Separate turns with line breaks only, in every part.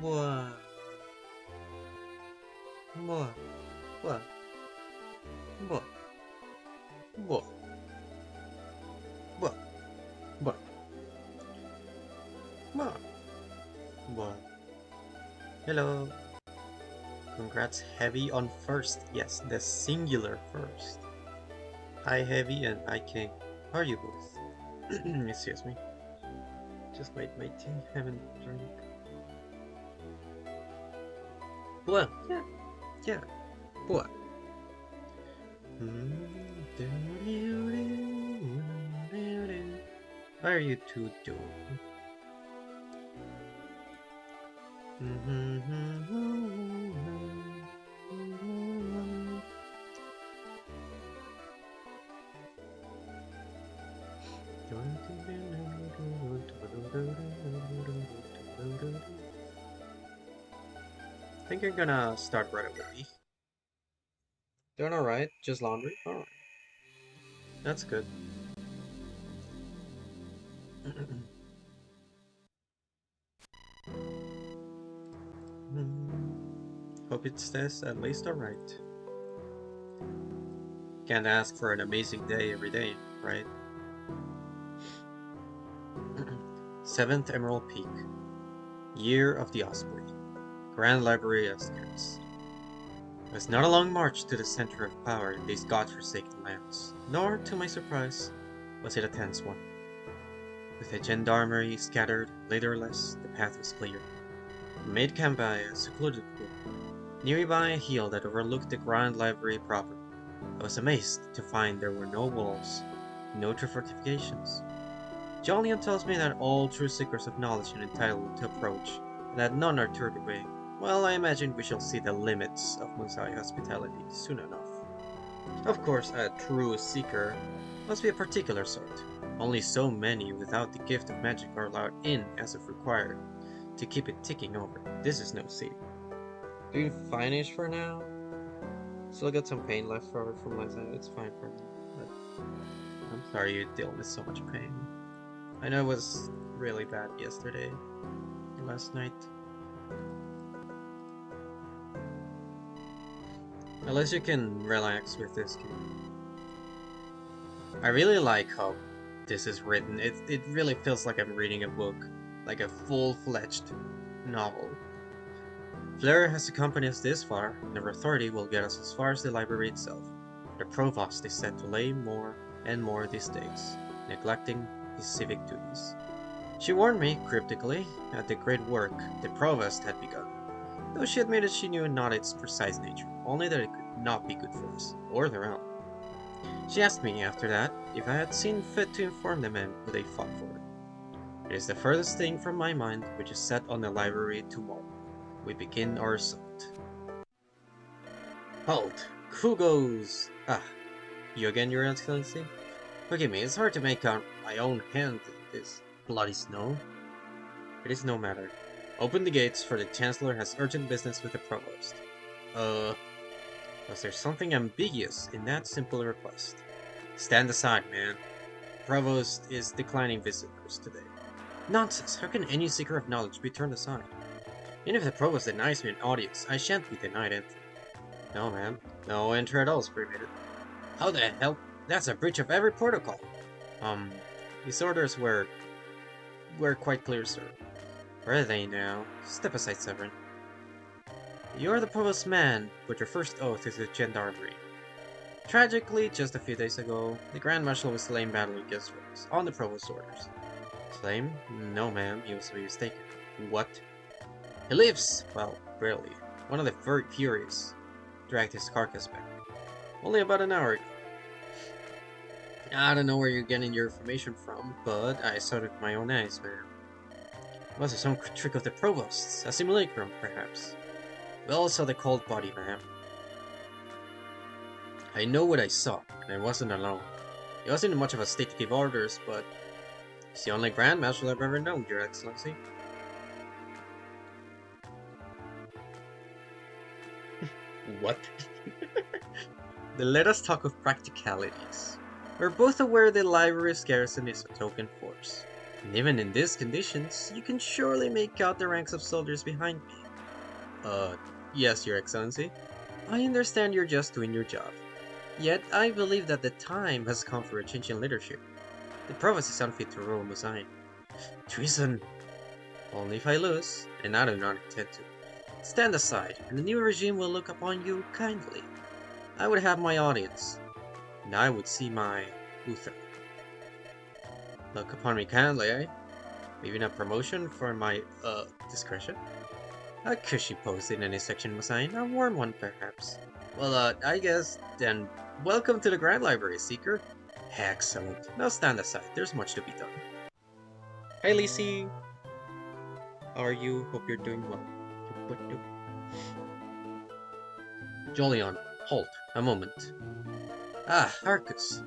What? What? What? What? What? What? What? What? What? Hello. Congrats, Heavy, on first. Yes, the singular first. Hi, Heavy, and I King. How are you both? Excuse me. Just made my tea. Haven't drank. What? Yeah. Yeah. What? How are you two doing? I think you're gonna start right away. Doing alright? Just laundry? Alright. That's good. Hope it stays at least alright. Can't ask for an amazing day every day, right? 7th Emerald Peak. Year of the Osprey. Grand Library Outskirts. It was not a long march to the center of power in these godforsaken lands, nor, to my surprise, was it a tense one. With the gendarmerie scattered, leaderless, the path was clear. We made camp by a secluded pool, nearby a hill that overlooked the Grand Library proper. I was amazed to find there were no walls, no true fortifications. Jolyon tells me that all true seekers of knowledge are entitled to approach, and that none are turned away. Well, I imagine we shall see the limits of Musai hospitality soon enough. Of course, a true seeker must be a particular sort. Only so many without the gift of magic are allowed in as if required to keep it ticking over. This is no city. Doing fine-ish for now. Still got some pain left from last night. It's fine for now. But I'm sorry you deal with so much pain. I know it was really bad yesterday, last night. At least you can relax with this game. I really like how this is written. It really feels like I'm reading a book, like a full-fledged novel. Fleur has accompanied us this far, and her authority will get us as far as the library itself. The provost is set to lay more and more these days, neglecting his civic duties. She warned me, cryptically, at the great work the provost had begun, though she admitted she knew not its precise nature, only that it could not be good for us, or the realm. She asked me, after that, if I had seen fit to inform the men who they fought for. It is the furthest thing from my mind, which is set on the library tomorrow. We begin our assault. Halt! Who goes? Ah, you again, Your Excellency? Forgive me, it's hard to make out my own hand in this bloody snow. It is no matter. Open the gates, for the Chancellor has urgent business with the Provost. Was there something ambiguous in that simple request? Stand aside, man. The Provost is declining visitors today. Nonsense! How can any seeker of knowledge be turned aside? Even if the Provost denies me an audience, I shan't be denied entry. No, ma'am. No entry at all is permitted. How the hell? That's a breach of every protocol. These orders were quite clear, sir. Where are they now? Step aside, Severin. You are the Provost's man, but your first oath is with gendarmerie. Tragically, just a few days ago, the Grand Marshal was slain battling against rebels, on the Provost's orders. Slain? No, ma'am, he was mistaken. What? He lives! Well, barely. One of the very furious dragged his carcass back. Only about an hour ago. I don't know where you're getting your information from, but I saw it with my own eyes, ma'am. Was it some trick of the Provost's? A simulacrum, perhaps? We all saw the cold body, ma'am. I know what I saw, and I wasn't alone. He wasn't in much of a state to give orders, but he's the only Grand Marshal I've ever known, Your Excellency. What? Then let us talk of practicalities. We're both aware the library's garrison is a token force. And even in these conditions, you can surely make out the ranks of soldiers behind me. Yes, Your Excellency. I understand you're just doing your job. Yet, I believe that the time has come for a change in leadership. The province is unfit to rule Musain. Treason! Only if I lose, and I do not intend to. Stand aside, and the new regime will look upon you kindly. I would have my audience, and I would see my Uther. Look upon me kindly, eh? Maybe not promotion for my, discretion? A cushy post in any section, Musain. A warm one, perhaps. Well, I guess, then, welcome to the Grand Library, Seeker. Excellent. Now stand aside, there's much to be done. Hey, Lisi! How are you? Hope you're doing well. Jolyon, halt, a moment. Ah, Arcus.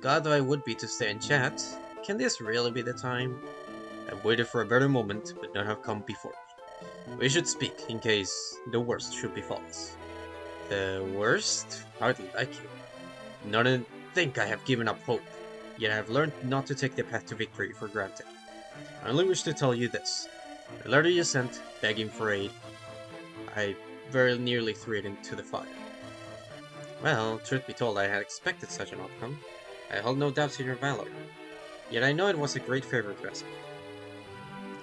Glad I would be to stay and chat. Can this really be the time? I've waited for a better moment, but none have come before me. We should speak, in case the worst should befall us. The worst? Hardly like you. Not to think I have given up hope, yet I have learned not to take the path to victory for granted. I only wish to tell you this. The letter you sent, begging for aid, I very nearly threw it into the fire. Well, truth be told, I had expected such an outcome. I held no doubts in your valor. Yet I know it was a great favor to ask me.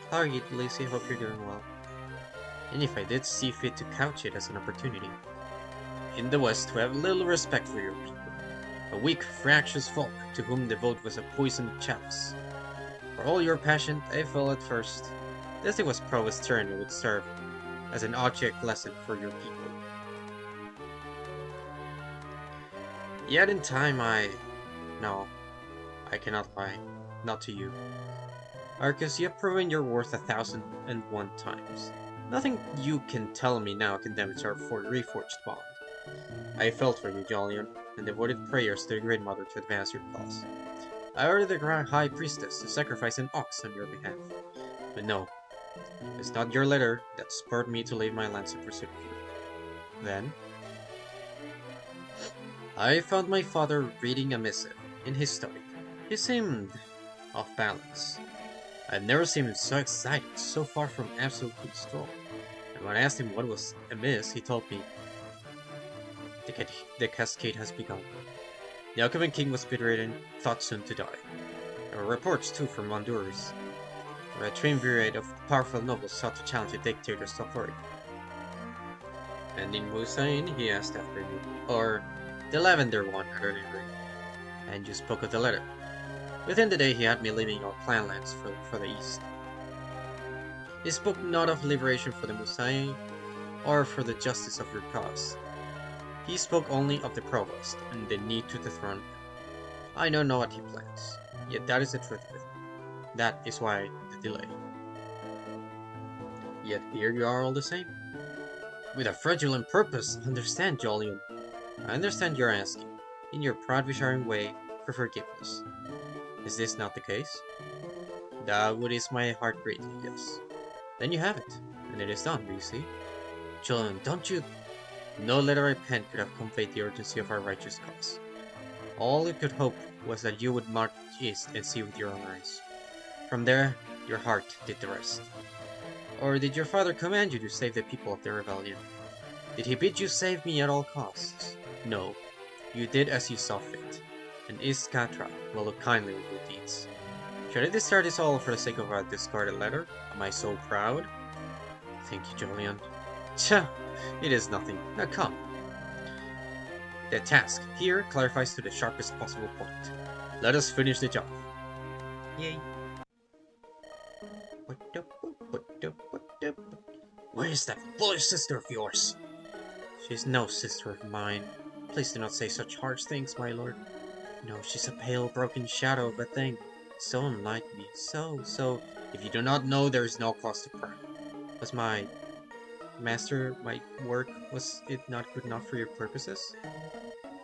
How are you, Lacey? Hope you're doing well. And if I did see fit to couch it as an opportunity. In the West, we have little respect for your people. A weak, fractious folk to whom the vote was a poisoned chalice. For all your passion, I felt at first that it was Provost's turn who would serve as an object lesson for your people. Yet in time No, I cannot lie. Not to you. Arcus, you have proven your worth 1,001 times. Nothing you can tell me now can damage our reforged bond. I felt for you, Jolyon, and devoted prayers to the Great Mother to advance your cause. I ordered the High Priestess to sacrifice an ox on your behalf. But no, it's not your letter that spurred me to leave my lands in pursuit of you. Then, I found my father reading a missive in his study. He seemed off balance. I've never seen him so excited, so far from absolute control. And when I asked him what was amiss, he told me, the cascade has begun. The Alchemist King was bedridden, thought soon to die. There were reports too from Honduras, where a triumvirate of powerful nobles sought to challenge the dictator's authority. And in Musain, he asked after you, or the Lavender one, at early ring. And you spoke of the letter. Within the day, he had me leaving our clan lands for the east. He spoke not of liberation for the Musain, or for the justice of your cause. He spoke only of the provost, and the need to dethrone him. I don't know what he plans, yet that is the truth of it. That is why the delay. Yet here you are all the same. With a fraudulent purpose, understand, Jolyon. I understand you're asking, in your proud Visharan way, for forgiveness. Is this not the case? That would ease my heart greatly, yes. Then you have it, and it is done, do you see? Jolyon, don't you... No letter I penned could have conveyed the urgency of our righteous cause. All it could hope was that you would march east and see with your own eyes. From there, your heart did the rest. Or did your father command you to save the people of the rebellion? Did he bid you save me at all costs? No. You did as you saw fit, and East Catra will look kindly on your deeds. Should I discard this all for the sake of a discarded letter? Am I so proud? Thank you, Jolyon. Tcha! It is nothing. Now come. The task here clarifies to the sharpest possible point. Let us finish the job. Yay! Where is that foolish sister of yours? She's no sister of mine. Please do not say such harsh things, my lord. No, she's a pale, broken shadow of a thing. So unlike me. So... If you do not know, there is no cause to cry. Was my work, was it not good enough for your purposes?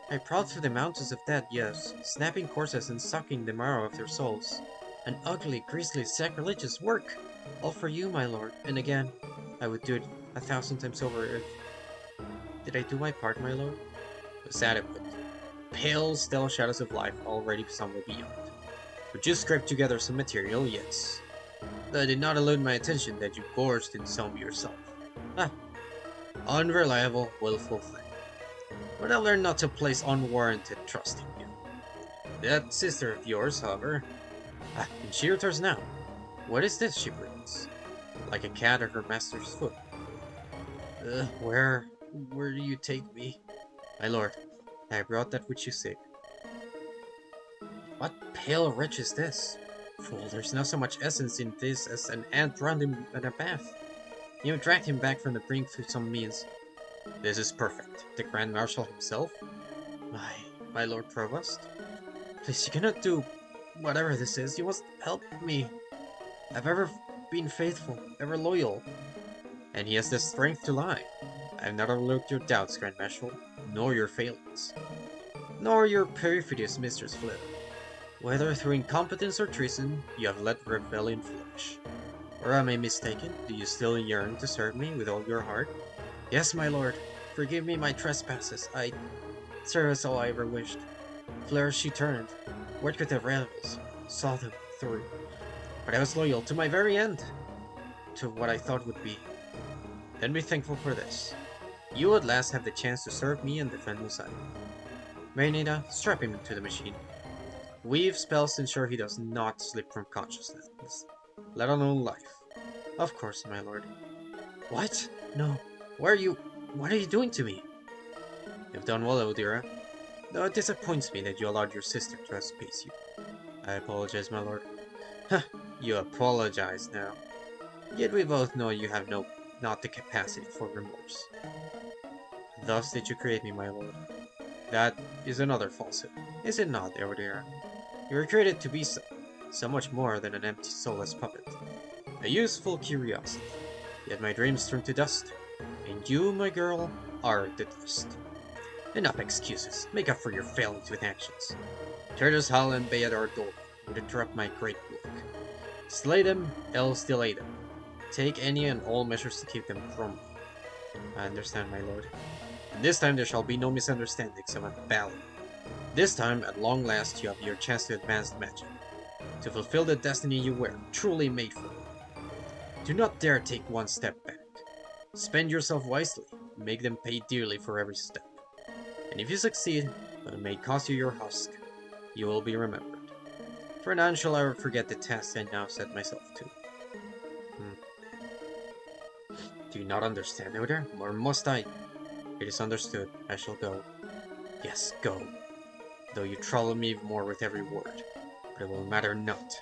I prowled through the mountains of dead, yes, snapping corses and sucking the marrow of their souls. An ugly, grisly, sacrilegious work! All for you, my lord, and again, I would do it 1,000 times over if... Did I do my part, my lord? It was adequate. Pale, still shadows of life already somewhere beyond. Would you scrape together some material? Yes. That did not elude my attention that you gorged in some yourself. Ah, unreliable, willful thing. But I learned not to place unwarranted trust in you. That sister of yours, however... and she returns now. What is this she brings? Like a cat at her master's foot. Where do you take me? My lord, I brought that which you seek. What pale wretch is this? Fool, there's not so much essence in this as an ant drowned in a bath. You have dragged him back from the brink through some means. This is perfect. The Grand Marshal himself? My Lord Provost? Please, you cannot do whatever this is. You must help me. I've ever been faithful, ever loyal. And he has the strength to lie. I have not overlooked your doubts, Grand Marshal, nor your failings, nor your perfidious Mistress Fleur. Whether through incompetence or treason, you have let rebellion flourish. Or am I mistaken? Do you still yearn to serve me with all your heart? Yes, my lord. Forgive me my trespasses. Service all I ever wished. Fleur she turned, worked with the rebels, saw them through. But I was loyal to my very end, to what I thought would be. Then be thankful for this. You at last have the chance to serve me and defend Musai. Marinida, strap him to the machine. Weave spells to ensure he does not slip from consciousness, let alone life. Of course, my lord. What? No. What are you doing to me? You've done well, Odira. Though it disappoints me that you allowed your sister to trespass you. I apologize, my lord. Huh, you apologize now. Yet we both know you have not the capacity for remorse. Thus did you create me, my lord. That is another falsehood, is it not, Odira? You were created to be so much more than an empty, soulless puppet. A useful curiosity. Yet my dreams turn to dust, and you, my girl, are the dust. Enough excuses. Make up for your failings with actions. Traitors Hal and Bayador Dor would interrupt my great work. Slay them, else delay them. Take any and all measures to keep them from me. I understand, my lord. And this time there shall be no misunderstandings about battle. This time, at long last, you have your chance to advance magic. To fulfill the destiny you were truly made for. Do not dare take one step back. Spend yourself wisely. Make them pay dearly for every step. And if you succeed, though it may cost you your husk, you will be remembered. For none shall ever forget the task I now set myself to. Do you not understand, Oder? Or must I? It is understood. I shall go. Yes, go. Though you trouble me more with every word. But it will matter not.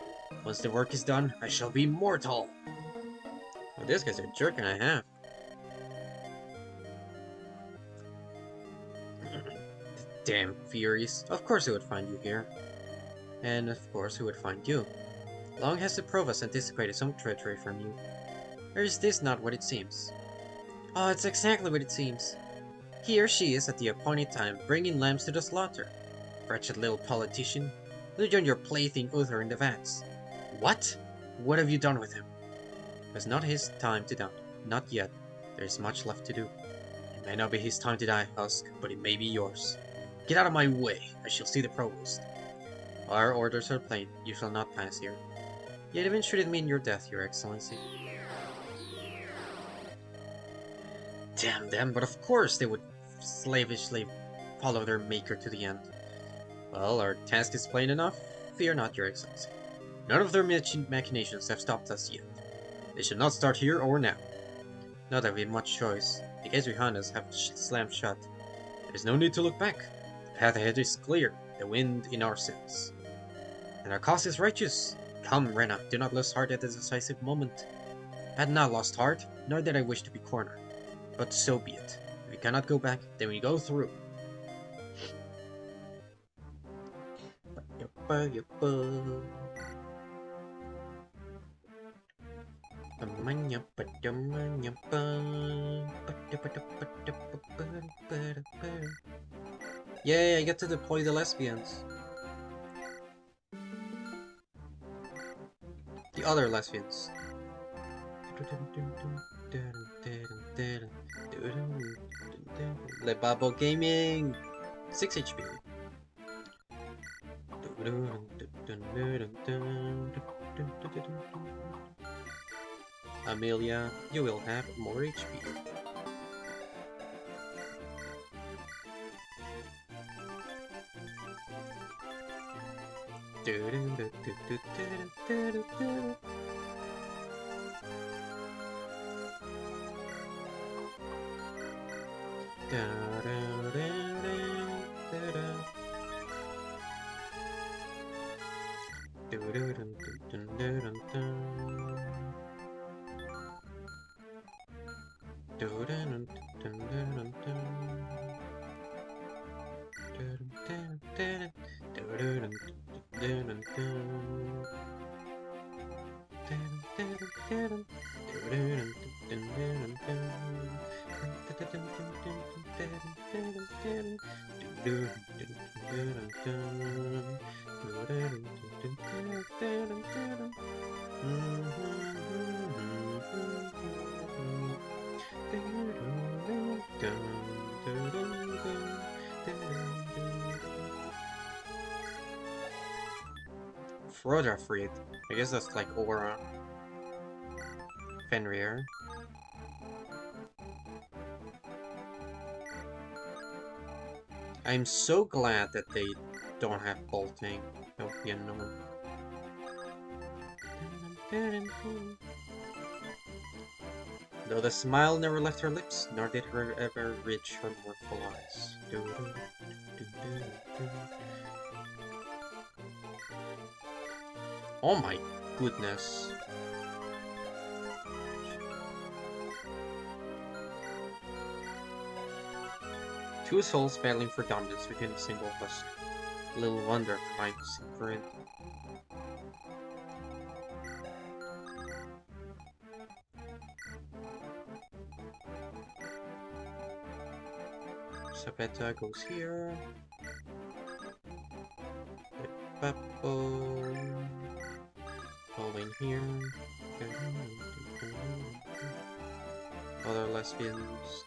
Once the work is done, I shall be mortal! Well, this guy's a jerk and a half. Damn Furies. Of course he would find you here. And of course he would find you. Long has the Provost anticipated some treachery from you. Or is this not what it seems? Oh, it's exactly what it seems. Here she is at the appointed time, bringing lambs to the slaughter. Wretched little politician. You joined your plaything Uther in the vats. What? What have you done with him? It was not his time to die. Not yet. There is much left to do. It may not be his time to die, Husk, but it may be yours. Get out of my way. I shall see the Provost. Our orders are plain. You shall not pass here. Yet even should it mean your death, your excellency. Damn them, but of course they would slavishly follow their maker to the end. Well, our task is plain enough. Fear not, your excellency. None of their machinations have stopped us yet. They should not start here or now. Not that we have much choice. The gates behind us have slammed shut. There is no need to look back. The path ahead is clear, the wind in our sails. And our cause is righteous. Come, Rena, do not lose heart at the decisive moment. I had not lost heart, nor did I wish to be cornered. But so be it. If we cannot go back, then we go through. Yay, I get to deploy the lesbians. The other lesbians. Lebabo Gaming! 6 HP. Amelia, you will have more HP. Froda Freed. I guess that's like Aura. Fenrir. I'm so glad that they don't have bolting. That would be annoying. Though the smile never left her lips, nor did her ever reach her mournful eyes. Oh my goodness. Two souls battling for dominance within a single husk. Little wonder her mind was seemed Sapeta goes here. Bappo. Going here. Other lesbians.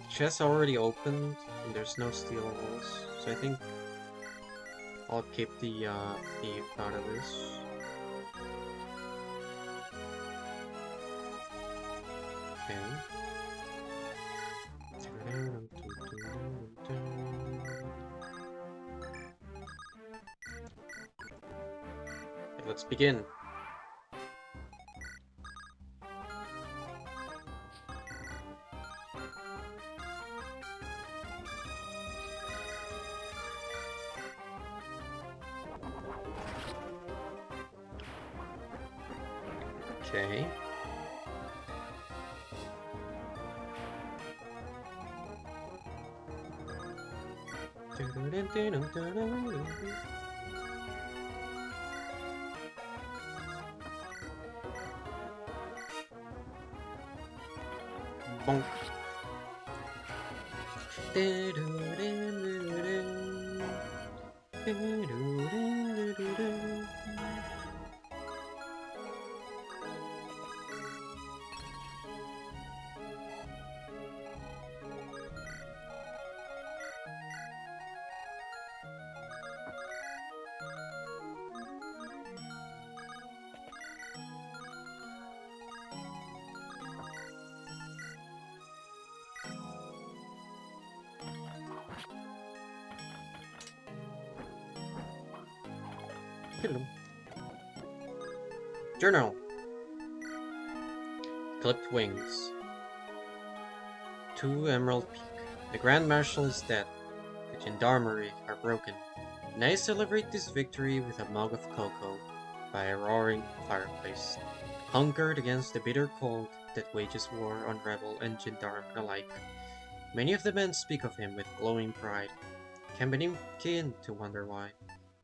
Chest already opened, and there's no steel walls, so I think I'll keep the thief out of this. Okay. Okay, let's begin. Okay. Bonk. Journal. Clipped wings. To Emerald Peak. The Grand Marshal is dead. The gendarmerie are broken. And I celebrate this victory with a mug of cocoa by a roaring fireplace, hunkered against the bitter cold that wages war on rebel and gendarme alike. Many of the men speak of him with glowing pride. Can begin to wonder why.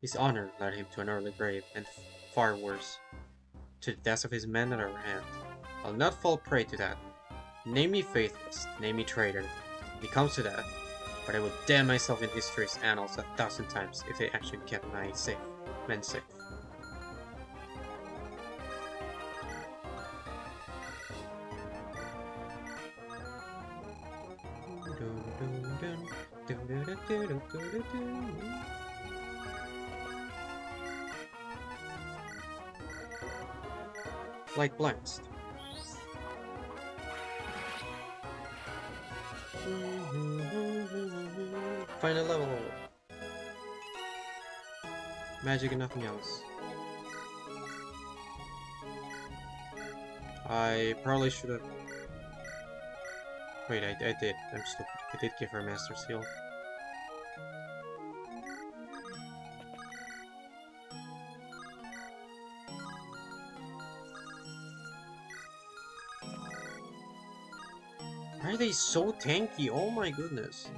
His honor led him to an early grave, and far worse, to the deaths of his men at our hand. I'll not fall prey to that. Name me faithless, name me traitor, if it comes to that, but I will damn myself in history's annals 1,000 times if they actually kept my men safe. Like Blast. Final level. Magic and nothing else. I probably should have... Wait, I did. I'm stupid. I did give her a Master Seal. Why are they so tanky? Oh my goodness.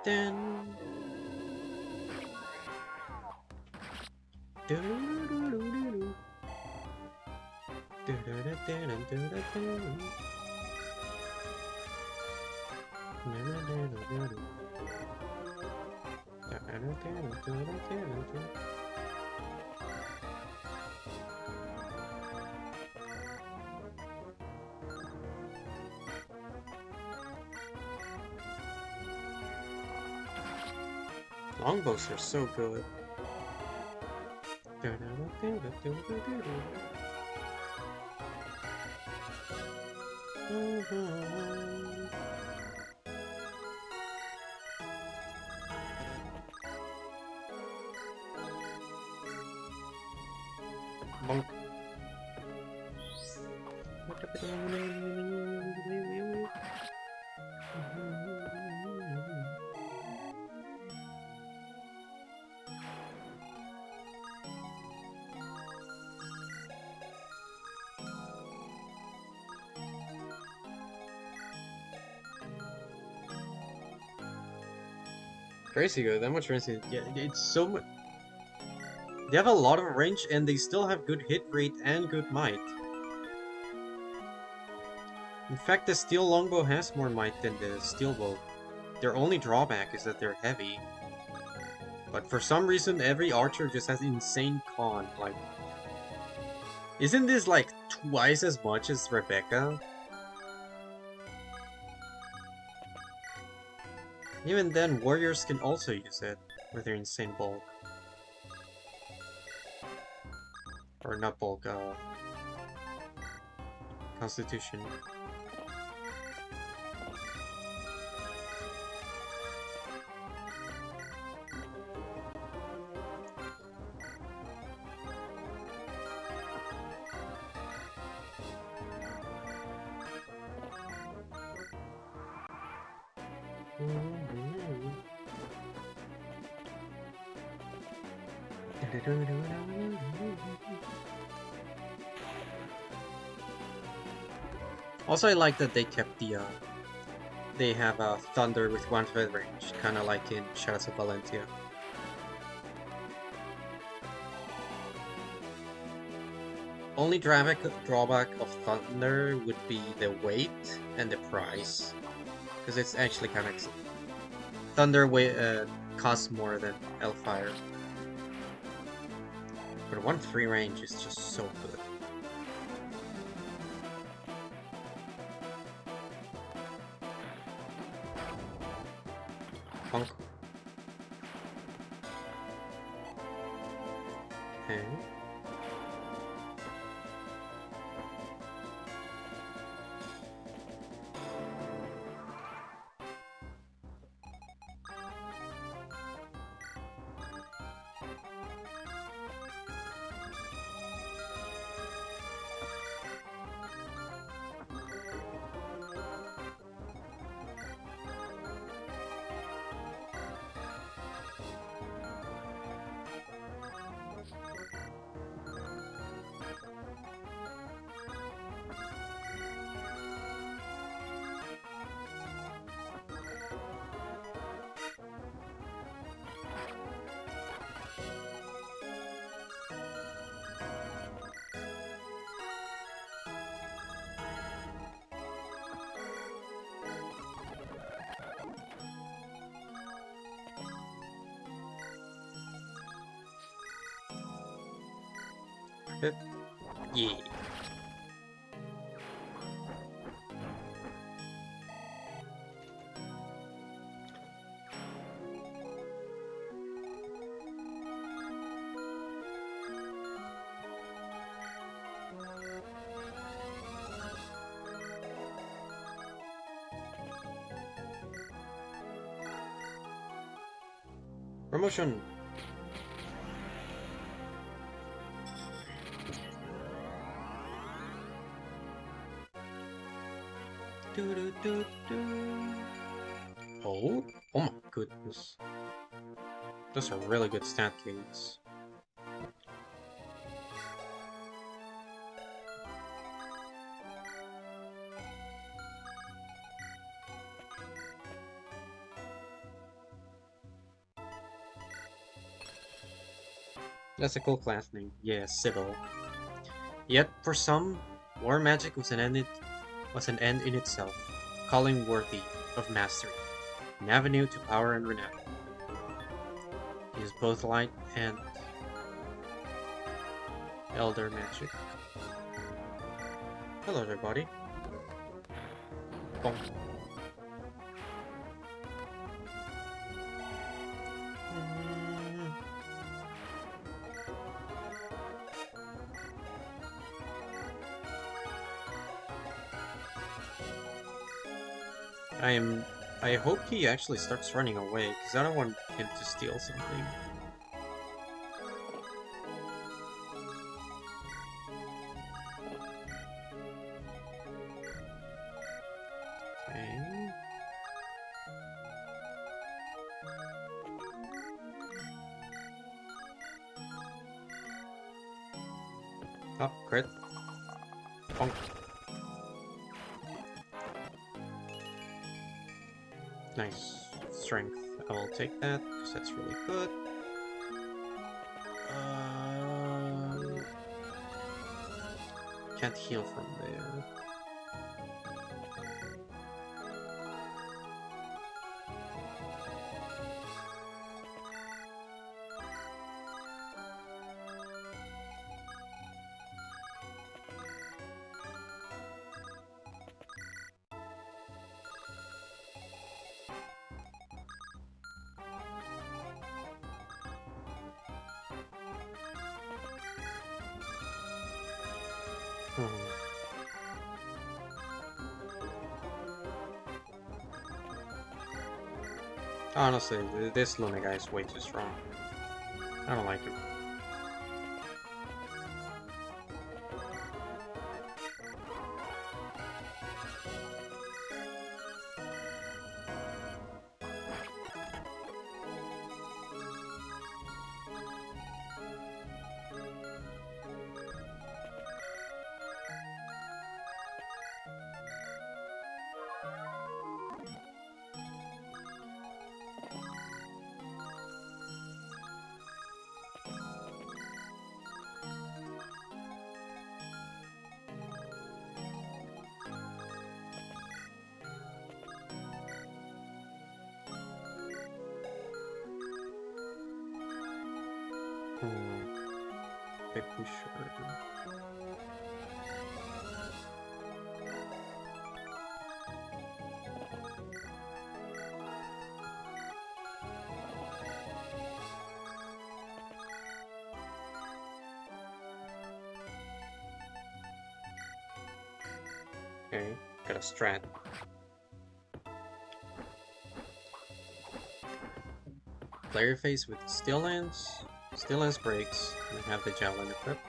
Then longbows are so good. Bonk. Crazy good, that much range. Yeah, it's so much. They have a lot of range and they still have good hit rate and good might. In fact, the steel longbow has more might than the steel bow. Their only drawback is that they're heavy. But for some reason, every archer just has insane con. Like, isn't this like twice as much as Rebecca? Even then, warriors can also use it with their insane bulk. Or not bulk, constitution. Also, I like that they kept the they have thunder with 1/5 range, kind of like in Shadows of Valentia. Only drawback of thunder would be the weight and the price, because it's actually kind of thunder costs more than Hellfire, but 1/3 range is just so good. Punk. Okay. Yeah. Promotion. Oh my goodness. Those are really good stat gains. That's a cool class name. Yeah, Sybil. Yet, for some, war magic was an end in itself, calling worthy of mastery, an avenue to power and renown. Use both light and elder magic. Hello, everybody. Bonk. I hope he actually starts running away, because I don't want him to steal something. Okay. Oh, crit. Bonk. Nice. Strength. I will take that, because that's really good. Can't heal from there. Honestly, this Luna guy is way too strong. I don't like him. Big pusher. Okay, got a strat. Player face with Steel Lance breaks, and have the Javelin equipped.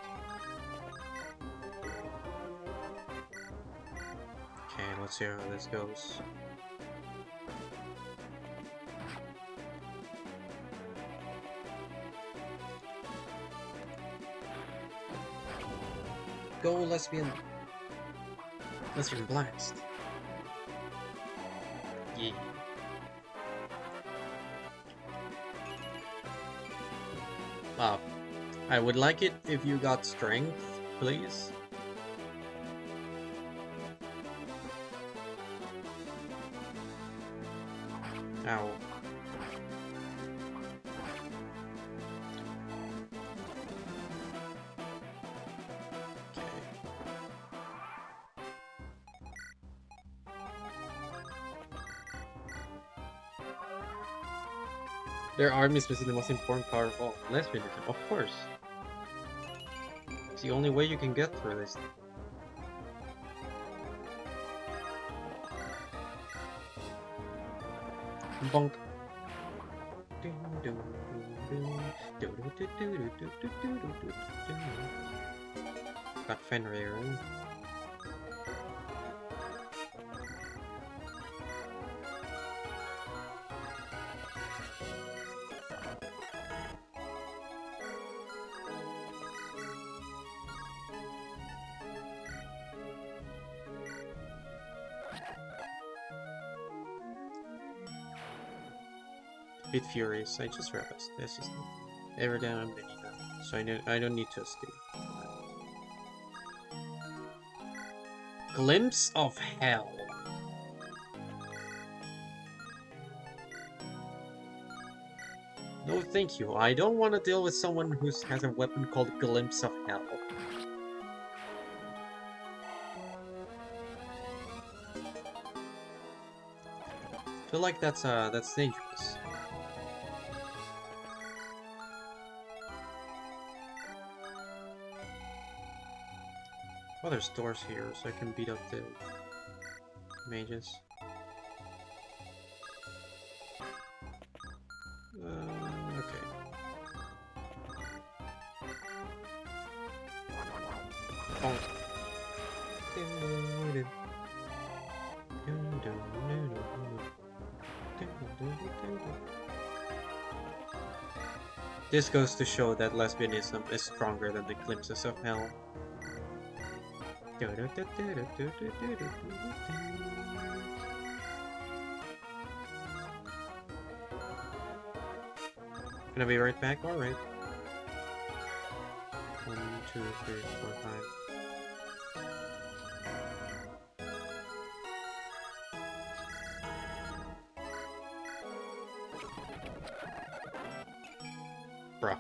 Okay, let's see how this goes. Go, lesbian! Lesbian blast! Yeah. I would like it if you got strength, please. Ow. Their army is basically the most important part of all. Lesbianism, of course. It's the only way you can get through this. Bonk. Got Fenrir. Bit furious. I just realized this is ever down on mini now, so I don't need to escape. Glimpse of hell. No, thank you. I don't want to deal with someone who has a weapon called Glimpse of Hell. I feel like that's dangerous. Oh, there's doors here, so I can beat up the mages. Okay. Oh. This goes to show that lesbianism is stronger than the glimpses of hell. Gonna be right back? Alright. 1, 2, 3, 4, 5. Bruh.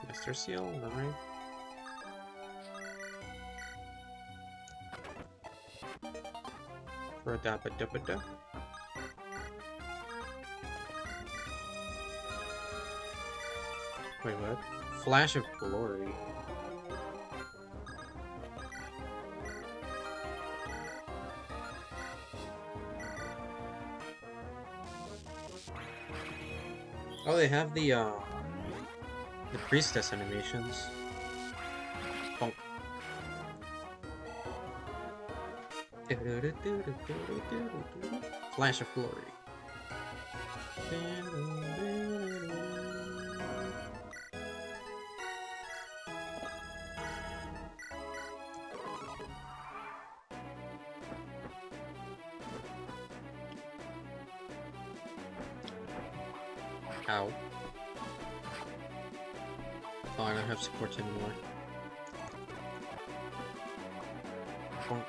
Master Seal, alright. For a dabba dubba da. Wait, what? Flash of Glory. Oh, they have the priestess animations. Bonk. Flash of Glory. Ow. Oh, I don't have support anymore. bonk.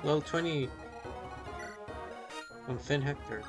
Level 20 on Finn Hector.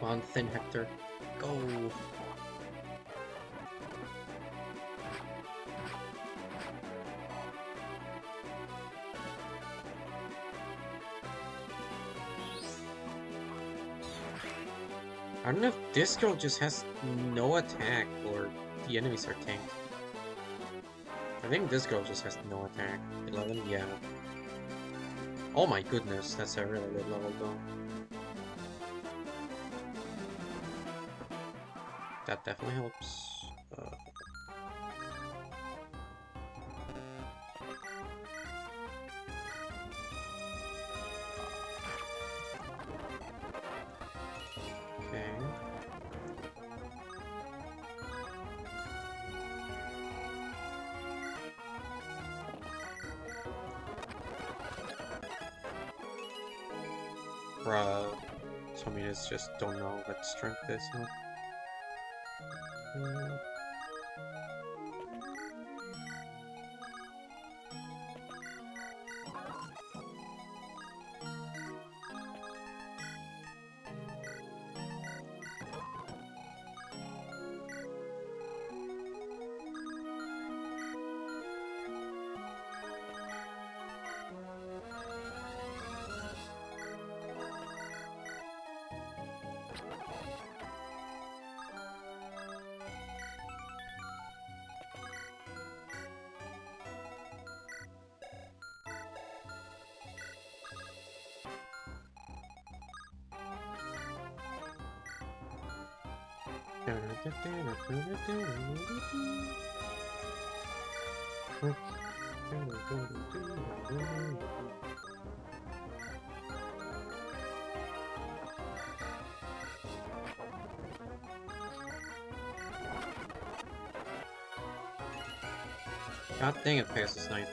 Come on, Finn Hector. Go! I don't know if this girl just has no attack or the enemies are tanked. I think this girl just has no attack. 11, yeah. Oh my goodness, that's a really good level though. That definitely helps. Okay. Bruh. Some units just don't know what strength is, huh? God dang it, Pegasus Knight.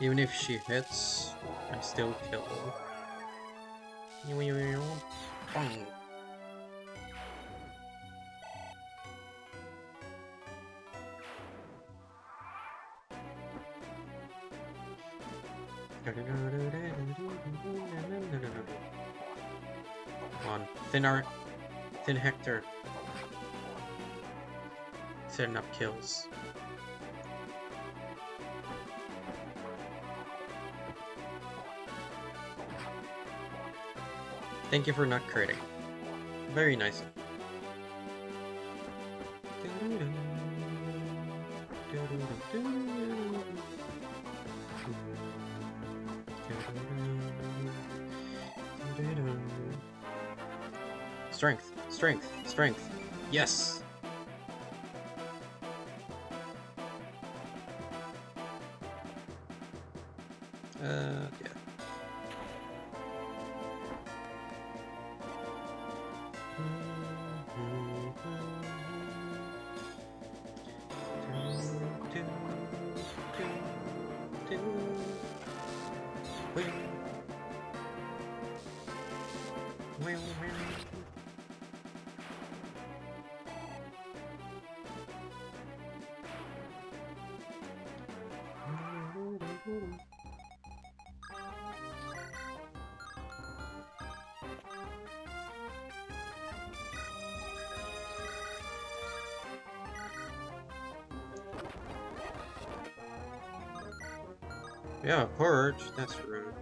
Even if she hits, I still kill. Bang. Come on, Thin Hector. Setting up kills. Thank you for not critting. Very nice. Strength, strength, strength. Yes! Yeah. Yeah, purge. That's rude.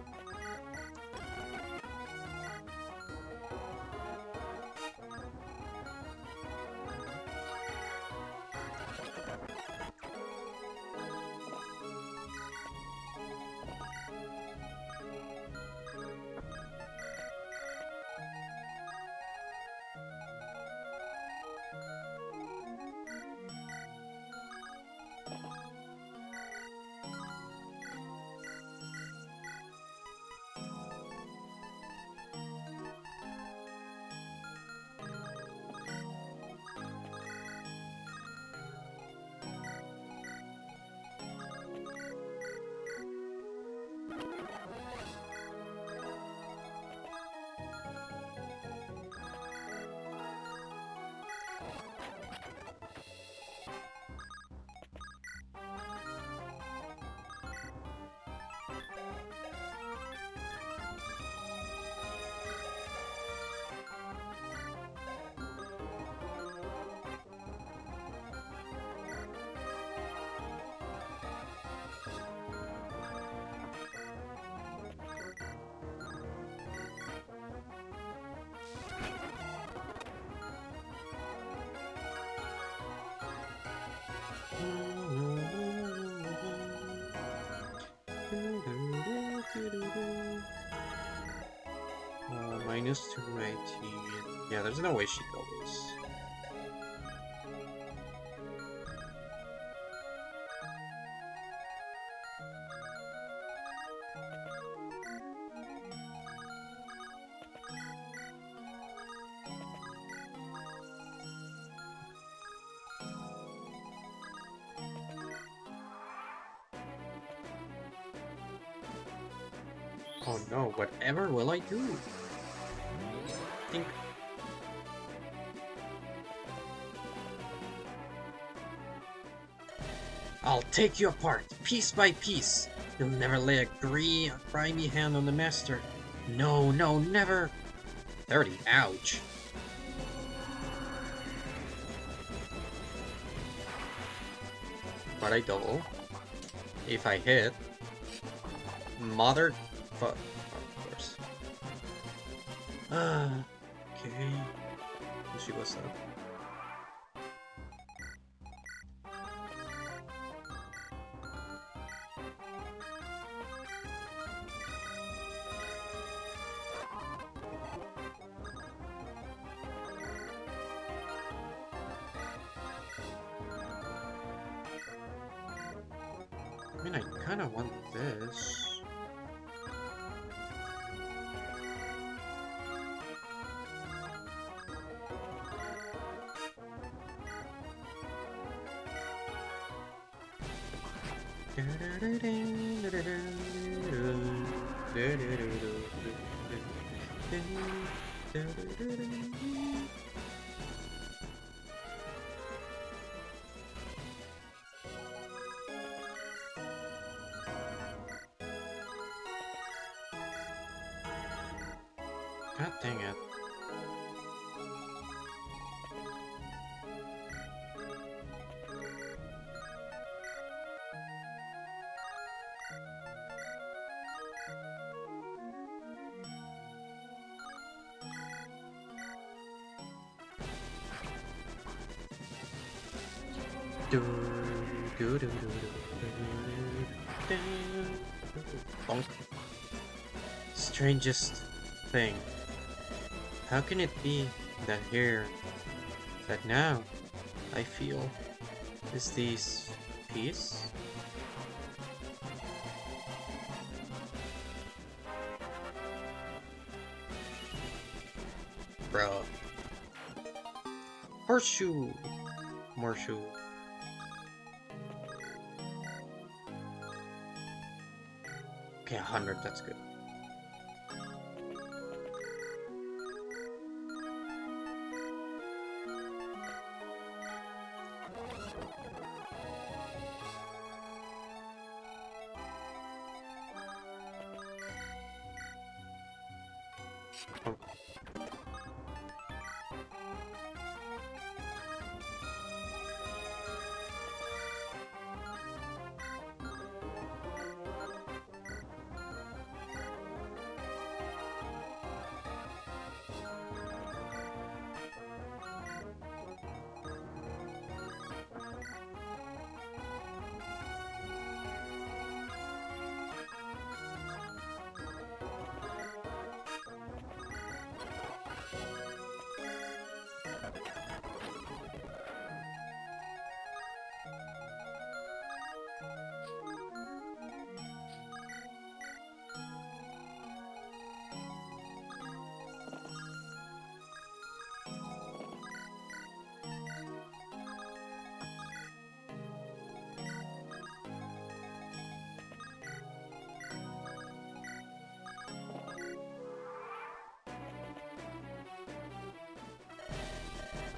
Minus 218. Yeah, there's no way she goes. Oh no, whatever will I do? Think. I'll take you apart, piece by piece. You'll never lay a grimy hand on the master. No, no, never. 30, ouch. But I double. If I hit. Mother... Fuck. Of course. Okay. She was up. I mean, I kind of want this. God dang it. Bonk. Strangest thing. How can it be that here, that now, I feel is this peace? Bro. Horseshoe! More shoe. Okay, 100, that's good. Oh.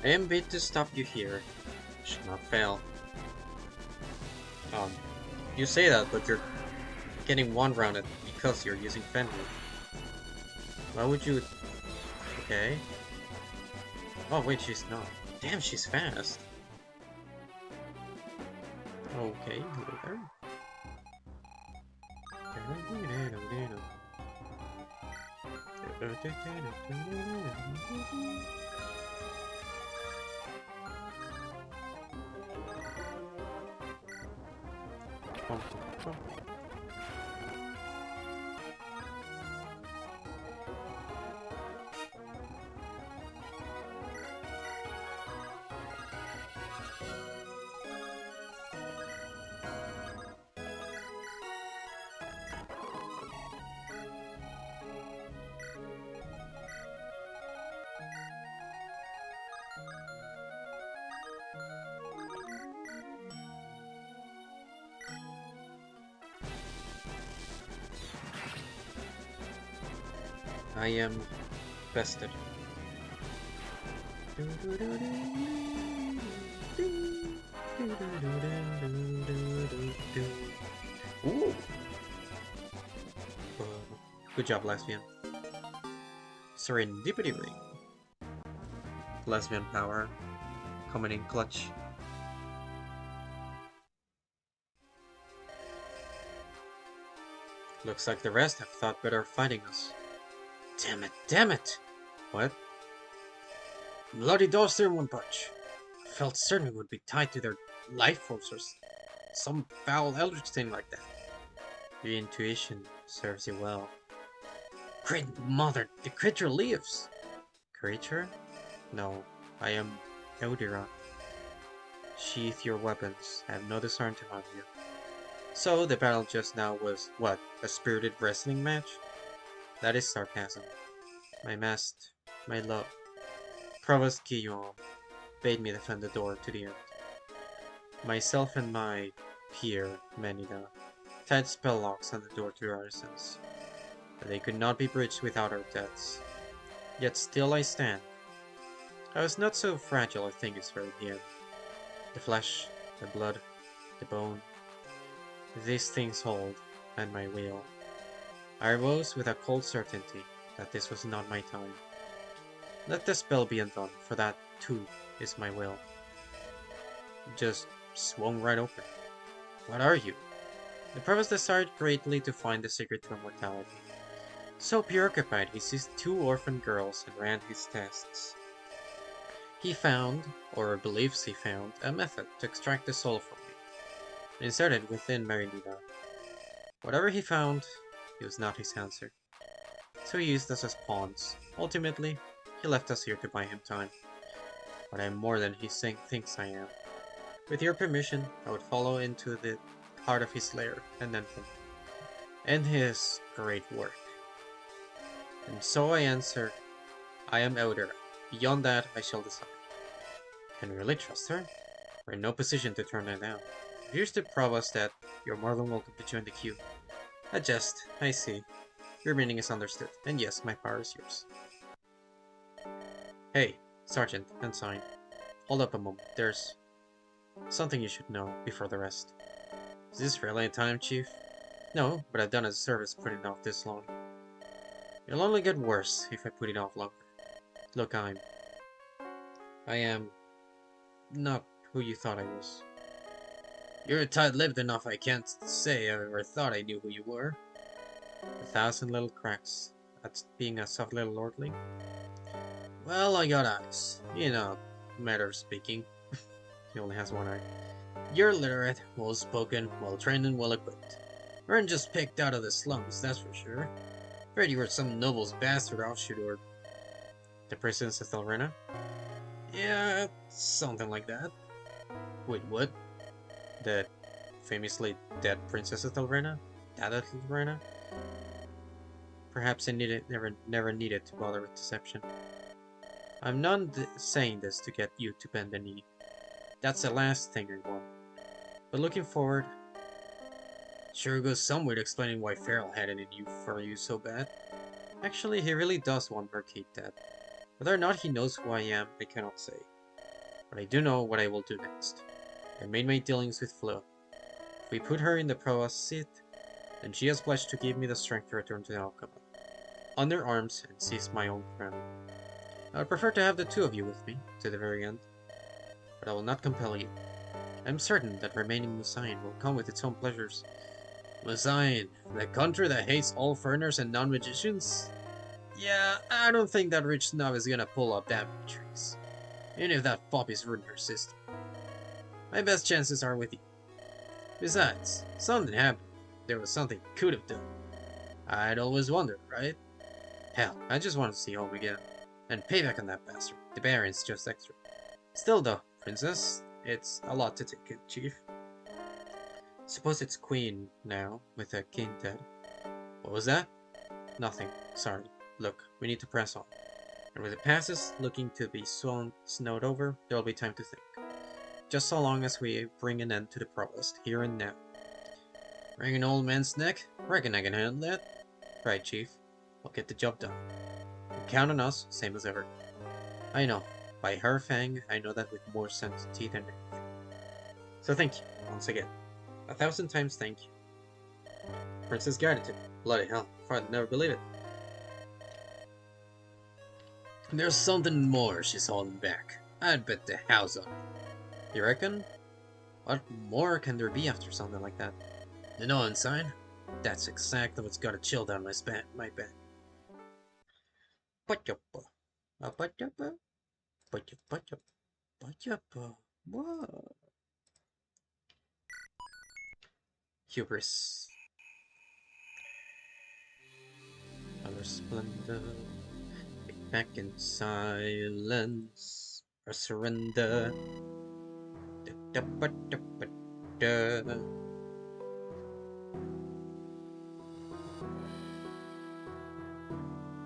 I am bid to stop you here. Should not fail. You say that, but you're getting one rounded because you're using Fenrir. Why would you... Okay. Oh wait, she's not. Damn, she's fast. Okay, hello there. I am bested. Ooh. Good job, lesbian. Serendipity ring. Lesbian power. Coming in clutch. Looks like the rest have thought better of fighting us. Damn it, damn it! What? Bloody doors there in one punch. Felt certain it would be tied to their life force or some foul eldritch thing like that. Your intuition serves you well. Great mother, the creature lives! Creature? No, I am Eudira. Sheath your weapons. I have no desire to harm you. So, the battle just now was, what, a spirited wrestling match? That is sarcasm. My mast, my love. Provost Guillaume bade me defend the door to the end. Myself and my appear, Manida. Tied spell locks on the door to our sense. But they could not be breached without our deaths. Yet still I stand. I was not so fragile a thing as her in the end. The flesh, the blood, the bone. These things hold, and my will. I arose with a cold certainty that this was not my time. Let the spell be undone, for that, too, is my will. It just swung right open. What are you? The provost desired greatly to find the secret to immortality. So preoccupied, he seized 2 orphan girls and ran his tests. He found, or believes he found, a method to extract the soul from me, and insert it within Marinida. Whatever he found, it was not his answer. So he used us as pawns. Ultimately, he left us here to buy him time. But I am more than he thinks I am. With your permission, I would follow into the heart of his lair, and end his great work. And so I answer, I am Elder. Beyond that, I shall decide. Can we really trust her? We're in no position to turn her down. If here's to provost that, you're more than welcome to join the queue. A jest, I see. Your meaning is understood, and yes, my power is yours. Hey, Sergeant, Ensign. Hold up a moment, there's something you should know before the rest. Is this really a time, Chief? No, but I've done a service putting it off this long. It'll only get worse if I put it off longer. Look, I am not who you thought I was. You're tight-lipped enough I can't say I ever thought I knew who you were. 1,000 little cracks. That's being a soft little lordling. Well, I got eyes. In a matter of speaking. He only has one eye. You're literate, well-spoken, well-trained, and well-equipped. You weren't just picked out of the slums, that's for sure. Afraid you were some noble's bastard offshoot or... The Princess Ethelrena? Yeah, something like that. Wait, what? The famously dead Princess Ethelrena? That Ethelrena? Perhaps I never needed to bother with deception. I'm not saying this to get you to bend the knee. That's the last thing I want. But looking forward, sure goes somewhere to explaining why Farrell had it in you for you so bad. Actually, he really does want Mercade dead. Whether or not he knows who I am, I cannot say. But I do know what I will do next. I made my dealings with Flo. If we put her in the provost's seat, then she has pledged to give me the strength to return to the Alcama, under arms, and seize my own crown. I would prefer to have the 2 of you with me, to the very end. But I will not compel you. I am certain that remaining Musayan will come with its own pleasures. Musayan, the country that hates all foreigners and non-magicians? Yeah, I don't think that rich snob is gonna pull up that many tricks. Even if that foppy's ruined her system. My best chances are with you. Besides, something happened. There was something you could have done. I'd always wondered, right? Hell, I just want to see home again. And payback on that bastard. The Baron's just extra. Still though, Princess, it's a lot to take in, Chief. Suppose it's Queen now, with the King dead. What was that? Nothing. Sorry. Look, we need to press on. And with the passes looking to be snowed over, there will be time to think. Just so long as we bring an end to the provost, here and now. Wring an old man's neck? Reckon I can handle that. Right, Chief. We'll get the job done. You count on us, same as ever. I know. By her fang, I know that with more sense teeth than anything. So thank you, once again. 1,000 times thank you. Princess Gratitude. Bloody hell, I'd never believe it. There's something more she's holding back. I'd bet the house on it. You reckon? What more can there be after something like that? You know, Ensign? That's exactly what's got a chill down my back. What? Hubris. Our splendor. Back in silence. Or surrender.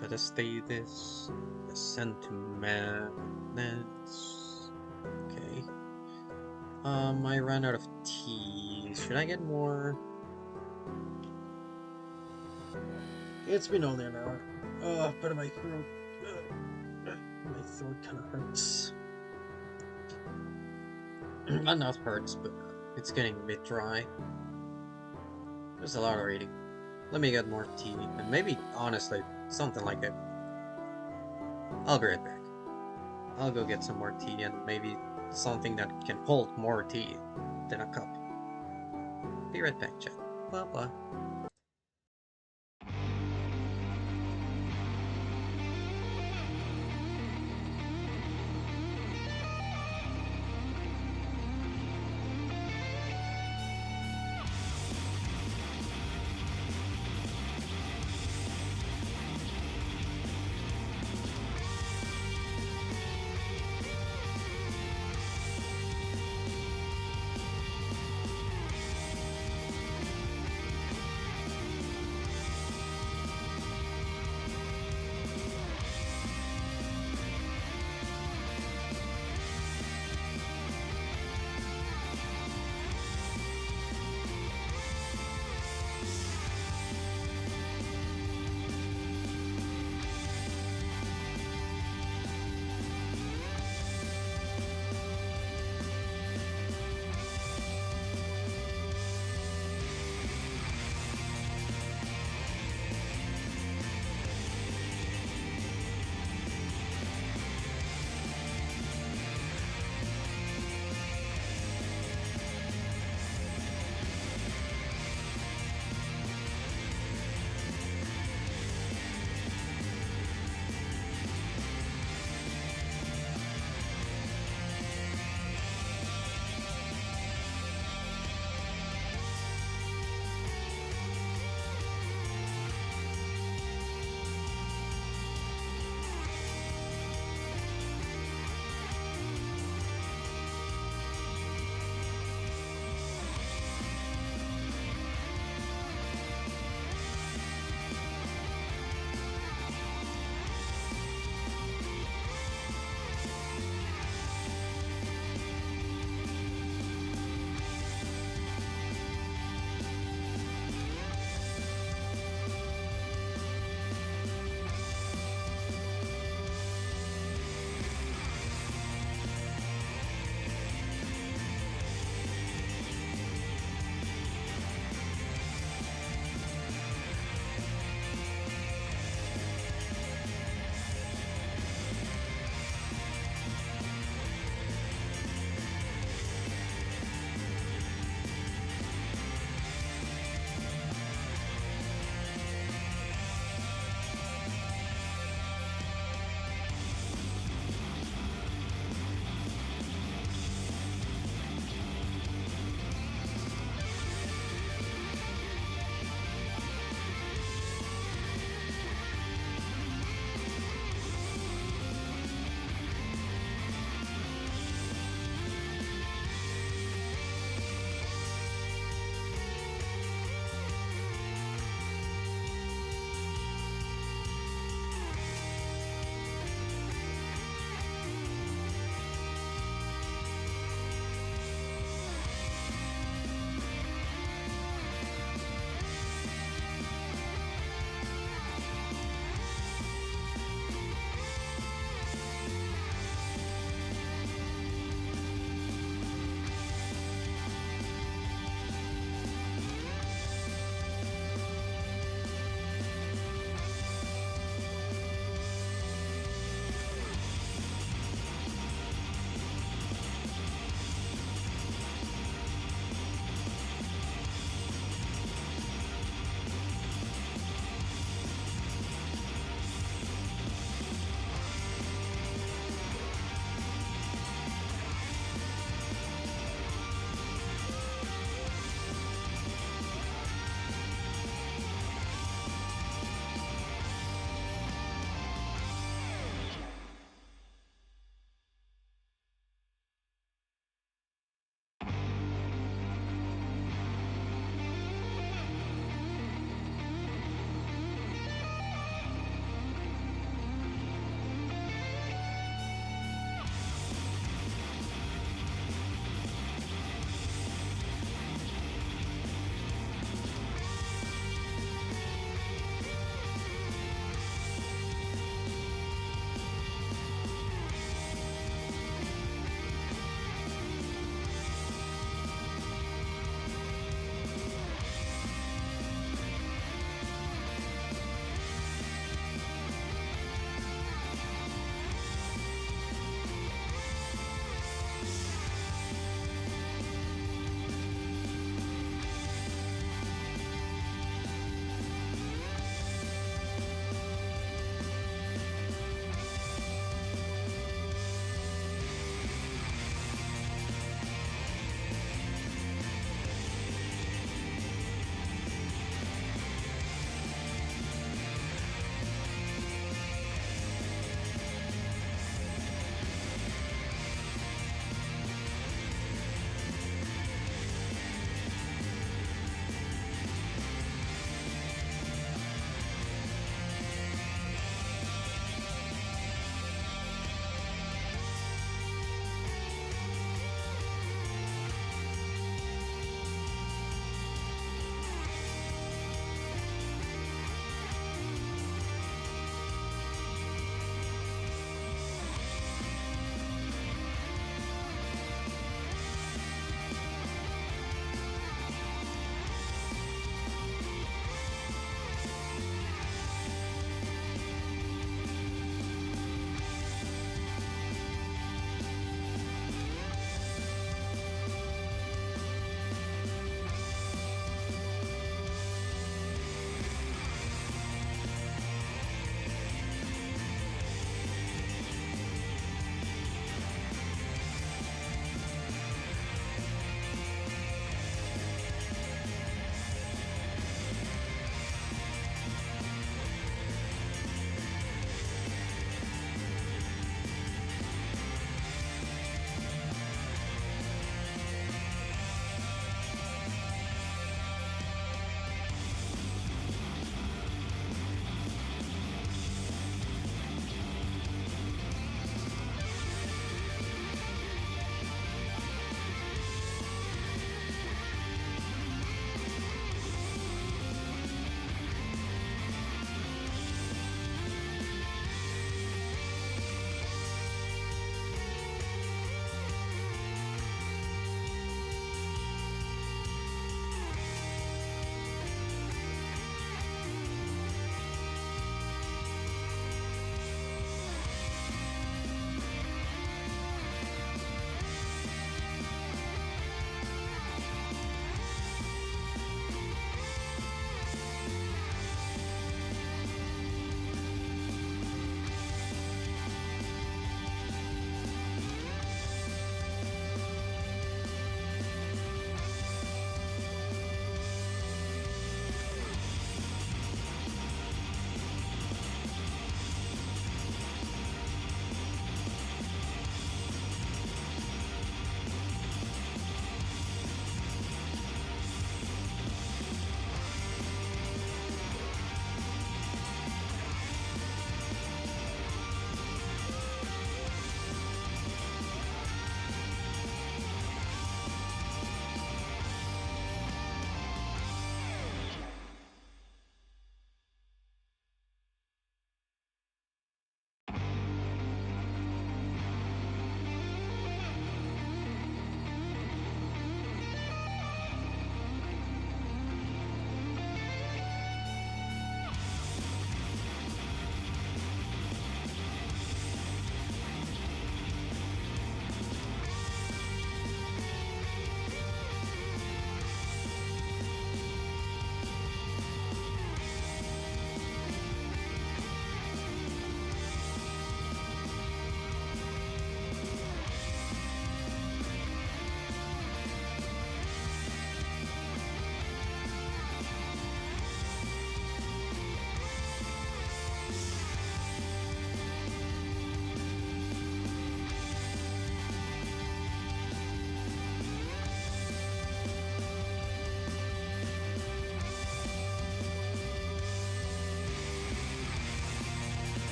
Let us stay this. Ascend to madness. Okay. I ran out of tea. Should Should I get more? It's been only an hour. But my throat kind of hurts. My nose hurts, but it's getting a bit dry. There's a lot of reading. Let me get more tea, and maybe, honestly, something like it. I'll be right back. I'll go get some more tea, and maybe something that can hold more tea than a cup. Be right back, chat. Blah blah.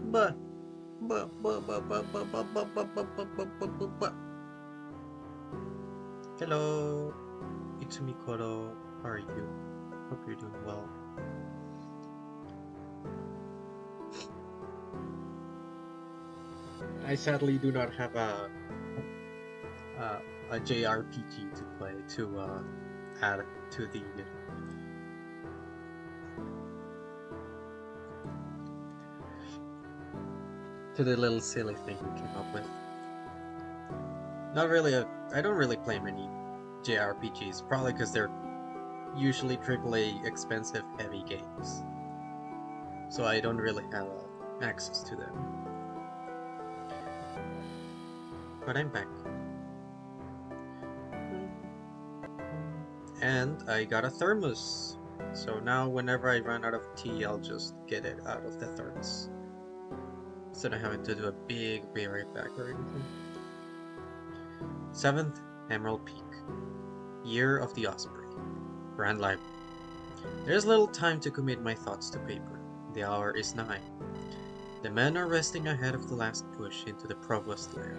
But, but. Hello, Itsumi Koro. How are you? Hope you're doing well. I sadly do not have a JRPG to play to add to the little silly thing we came up with. Not really I don't really play many JRPGs, probably because they're usually AAA expensive heavy games. So I don't really have access to them. But I'm back. And I got a thermos. So now whenever I run out of tea, I'll just get it out of the thermos. Instead of having to do a big be right back or anything. 7th Emerald Peak. Year of the Osprey. Grand Library. There is little time to commit my thoughts to paper. The hour is 9. The men are resting ahead of the last push into the Provost lair,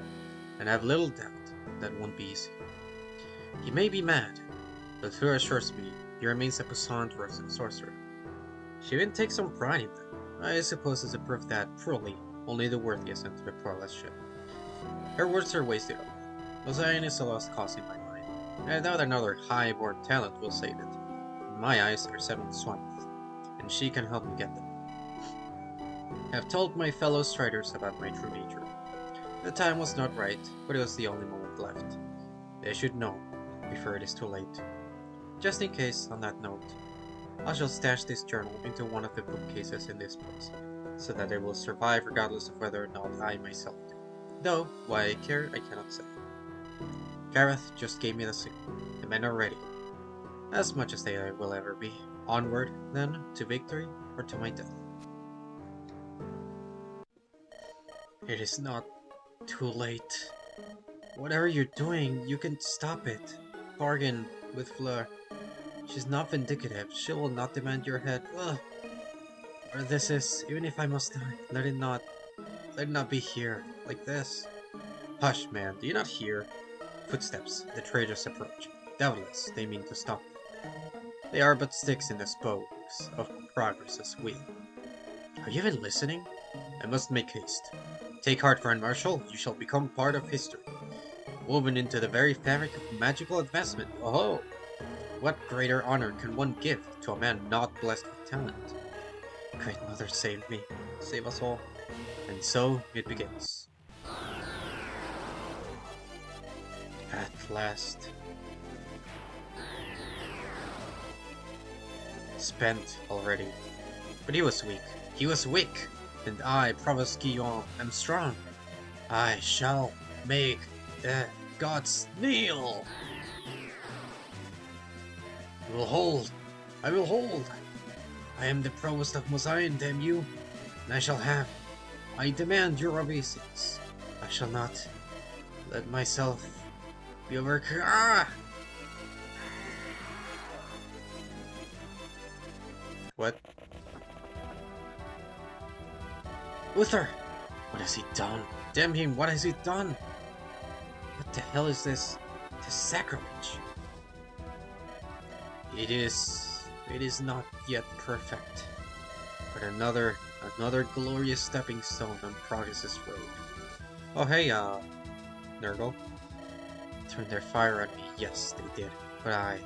and I have little doubt that won't be easy. He may be mad, but who assures me he remains a puissant sorcerer. She even takes some pride in them. I suppose it's a proof that, truly, only the worthy ascend to the perilous ship. Her words are wasted on me. Mosian is a lost cause in my mind. I doubt another high-born talent will save it. In my eyes, are 7th Swanth, and she can help me get them. I have told my fellow striders about my true nature. The time was not right, but it was the only moment left. They should know, before it is too late. Just in case, on that note, I shall stash this journal into one of the bookcases in this place, so that it will survive regardless of whether or not I myself do. Though, why I care, I cannot say. Gareth just gave me the signal. The men are ready. As much as they will ever be. Onward, then, to victory or to my death. It is not too late. Whatever you're doing, you can stop it. Bargain with Fleur. She's not vindictive. She will not demand your head. Ugh. Or this is, even if I must die, let it not be here, like this. Hush, man, do you not hear? Footsteps, the traitors approach. Doubtless, they mean to stop them. They are but sticks in the spokes of progress's wheel. Are you even listening? I must make haste. Take heart, friend Marshal, you shall become part of history. Woven into the very fabric of magical advancement. Oh! What greater honor can one give to a man not blessed with talent? Great Mother, save me. Save us all. And so it begins. At last. Spent already. But he was weak. He was weak. And I, Provost Guillaume, am strong. I shall make the gods kneel. I will hold. I will hold. I am the Provost of Mosian, damn you. And I shall have. I demand your obeisance. I shall not let myself be overcome. Ah! What? Uther! What has he done? Damn him, what has he done? What the hell is this? This sacrilege. It is not yet perfect. But another glorious stepping stone on Progress's road. Oh hey, Nurgle. Turned their fire on me, yes, they did. But I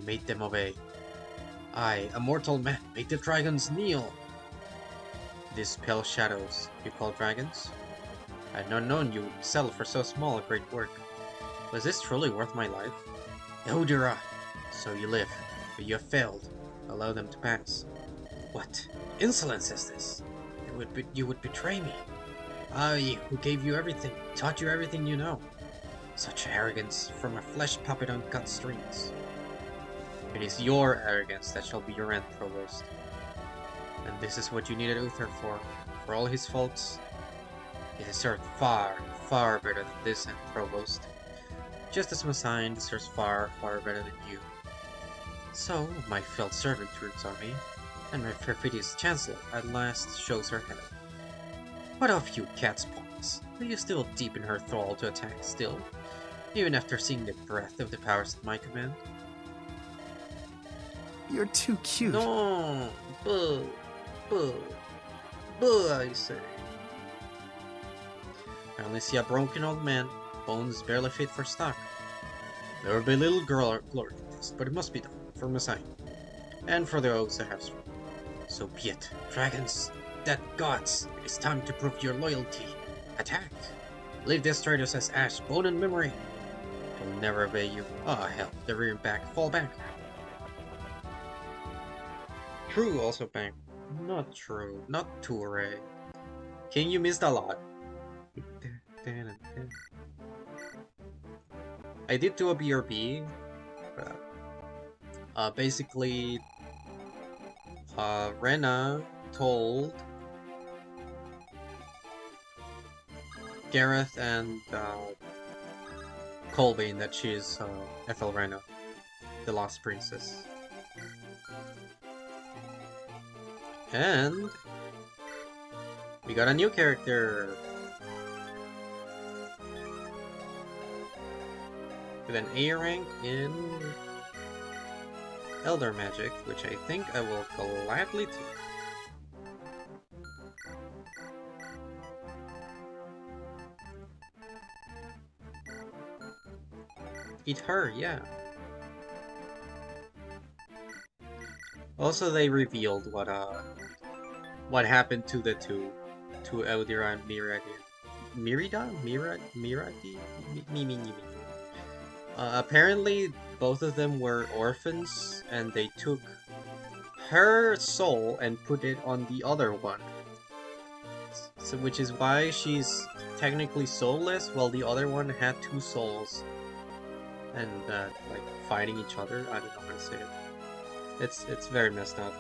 made them obey. I, a mortal man, made the dragons kneel. These pale shadows you call dragons? I had not known you would settle for so small a great work. Was this truly worth my life? Eudira! So you live, but you have failed. Allow them to pass. What insolence is this? You would betray me. I, who gave you everything, taught you everything you know. Such arrogance from a flesh puppet on gut strings. It is your arrogance that shall be your end, Provost. And this is what you needed Uther for. For all his faults, he deserved far, far better than this end, Provost. Just as Messiah deserves far, far better than you. So, my felt servant turns on me, and my perfidious chancellor at last shows her head. What of you, cat's paws? Are you still deep in her thrall to attack still? Even after seeing the breadth of the powers at my command?
You're too cute.
No! Boo! Boo! Boo, I say. I only see a broken old man, bones barely fit for stock. There will be a little girl glory in this, but it must be done, for Messiah, and for the oaths I have sworn. So be it. Dragons, dead gods, it is time to prove your loyalty. Attack! Leave this traitors as ash, bone, and memory. I will never obey you. Ah, hell, the rear and back, fall back. True, also back. Not true, not Toure. King, you missed a lot. I did do a BRB, but basically, Rena told Gareth and Colbane that she is Ethelrena, the Lost Princess. And we got a new character with an A rank in Elder Magic, which I think I will gladly take. Eat her, yeah. Also, they revealed what happened to the two, to Eldira and Miradi? Apparently, both of them were orphans, and they took her soul and put it on the other one. So, which is why she's technically soulless, while the other one had two souls. And, like, fighting each other. I don't know how to say it. It's very messed up.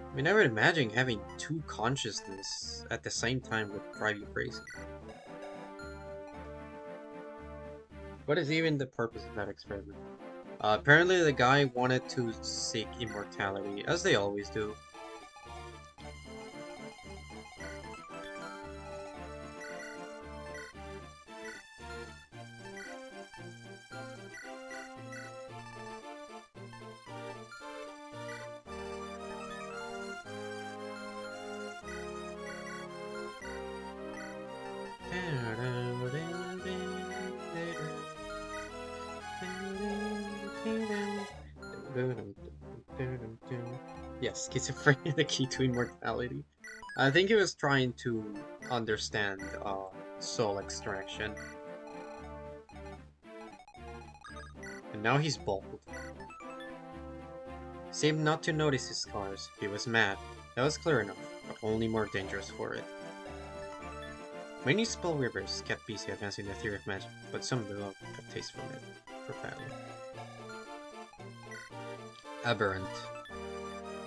I mean, I would imagine having two consciousness at the same time would drive you crazy. What is even the purpose of that experiment? Apparently the guy wanted to seek immortality, as they always do. Yes, schizophrenia, the key to immortality. I think he was trying to understand soul extraction. And now he's bald. Seemed not to notice his scars. He was mad. That was clear enough, but only more dangerous for it. Many spell weavers kept busy advancing the theory of magic, but some developed a taste from it for battle. Aberrant.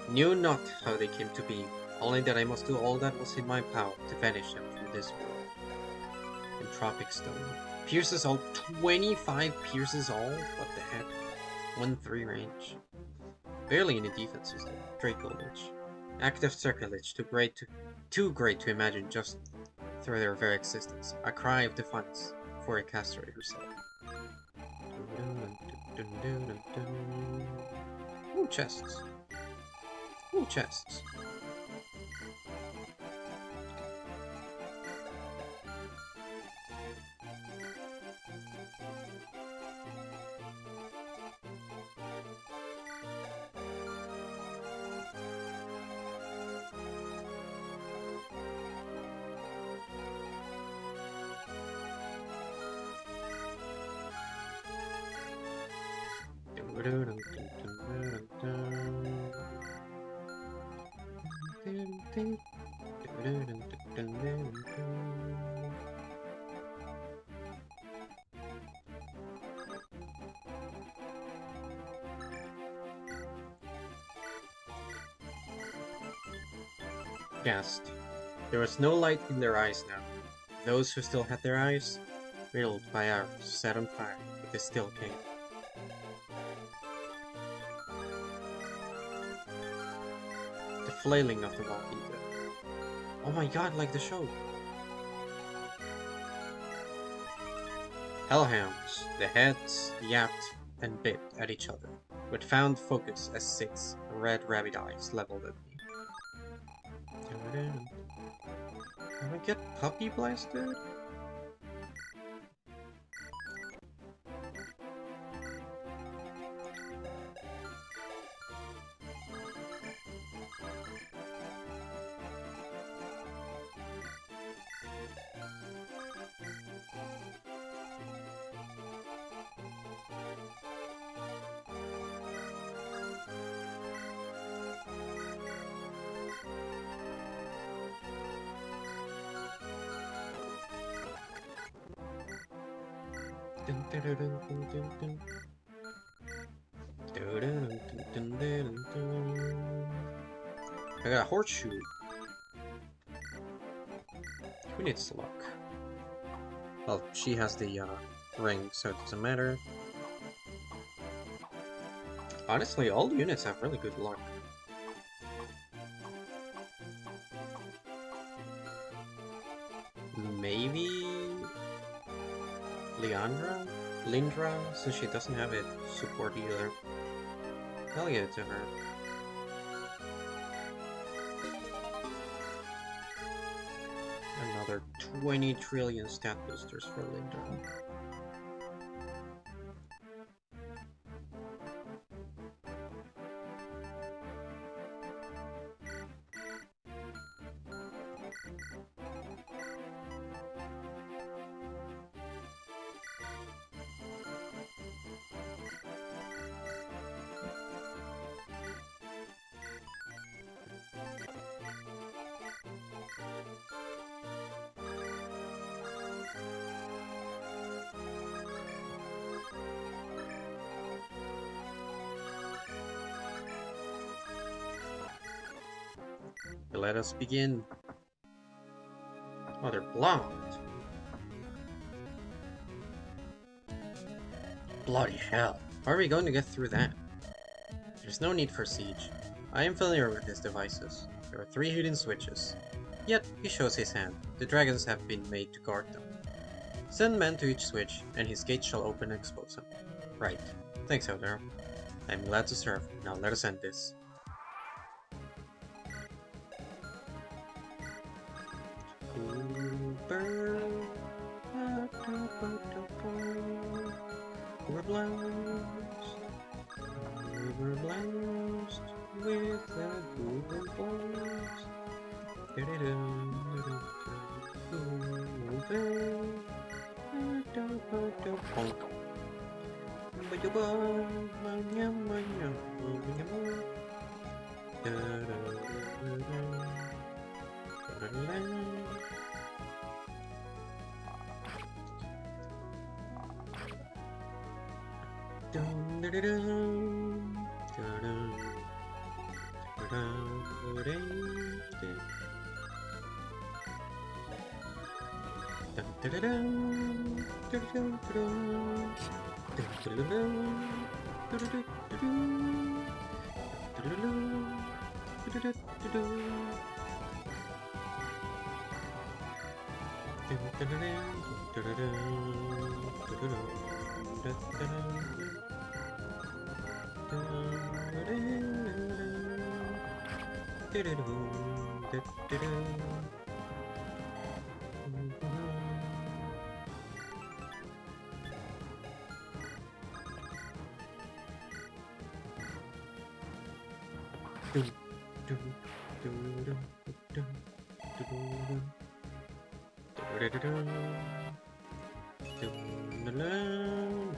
Knew not how they came to be, only that I must do all that was in my power to banish them from this world. Entropic Stone. Pierces all. 25 pierces all? What the heck? 1-3 range. Barely any defense system. Draco Lich. Active Sacrilege, too great to imagine just through their very existence. A cry of defiance for a castrate herself. Ooh, chests. Ooh, chests. Gasped. There was no light in their eyes now. Those who still had their eyes, riddled by arrows, set on fire, but they still came. flailing of the walking dead. Oh my god, like the show. Hellhounds. The heads yapped and bit at each other, with found focus as 6 red rabbit eyes leveled at me. Can I get puppy blasted? I got a horseshoe. Who needs luck? Well, she has the ring, so it doesn't matter. Honestly, all the units have really good luck. Maybe Lindra, since she doesn't have it support either. I'll give it to her. Another 20 trillion stat boosters for Lindra. Let us begin. Oh, they're blocked. Bloody hell. How are we going to get through that? There's no need for siege. I am familiar with his devices. There are 3 hidden switches. Yet, he shows his hand. The dragons have been made to guard them. Send men to each switch, and his gate shall open and expose him. Right. Thanks, Elder. I am glad to serve. Now let us end this. We're blessed with the Goober blast.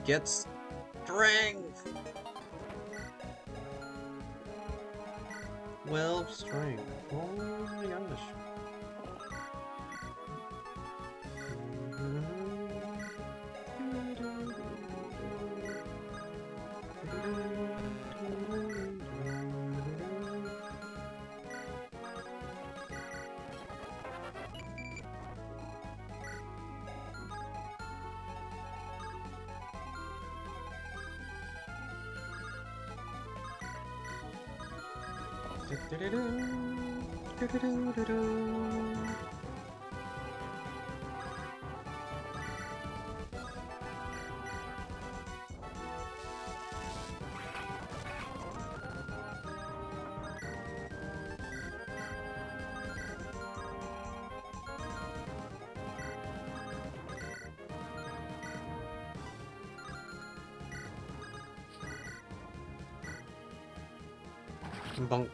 Get strength! 12 strength. Oh my gosh. Bonk.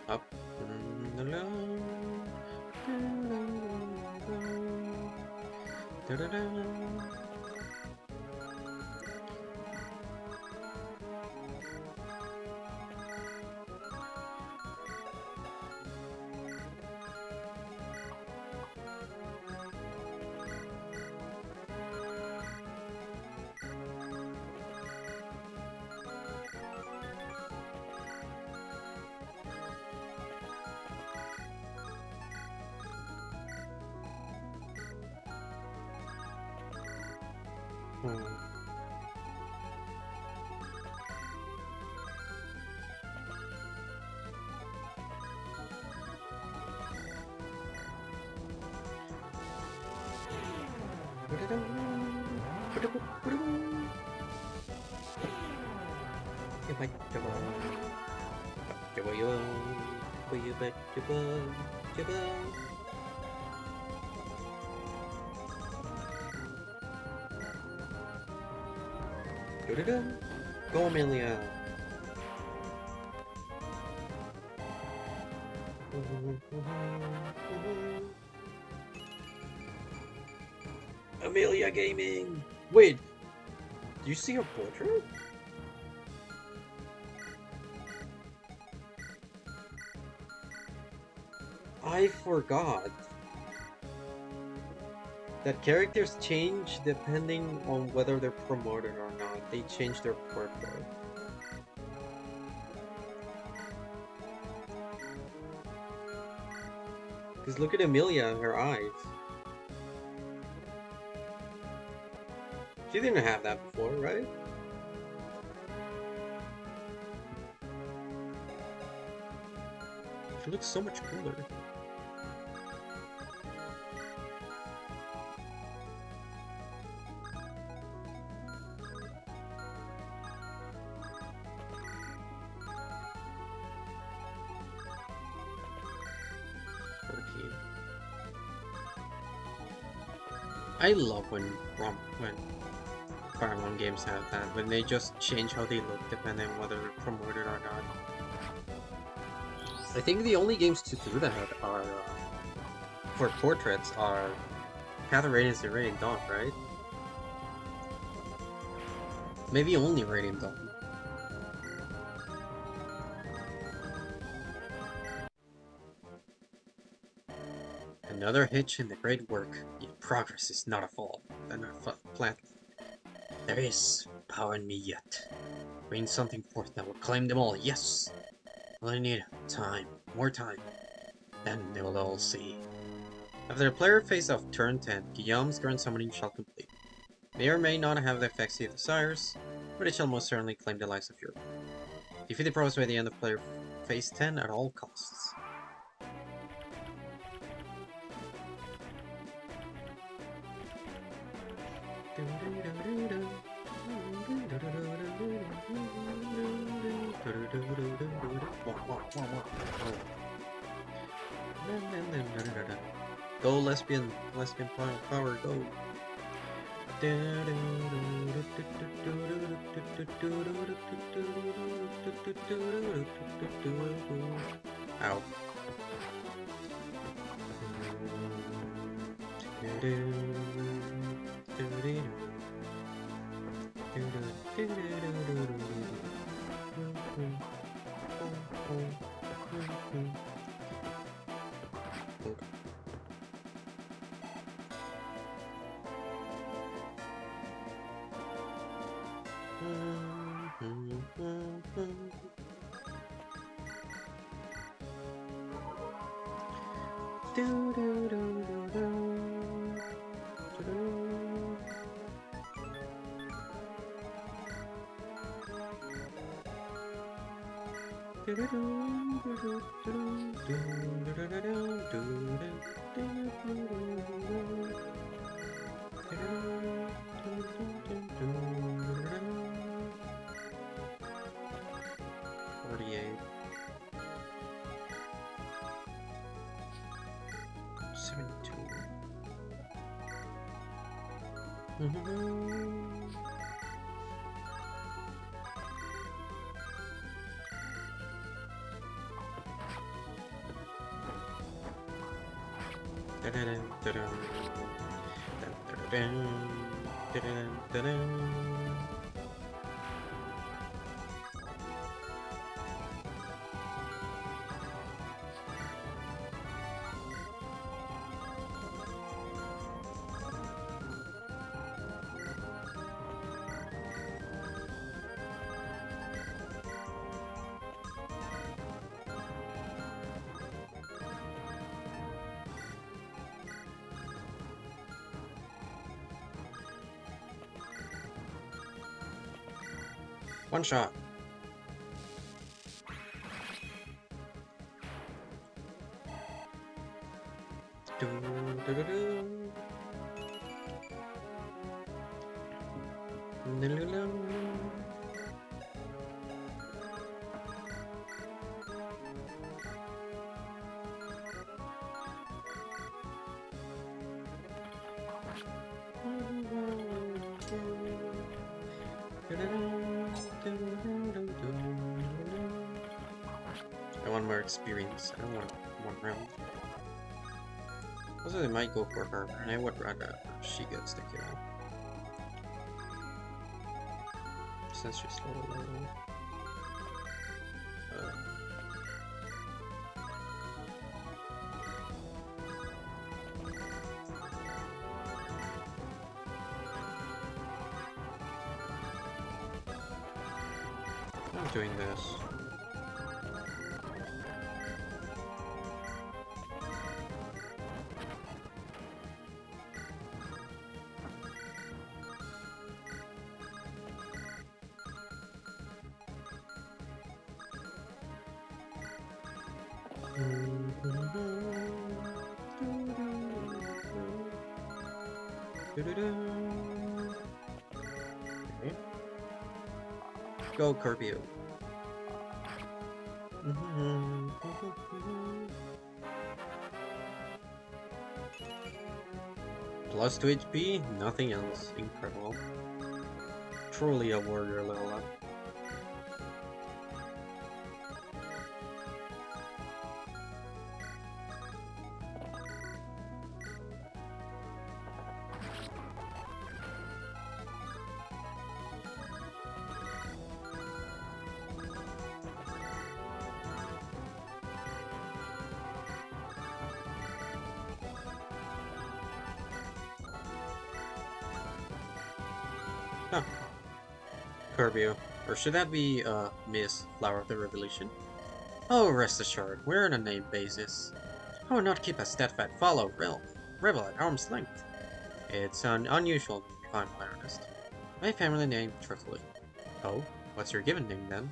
Up and along. Go, Amelia. Amelia Gaming. Wait, do you see her portrait? I forgot that characters change depending on whether they're promoted or not. They change their portrait. Because look at Amelia, her eyes. She didn't have that before, right? She looks so much cooler. I love when Fire Emblem games have that, when they just change how they look depending on whether they're promoted or not. I think the only games to do that are, for portraits, are Path of Radiance and Radiant Dawn, right? Maybe only Radiant Dawn. Another hitch in the great work, yet progress is not a fall, and a plant. There is power in me yet. Bring something forth that will claim them all, yes! All I need, time, more time. Then they will all see. After the player phase of turn 10, Guillaume's current summoning shall complete. May or may not have the effects he desires, but it shall most certainly claim the lives of Europe. Defeat the pros by the end of player phase 10 at all costs. Go lesbian power, go. Ow. One shot. I want more experience. I don't want one round. Also, they might go for her, and I would rather she gets the kill. Since she's low level. I'm doing this. Okay. Go, Kirby. Plus 2 HP, nothing else. Incredible. Truly a warrior level up. Huh. Kirby. Or should that be, Miss Flower of the Revolution? Oh, rest assured, we're on a name basis. I would not keep a steadfast follow rebel at arm's length. It's an unusual name, if I'm honest. My family name, truthfully. Oh, what's your given name then?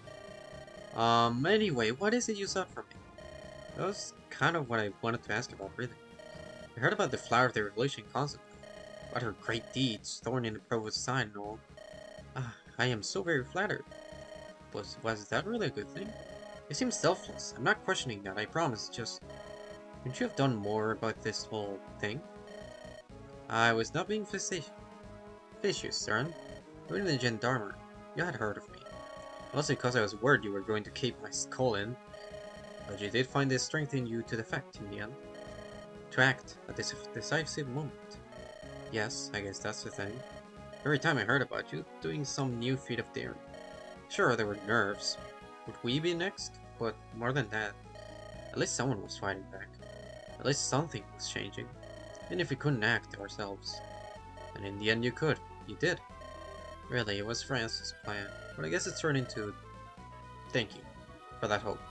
Anyway, what is it you sought from me? That was kind of what I wanted to ask about, really. I heard about the Flower of the Revolution constantly, about her great deeds, thorn in the provost's side and all. Ah, I am so very flattered. Was that really a good thing? You seem selfless. I'm not questioning that, I promise, just... Couldn't you have done more about this whole thing? I was not being facetious, Saren. You're in the gendarmerie. You had heard of me. Mostly because I was worried you were going to keep my skull in. But you did find the strength in you to defect in the end. To act at this decisive moment. Yes, I guess that's the thing. Every time I heard about you, doing some new feat of daring. Sure, there were nerves. Would we be next? But more than that, at least someone was fighting back. At least something was changing. Even if we couldn't act ourselves. And in the end you could. You did. Really, it was Francis' plan. But I guess it turned into... Thank you. For that hope.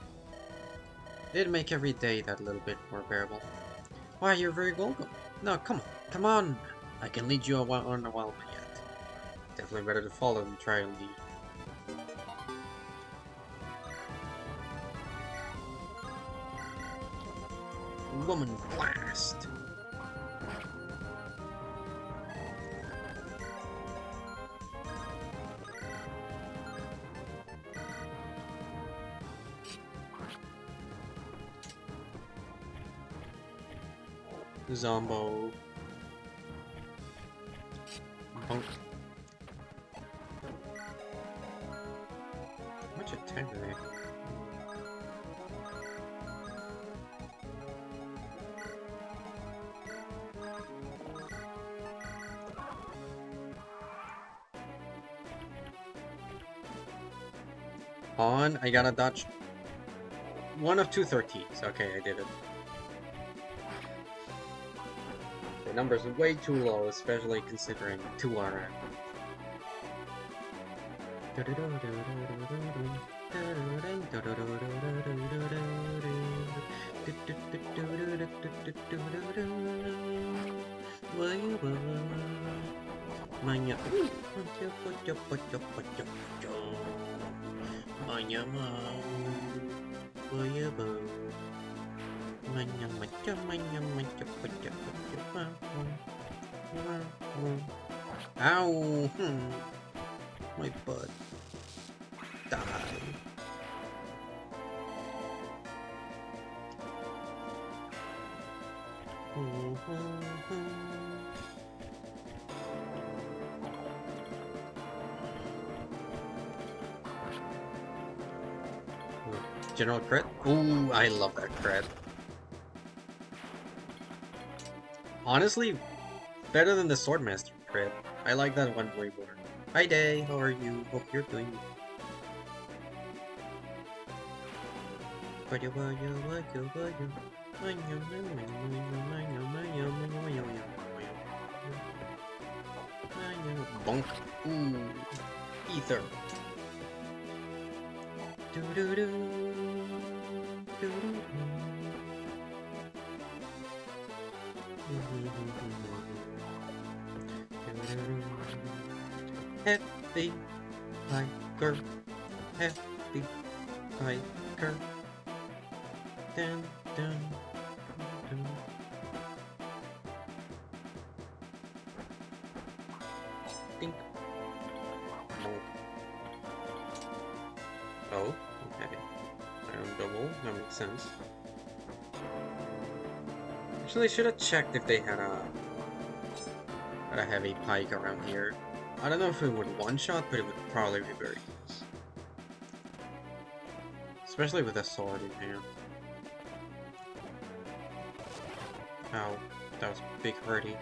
It did make every day that little bit more bearable. Why, you're very welcome. No, come on. Come on. I can lead you on a while yet. Definitely better to follow than try and lead. woman blast. Zombo. Bonk. How much attack do they have? On, I gotta dodge one of 213s. Okay, I did it. The number's way too low, especially considering 2 are Ow! My butt. Die. General crit? Ooh, I love that crit. Honestly, better than the Swordmaster crit. I like that one way more. Hi Day, how are you? Hope you're doing bonk. Ooh, ether. Happy hiker, happy hiker. Dun, dun, dun. Dink. Oh, okay. Iron double, that makes sense. Actually, I should have checked if they had a heavy pike around here. I don't know if it would one-shot, but it would probably be very close. Especially with a sword in hand. Ow, that was big hurty.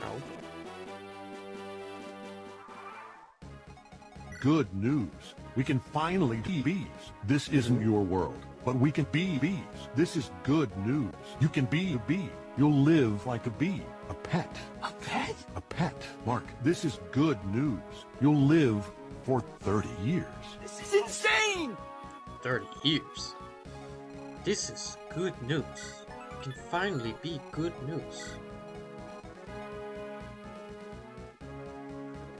Ow.
Good news. We can finally be bees. This isn't your world, but we can be bees. This is good news. You can be a bee. You'll live like a bee. A pet.
A pet?
A pet. Mark, this is good news. You'll live for 30 years.
This is insane!
30 years. This is good news. It can finally be good news.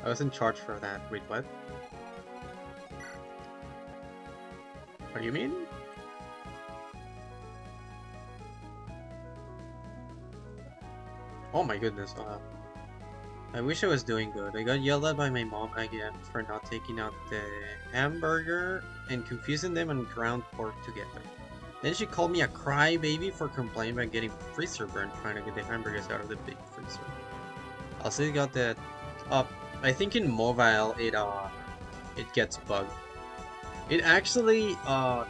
I was in charge for that. Wait, what? What do you mean? Oh my goodness, I wish I was doing good. I got yelled at by my mom again for not taking out the hamburger and confusing them and ground pork together. Then she called me a crybaby for complaining about getting freezer burn trying to get the hamburgers out of the big freezer. Also got that I think in mobile it gets bugged. It actually I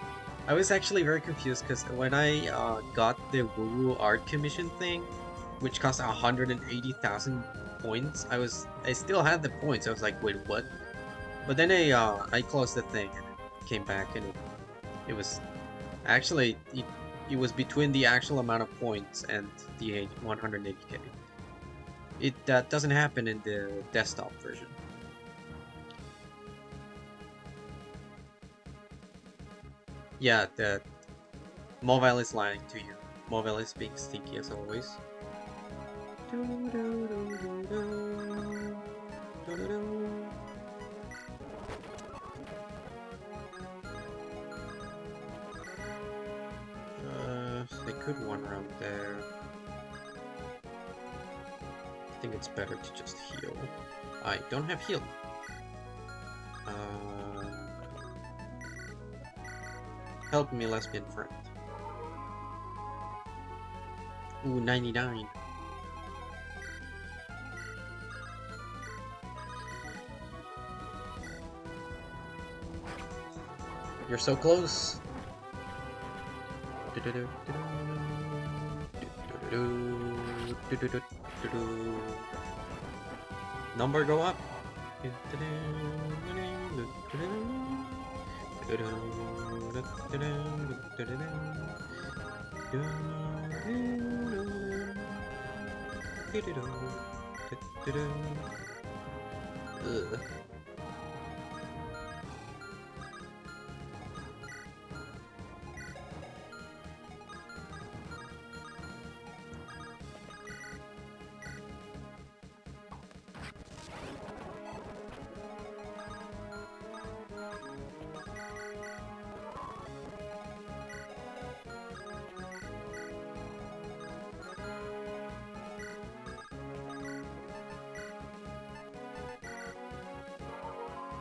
was actually very confused because when I got the Woo Woo art commission thing, which cost 180,000 points, I still had the points. I was like, wait, what? But then I closed the thing and it came back, and it was actually it was between the actual amount of points and the 180k. That doesn't happen in the desktop version. Yeah, the mobile is lying to you. Mobile is being stinky as always. could one round there. I think it's better to just heal. I don't have heal. Help me, lesbian friend. Ooh, 99. You're so close. Number go up. Ugh.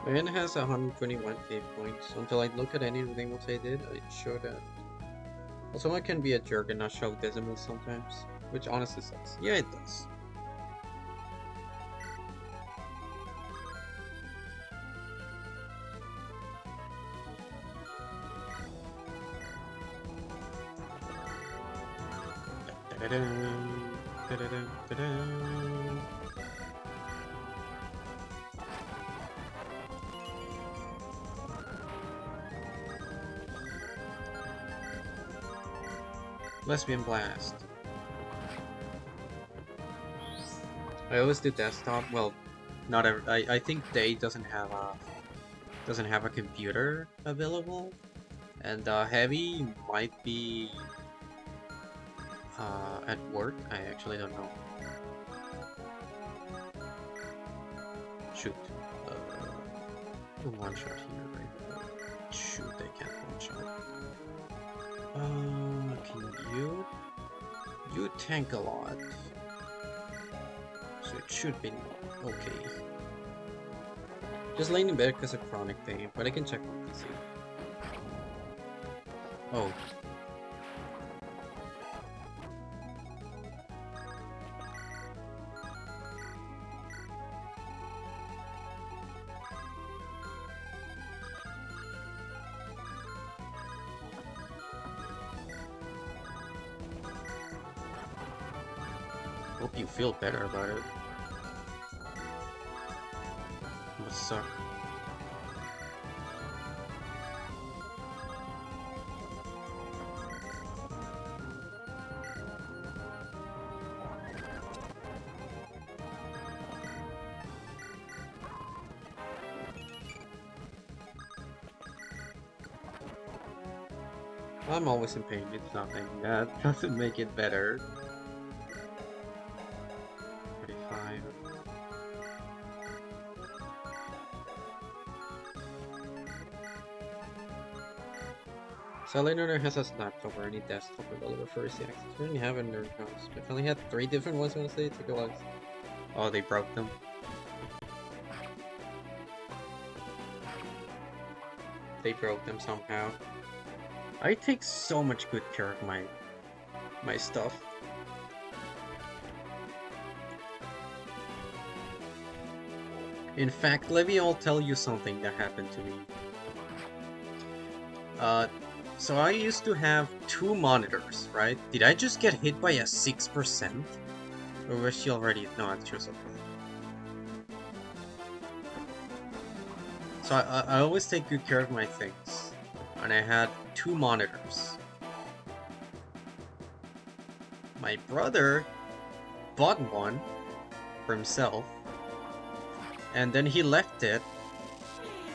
Man has 121 fate points. Until I look at anything else I did, it showed that. Also, I can be a jerk and not show decimals sometimes, which honestly sucks. Yeah, it does. Lesbian Blast. I always do desktop. Well, not every. I think Day doesn't have a computer available, and Heavy might be at work. I actually don't know. Shoot. One shot here, right? Shoot, they can't one shot. Can you? You tank a lot. So it should be okay. Just laying in bed because of chronic pain, but I can check on PC. Oh. Hope you feel better about it. It must suck. I'm always in pain, it's nothing. That doesn't make it better. 35. Cellular has a laptop or any desktop available for easy access. We didn't have it in their house. But only had 3 different ones when I say it took a lot. Oh, they broke them. They broke them somehow. I take so much good care of my stuff. In fact, let me all tell you something that happened to me. So I used to have 2 monitors, right? Did I just get hit by a 6%? Or was she already? No, she was okay. So I always take good care of my things. And I had 2 monitors. My brother bought one for himself. And then he left it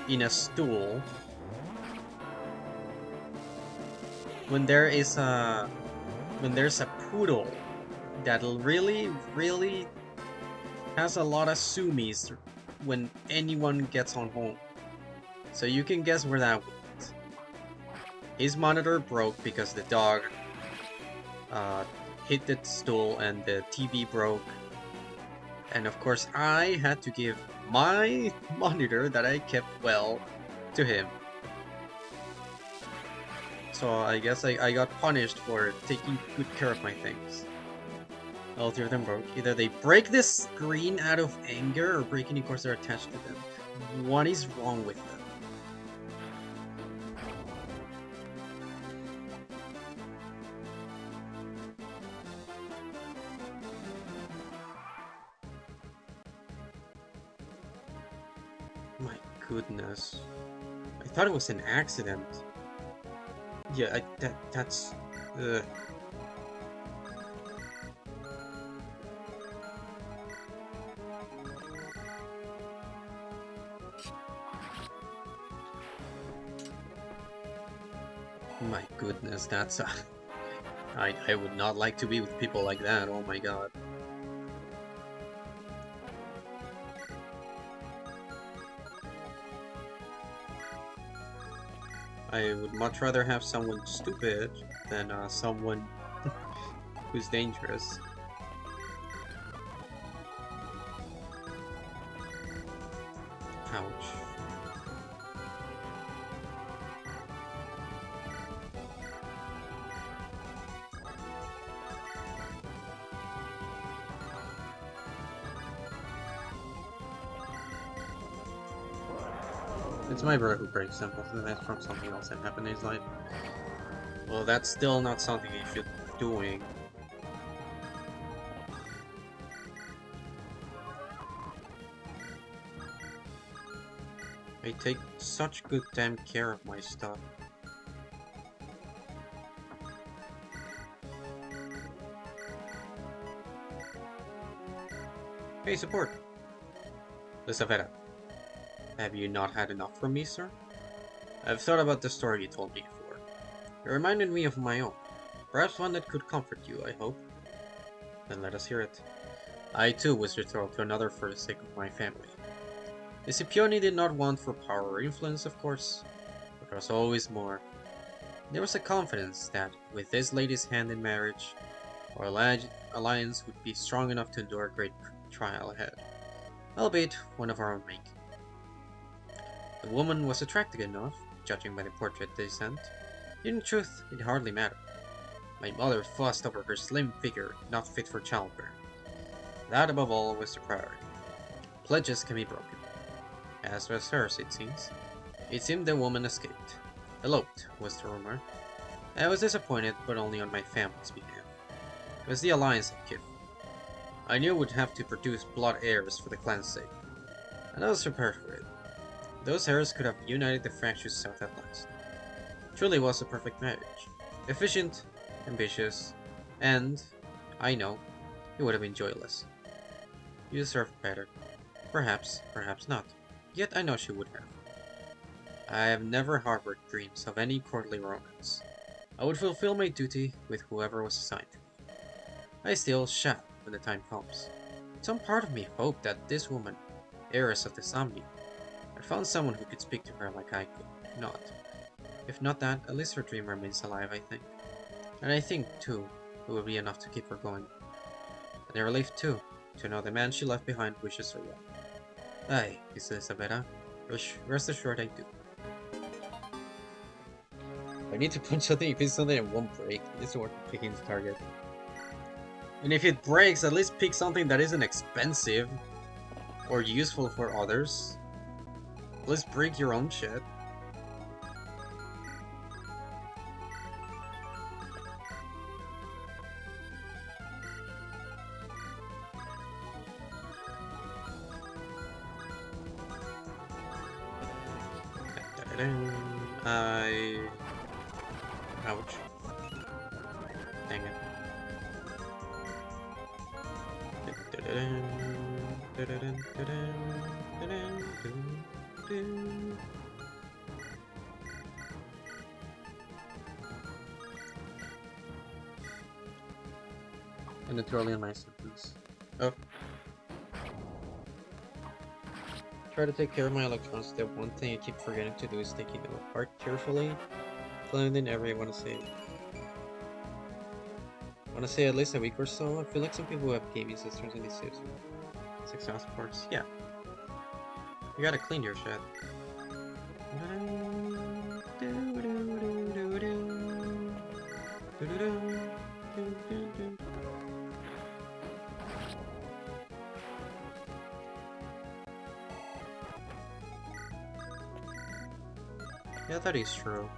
in a stool. When there's a poodle that really has a lot of sumis when anyone gets on home. So you can guess where that went. His monitor broke because the dog hit the stool and the TV broke. And of course, I had to give my monitor that I kept well to him. So I guess I got punished for taking good care of my things. All three of them broke. Either they break the screen out of anger or break any cords that are attached to them. What is wrong with them? My goodness. I thought it was an accident. Yeah, that's... My goodness, that's... I would not like to be with people like that, oh my god. I would much rather have someone stupid than someone who's dangerous. Ouch. It's my brother who breaks them, but that's from something else that happened in his life. Well, that's still not something he should be doing. I take such good damn care of my stuff. Hey, support! Lisaveta. Have you not had enough from me, sir? I've thought about the story you told me before. It reminded me of my own. Perhaps one that could comfort you, I hope. Then let us hear it. I too was betrothed to another for the sake of my family. The Scipione did not want for power or influence, of course, but there was always more. There was a confidence that, with this lady's hand in marriage, our alliance would be strong enough to endure a great trial ahead, albeit one of our own making. The woman was attractive enough, judging by the portrait they sent. In truth, it hardly mattered. My mother fussed over her slim figure, not fit for childbearing. That, above all, was the priority. Pledges can be broken. As was hers, it seems. It seemed the woman escaped. Eloped, was the rumor. I was disappointed, but only on my family's behalf. It was the alliance I kept. I knew it would have to produce blood heirs for the clan's sake, and I was prepared for it. Those heirs could have united the fractious South at last. Truly was a perfect marriage. Efficient, ambitious, and, I know, it would have been joyless. You deserved better. Perhaps, perhaps not. Yet I know she would have. I have never harbored dreams of any courtly romance. I would fulfill my duty with whoever was assigned to me. I still shall when the time comes. Some part of me hoped that this woman, heiress of the Samni, had found someone who could speak to her like I could. Not. If not that, at least her dream remains alive, I think. And I think, too, it will be enough to keep her going. And a relief, too, to know the man she left behind wishes her well. Aye, Miss Isabella. Rest assured I do. I need to punch something. If it's something that won't break, it's worth picking the target. And if it breaks, at least pick something that isn't expensive or useful for others. At least break your own shit. Ouch. Dang it. And it's early in my sentence. Oh. Try to take care of my electronics. The one thing I keep forgetting to do is taking them apart carefully. Cleaning every I want to save. Want to say at least a week or so? I feel like some people have gaming systems and they save some 6 parts. Yeah. You gotta clean your shit. Yeah, that is true.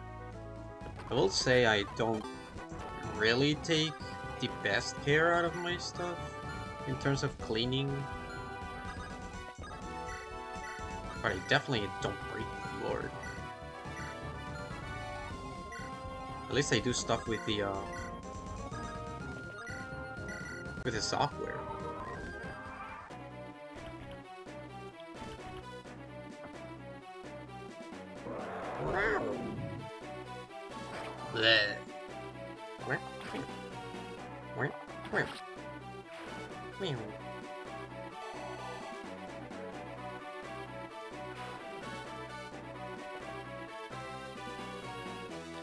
I will say I don't really take the best care out of my stuff in terms of cleaning. But I definitely don't break the Lord. At least I do stuff with the software. Bleh.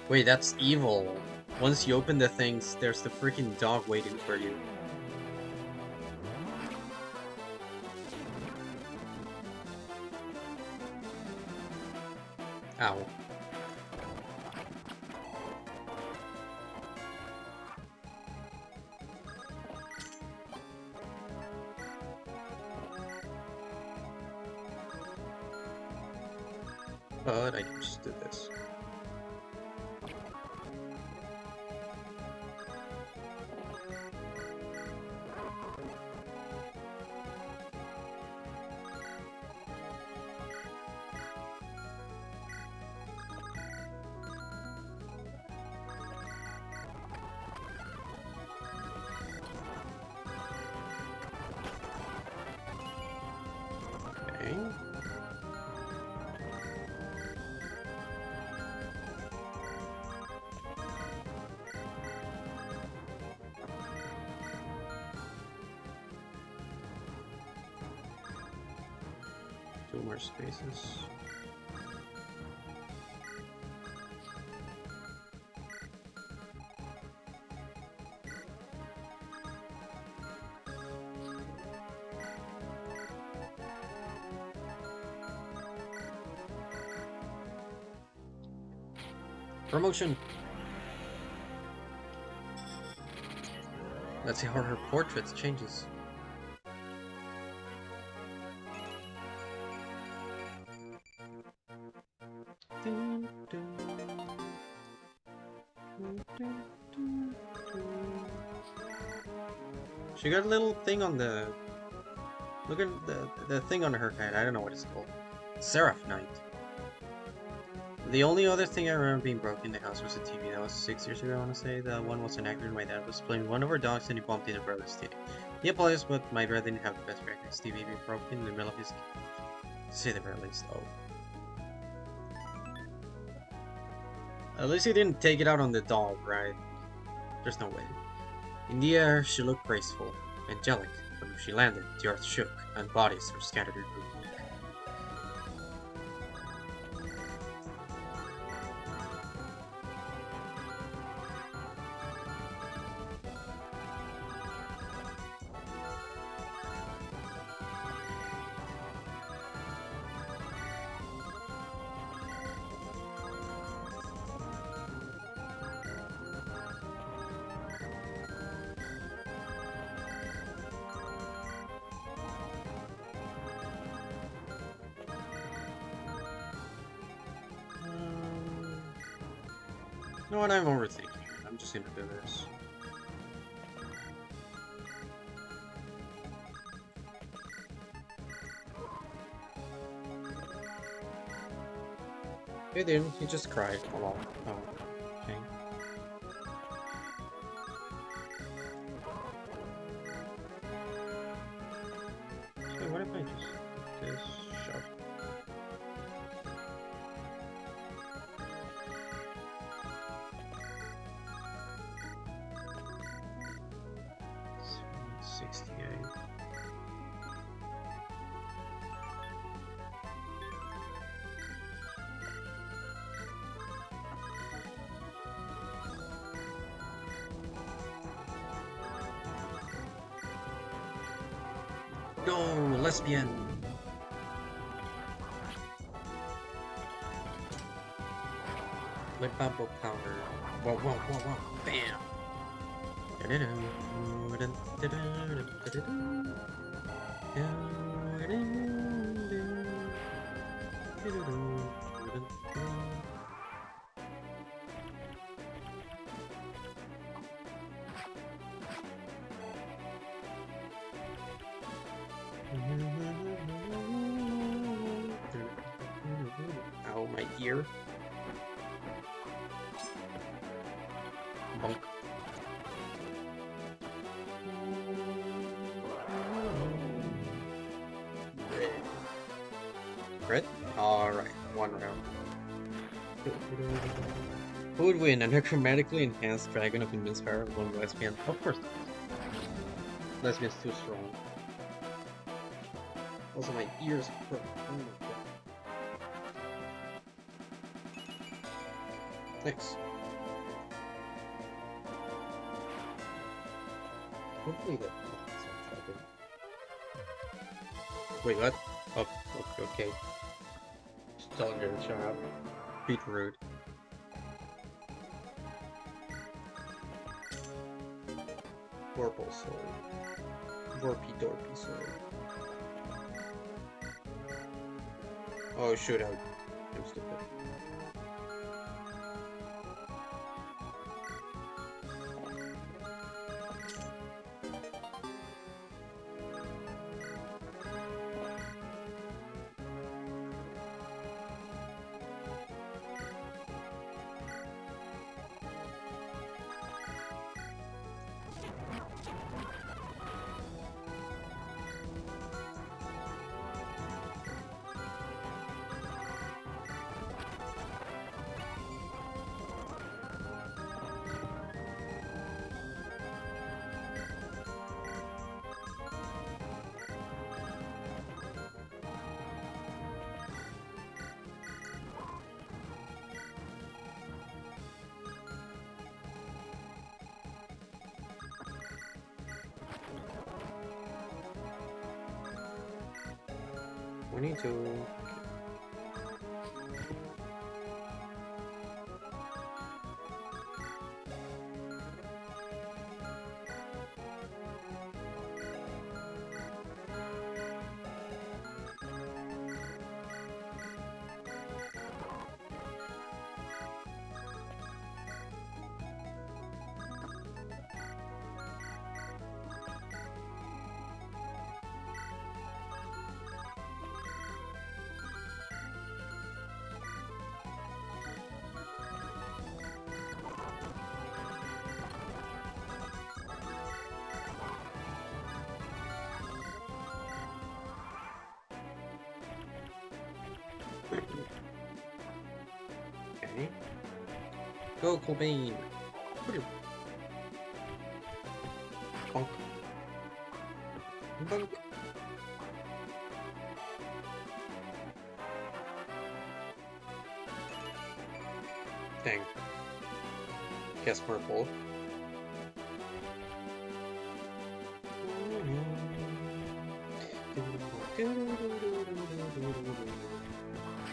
Wait, that's evil. Once you open the things, there's the freaking dog waiting for you. Ow. But I can just do this. Okay. 2 more spaces. Promotion! Let's see how her portrait changes. She got a little thing on the... Look at the thing on her head. I don't know what it's called. Seraph Knight. The only other thing I remember being broken in the house was a TV. That was 6 years ago, I want to say. The one was an accident. My dad was playing one of our dogs and he bumped into brother's TV. He apologized, but my brother didn't have the best record. His TV being broken in the middle of his... To say the very least. Oh. At least he didn't take it out on the dog, right? There's no way. In the air, she looked graceful, angelic, but when she landed, the earth shook, and bodies were scattered everywhere. No, and I'm overthinking it. I'm just gonna do this. He didn't. He just cried a lot. Oh, okay. So what if I just this shove? Go, lesbian! With bubble powder. Whoa, whoa, whoa, whoa. Bam! Ow, my ear. Bonk. Red? Alright, one round. Who would win? A necromatically enhanced dragon of immense power or one lesbian? Of course not. Lesbian's too strong. Also, my ears hurt. Oh my god. Thanks. Hopefully that. Wait, what? Oh, okay. Just telling her to shut up. Beat rude. Vorpal sword. Vorpy dorpy sword. Oh shoot, I'm stupid. We need to. Okay. Go, Cobain! Bonk. Bonk. Dang. Guess purple.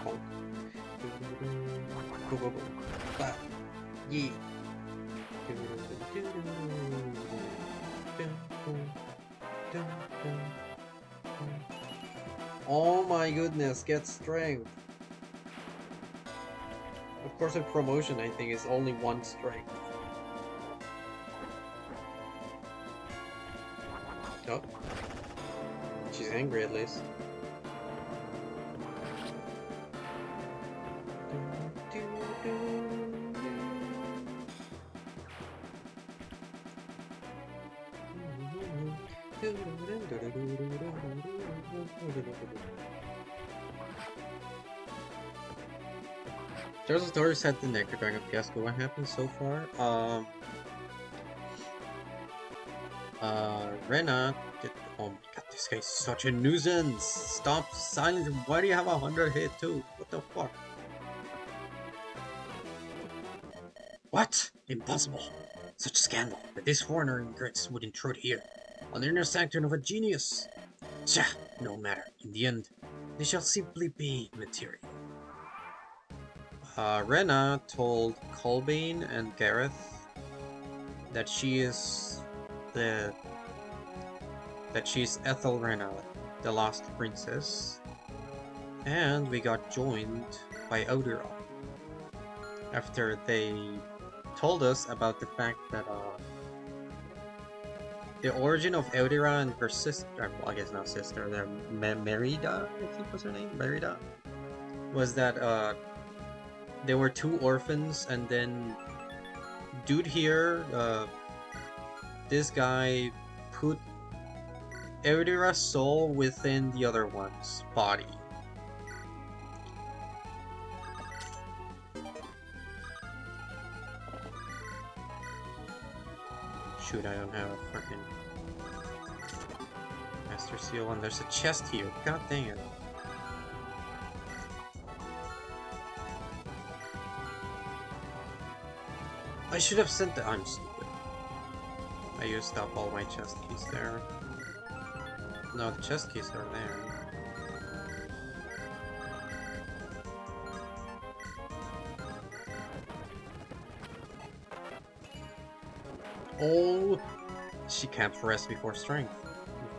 Bonk. Go, go, go. Bah. Yeah. Oh my goodness, get strength. Of course, a promotion, I think, is only one strength. Oh. She's angry at least. There's a story set the Nectar Dragon of Fiasco. What happened so far? Rena did. Oh my god, this guy's such a nuisance! Stop silence! Why do you have 100 hit too? What the fuck? What? Impossible! Such scandal! But this foreigner ingrats would intrude here. On the inner sanctum of a genius! Tja, no matter. In the end, they shall simply be material. Rena told Colbane and Gareth that she's Ethelrena, the lost princess, and we got joined by Odira after they told us about the fact that the origin of Odira and her sister, well, I guess not sister, Merida, I think was her name, Merida, was that there were two orphans, and then dude here, this guy put Odira's soul within the other one's body. Shoot, I don't have a freaking Master Seal, and there's a chest here. God dang it. I should have sent the- I'm stupid. I used up all my chest keys there. No, the chest keys are there. Oh! She can't rest before strength.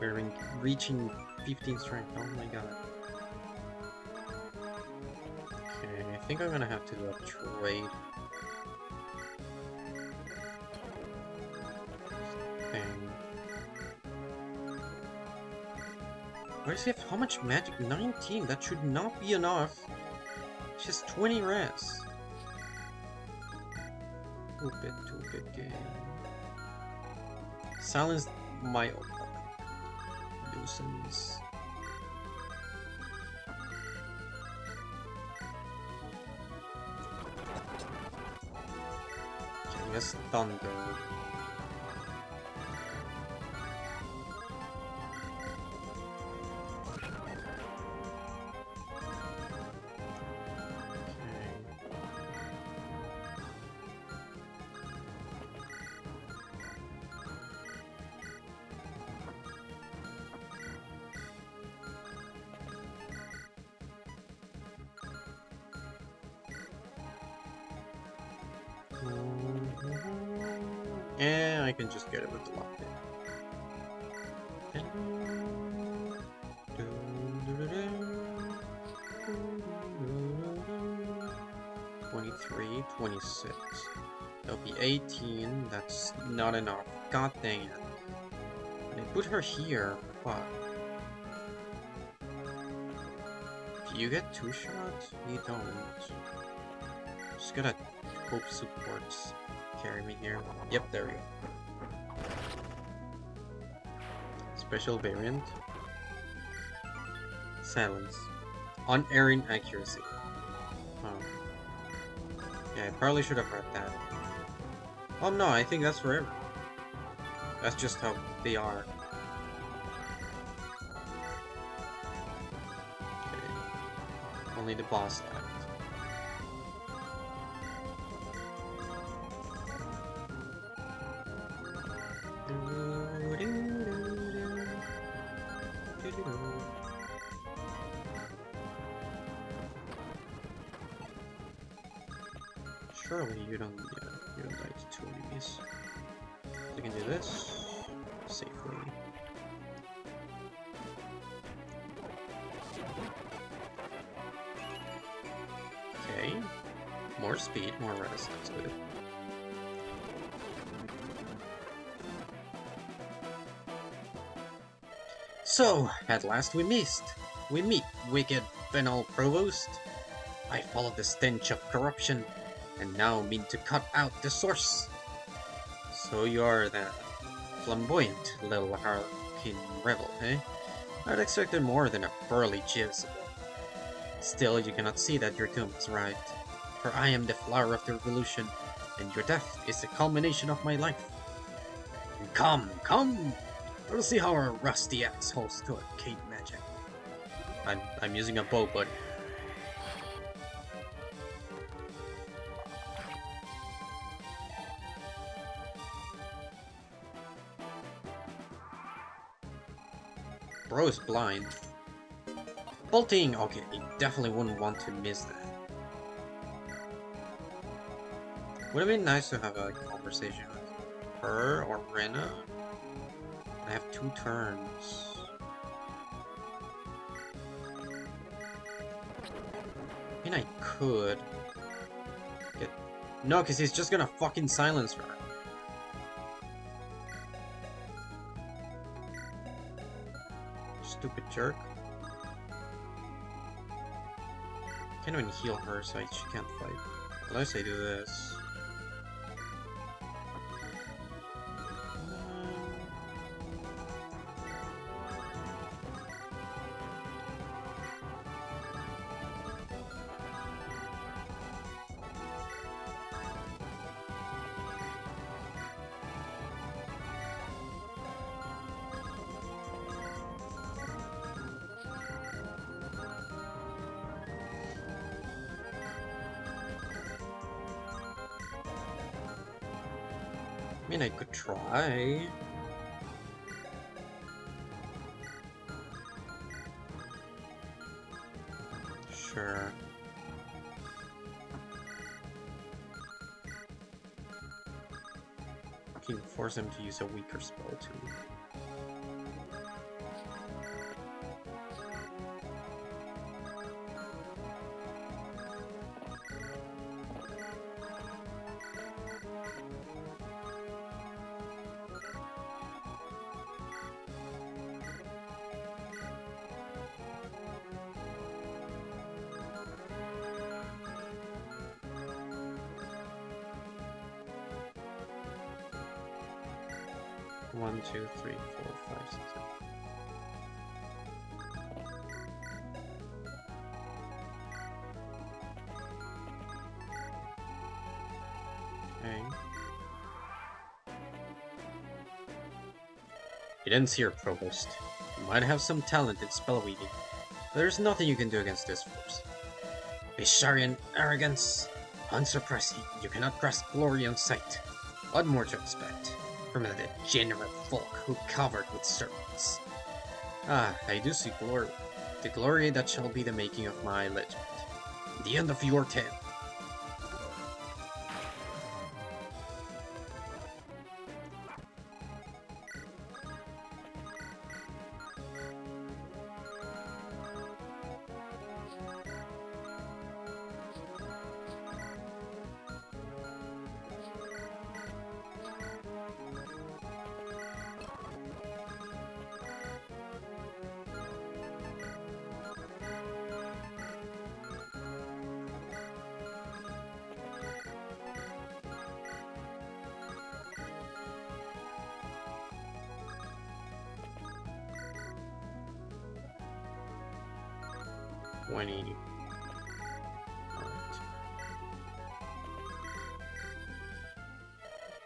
We're reaching 15 strength. Oh my god. Okay, I think I'm gonna have to do a trade. Thing. Where does he have how much magic? 19? That should not be enough. She has 20 res. Too bit game. Silence my nuisance. Okay, yes, thunder. Yeah, I can just get it with the lockpick. 23, 26. That'll be 18. That's not enough. God dang it. They put her here. What? Do you get 2 shots? You don't. Just gotta hope supports carry me here. Yep, there we go. Special variant. Silence. Unerring accuracy. Oh. Yeah, I probably should have read that. Oh no, I think that's forever. That's just how they are. Okay. Only the boss left. Surely you don't die to 2 enemies. I can do this safely. Okay. More speed, more rest, that's good. So, at last we meet, wicked Venal Provost. I follow the stench of corruption, and now mean to cut out the source. So you're the flamboyant little harlequin rebel, eh? I'd expected more than a burly Jezebel. Still, you cannot see that your doom is right, for I am the flower of the revolution, and your death is the culmination of my life. Come, come! We'll see how our rusty axe holds to arcade magic. I'm using a bow, but Bro is blind. Bolting! Okay, he definitely wouldn't want to miss that. Would have been nice to have a conversation with her or Rena. I have 2 turns. I mean, I could get... No, because he's just gonna fucking silence her. Stupid jerk. Can't even heal her, so she can't fight. Unless I do this. I mean, I could try. Sure. I can force him to use a weaker spell too. One, two, three, four, five, six, seven. Okay. You didn't see her provost. You might have some talent in spell weaving, but there's nothing you can do against this force. Bisharian arrogance, unsuppressed, you cannot grasp glory on sight. What more to expect from the degenerate folk who covered with serpents? Ah, I do see glory. The glory that shall be the making of my legend. The end of your tale. Alright.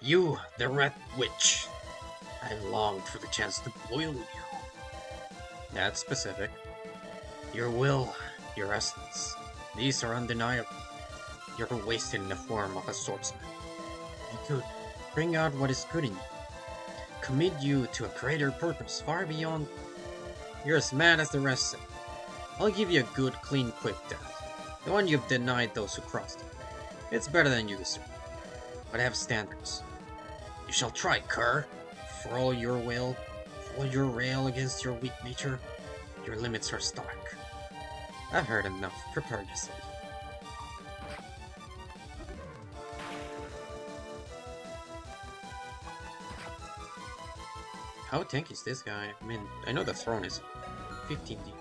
You, the Red Witch. I longed for the chance to boil you. That's specific. Your will, your essence, these are undeniable. You're wasted in the form of a swordsman. You could bring out what is good in you. Commit you to a greater purpose far beyond... You're as mad as the rest. I'll give you a good, clean, quick death. The one you've denied those who crossed it. It's better than you deserve. But I have standards. You shall try, cur. For all your will, for all your rail against your weak nature, your limits are stark. I've heard enough. Prepare yourself. How tanky is this guy? I mean, I know the throne is 15 defense.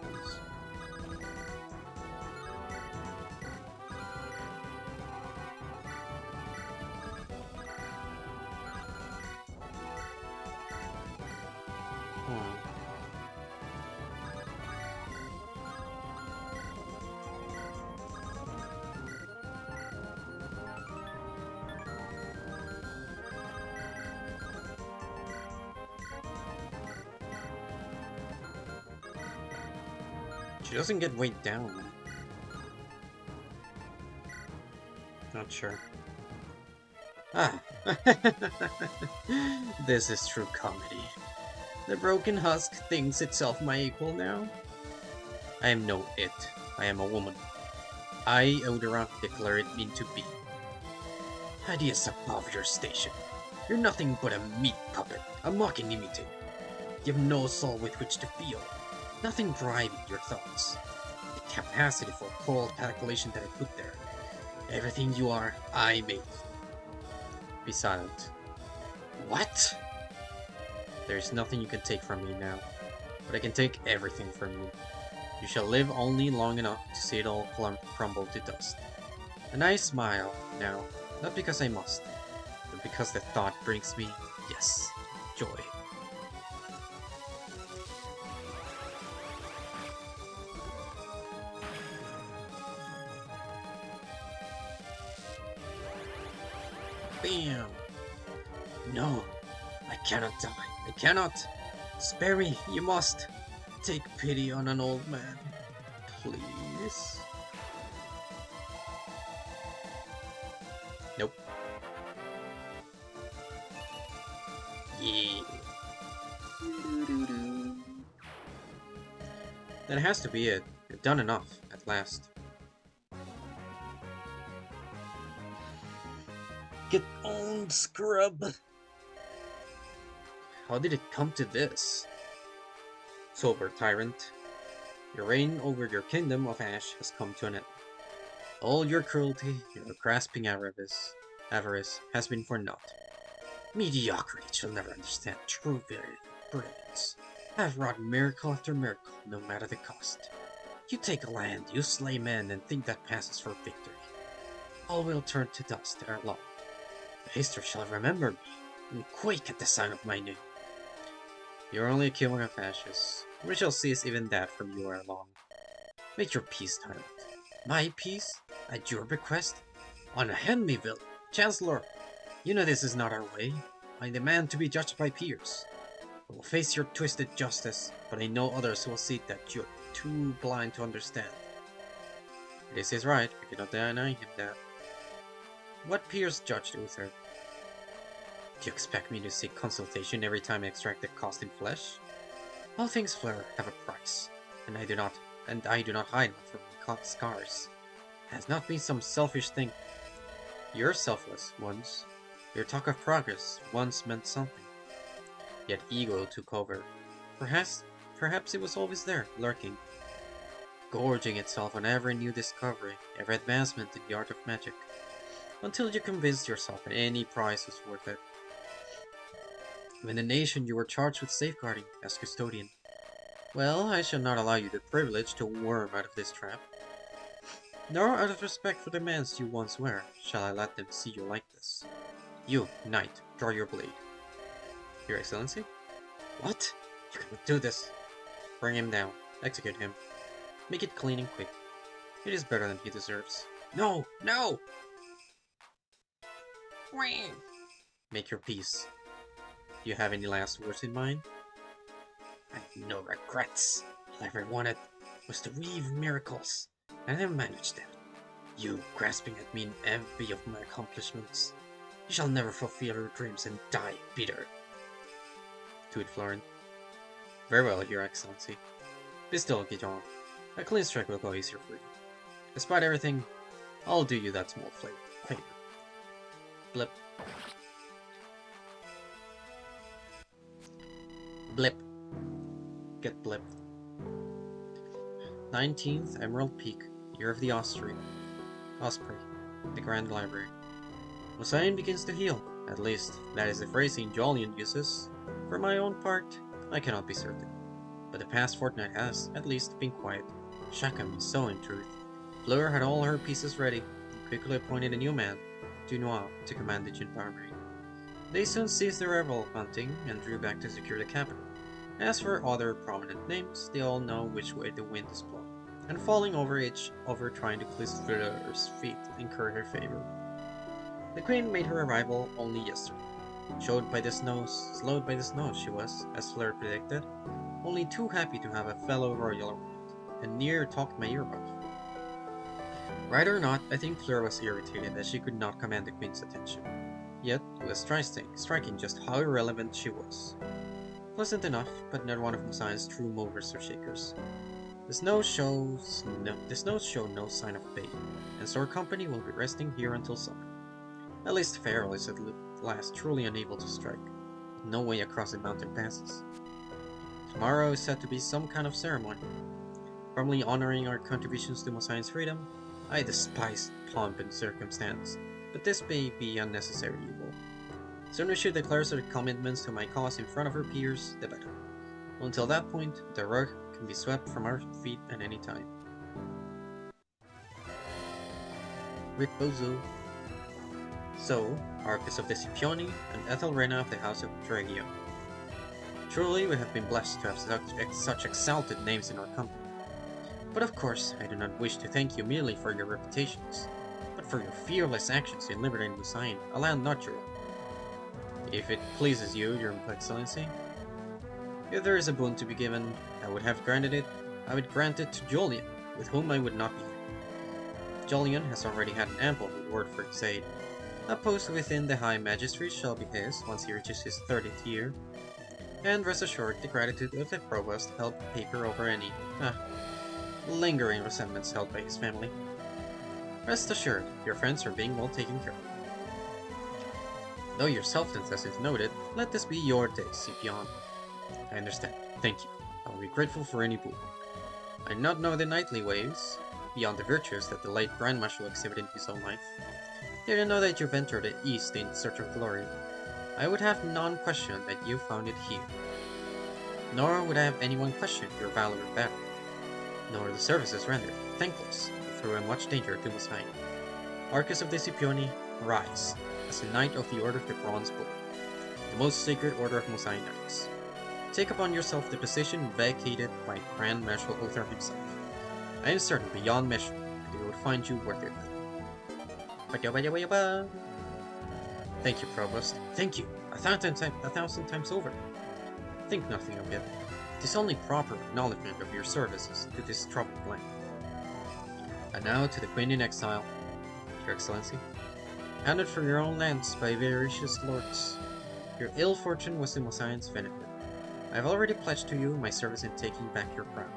She doesn't get weighed down. Not sure. Ah! This is true comedy. The broken husk thinks itself my equal now? I am no it. I am a woman. I, Odera, declare it into being. Ideas above your station. You're nothing but a meat puppet, a mocking imitator. You have no soul with which to feel, nothing driving your thoughts. The capacity for cold calculation that I put there. Everything you are, I made. Be silent. What? There's nothing you can take from me now, but I can take everything from you. You shall live only long enough to see it all crumble to dust. And I smile now, not because I must, but because the thought brings me, yes, joy. Bam! No, I cannot die. I cannot. Spare me, you must. Take pity on an old man, please. Nope. Yeah. That has to be it. You've done enough, at last. Get on, scrub! How did it come to this? Sober, tyrant. Your reign over your kingdom of ash has come to an end. All your cruelty, your grasping avarice has been for naught. Mediocrity shall never understand true brilliance. I have wrought miracle after miracle, no matter the cost. You take land, you slay men, and think that passes for victory. All will turn to dust ere long. History shall remember me, and quake at the sound of my name. You are only a killing of ashes. We shall cease even that from you ere long. Make your peace, tyrant. My peace? At your bequest? Unhand me, villain! Chancellor! You know this is not our way. I demand to be judged by peers. I will face your twisted justice, but I know others will see that you're too blind to understand. This is right, we cannot deny him that. What peers judged Uther? Do you expect me to seek consultation every time I extract the cost in flesh? All things flare have a price, and I do not hide from my scars. It has not been some selfish thing. You're selfless once. Your talk of progress once meant something. Yet ego took over. Perhaps it was always there, lurking, gorging itself on every new discovery, every advancement in the art of magic, until you convinced yourself that any price was worth it. When the nation you were charged with safeguarding as custodian. Well, I shall not allow you the privilege to worm out of this trap. Nor out of respect for the men you once were, shall I let them see you like this. You, knight, draw your blade. Your Excellency? What? You cannot do this. Bring him down. Execute him. Make it clean and quick. It is better than he deserves. No! No! Make your peace. Do you have any last words in mind? I have no regrets. All I ever wanted was to weave miracles, and I managed that. You grasping at me in envy of my accomplishments. You shall never fulfill your dreams and die bitter. To it, Florent. Very well, Your Excellency. Be still, Gideon. A clean strike will go easier for you. Despite everything, I'll do you that small favor. Blip. Blip. Get blipped. 19th Emerald Peak, Year of the Osprey. The Grand Library. Mosaine begins to heal. At least, that is the phrasing Jolyon uses. For my own part, I cannot be certain. But the past fortnight has, at least, been quiet. Shakam so in truth. Fleur had all her pieces ready, and quickly appointed a new man, Dunois, to command the gendarmerie. They soon ceased their revel hunting and drew back to secure the capital. As for other prominent names, they all know which way the wind is blowing, and falling over each other trying to kiss Fleur's feet and curry her favor. The queen made her arrival only yesterday. Slowed by the snow she was, as Fleur predicted, only too happy to have a fellow royal around, and near talked my ear off. Right or not, I think Fleur was irritated that she could not command the queen's attention. Yet, it was striking just how irrelevant she was. Wasn't enough, but not one of Musai's true movers or shakers. The snow showed no sign of fate, and so our company will be resting here until summer. At least Farrell is at last truly unable to strike. No way across the mountain passes. Tomorrow is said to be some kind of ceremony, formally honoring our contributions to Musai's freedom. I despise pomp and circumstance, but this may be unnecessary evil. Sooner she declares her commitments to my cause in front of her peers, the better. Until that point, the rug can be swept from our feet at any time. Riposo. So, Arcus of the Scipioni and Ethelrena of the House of Dregio. Truly, we have been blessed to have such exalted names in our company. But of course, I do not wish to thank you merely for your reputations, but for your fearless actions in liberating Musain, a land not your own. If it pleases you, Your Excellency, if there is a boon to be given, I would have granted it. I would grant it to Julian, with whom I would not be. Julian has already had an ample reward for his aid. A post within the High Magistracy shall be his once he reaches his 30th year. And rest assured, the gratitude of the Provost helped paper over any lingering resentments held by his family. Rest assured, your friends are being well taken care of. Though your self-defense is noted, let this be your day, Scipion. I understand. Thank you. I will be grateful for any boon. I do not know the knightly ways, beyond the virtues that the late Grand Marshal exhibited in his own life. Yet I know that you ventured the east in search of glory. I would have none question that you found it here. Nor would I have anyone question your valor in battle, nor the services rendered, thankless, through in much danger to Musai. Arcus of the Scipioni, rise, as a knight of the Order of the Bronze Bull, the most sacred order of Musai knights. Take upon yourself the position vacated by Grand Marshal Uther himself. I am certain beyond measure that he would find you worthy of it. Thank you, Provost. Thank you, a thousand times over. Think nothing of it. It is only proper acknowledgement of your services to this troubled land. And now to the Queen in exile, Your Excellency. Hounded from your own lands by avaricious lords, your ill fortune was to Musai's benefit. I have already pledged to you my service in taking back your crown.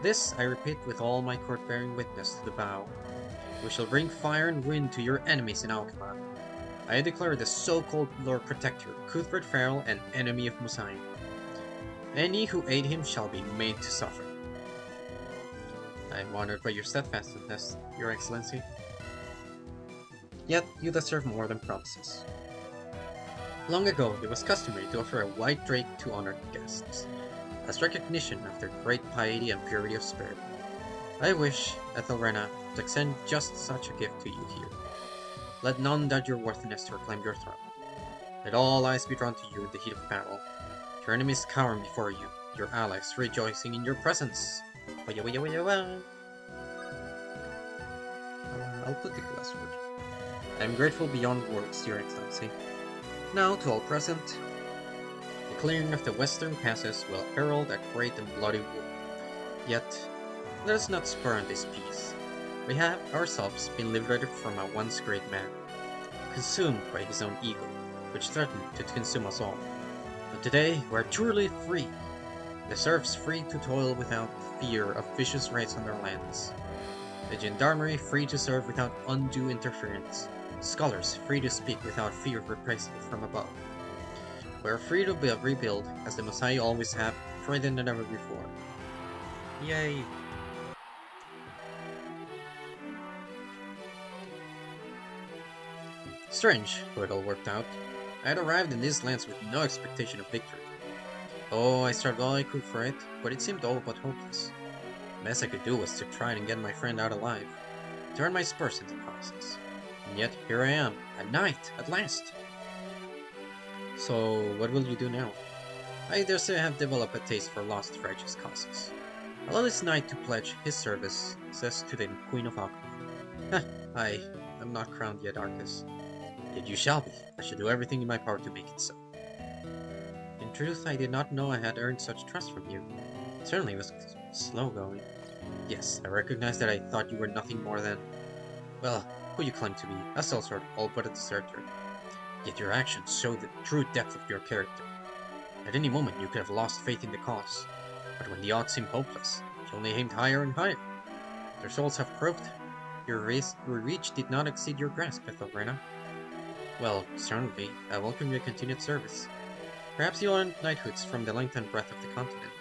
This I repeat with all my court bearing witness to the vow. We shall bring fire and wind to your enemies in Alkmaar. I declare the so-called Lord Protector, Cuthbert Farrell, an enemy of Musai. Any who aid him shall be made to suffer. I am honored by your steadfastness, Your Excellency. Yet you deserve more than promises. Long ago, it was customary to offer a white drake to honored guests, as recognition of their great piety and purity of spirit. I wish, Ethelrena, to extend just such a gift to you here. Let none doubt your worthiness to reclaim your throne. Let all eyes be drawn to you in the heat of battle. Your enemies cowering before you, your allies rejoicing in your presence. I'll put the last word. I am grateful beyond words, Your Excellency. Now, to all present, the clearing of the western passes will herald a great and bloody war. Yet, let us not spurn this peace. We have ourselves been liberated from a once great man, consumed by his own ego, which threatened to consume us all. But today, we are truly free. The serfs free to toil without fear of vicious raids on their lands. The gendarmerie free to serve without undue interference. Scholars free to speak without fear of reprisal from above. We are free to rebuild, as the Masai always have, further than ever before. Yay! Strange how it all worked out. I had arrived in these lands with no expectation of victory. Oh, I started all I could for it, but it seemed all but hopeless. The best I could do was to try and get my friend out alive, turn my spurs into process. And yet, here I am, a knight, at last! So, what will you do now? I dare say I have developed a taste for lost righteous causes. Allow this knight to pledge his services to the Queen of Alkmaar. I am not crowned yet, Arcus. Yet you shall be. I shall do everything in my power to make it so. In truth, I did not know I had earned such trust from you. Certainly it was slow going. Yes, I recognize that I thought you were nothing more than, well, who you claim to be, a sellsword, all but a deserter. Yet your actions show the true depth of your character. At any moment you could have lost faith in the cause, but when the odds seemed hopeless, you only aimed higher and higher. The results have proved your reach did not exceed your grasp, Ethelrena. Well, certainly, I welcome your continued service. Perhaps you'll earn knighthoods from the length and breadth of the continent.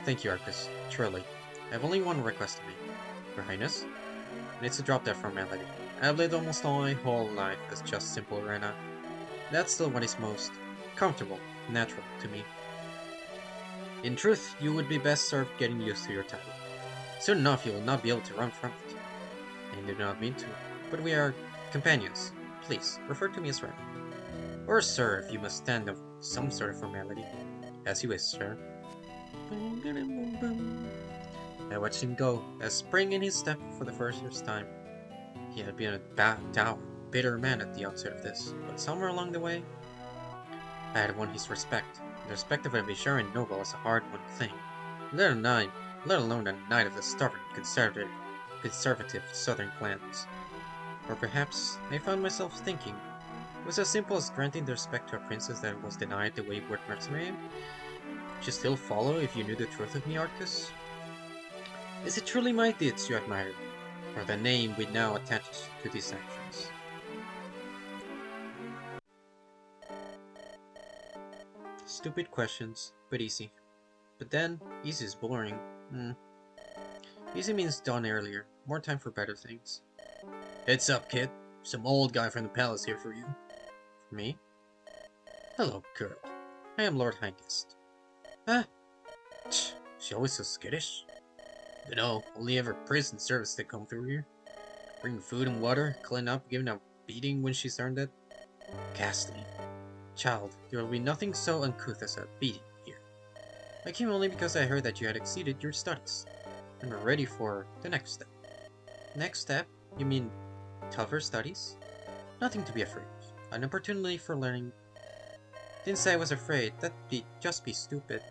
Thank you, Arcus. Truly. I have only one request to make. Your Highness? Needs to drop that formality. I've lived almost all my whole life as just simple Rena. That's still what is most comfortable, natural to me. In truth, you would be best served getting used to your title. Soon enough you will not be able to run from it. I do not mean to, but we are companions. Please, refer to me as Rena. Or sir, if you must stand of some sort of formality. As you wish, sir. I watched him go, a spring in his step for the first time. He had been a dour, bitter man at the outset of this, but somewhere along the way, I had won his respect. The respect of a Visharan noble is a hard-won thing, let alone a knight of the stubborn, conservative southern clans. Or perhaps I found myself thinking, it was as simple as granting the respect to a princess that was denied the wayward mercenary. Would you still follow if you knew the truth of me, Arcus? Is it truly my deeds you admire, or the name we now attach to these actions? Stupid questions, but easy. But then, easy is boring. Easy means done earlier, more time for better things. Heads up, kid. Some old guy from the palace here for you. For me? Hello, girl. I am Lord Hangest. Ah, she always so skittish. You know, only ever prison service that come through here. Bring food and water, clean up, giving a beating when she's earned it. Ghastly. Child, there will be nothing so uncouth as a beating here. I came only because I heard that you had exceeded your studies, and were ready for the next step. Next step? You mean tougher studies? Nothing to be afraid of. An opportunity for learning. Didn't say I was afraid, that'd just be stupid.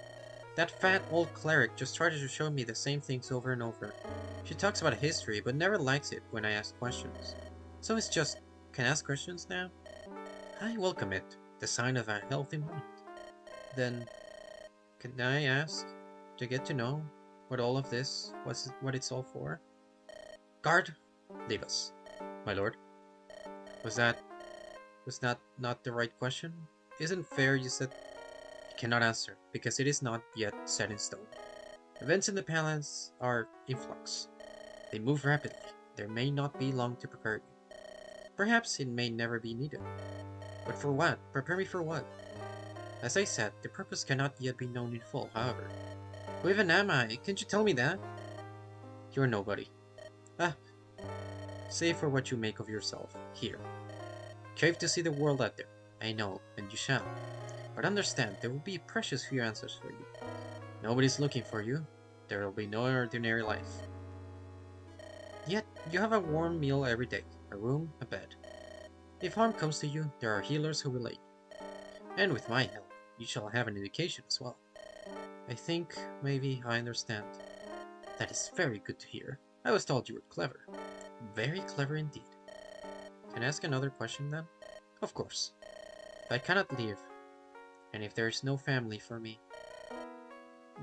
That fat old cleric just tries to show me the same things over and over. She talks about history, but never likes it when I ask questions. So it's just, can I ask questions now? I welcome it, the sign of a healthy mind. Then, can I ask to get to know what all of this, what it's all for? Guard, leave us. My lord. Was that not the right question? Isn't fair you said you cannot answer, because it is not yet set in stone. Events in the palace are in flux. They move rapidly. There may not be long to prepare you. Perhaps it may never be needed. But for what? Prepare me for what? As I said, the purpose cannot yet be known in full, however. Who even am I? Can't you tell me that? You're nobody. Ah, save for what you make of yourself, here. Crave to see the world out there. I know, and you shall. But understand, there will be precious few answers for you. Nobody's looking for you. There will be no ordinary life. Yet, you have a warm meal every day, a room, a bed. If harm comes to you, there are healers who will aid you. And with my help, you shall have an education as well. I think, maybe, I understand. That is very good to hear. I was told you were clever. Very clever indeed. Can I ask another question then? Of course. If I cannot leave, and if there is no family for me,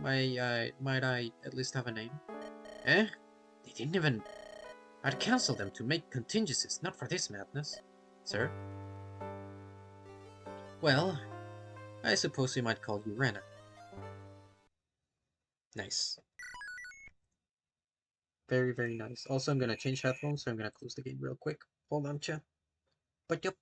might I at least have a name? Eh? They didn't even... I'd counsel them to make contingencies, not for this madness. Sir? Well, I suppose we might call you Rena. Nice. Very, very nice. Also, I'm gonna change headphones, so I'm gonna close the game real quick. Hold on, chat. But yup.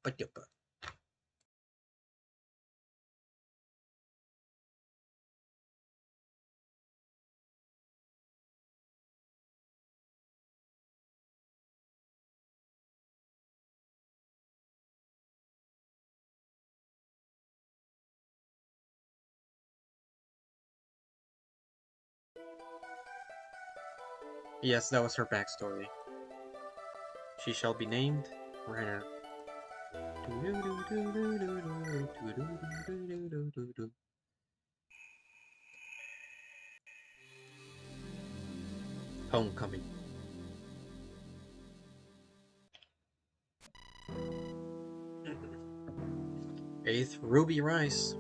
Yes, that was her backstory. She shall be named Rena. Homecoming. 8th Ruby Rice,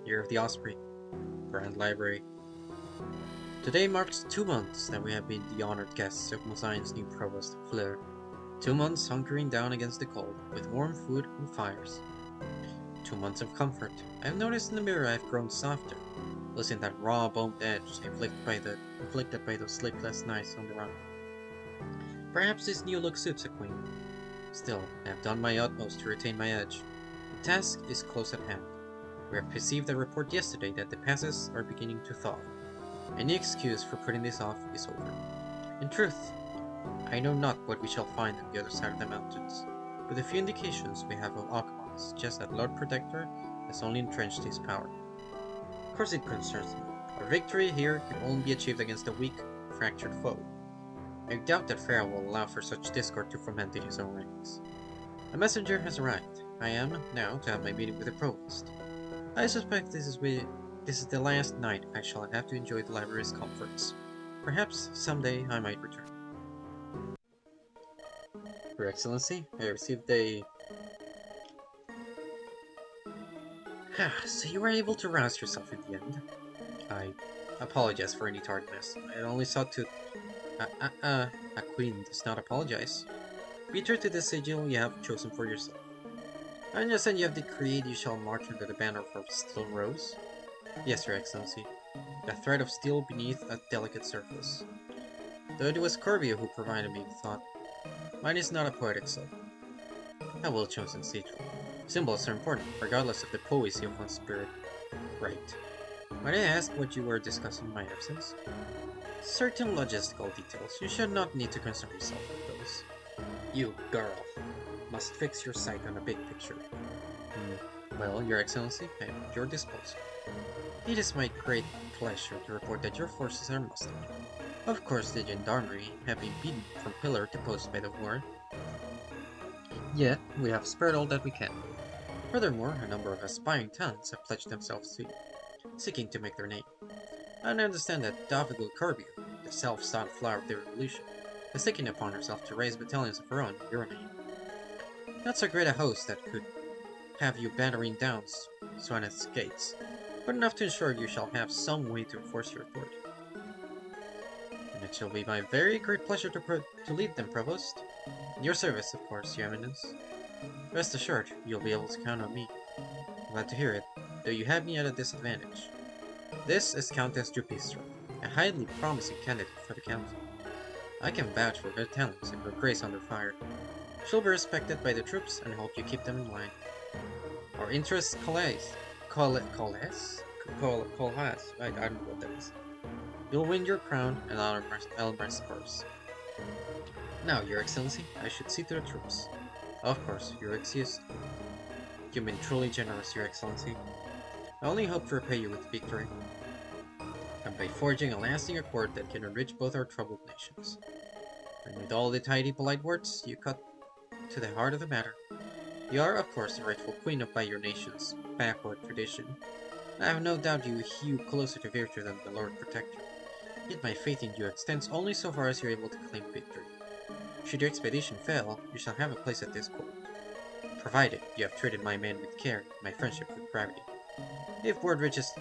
Year of the Osprey. Grand Library. Today marks 2 months that we have been the honored guests of Mosain's new provost, Fleur. 2 months hunkering down against the cold, with warm food and fires. 2 months of comfort. I've noticed in the mirror I've grown softer, losing that raw-boned edge inflicted by those sleepless nights on the run. Perhaps this new look suits a queen. Still, I have done my utmost to retain my edge. The task is close at hand. We have received a report yesterday that the passes are beginning to thaw. Any excuse for putting this off is over. In truth, I know not what we shall find on the other side of the mountains, but the few indications we have of Akamon suggest that Lord Protector has only entrenched his power. Of course it concerns me. Our victory here can only be achieved against a weak, fractured foe. I doubt that Farrell will allow for such discord to ferment in his own ranks. A messenger has arrived. I am, now, to have my meeting with the Provost. I suspect this is the last night I shall have to enjoy the library's comforts. Perhaps someday I might return. Your Excellency, I received a... So you were able to rouse yourself in the end. I apologize for any tardiness. I only sought to... a queen does not apologize. Be true to the sigil you have chosen for yourself. I understand you have decreed you shall march under the banner of Steel Rose? Yes, Your Excellency. The thread of steel beneath a delicate surface. Though it was Corbio who provided me with thought. Mine is not a poetic soul. A well-chosen sigil. Symbols are important, regardless of the poesy of one's spirit. Right. Might I ask what you were discussing in my absence? Certain logistical details. You should not need to concern yourself with those. You, girl, must fix your sight on the big picture. Well, Your Excellency, I am at your disposal. It is my great pleasure to report that your forces are mustered. Of course, the gendarmerie have been beaten from pillar to post by the war. Yet, we have spared all that we can. Furthermore, a number of aspiring talents have pledged themselves to you, seeking to make their name. I understand that Davigul Corbio, the self-styled flower of the revolution, has taken upon herself to raise battalions of her own in your name. Not so great a host that could have you battering down Swanet's gates, but enough to ensure you shall have some way to enforce your authority. And it shall be my very great pleasure to lead them, Provost. In your service, of course, Your Eminence. Rest assured, you'll be able to count on me. Glad to hear it, though you have me at a disadvantage. This is Countess Jupistra, a highly promising candidate for the council. I can vouch for her talents and her grace under fire. She'll be respected by the troops and hope you keep them in line. Our interests coalesce. I don't know what that is. You'll win your crown and Elmer's purse. Now, Your Excellency, I should see to the troops. Of course, Your excuse. You've been truly generous, Your Excellency. I only hope to repay you with victory, and by forging a lasting accord that can enrich both our troubled nations. And with all the tidy polite words, you cut to the heart of the matter. You are, of course, the rightful queen by your nation's backward tradition. I have no doubt you hew closer to virtue than the Lord Protector. Yet my faith in you extends only so far as you are able to claim victory. Should your expedition fail, you shall have a place at this court, provided you have treated my men with care, my friendship with gravity. If word reaches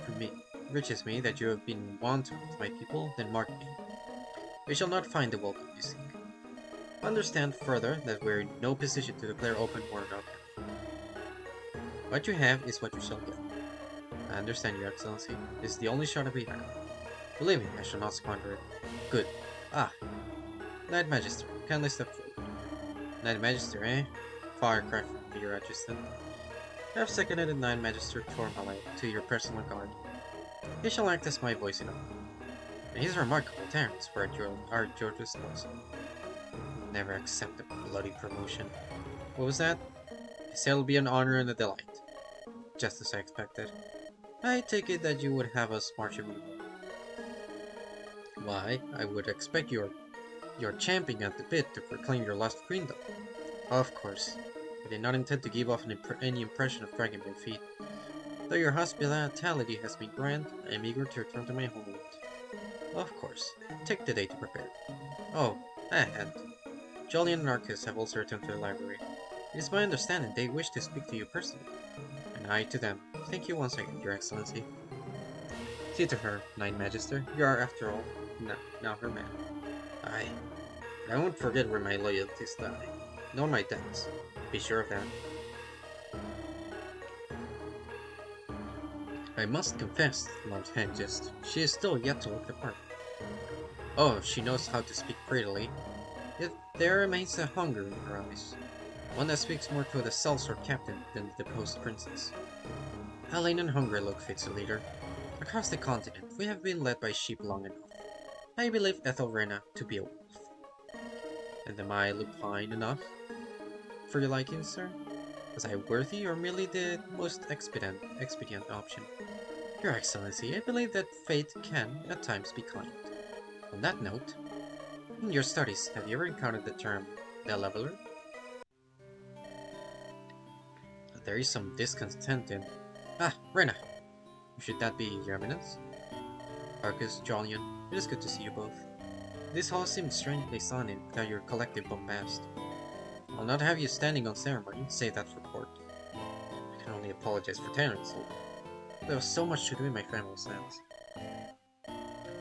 me that you have been wanton with my people, then mark me. We shall not find the welcome you seek. Understand further that we are in no position to declare open war on them. What you have is what you shall get. I understand, Your Excellency. This is the only shot we have. Believe me, I shall not squander it. Good. Knight Magister, kindly step forward. Knight Magister, eh? Firecraft from your adjutant. I have seconded the Knight Magister Tormalay to your personal guard. He shall act as my voice in honor. And his remarkable talents were at your disposal. Never accept a bloody promotion. What was that? I say it'll be an honor and a delight. Just as I expected. I take it that you would have us march in. Why, I would expect you're champing at the bit to proclaim your lost queendom. Of course, I did not intend to give off any impression of dragging my feet. Though your hospitality has been grand, I am eager to return to my homeland. Of course, take the day to prepare. Oh, and Jolyon and Arcus have also returned to the library. It is my understanding they wish to speak to you personally. And I to them. Thank you once again, Your Excellency. See to her, Knight Magister. You are, after all, now her man. Aye. But I won't forget where my loyalties lie. Nor my debts. Be sure of that. I must confess, Lord Hengist, she is still yet to look the part. Oh, she knows how to speak prettily. Yet there remains a hunger in her eyes. One that speaks more to the sellsword captain than the deposed princess. A lean and hungry look fits a leader. Across the continent, we have been led by sheep long enough. I believe Ethelrena to be a wolf. And am I lupine enough for your liking, sir? Was I worthy or merely the most expedient option? Your Excellency, I believe that fate can, at times, be kind. On that note, in your studies, have you ever encountered the term the leveler? There is some discontent in... Ah, Rena! Should that be your eminence? Arcus, Jolyon, it is good to see you both. This hall seemed strangely silent without your collective bombast. I'll not have you standing on ceremony, save that for court. I can only apologize for tyrants. There was so much to do in my family's lands.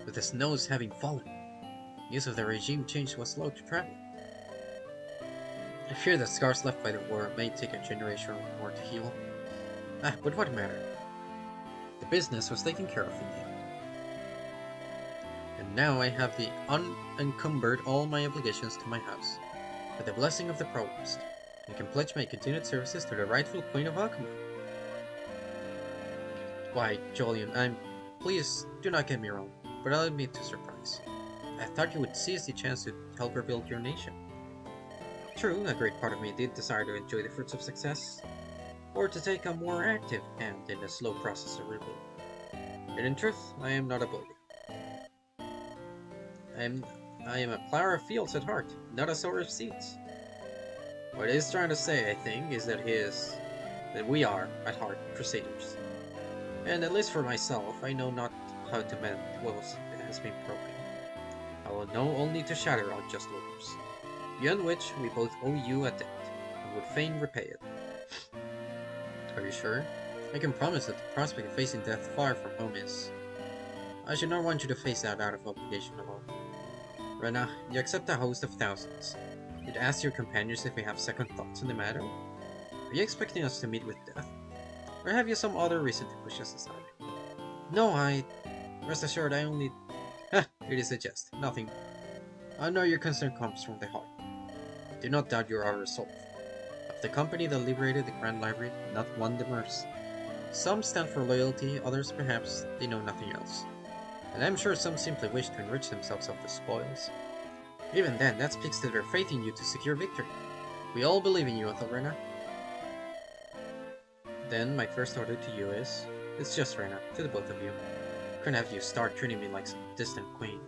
With the snows having fallen, news of the regime change was slow to travel. I fear that scars left by the war may take a generation or more to heal. Ah, but what matter? The business was taken care of in the end. And now I have unencumbered all my obligations to my house, with the blessing of the provost, and can pledge my continued services to the rightful Queen of Alchemy. Why, Jolyon, please, do not get me wrong, but I'll admit to surprise. I thought you would seize the chance to help rebuild your nation. True, a great part of me did desire to enjoy the fruits of success, or to take a more active hand in the slow process of rebuilding. But in truth, I am not a bully. I am a plower of fields at heart, not a sower of seeds. What he is trying to say, I think, is that we are, at heart, crusaders. And at least for myself, I know not how to mend what has been broken. I will know only to shatter unjust orders, beyond which we both owe you a debt, and would fain repay it. Are you sure? I can promise that the prospect of facing death far from home is... I should not want you to face that out of obligation alone. Rena, you accept a host of thousands. You'd ask your companions if we have second thoughts on the matter? Are you expecting us to meet with death? Or have you some other reason to push us aside? No, Rest assured, I only... it is a jest, nothing. I know your concern comes from the heart. I do not doubt your resolve. Of the company that liberated the Grand Library, not one demurs. Some stand for loyalty, others perhaps they know nothing else. And I'm sure some simply wish to enrich themselves off the spoils. Even then, that speaks to their faith in you to secure victory. We all believe in you, Ethelrena. Then, my first order to you is... It's just Rena, to the both of you. Couldn't have you start treating me like some distant queen.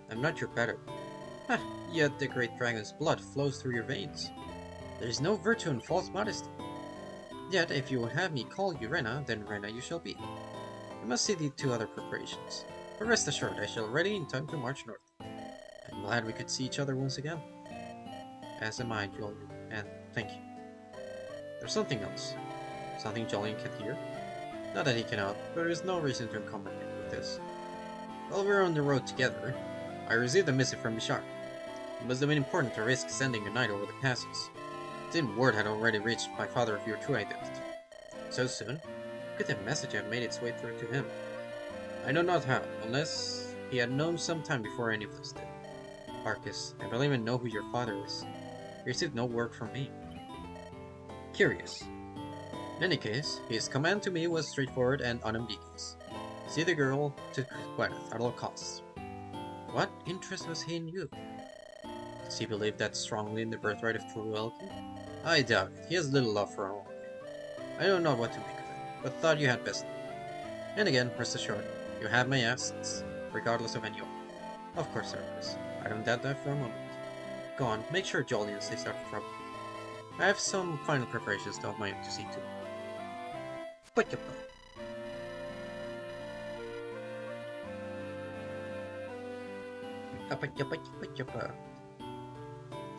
I'm not your better. Yet the great dragon's blood flows through your veins. There is no virtue in false modesty. Yet, if you would have me call you Rena, then Rena you shall be. I must see the two other preparations. But rest assured, I shall ready in time to march north. I'm glad we could see each other once again. As am I, Jolyon, and thank you. There's something else. Something Jolyon can't hear. Not that he cannot, but there is no reason to encumber him with this. While we were on the road together, I received a missive from Bishar. It must have been important to risk sending a knight over the passes. Then word had already reached my father of your true identity. So soon? Could the message have made its way through to him? I know not how, unless he had known some time before any of us did. Arcus, I don't even know who your father is. He received no word from me. Curious. In any case, his command to me was straightforward and unambiguous. See the girl to Gwyneth at all costs. What interest was he in you? Does he believe that strongly in the birthright of true loyalty? I doubt it. He has little love for our own. I know not what to make of it, but thought you had best know. And again, rest assured, you have my assets, regardless of any order. Of course, Arcus. I don't doubt that for a moment. Go on, make sure Jolyon stays out of trouble. I have some final preparations of my own to see to. But you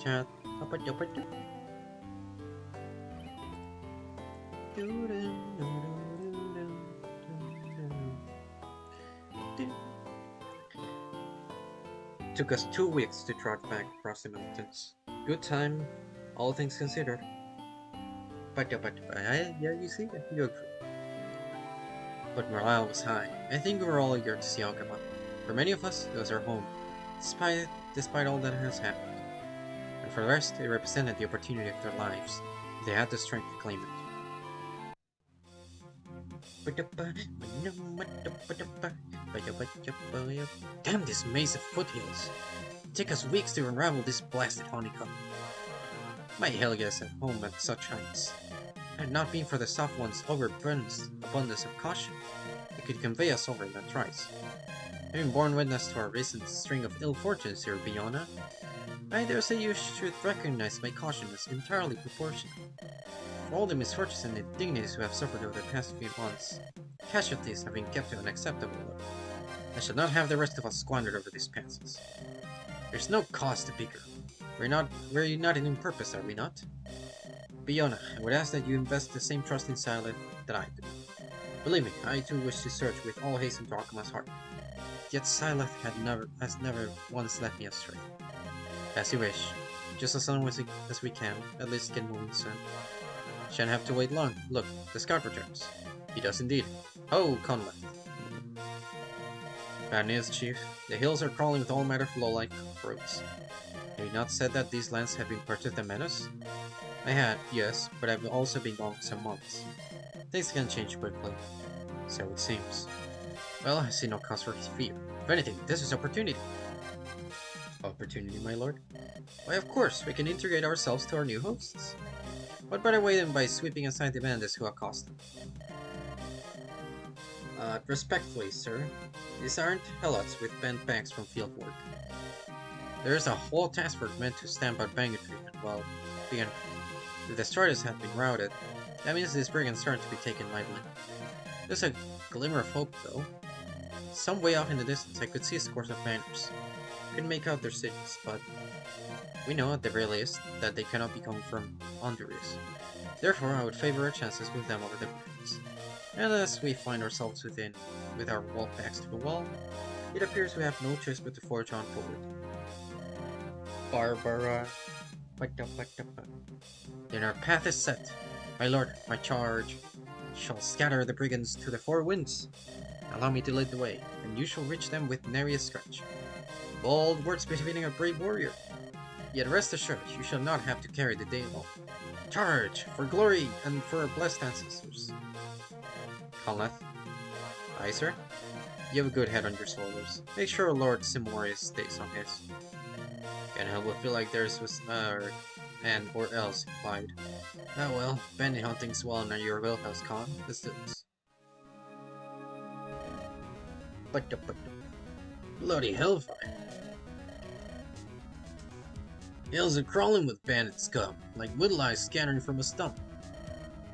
Chat. Took us 2 weeks to trot back across the mountains. Good time, all things considered. Yeah, you see, you agree. But morale was high. I think we were all eager to see Alcama. For many of us, it was our home, despite all that has happened. And for the rest, it represented the opportunity of their lives. They had the strength to claim it. Damn this maze of foothills! It took us weeks to unravel this blasted honeycomb. My Helga's at home at such heights. Had it not been for the soft one's overabundance of caution, it could convey us over that thrice. Having borne witness to our recent string of ill fortunes here, Biona, I dare say you should recognize my caution as entirely proportionate. For all the misfortunes and indignities we have suffered over the past few months, casualties have been kept to an acceptable level. I shall not have the rest of us squandered over these passes. There's no cause to bicker. We're united in purpose, are we not? Biona, I would ask that you invest the same trust in Silent that I do. Believe me, I too wish to search with all haste into Akama's heart. Yet Silent has never once led me astray. As you wish. Just as long as we can, at least get moving soon. Shan't have to wait long. Look, the scout returns. He does indeed. Ho, Conleth. Bad news, Chief. The hills are crawling with all manner of low-like roads. Have you not said that these lands have been purchased of the menace? I had, yes, but I've also been gone for some months. Things can change quickly. So it seems. Well, I see no cause for fear. If anything, this is opportunity. Opportunity, my lord? Why, of course, we can integrate ourselves to our new hosts. What better way than by sweeping aside the bandits who accost them? Respectfully, sir, these aren't helots with bent backs from field work. There is a whole task force meant to stamp out banditry, and well, the destroyers have been routed. That means these brigands aren't to be taken lightly. There's a glimmer of hope, though. Some way off in the distance, I could see scores of banners. I couldn't make out their cities, but we know at the very least that they cannot be coming from Honduras. Therefore, I would favor our chances with them over the brigands. And as we find ourselves with our wall backs to the wall, it appears we have no choice but to forge on forward. Barbara. Then our path is set. My lord, my charge shall scatter the brigands to the four winds. Allow me to lead the way, and you shall reach them with nary a scratch. Bold words befitting a brave warrior. Yet rest assured, you shall not have to carry the day alone. Charge! For glory and for our blessed ancestors. Conleth. Aye, sir? You have a good head on your shoulders. Make sure Lord Simorius stays on his. Can't help but feel like theirs was and or else implied. Ah well, bandit hunting's well under your wheelhouse, Con. Let's do this. Bloody hellfire. Hills are crawling with bandit scum, like woodlice scattering from a stump.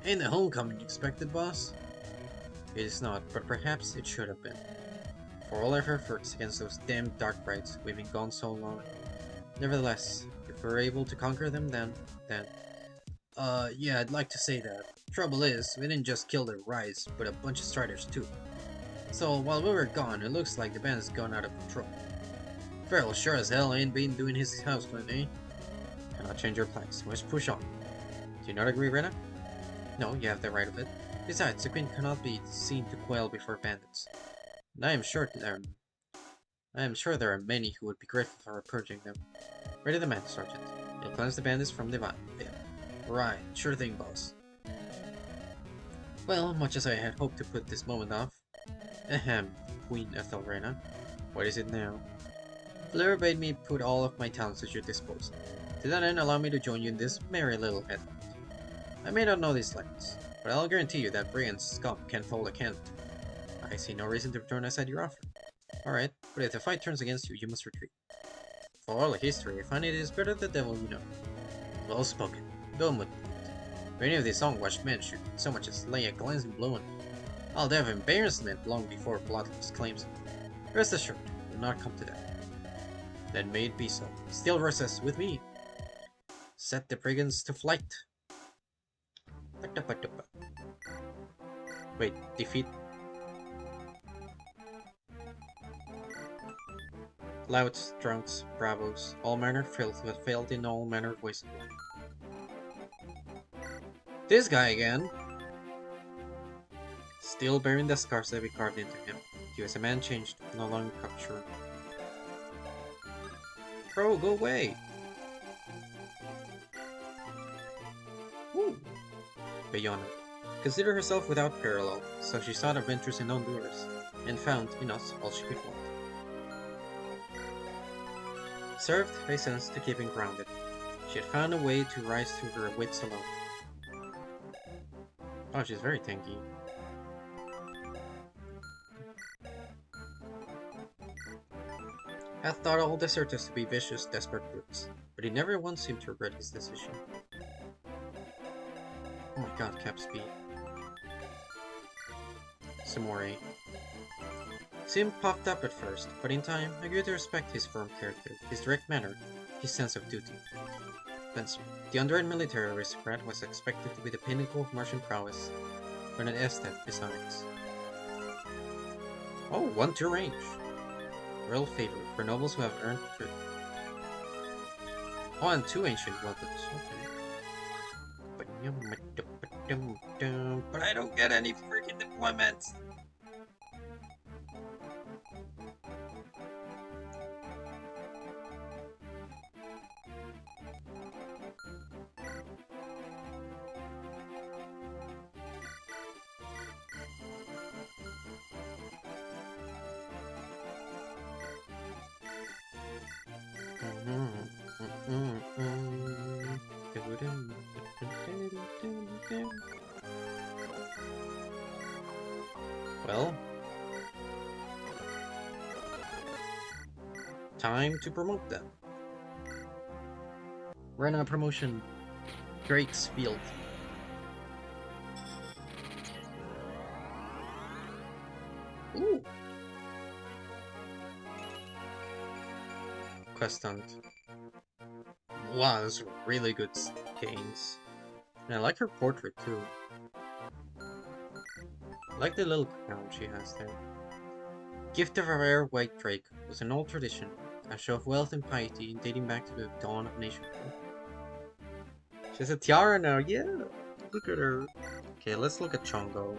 Ain't the homecoming you expected, boss? It is not, but perhaps it should have been. For all our efforts against those damned dark brights, we've been gone so long. Nevertheless, if we're able to conquer them, then... yeah, I'd like to say that. Trouble is, we didn't just kill their rise, but a bunch of striders too. So, while we were gone, it looks like the band's gone out of control. Farrell sure as hell ain't been doing his house cleaning, eh? Cannot change your plans. Let's push on. Do you not agree, Rena? No, you have the right of it. Besides, the Queen cannot be seen to quail before bandits. And I am sure there are many who would be grateful for purging them. Ready the man, Sergeant. You'll cleanse the bandits from the van. Yeah. Right, sure thing, boss. Well, much as I had hoped to put this moment off. Ahem, Queen Ethelrena. What is it now? Fleur bade me put all of my talents at your disposal. To that end, allow me to join you in this merry little headhunt. I may not know these lands, but I'll guarantee you that brigand's scum can't hold a candle to it. I see no reason to return aside your offer. Alright, but if the fight turns against you, you must retreat. For all history, I find it is better the devil you know. Well spoken. Go with it. If any of these unwashed men should so much as lay a glancing blow on me, I'll have embarrassment long before Bloodlust claims it. Rest assured, it will not come to that. Then may it be so. Still versus with me. Set the brigands to flight. Wait, defeat. Louts, drunks, bravos, all manner filth that failed in all manner voices. This guy again! Still bearing the scars that we carved into him, he was a man changed, no longer cocksure. Bro, go away! Woo! Bayona considered herself without parallel, so she sought adventures in Honduras, and found in us all she could want. Served by sense to keep him grounded, she had found a way to rise through her wits alone. Oh, she's very tanky. Hath thought all deserters to be vicious, desperate brutes, but he never once seemed to regret his decision. Oh my god, cap speed. Samori. Sim popped up at first, but in time I grew to respect his firm character, his direct manner, his sense of duty. Spencer. The undrained military aristocrat was expected to be the pinnacle of Martian prowess, but an Estet besides. Oh, 1-2 range. Royal favor for nobles who have earned truth. Oh, and 2 ancient weapons. Okay. But I don't get any freaking deployments! Well, time to promote them. Right now, promotion Drake's Field. Ooh. Quest hunt. Wow, those are really good gains. And I like her portrait too. I like the little crown she has there. Gift of a rare white drake was an old tradition, a show of wealth and piety dating back to the dawn of nationhood. She has a tiara now, yeah! Look at her. Okay, let's look at Chongo.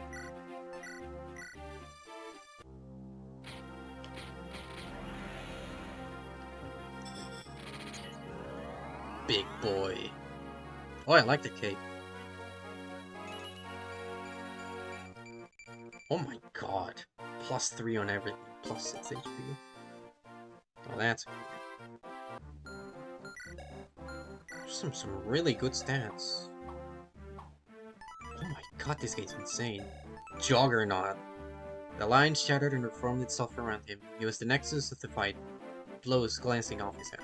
Big boy. Oh, I like the cape. Oh my god. +3 on everything. +6 HP. Oh, that's good. There's some really good stats. Oh my god, this game's insane. Juggernaut. The lion shattered and reformed itself around him. He was the nexus of the fight, blows glancing off his head.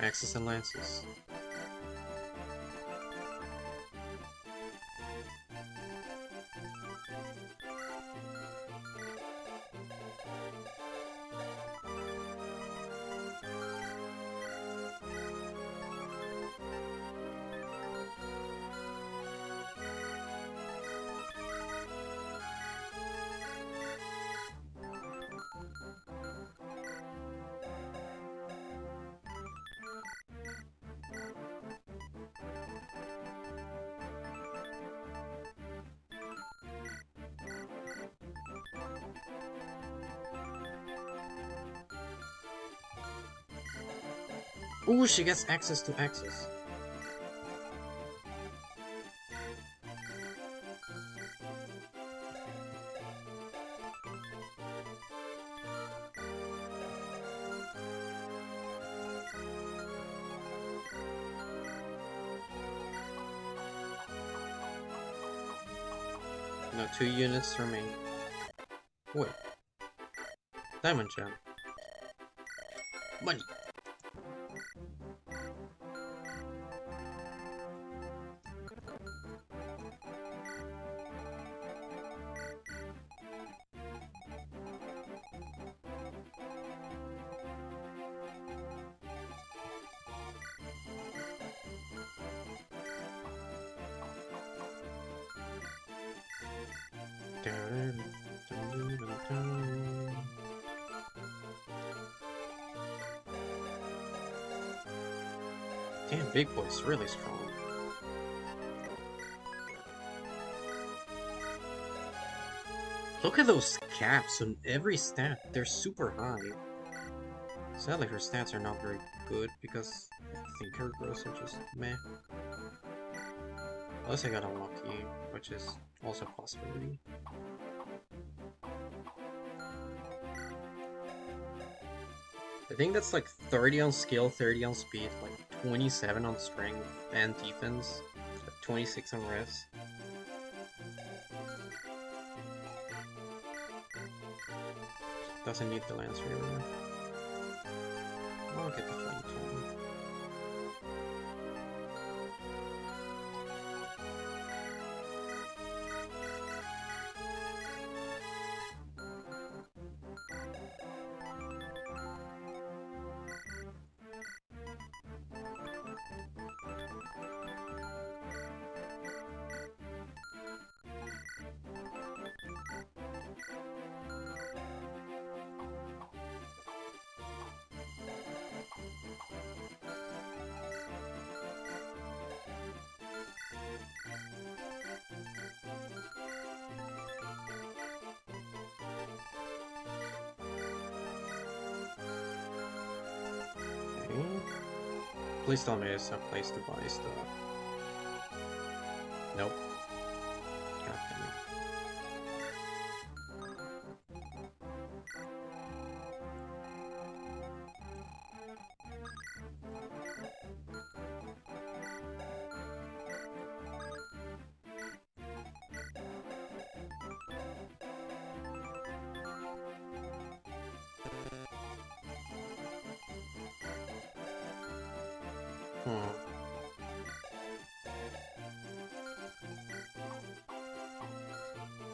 Axes and lances. Ooh, she gets access to axes. No, 2 units remain. Wait. Diamond gem. Money. Damn, Big Boy's really strong. Look at those caps on every stat. They're super high. Sadly, her stats are not very good because I think her growths are just meh. Unless I got unlucky, which is also a possibility. I think that's like 30 on skill, 30 on speed, like 27 on strength and defense, like 26 on refs. Doesn't need the lance really. I'll get the flame tool. Please tell me there's a place to buy stuff. Nope. God damn it.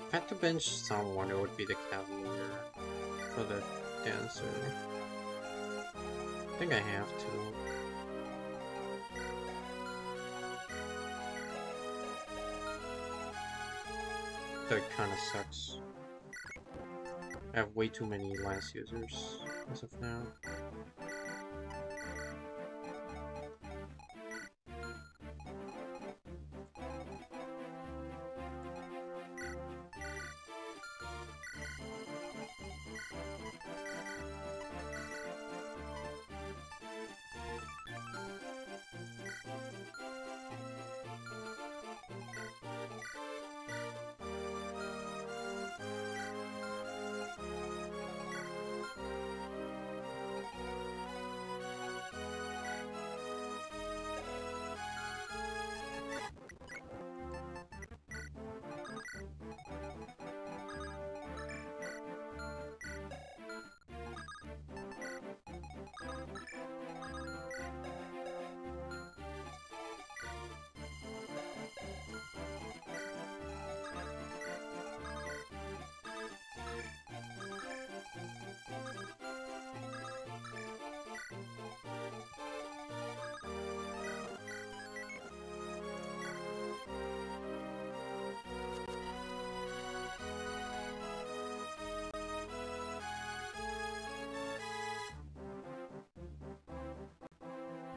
If I had to bench someone, it would be the Cavalier for the dancer. I think I have to. That kinda sucks. I have way too many lance users as of now.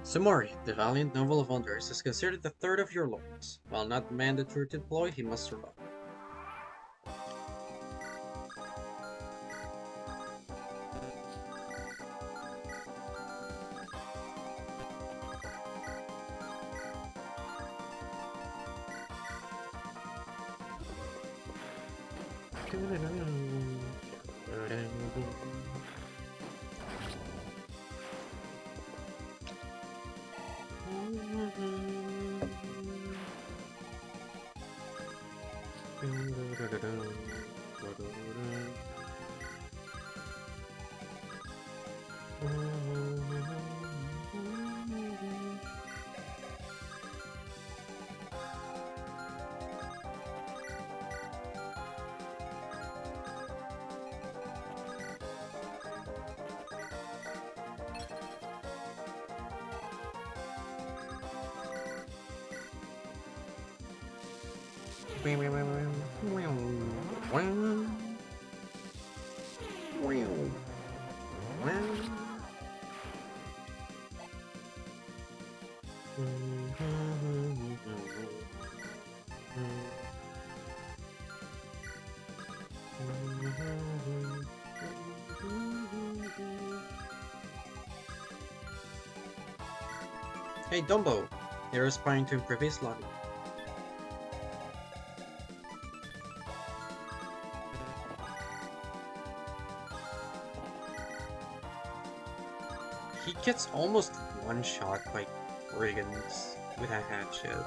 Samori, the valiant noble of Wonders, is considered the third of your lords. While not mandatory to deploy, he must survive. Hey Dumbo, they're aspiring to improve his life. He gets almost one shot by brigands with a hatchet.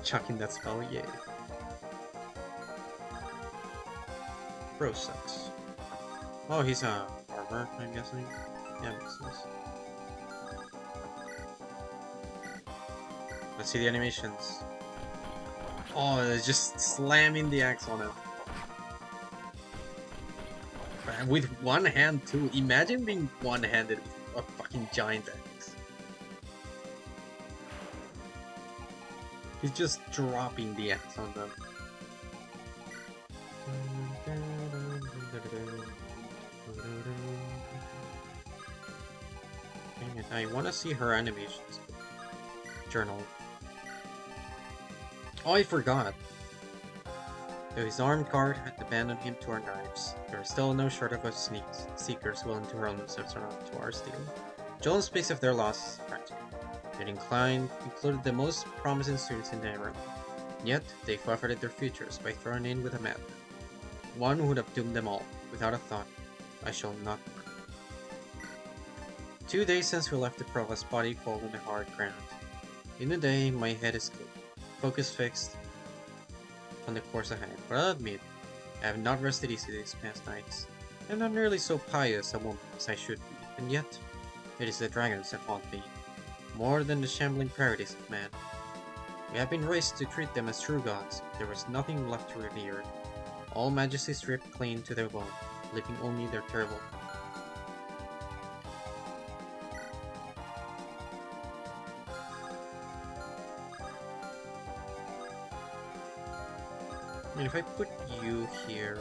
Chucking that spell, yeah. Bro sucks. Oh, he's a farmer, I'm guessing. Yeah, makes sense. Let's see the animations. Oh, they're just slamming the axe on him. And with one hand too. Imagine being one-handed with a fucking giant axe. He's just dropping the axe on them. Dang it, I want to see her animations. Journal. Oh, I forgot. Though his armed guard had abandoned him to our knives, there is still no shortage of seekers willing to hurl themselves around to our steel. Jolan speaks of their losses practically. It included the most promising students in the area. Yet, they forfeited their futures by throwing in with a madman. One who would have doomed them all, without a thought. I shall not mourn. 2 days since we left the Provost's body cold on the hard ground. In a day, my head is clear, focus fixed on the course ahead, but I'll admit, I have not rested easy these past nights. I'm not nearly so pious a woman as I should be, and yet, it is the dragons that haunt me, more than the shambling priorities of man. We have been raised to treat them as true gods, but there was nothing left to revere. All majesty stripped clean to their bone, leaving only their terrible. And if I put you here...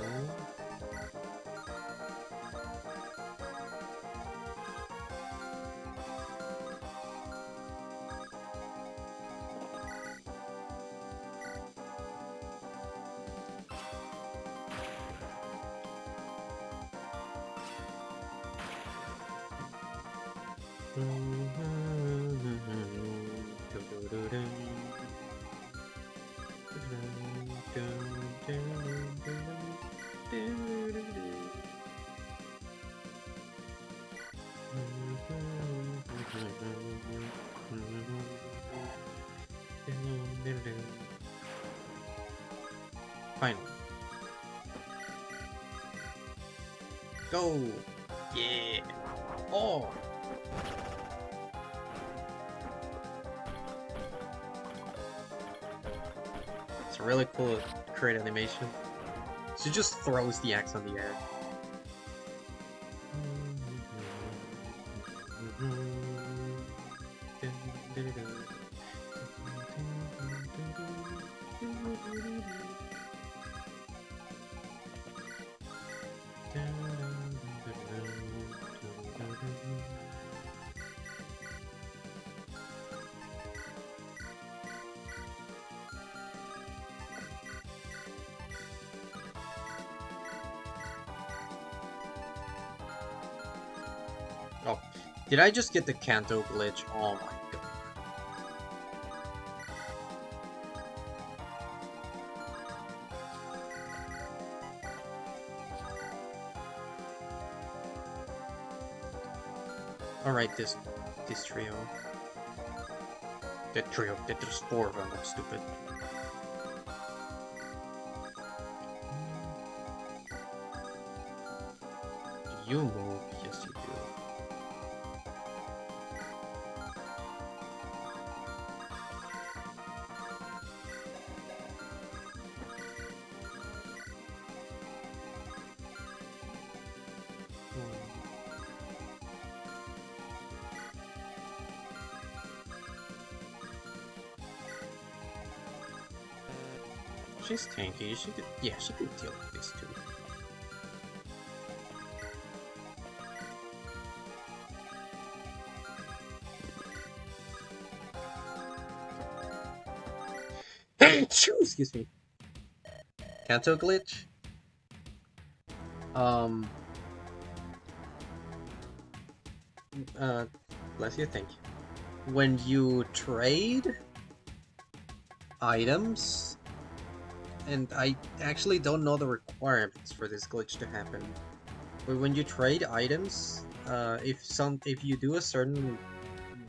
Finally. Go! Yeah! Oh! It's a really cool, great animation. She just throws the axe on the air. Oh, did I just get the Kanto glitch? Oh my god. Alright, this trio. That trio, there's 4 of them, I'm stupid. You move, yes you do. She's tanky. She could, yeah, she could deal with this too. Excuse me. Kanto glitch. Bless you, thank you. When you trade items, and I actually don't know the requirements for this glitch to happen, but when you trade items, if you do a certain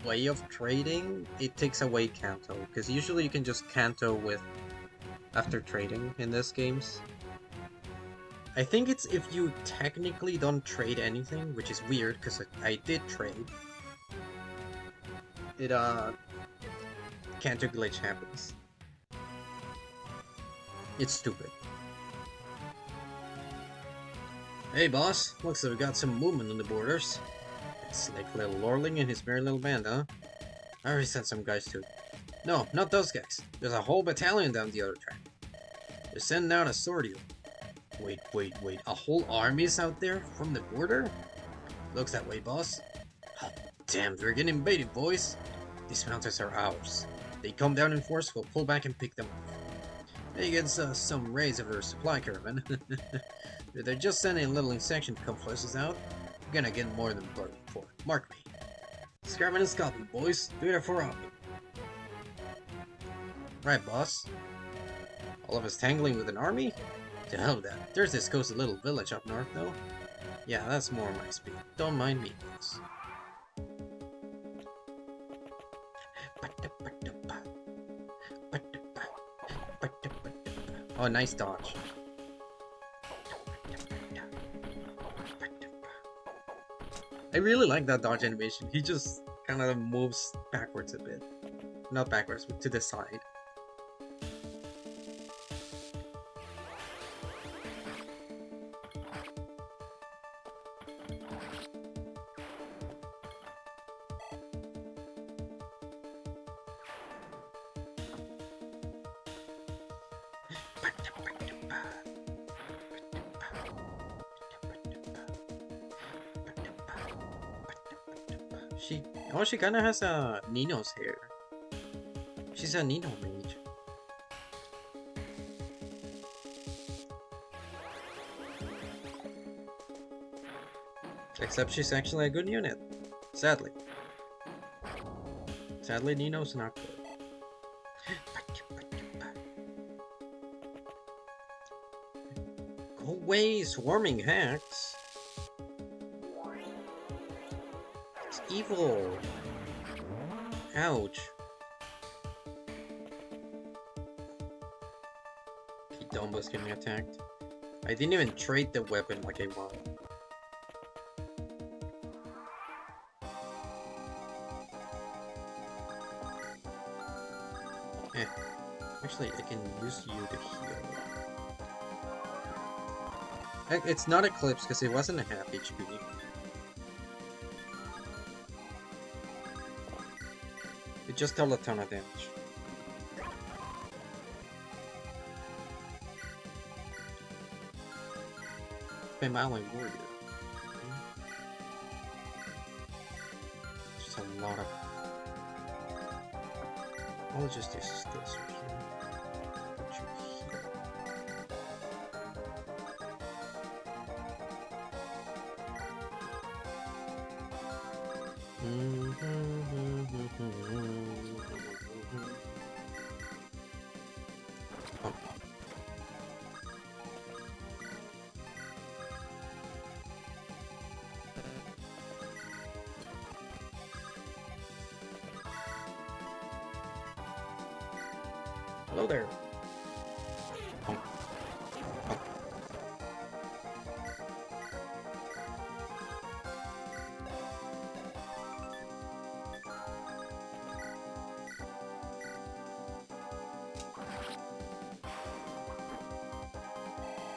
way of trading, it takes away Kanto, because usually you can just Kanto with after trading in this games. I think it's if you technically don't trade anything, which is weird because I did trade. It Kanto glitch happens. It's stupid. Hey boss, looks like we got some movement on the borders. It's like little Lorling and his merry little band, huh? I already sent some guys too. No, not those guys. There's a whole battalion down the other track. They're sending out a sortie. Wait. A whole army's out there from the border? Looks that way, boss. Oh, damn, we're getting invaded, boys. These mountains are ours. They come down in force, we'll pull back and pick them up. Against some raise of our supply caravan. They're just sending a little section to come flush us out. We're gonna get more than bargained for. Mark me. Scrapping and Scotland, boys. Do it for up. Right, boss. All of us tangling with an army? To hell with that. There's this cozy little village up north, though. Yeah, that's more my speed. Don't mind me, boss. Oh, nice dodge. I really like that dodge animation. He just kind of moves backwards a bit. Not backwards, but to the side. She kinda has a Nino's hair. She's a Nino mage. Except she's actually a good unit. Sadly. Sadly, Nino's not good. Go away, swarming hacks. It's evil. Ouch. Kidomba's getting attacked. I didn't even trade the weapon like I wanted. Actually, I can use you to heal. It's not Eclipse because it wasn't a half HP. It just dealt a ton of damage. By Mowling Warrior. Just a lot of... I'll just use this right here. Put you here. Oh. Hello there. Oh. Oh.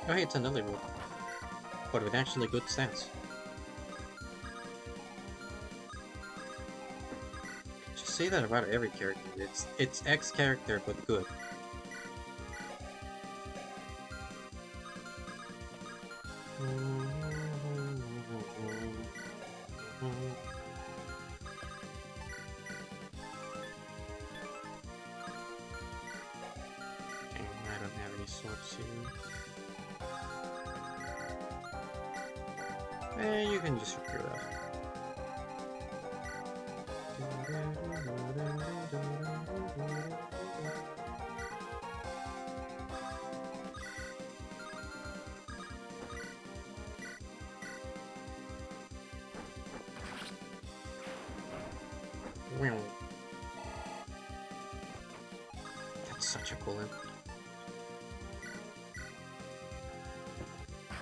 Oh hey, it's another one. But with actually good stats. Just say that about every character. It's X character, but good. swords here. And you can just repair that. That's such a cool one.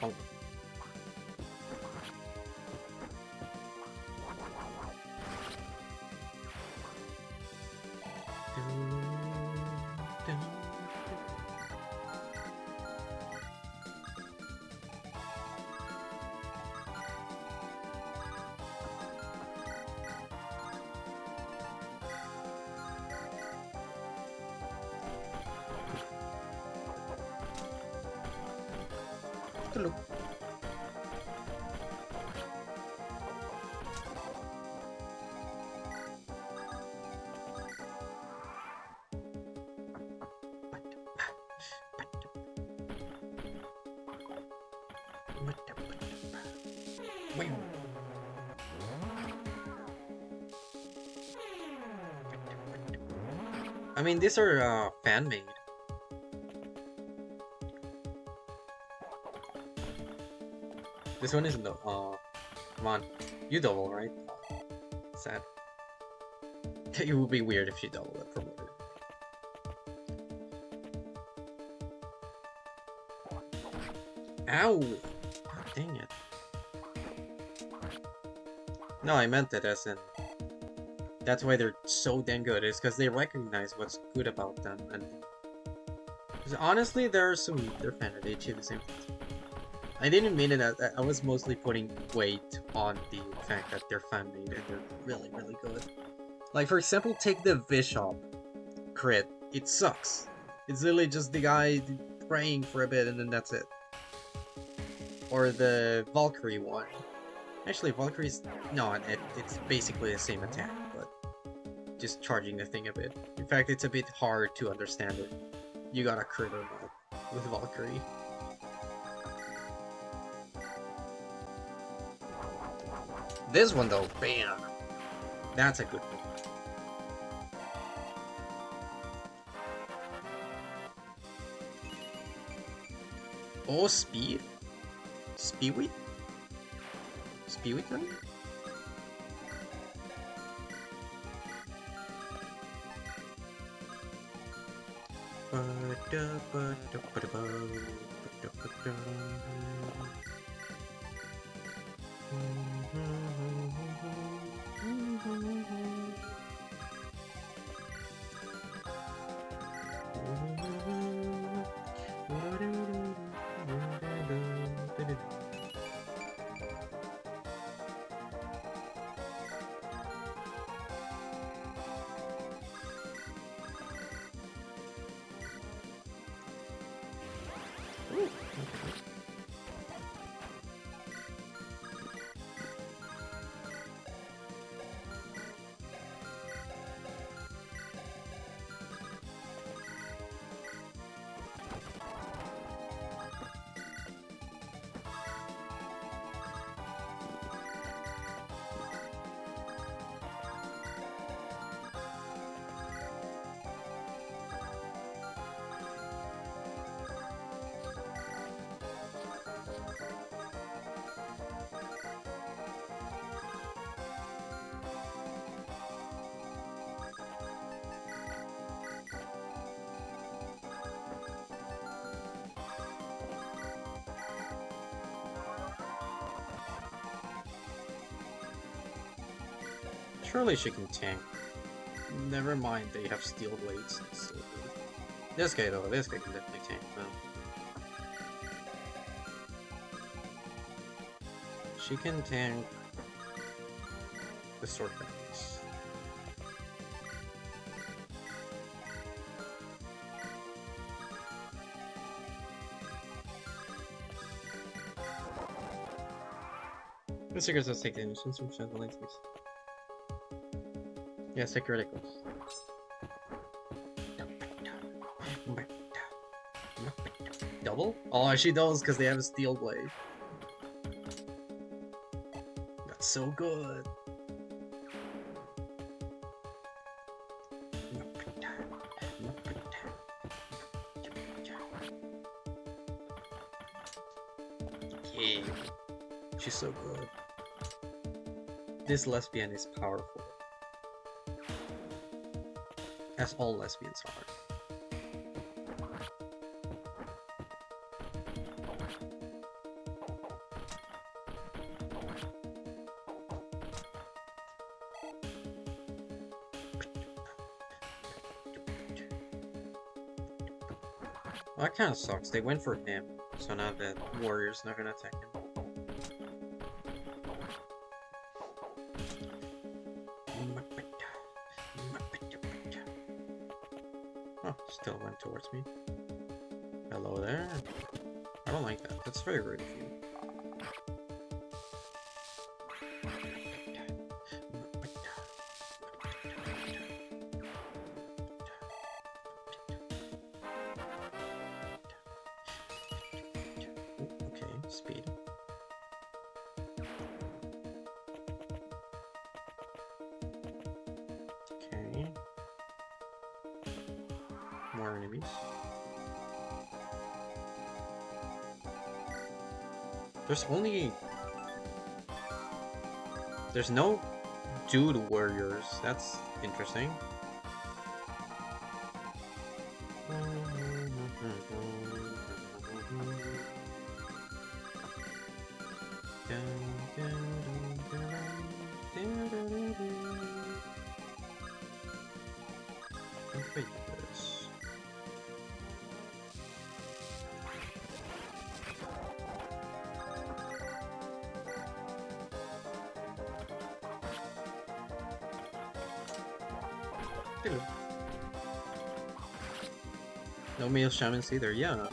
Oh. Hello. I mean, these are fan-made. This one isn't though. Come on. You double, right? Sad. It would be weird if she double it promoted. Ow! Oh, dang it. No, I meant it as in... That's why they're so damn good, is because they recognize what's good about them. And honestly, there are some... They're fan art, they achieve the same thing. I didn't mean it as... I was mostly putting weight on the fact that they're fan-made and they're really, really good. Like, for example, take the Bishop crit. It sucks. It's literally just the guy praying for a bit and then that's it. Or the Valkyrie one. Actually, Valkyrie's... No, it's basically the same attack, but just charging the thing a bit. In fact, it's a bit hard to understand it. You gotta crit or not with Valkyrie. This one though, bam! That's a good one. Oh, speed? Speedweed? Speedweed gun? Surely she can tank. Never mind, they have steel blades. So this guy though, this guy can definitely tank. No. She can tank the sword bangs. The secrets will take the emissions from Shadow Lights. Yes, take criticals. double? Oh, she does because they have a steel blade. That's so good. Yeah, she's so good. This lesbian is powerful. As all lesbians are. Well, that kind of sucks. They went for him, so now that warrior's not gonna attack him. Oh, still went towards me. Hello there. I don't like that. That's very rude of you. Okay, speed. Okay. More enemies. There's no dude warriors. That's interesting. No male shamans either, yeah.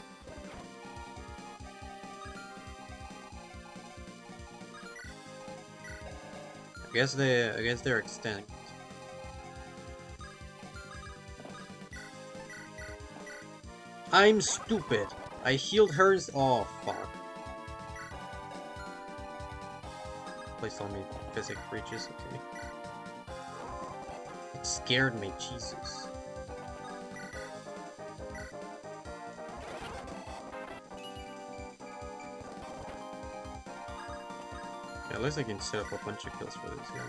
I guess they're extinct. I'm stupid. I healed hers. Oh fuck. Please tell me physic breaches. Okay. It scared me. Jesus. At least I can set up a bunch of kills for this guy.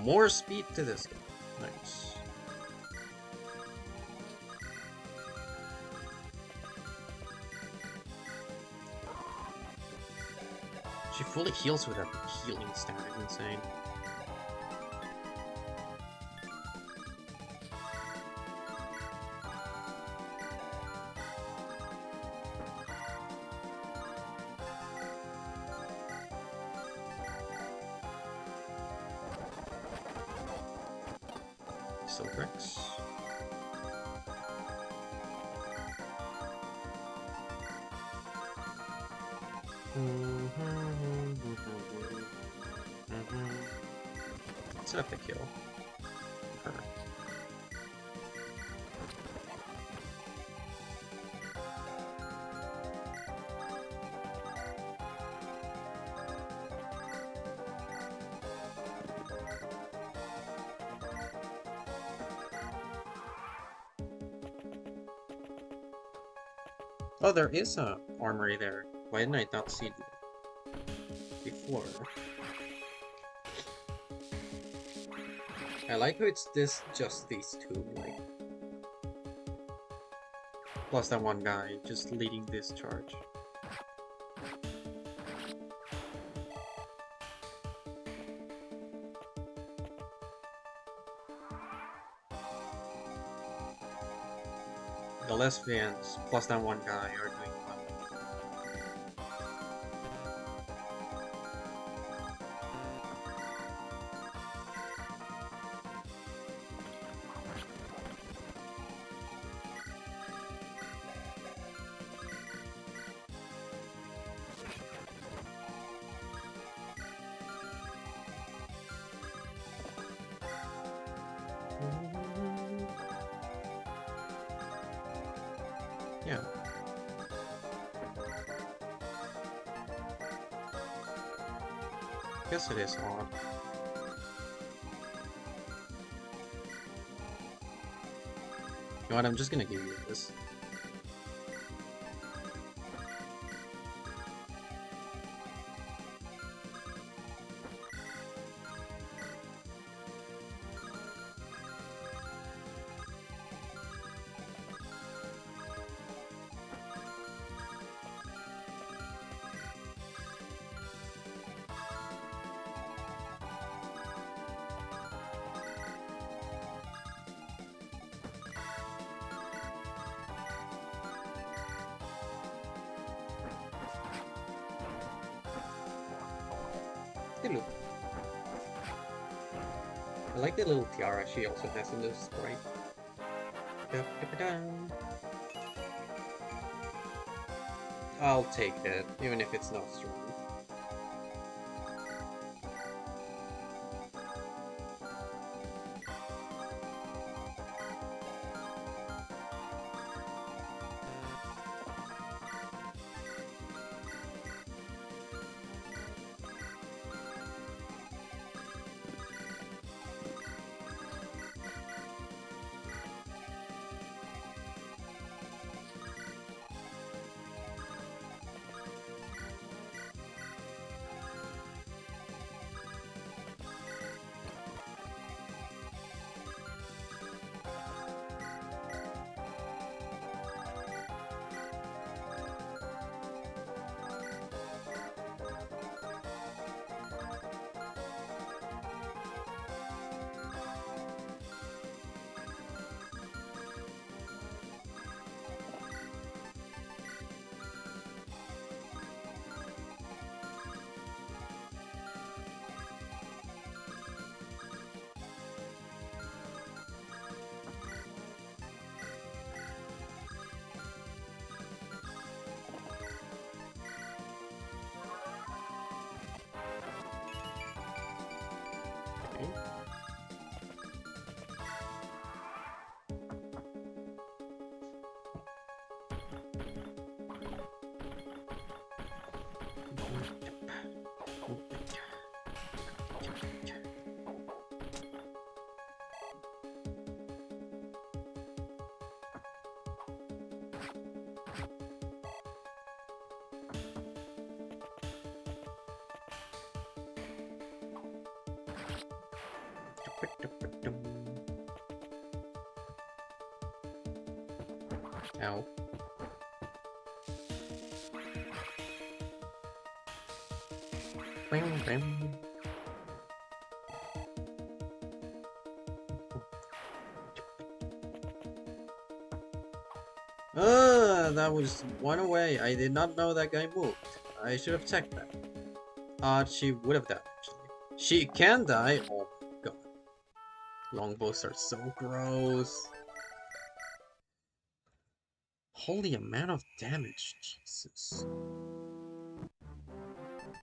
More speed to this guy. Nice. She fully heals with that healing stat. It's insane. Silverex. Set up the kill. Her. Oh, there is a armory there. Why didn't I not see it before? I like how it's just these two, like, plus that one guy just leading this charge. The lesbians plus that one guy are doing well. Yeah. Guess it is odd. You know what, I'm just gonna give you this. Hello. I like the little tiara she also has in this sprite. I'll take that, even if it's not strong. Ow. Bam, bam. That was one away. I did not know that guy moved. I should have checked that. She would have died, actually. She can die. Oh my god. Longbows are so gross. Holy amount of damage, Jesus.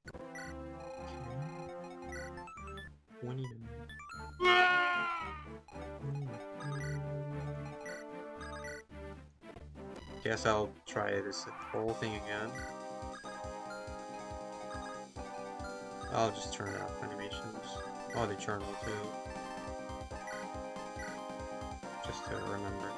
Okay. 29. Guess I'll try this whole thing again. I'll just turn off animations. Oh, the journal too. Just to remember.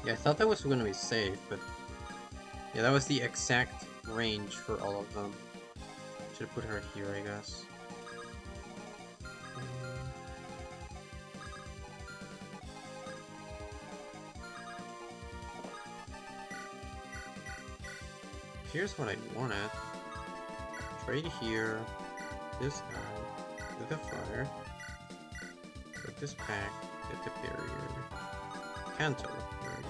Yeah, I thought that was gonna be safe, but yeah, that was the exact range for all of them. Should have put her here, I guess. Here's what I wanted. Trade here. This guy. With the fire. Put this pack. Get the barrier. Cancel. There we go.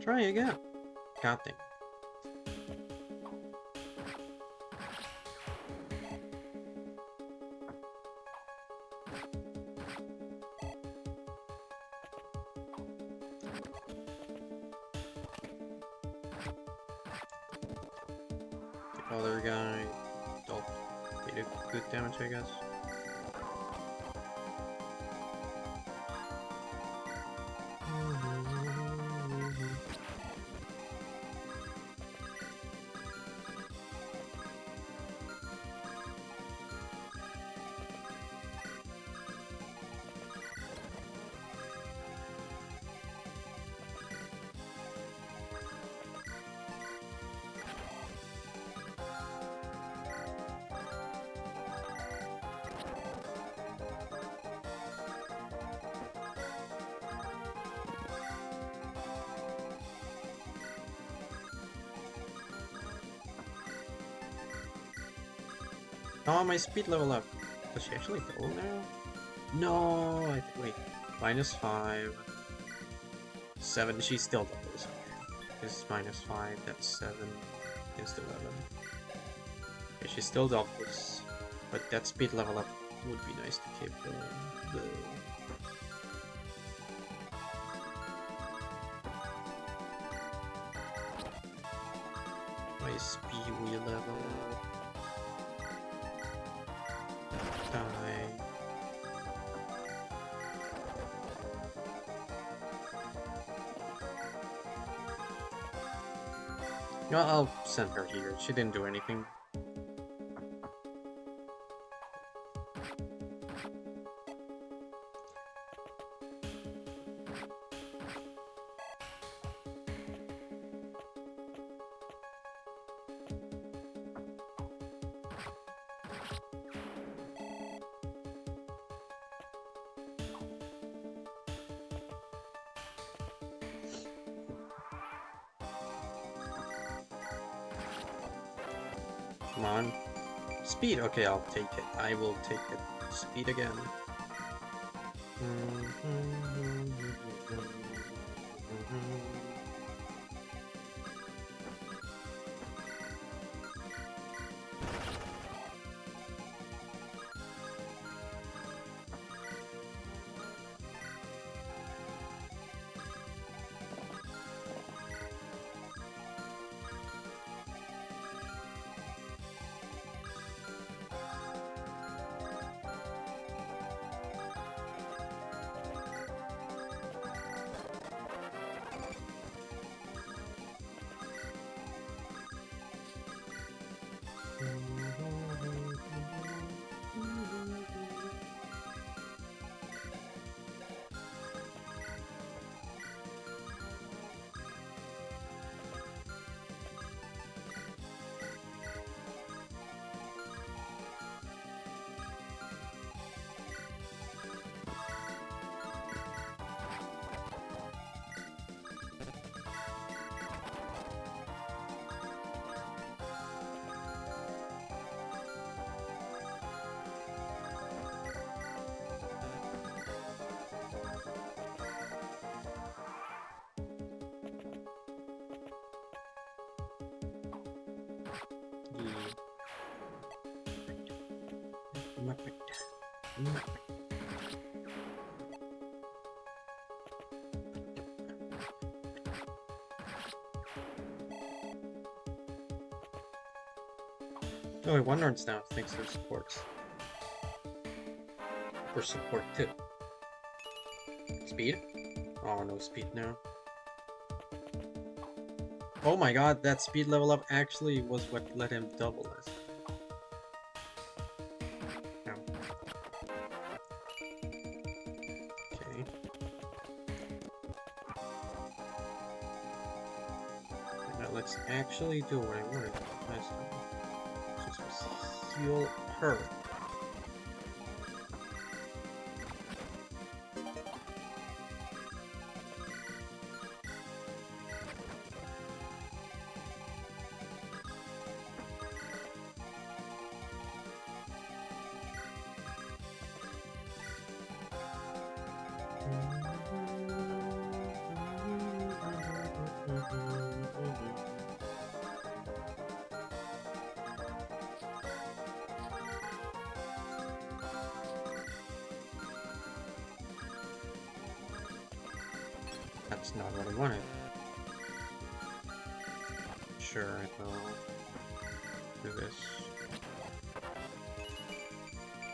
Try again. God dang. The other guy dealt pretty good damage, I guess. Oh, my speed level up. Does she actually go now? No, wait. -5. 7, she still doubles. This is -5, that's 7. Against 11. Okay, she still doubles. But that speed level up would be nice to keep the my speed wheel level up. Die. No, I'll send her here. She didn't do anything. Come on. Speed, okay, I'll take it. I will take it. Speed again. Oh, wait, one runs now thanks to supports. For support too. Speed? Oh, no speed now. Oh my god, that speed level up actually was what let him double this. No. Okay. Now let's actually do what I wanted last time. Just heal her. That's not what I wanted. Sure, I will do this.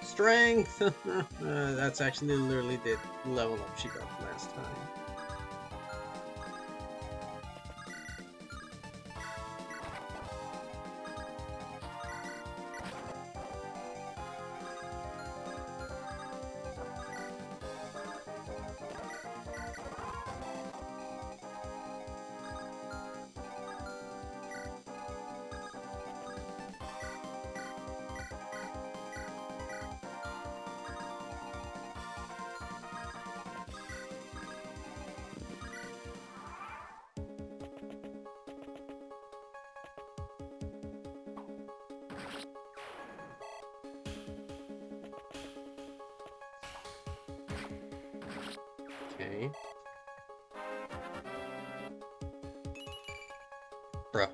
Strength! That's actually literally the level up she got last time. Okay. Bruh.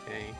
Okay.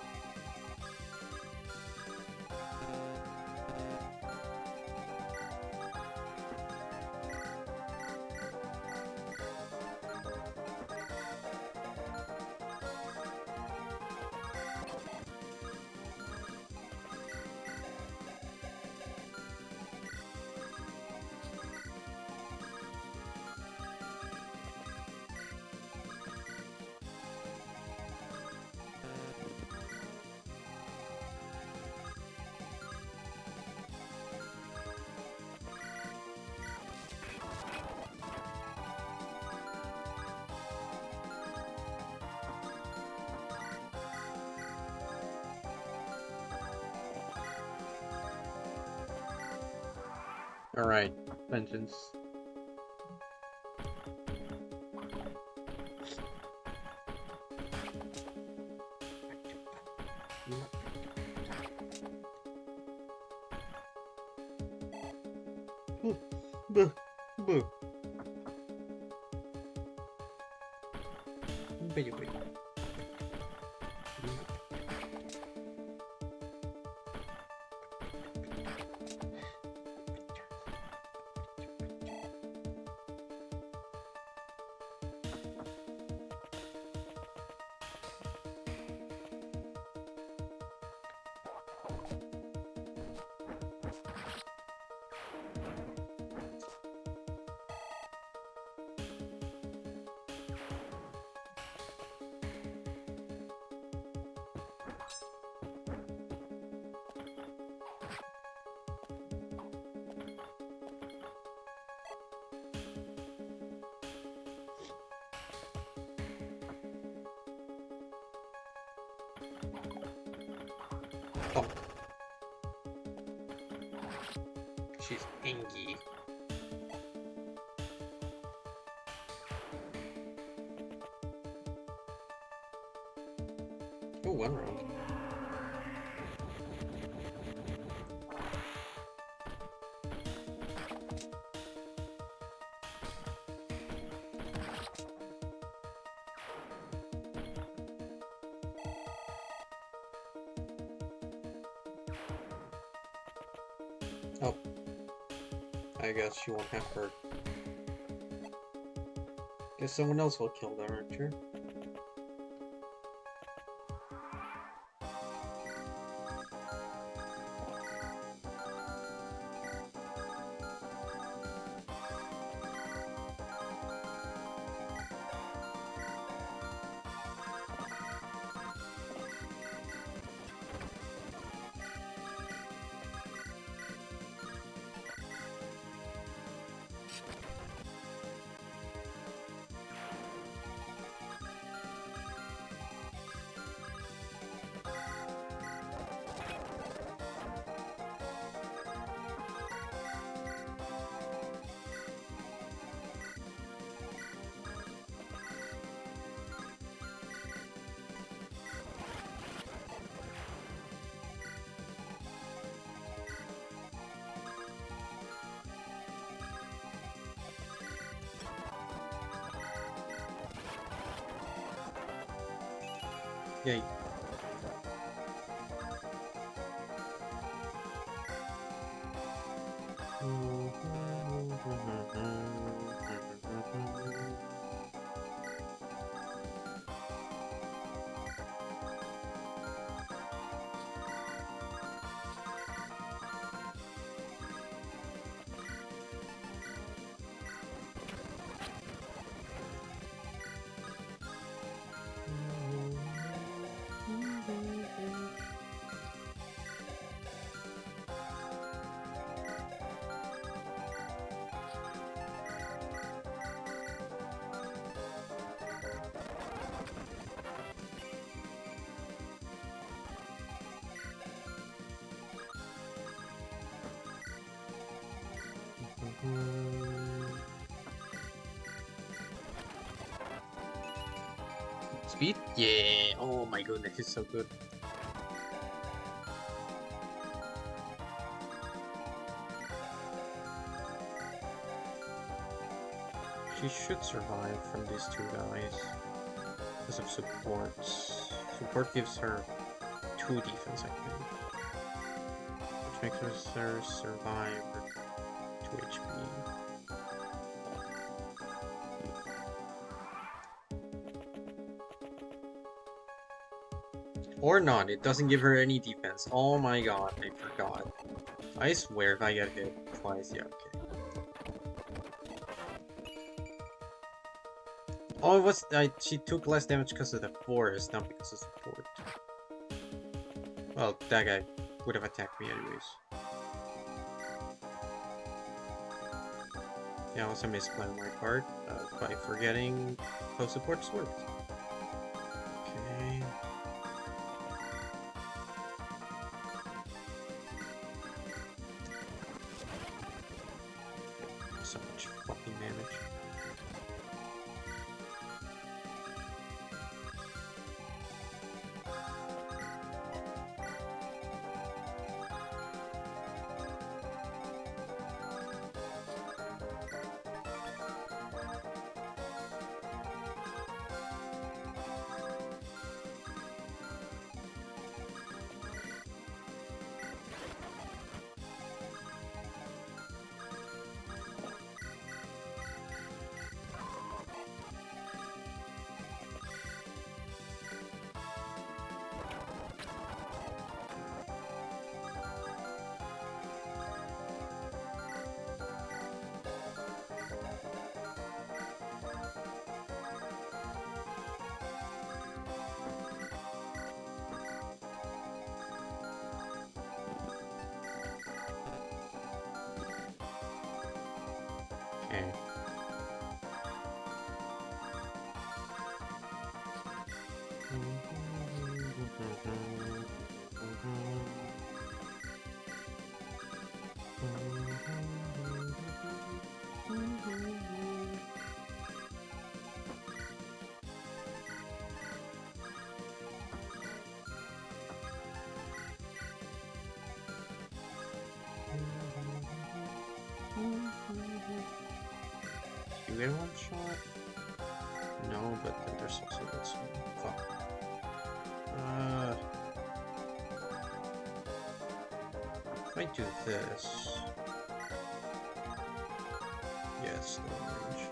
Alright, vengeance. Buh, buh. Wait. Oh. She's angry. Oh, one round. Oh. I guess you won't have her. Guess someone else will kill that archer. Yay. Speed? Yeah! Oh my goodness, it's so good. She should survive from these two guys because of support. Support gives her 2 defense, I think. Which makes her survive with 2 HP. Or not, it doesn't give her any defense. Oh my god, I forgot. I swear if I get hit twice, yeah, okay. Oh, it was, she took less damage because of the forest, not because of support. Well, that guy would have attacked me anyways. Yeah, it was a misplay on my part, by forgetting how supports worked. Okay. So much fucking damage. Might do this. Yes, long range.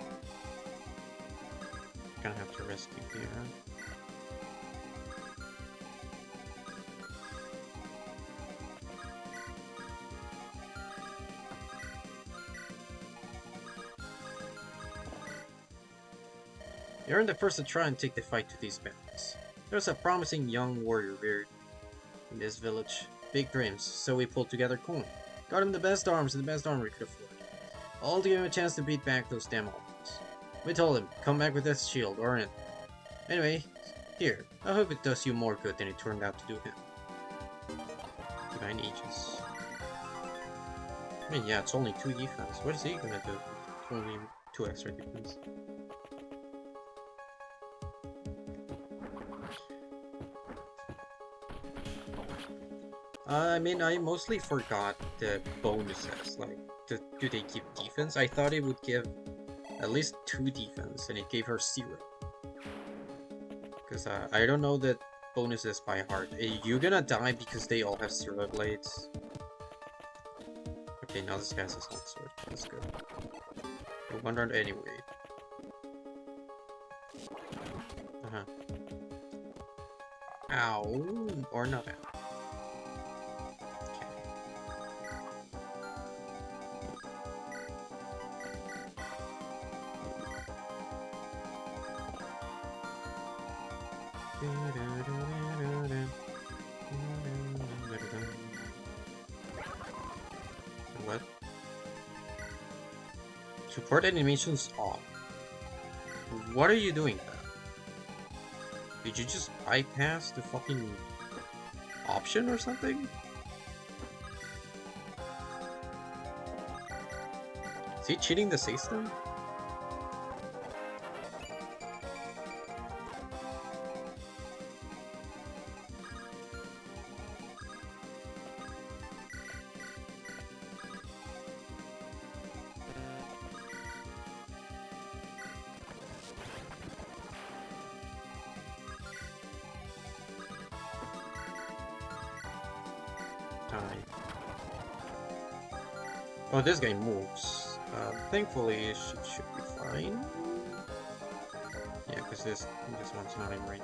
Gonna have to rescue here. You're the first to try and take the fight to these bandits. There's a promising young warrior reared in this village. Big dreams, so we pulled together coin. Got him the best arms and the best armor we could afford. All to give him a chance to beat back those damn outlaws. We told him, come back with this shield or in. Anyway, here, I hope it does you more good than it turned out to do him. Divine Aegis. I mean, yeah, it's only 2 defense. What is he gonna do? Only 2 extra defense. I mean, I mostly forgot the bonuses. Like, do they give defense? I thought it would give at least 2 defense, and it gave her 0. Because I don't know the bonuses by heart. You're gonna die because they all have 0 blades. Okay, now this guy has a salt sword. That's good. But 1 round anyway. Ow! Or not ow. What? Support animations off. What are you doing there? Did you just bypass the fucking option or something? Is he cheating the system? Oh, this guy moves. Thankfully, it should be fine. Yeah, because this one's not in range.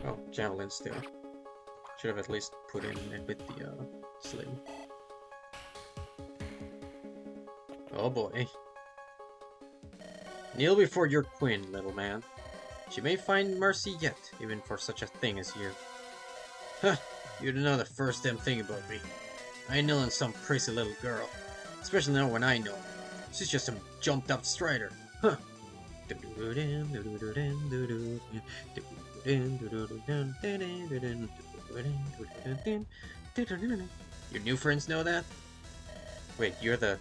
Oh, javelin still. Should have at least put in it with the sling. Oh boy. Kneel before your queen, little man. She may find mercy yet, even for such a thing as you. Huh, you don't know the first damn thing about me. I kneel on some crazy little girl. Especially now when I know. She's just some jumped up strider. Huh. Your new friends know that? Wait, you're the...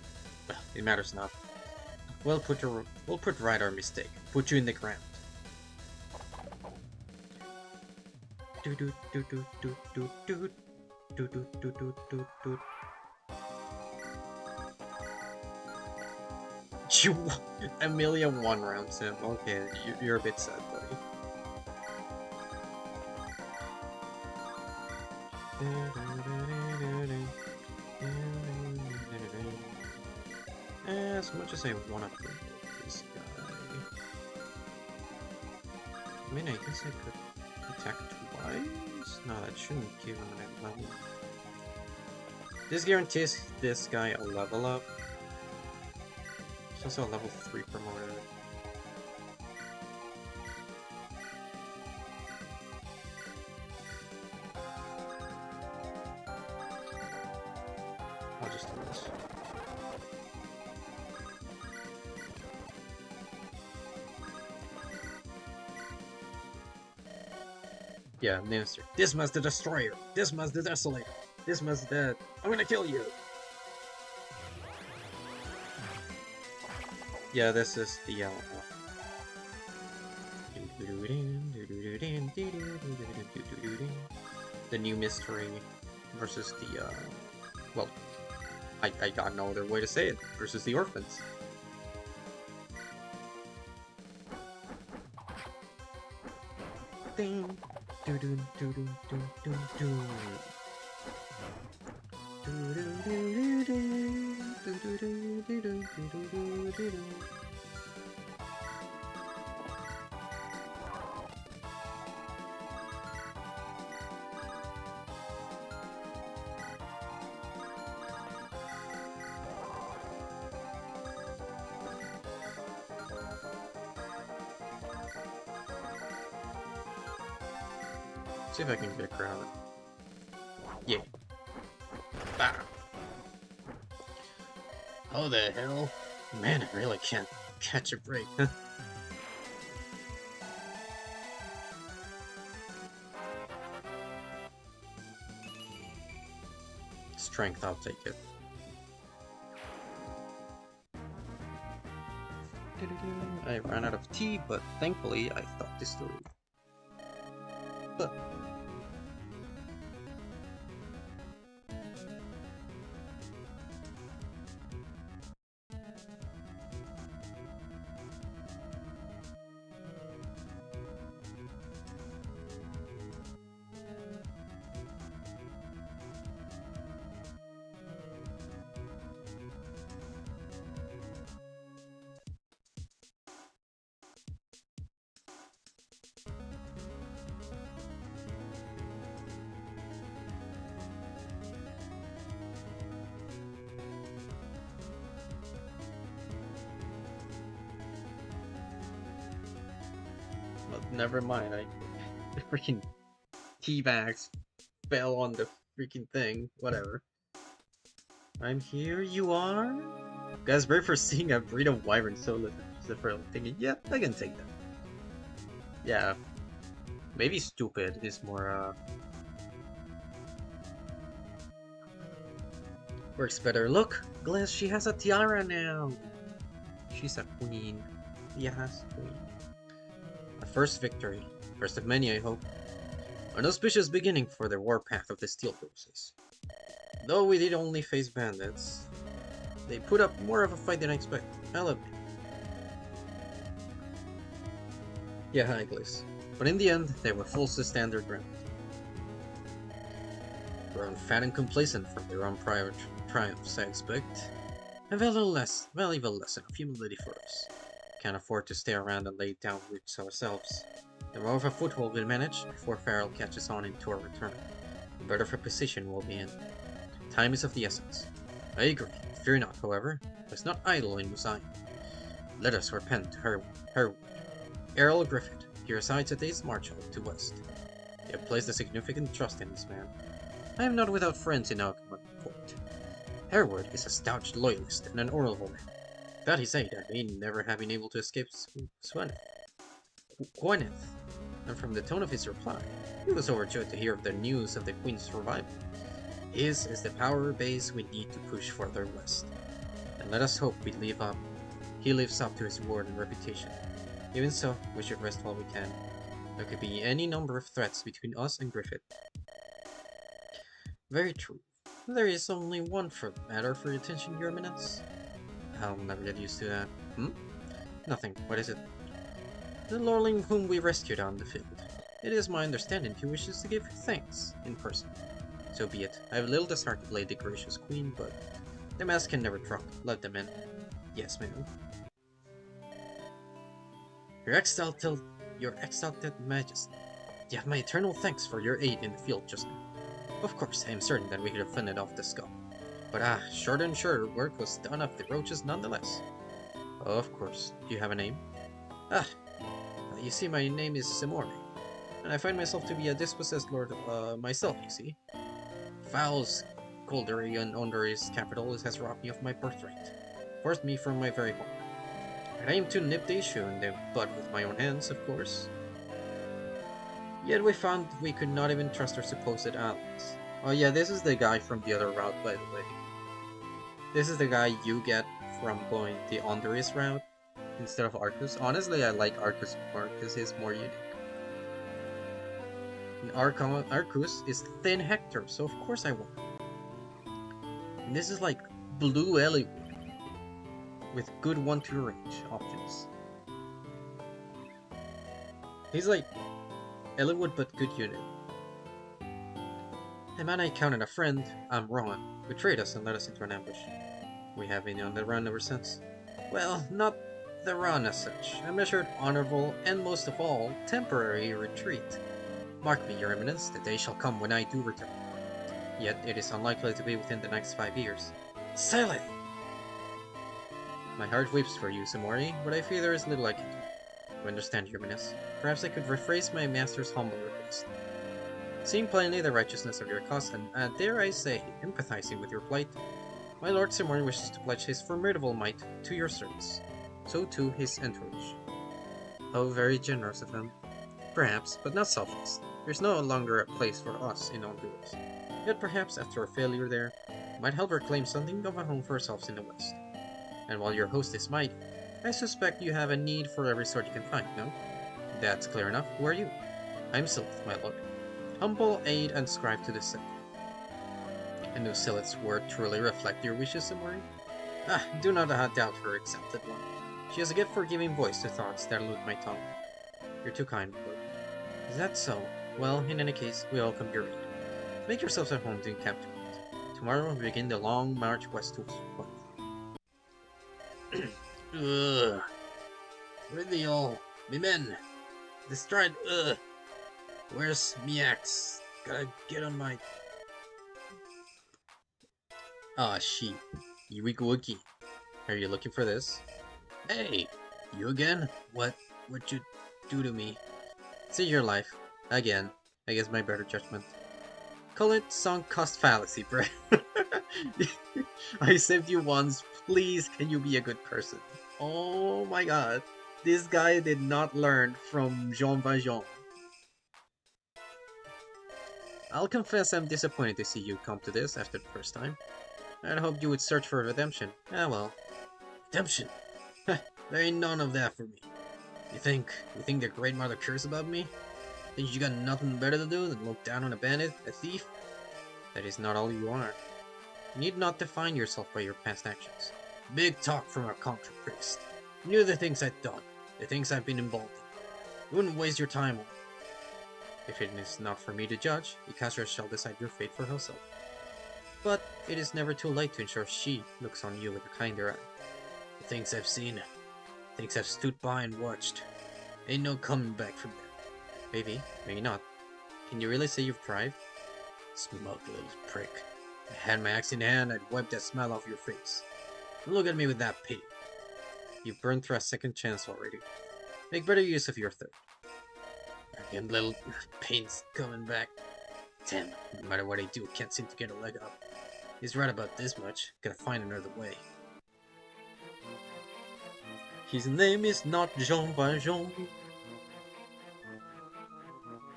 Well, it matters not. We'll put right our mistake. Put you in the ground. Amelia 1 rounds him. Okay, you're a bit sad, buddy. As much as I want to bring this guy, I mean, I guess I could attack twice. No, that shouldn't give him a level. This guarantees this guy a level up. It's also a level 3 promoted. I'll just do this. Yeah, Minister. Dismas the Destroyer! Dismas the Desolator! Dismas the... I'm gonna kill you! Yeah, this is the the new mystery versus the well, I got no other way to say it, versus the orphans. Ding. See if I can get a crown. Yeah. Bah. Oh the hell? Man, I really can't catch a break, huh? Strength, I'll take it. I ran out of tea, but thankfully I thought this through. But never mind, I freaking teabags fell on the freaking thing. Whatever. I'm here, you are? Guys, brave for seeing a breed of wyvern so for thinking, yeah, I can take that. Yeah. Maybe stupid is more, works better. Look, Glass, she has a tiara now. She's a queen. Yes, queen. Our first victory. First of many, I hope. An auspicious beginning for the warpath of the Steel Roses. Though we did only face bandits, they put up more of a fight than I expected. I'll admit. Yeah, hi, Glace. But in the end, they were false to standard ground. Grown fat and complacent from their own prior triumphs, I expect. A valuable lesson of humility for us. Can't afford to stay around and lay down roots ourselves. The more of a foothold we manage before Farrell catches on into our return, the better of a position we'll be in. Time is of the essence. I agree. Fear not, however. It's not idle in Musai. Let us repent to Herwood. Errol Griffith, he resides at East Marshall to West. They have placed a significant trust in this man. I am not without friends in Alchemont Court. Herwood is a stout loyalist and an honorable man. That he said, I may never have been able to escape Gwyneth. And from the tone of his reply, he was overjoyed to hear of the news of the Queen's survival. His is the power base we need to push further west. And let us hope he lives up to his word and reputation. Even so, we should rest while we can. There could be any number of threats between us and Griffith. Very true. There is only one matter for your attention, Your Eminence. I'll never get used to that. Nothing. What is it? The lordling whom we rescued on the field. It is my understanding he wishes to give thanks in person. So be it. I have little desire to play the gracious queen, but the mask can never drop. Let them in. Yes, ma'am. Your exalted majesty. You have my eternal thanks for your aid in the field just now. Of course, I am certain that we could have fended off the skull. But short and sure, work was done of the roaches nonetheless. Oh, of course. Do you have a name? Ah, you see, my name is Simone, and I find myself to be a dispossessed lord myself, you see. Foul skullduggery under his capital has robbed me of my birthright, forced me from my very home. I aim to nip the issue in the bud with my own hands, of course. Yet we found we could not even trust our supposed allies. Oh yeah, this is the guy from the other route, by the way. This is the guy you get from going the Ondris route instead of Arcus. Honestly, I like Arcus more because he's more unique. And Arcus is Thin Hector, so of course I want. And this is like Blue Eliwood with good 1-2 range options. He's like Eliwood but good unit. The man I counted a friend, Rohan, betrayed us and led us into an ambush. We have been on the run ever since. Well, not the run as such, a measured, honorable, and most of all, temporary retreat. Mark me, your eminence, the day shall come when I do return. Yet it is unlikely to be within the next 5 years. Silith! My heart weeps for you, Simori, but I fear there is little I can do. You understand, your eminence. Perhaps I could rephrase my master's humble request. Seeing plainly the righteousness of your cause, and dare I say, empathizing with your plight, my lord Simori wishes to pledge his formidable might to your service. So too his entourage. Oh, very generous of him. Perhaps, but not selfless. There's no longer a place for us in Honduras. Yet perhaps after a failure there, might help her claim something of a home for ourselves in the West. And while your host is mighty, I suspect you have a need for every sort you can find, no? That's clear enough. Who are you? I'm Silith, my lord. Humble aid and scribe to the sick. And do Silith's word truly reflect your wishes, Simori? Ah, do not doubt her accepted one. She has a gift for giving voice to thoughts that elude my tongue. You're too kind, lord. Is that so? Well, in any case, we welcome your aid. Make yourselves at home to encamp tonight. Tomorrow we begin the long march west to Ugh. Where they all? Me men! The stride, ugh! Where's me axe? Gotta get on my... Ah, sheep. Here we go again. Are you looking for this? Hey! You again? What you do to me? See your life. Again. Against my better judgment. Call it sunk cost fallacy, bro. I saved you once. Please, can you be a good person? Oh my god. This guy did not learn from Jean Valjean. I'll confess I'm disappointed to see you come to this after the first time. I'd hoped you would search for redemption. Ah well. Redemption? There ain't none of that for me. You think the Great Mother cares about me? Think you got nothing better to do than look down on a bandit, a thief? That is not all you are. You need not define yourself by your past actions. Big talk from a country priest. You knew the things I've done, the things I've been involved in. You wouldn't waste your time on. If it is not for me to judge, the caster shall decide your fate for herself. But it is never too late to ensure she looks on you with a kinder eye. The things I've seen, things I've stood by and watched, ain't no coming back from them. Maybe, maybe not. Can you really say you've tried? Smug little prick. I had my axe in hand, I'd wipe that smile off your face. Look at me with that pity. You've burned through a second chance already. Make better use of your third. Again, little pain's coming back. Damn, no matter what I do, I can't seem to get a leg up. He's right about this much. Gotta find another way. His name is not Jean Valjean.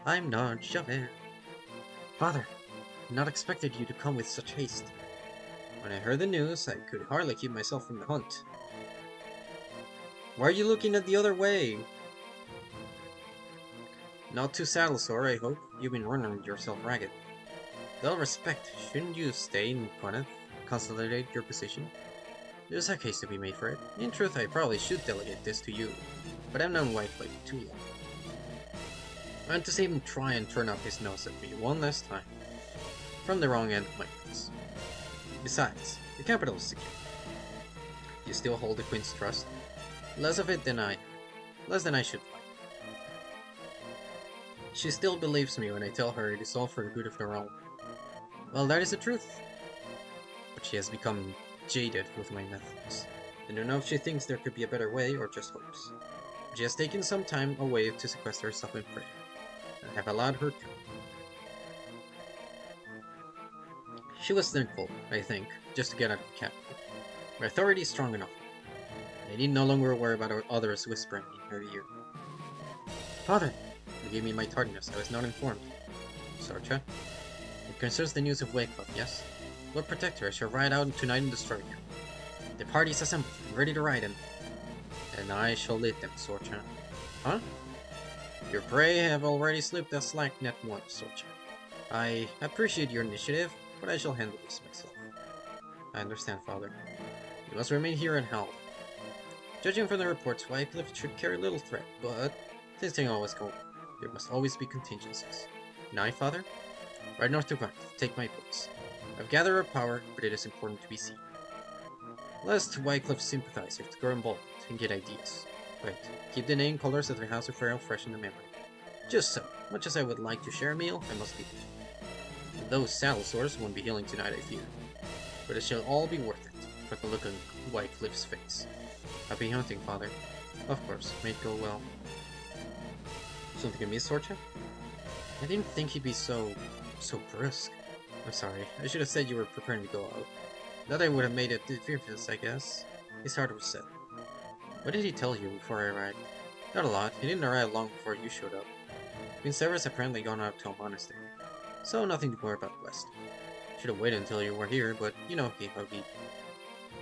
I'm not Javert. Father, I not expected you to come with such haste. When I heard the news, I could hardly keep myself from the hunt. Why are you looking at the other way? Not too saddle sore, I hope. You've been running yourself ragged. With all respect, shouldn't you stay in Corinth, consolidate your position? There's a case to be made for it. In truth, I probably should delegate this to you, but I've known Whiteblade too long. I want to see him try and turn up his nose at me one last time, from the wrong end of my nose. Besides, the capital is secure. You still hold the Queen's trust? Less of it than less than I should like. She still believes me when I tell her it is all for the good of the realm. Well, that is the truth. But she has become jaded with my methods. I don't know if she thinks there could be a better way or just hopes. She has taken some time away to sequester herself in prayer. I have allowed her to. She was thankful, I think, just to get out of the capital. My authority is strong enough. I need no longer worry about others whispering in her ear. Father! Forgive me my tardiness, I was not informed. Sorcha? It concerns the news of Wycliffe, yes? Lord Protector, I shall ride out tonight and destroy you. The party is assembled, and ready to ride in. And I shall lead them, Sorcha. Huh? Your prey have already slipped a slack net once, Sorcha. I appreciate your initiative, but I shall handle this myself. I understand, Father. You must remain here and help. Judging from the reports, Wycliffe should carry little threat, but things can always go wrong. There must always be contingencies. Now, Father? Ride north to Gwent, take my place. I've gathered our power, but it is important to be seen. Lest Wycliffe's sympathizers grow emboldened and get ideas. Right, keep the name colors of the House of Farrell fresh in the memory. Just so, much as I would like to share a meal, I must eat it. Those saddle sores won't be healing tonight, I fear. But it shall all be worth it, for the look on Wycliffe's face. Happy hunting, Father. Of course, may it go well. Something you miss, Sorcha? I didn't think he'd be so brusque. I'm sorry, I should have said you were preparing to go out. That I would have made it difference, I guess. His heart was set. What did he tell you before I arrived? Not a lot, he didn't arrive long before you showed up. Prince Severus apparently gone out to a monastery. So nothing to worry about west. Should have waited until you were here, but you know how he...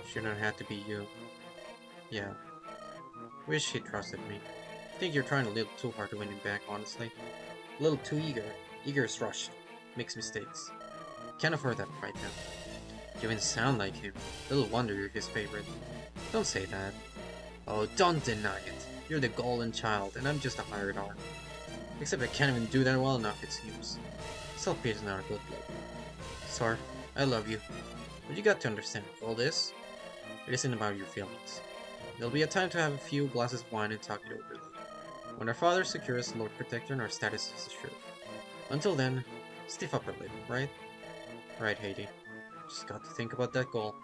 Shouldn't have had to be you. Yeah. Wish he trusted me. I think you're trying a little too hard to win him back, honestly. A little too eager. Eager is rushed. Makes mistakes. Can't afford that right now. You even sound like him. Little wonder you're his favorite. Don't say that. Oh, don't deny it. You're the golden child, and I'm just a hired arm. Except I can't even do that well enough, it seems. Self-pity is not a good look. Sir, I love you. But you got to understand, all this, it isn't about your feelings. There'll be a time to have a few glasses of wine and talk it over later. When our father secures Lord Protector and our status is assured. Until then, stiff upper lip, right? Right, Haiti. Just got to think about that goal.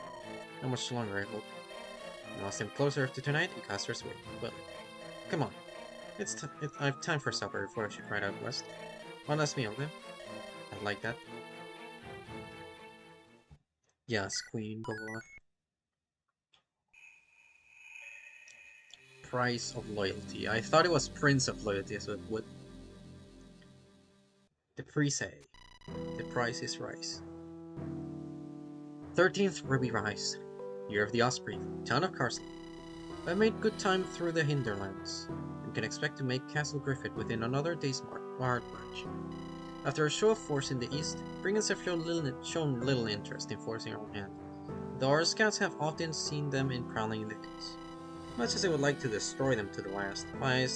Not much longer, I hope. And I'll stand closer after tonight and cast her sway. But, come on. I have time for supper before I should ride out west. One last meal, then. I like that. Yes, Queen, go on. Price of Loyalty. I thought it was Prince of Loyalty, so it would... The Prise. The price is rice. 13th Ruby Rise. Year of the Osprey. Town of Carsley. I made good time through the hinterlands, and can expect to make Castle Griffith within another day's march. After a show of force in the east, brigands have shown little interest in forcing our hand, though our scouts have often seen them prowling in the hills. Much as I would like to destroy them to the last, my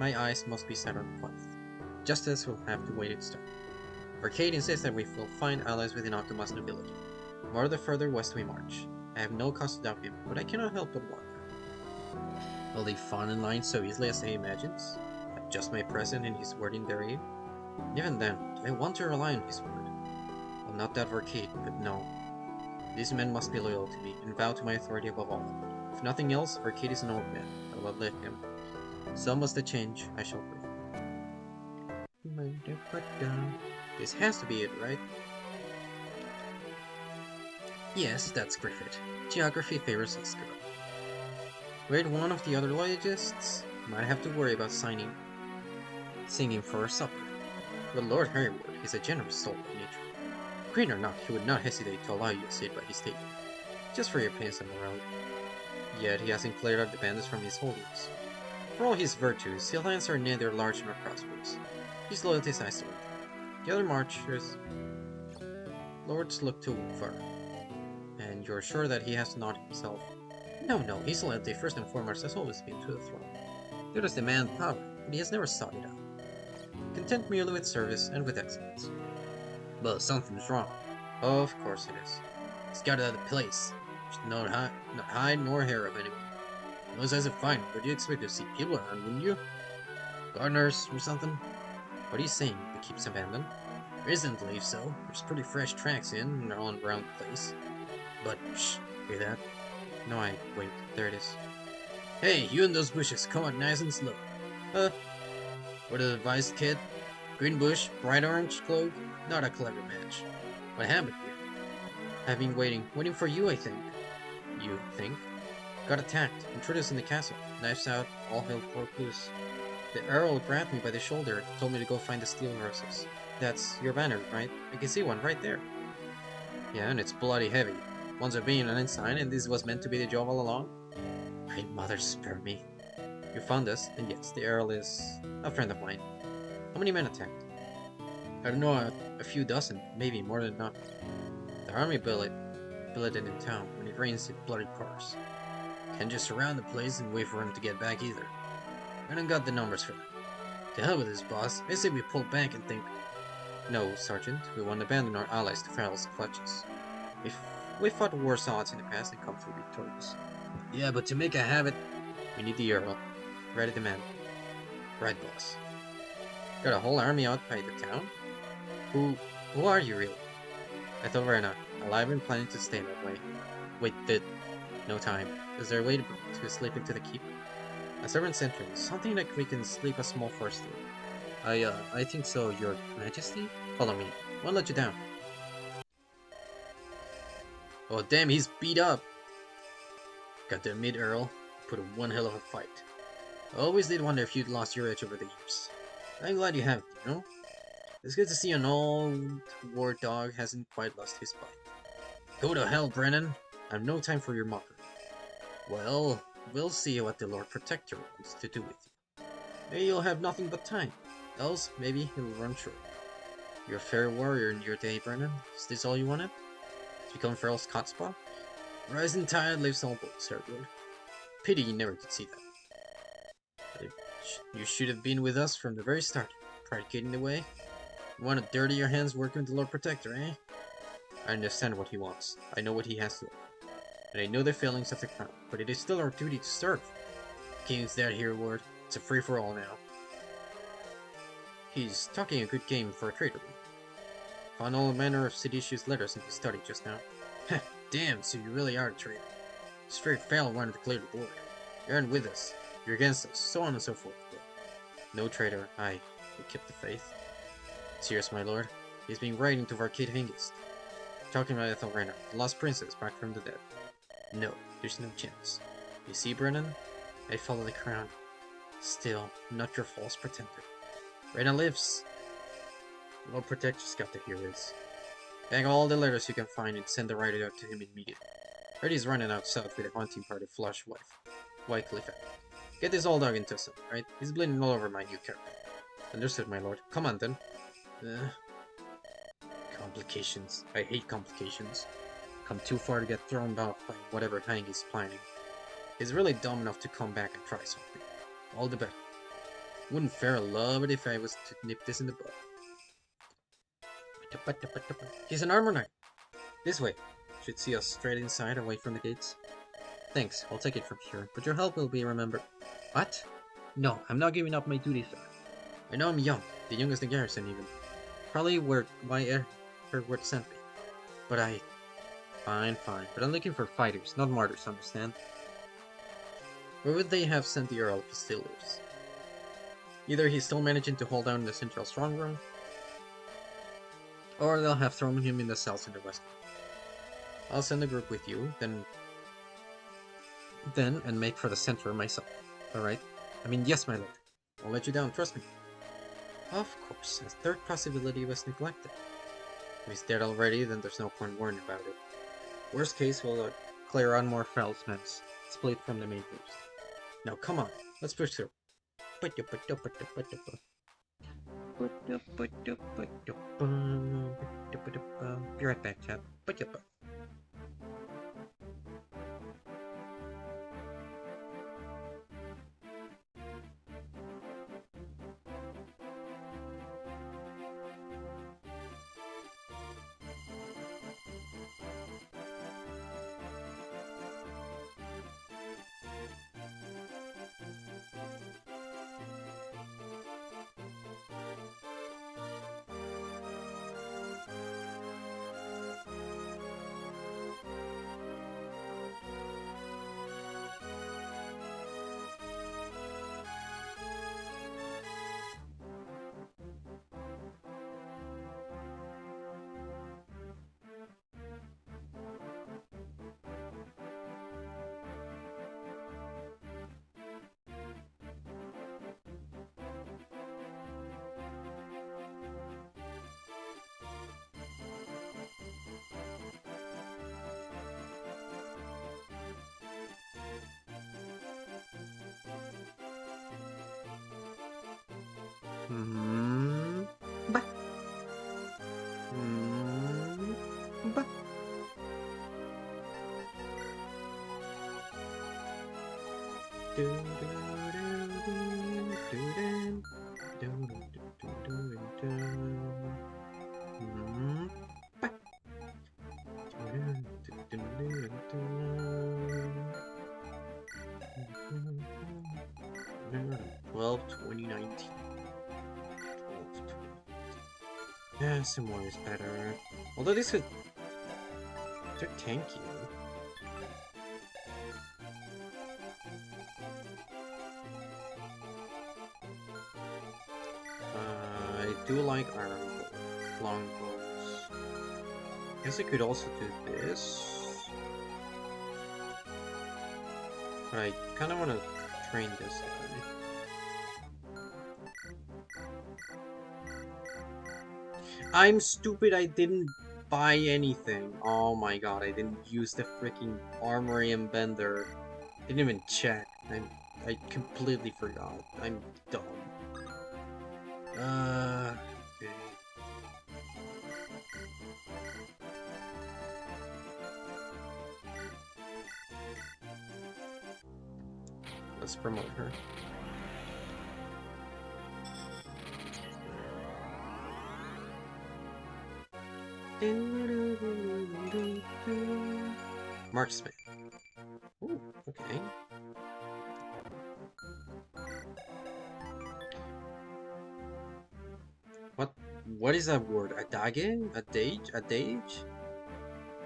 eyes must be set on Plymouth. Justice will have to wait its turn. Arcade insists that we will find allies within Octoma's nobility, more the further west we march. I have no cause to doubt him, but I cannot help but wonder. Will they fall in line so easily as he imagines? Adjust my present and his word in their ear? Even then, do I want to rely on his word? Well, not that of Arcade, but no. These men must be loyal to me, and bow to my authority above all. If nothing else, Arcade is an old man. I will outlive him. So must the change I shall bring. This has to be it, right? Yes, that's Griffith. Geography favors us, girl. Grade 1 of the other loyalists might have to worry about singing for our supper. But Lord Harrywood is a generous soul by nature. Green or not, he would not hesitate to allow you to sit by his table, just for your pains on the road. Yet he hasn't cleared out the bandits from his holdings. For all his virtues, his lands are neither large nor prosperous. His loyalty is isolated. The other marchers' lords look too far. And you're sure that he has not himself? No, his loyalty first and foremost has always been to the throne. The others demand power, but he has never sought it out. Content merely with service and with excellence. But something's wrong. Of course it is. He's got it out of place. There's not hide nor hair of anyone. No signs of fighting, but you expect to see people around, wouldn't you? Gardeners or something? What are you saying? The keep's abandoned? Reason to believe so. There's pretty fresh tracks in and on around the place. But, shh, hear that? No, wait, there it is. Hey, you in those bushes, come on nice and slow. Huh? What a advice, kid? Green bush, bright orange cloak? Not a clever match. What happened here? I've been waiting for you, I think. You think? Got attacked, intruders in the castle, knives out, all hell broke loose. The Earl grabbed me by the shoulder, told me to go find the steel horses. That's your banner, right? I can see one right there. Yeah, and it's bloody heavy. Once a being an ensign, and this was meant to be the job all along? My mother spared me. You found us, and yes, the Earl is a friend of mine. How many men attacked? I don't know, a few dozen, maybe more than enough. The army billeted in town when it rains it bloody cars. Can't just surround the place and wait for him to get back either. I don't got the numbers for that. To hell with this, boss. I say we pull back and think. No, Sergeant, we won't abandon our allies to Farrell's clutches. We've fought worse odds in the past and come through victorious. Yeah, but to make a habit, we need the Earl. Ready to man. Right, boss. Got a whole army out by the town? Who are you really? I thought Verna, alive and planning to stay that way. Wait, no time. Is there a way to slip into the keep? A servant's entrance. Something like we can sleep a small forest through. I think so, your majesty? Follow me. Won't let you down. Oh damn, he's beat up! Got to admit, Earl, put up one hell of a fight. I always did wonder if you'd lost your edge over the years. I'm glad you haven't, you know? It's good to see an old war dog hasn't quite lost his bite. Go to hell, Brennan! I've no time for your mockery. Well, we'll see what the Lord Protector wants to do with you. Maybe you'll have nothing but time. Else, maybe he'll run short. You're a fair warrior in your day, Brennan. Is this all you wanted? To become Farrell's hotspot? Rising tide lifts all boats, Herwood. Pity you never could see that. You should have been with us from the very start. Pride getting in the way. You want to dirty your hands working with the Lord Protector, eh? I understand what he wants. I know what he has to offer. And I know the failings of the crown, but it is still our duty to serve. King's dead here, Ward. It's a free-for-all now. He's talking a good game for a traitor. Found all manner of seditious letters in his study just now. Heh, damn, so you really are a traitor. It's very Farrell wanted to clear the board. You aren't with us. You're against us, so on and so forth. But no traitor, we kept the faith. Serious, my lord. He's been writing to Varkate Hengist. Talking about Ethelrena, the lost princess back from the dead. No, there's no chance. You see, Brennan? I follow the crown. Still, not your false pretender. Rena lives. Lord Protector's got to hear this. Bag all the letters you can find and send the writer out to him immediately. Freddy's running out south with a hunting party flush wife. Wycliffe. Get this old dog into some, right? He's bleeding all over my new character. Understood, my lord. Come on, then. Complications. I hate complications. Come too far to get thrown off by whatever Hank is planning. He's really dumb enough to come back and try something. All the better. Wouldn't Farrell love it if I was to nip this in the bud? He's an armor knight. This way. Should see us straight inside, away from the gates. Thanks, I'll take it from here, but your help will be remembered. What? No, I'm not giving up my duty, sir. I know I'm young, the youngest in garrison even. Probably why Herwood sent me. But Fine, but I'm looking for fighters, not martyrs, understand? Where would they have sent the Earl if he still lives? Either he's still managing to hold down the central stronghold, or they'll have thrown him in the cells in the west. I'll send a group with you, then and make for the center myself. Alright? I mean, yes, my lord. Won't let you down, trust me. Of course, a third possibility was neglected. If he's dead already, then there's no point worrying about it. Worst case, we'll clear on more Farrell's men, split from the main groups. Now, come on, let's push through. Be right back, chat. Hmm. Bah. Hmm. Bah. Do, do, do, do, do, do. Hmm. Bah. 12/2019. Yeah, some more is better. Although this could... They're tanky. I do like iron longbows. Guess I could also do this. But I kind of want to train this guy. I'm stupid, I didn't buy anything. Oh my god, I didn't use the freaking armory and bender. Didn't even check. I completely forgot. I'm dumb. Okay. Let's promote her. Marksman. Ooh, okay. What is that word? Adage? Adage? Adage?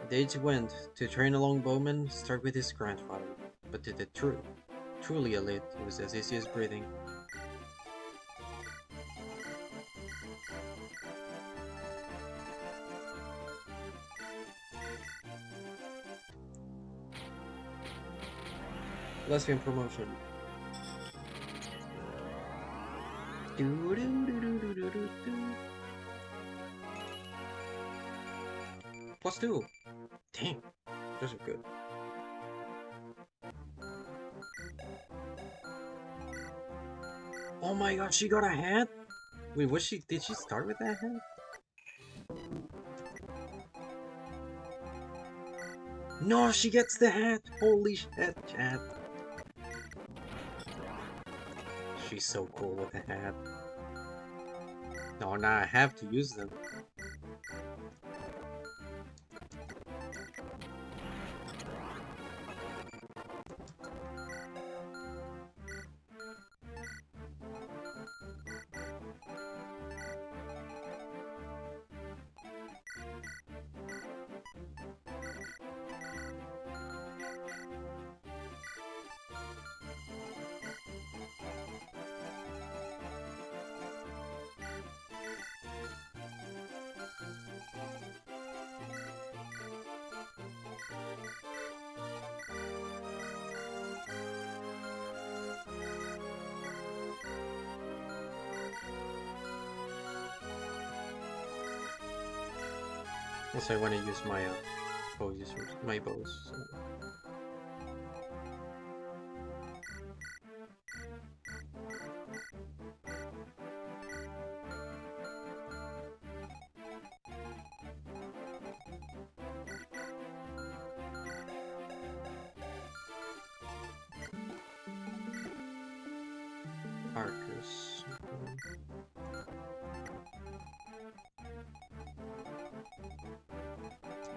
Adage went to train a longbowman, start with his grandfather, but to the truly elite, it was as easy as breathing. Lesbian promotion. +2. Damn, those are good. Oh my god, she got a hat? Wait, did she start with that hat? No, she gets the hat! Holy shit, chat. She's so cool with the hat. No, now I have to use them. Also, I want to use my bows. So. Arcus.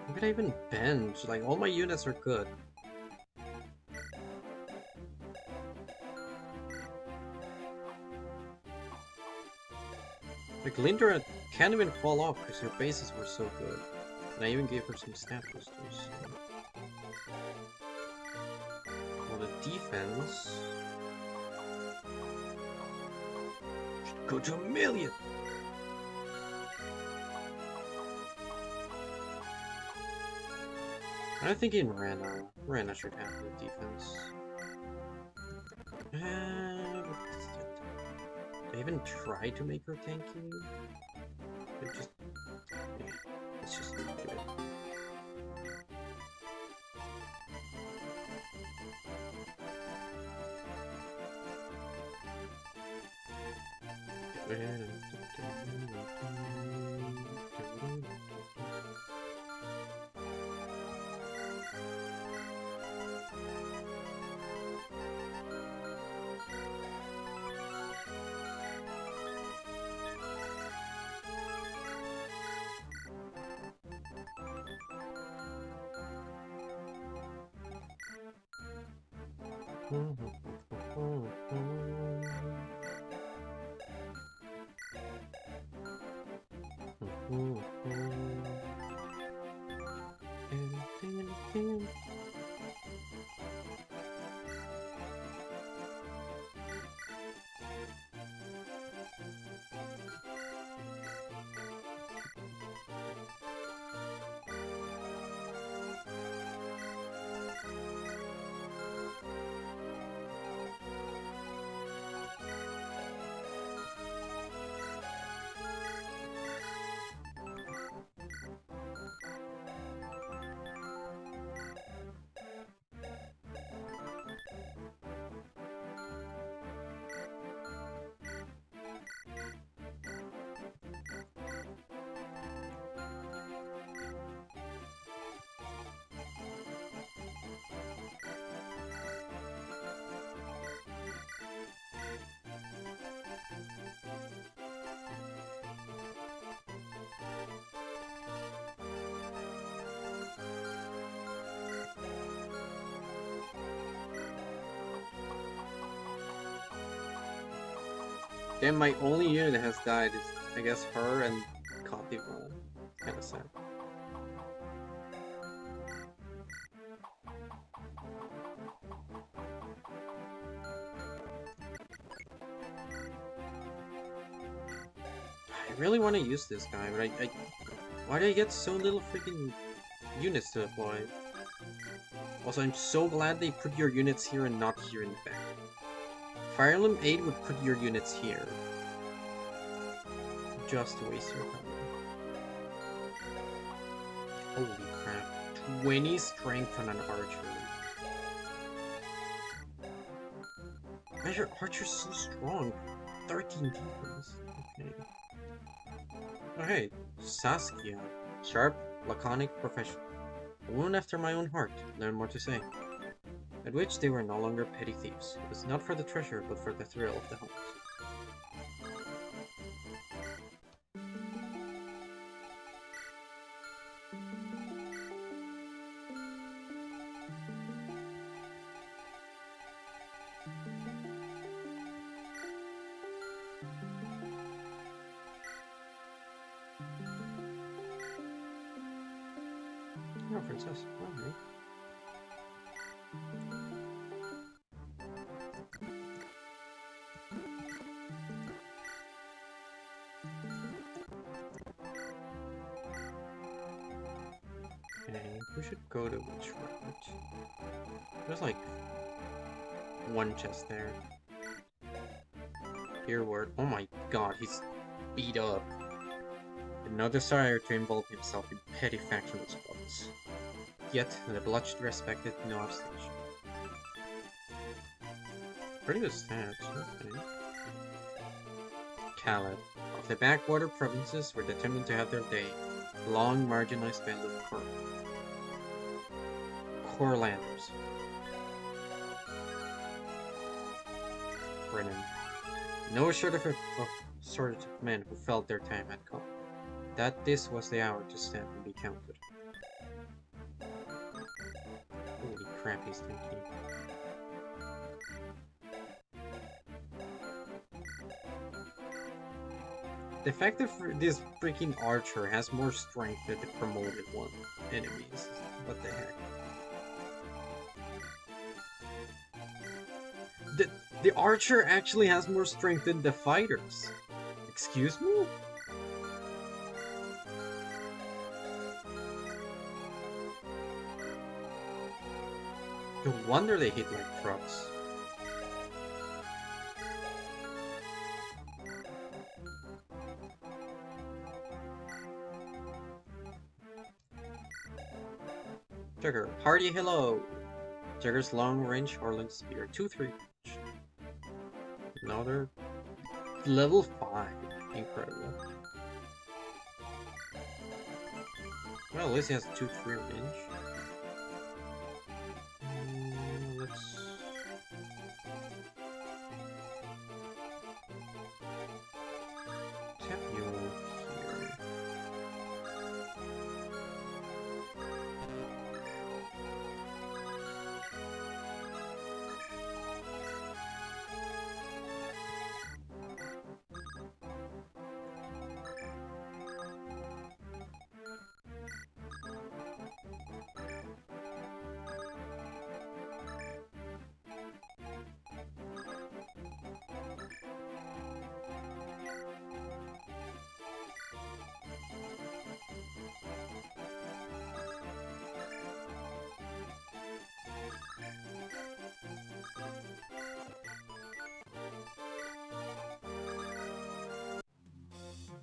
How could I even bench? Like, all my units are good. Like, Lindra can't even fall off because her bases were so good. And I even gave her some stat boosters. So. Well, the defense... should go to 1,000,000! I'm thinking Rana. Rana should have the defense. They even try to make her tanky. They're just... yeah, let's just do it. Then my only unit that has died is, I guess, her and Kativa. Kinda sad. I really want to use this guy, but why do I get so little freaking units to deploy? Also, I'm so glad they put your units here and not here in the back. Fire Emblem 8 would put your units here. Just to waste your time. Holy crap. 20 strength on an archer. Measure Archer's so strong. 13 defense. Okay. Oh hey, Saskia. Sharp, laconic, professional. A woman after my own heart. Learn more to say. At which they were no longer petty thieves. It was not for the treasure, but for the thrill of the hunt. Oh, princess. Alright. Okay, we should go to which route? There's like one chest there. Earward. Oh my god, he's beat up. No desire to involve himself in petty factional squabbles. Yet, the bludgeoned respected no obstination. Pretty good stats, okay. Khaled. Of the backwater provinces were determined to have their day. Long marginalized band of Corelanders. Brennan. No sort of men who felt their time had come. That this was the hour to stand and be counted. Holy crap, he's tanky. The fact that this freaking archer has more strength than the promoted one enemies. What the heck? The archer actually has more strength than the fighters. Excuse me? No wonder they hit like trucks. Jagger, hearty hello! Jagger's long range Orland spear, 2-3. Another Level 5. Incredible. Well, at least he has 2-3 range. Let's... tap you here.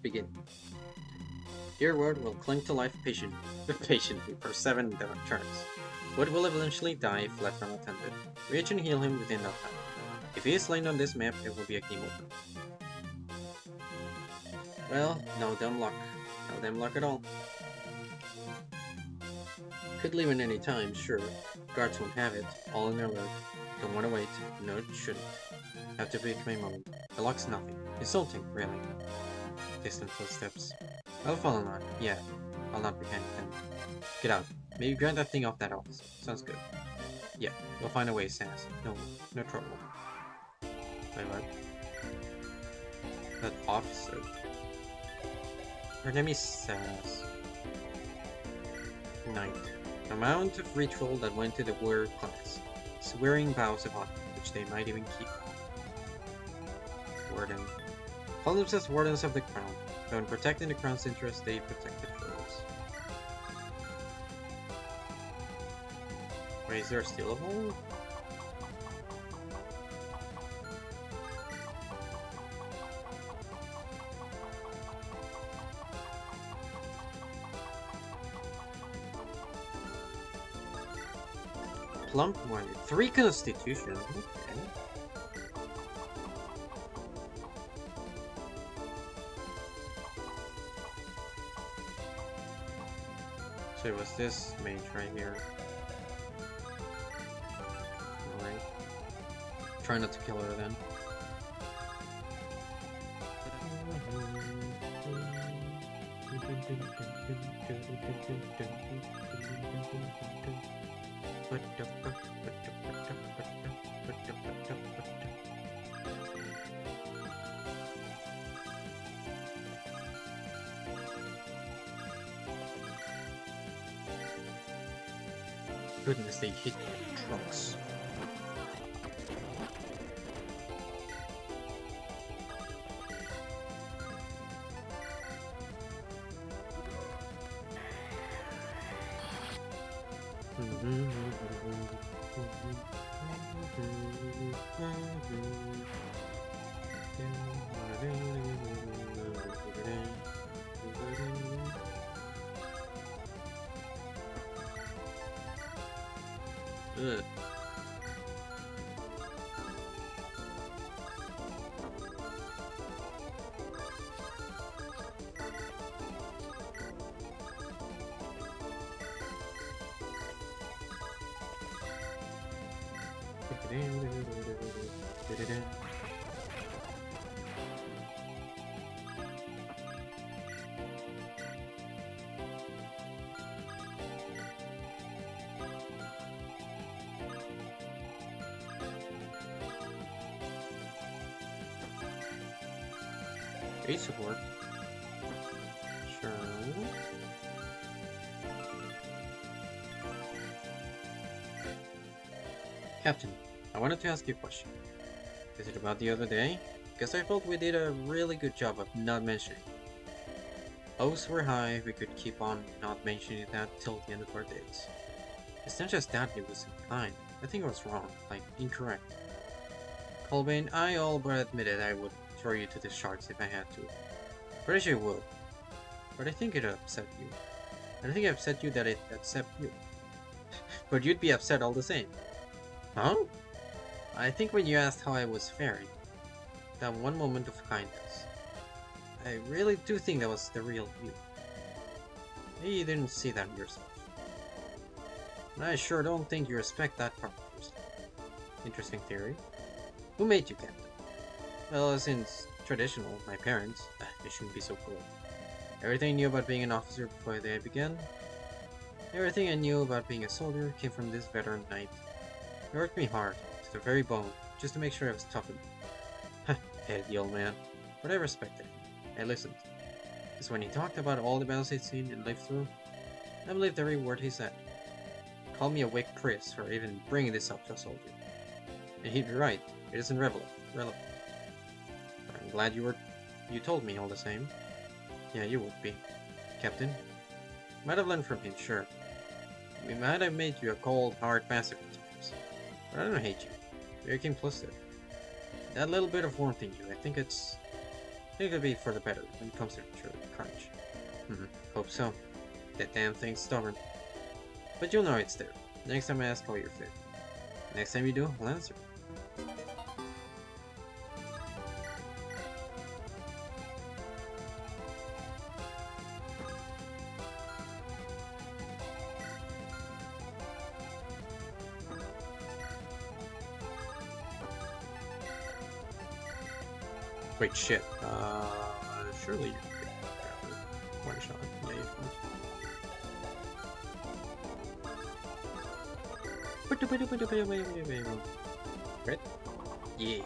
Begin. Your word will cling to life patiently for 7 turns. Wood will eventually die if left unattended. Reach and heal him within that time. If he is slain on this map, it will be a game over. Well, no damn luck. No damn luck at all. Could leave in any time, sure. Guards won't have it. All in their lurk. Don't want to wait. No, shouldn't. Have to pick my moment. The luck's nothing. Insulting, really. Distant footsteps. Well, follow on. Yeah, I'll not be hanging. Get out. Maybe grant that thing off that officer. Sounds good. Yeah, we'll find a way, Sass. No trouble. Wait, what? That officer. Her name is Sass. Knight. Amount of ritual that went to the warrior class. Swearing vows of honor, which they might even keep. Warden. Call themselves Wardens of the Crown. But when protecting the Crown's interests, they protect the foes. Wait, is there still a hole? Plump one. 3 constitution. Okay. So it was this mage right here. Alright. Try not to kill her then. Goodness, they hit like trucks. Ugh. Ace of work. Sure. Captain, I wanted to ask you a question. Is it about the other day? Because I felt we did a really good job of not mentioning. Oaths were high, we could keep on not mentioning that till the end of our days. It's not just that it was kind. I think it was wrong, like incorrect. Colbane, I all but admitted I would throw you to the sharks if I had to. Pretty sure it would. But I think it upset you. And I think it upset you that it upset you. But you'd be upset all the same. Huh? I think when you asked how I was faring. that one moment of kindness. I really do think that was the real you. Maybe you didn't see that yourself. And I sure don't think you respect that part of yourself. Interesting theory. Who made you captain? Well, since traditional, my parents. They shouldn't be so cruel. Everything I knew about being an officer before the day began, everything I knew about being a soldier came from this veteran knight. He worked me hard, to the very bone, just to make sure I was tough enough. Hated the old man, but I respected him. I listened. Because when he talked about all the battles he'd seen and lived through, I believed every word he said. He called me a weak priest for even bringing this up to a soldier. And he'd be right, it isn't relevant. But I'm glad you told me all the same. Yeah, you would be, Captain. Might have learned from him, sure. We might have made you a cold, hard bastard at times. But I don't hate you. You're complicit. That little bit of warmth in you, I think it'll be for the better when it comes to the crunch. Hope so. That damn thing's stubborn. But you'll know it's there. Next time I ask how you're feeling. Next time you do, I'll answer. Wait, shit. Surely you could grab it. One shot. Yeah, you can. Right? Yeah.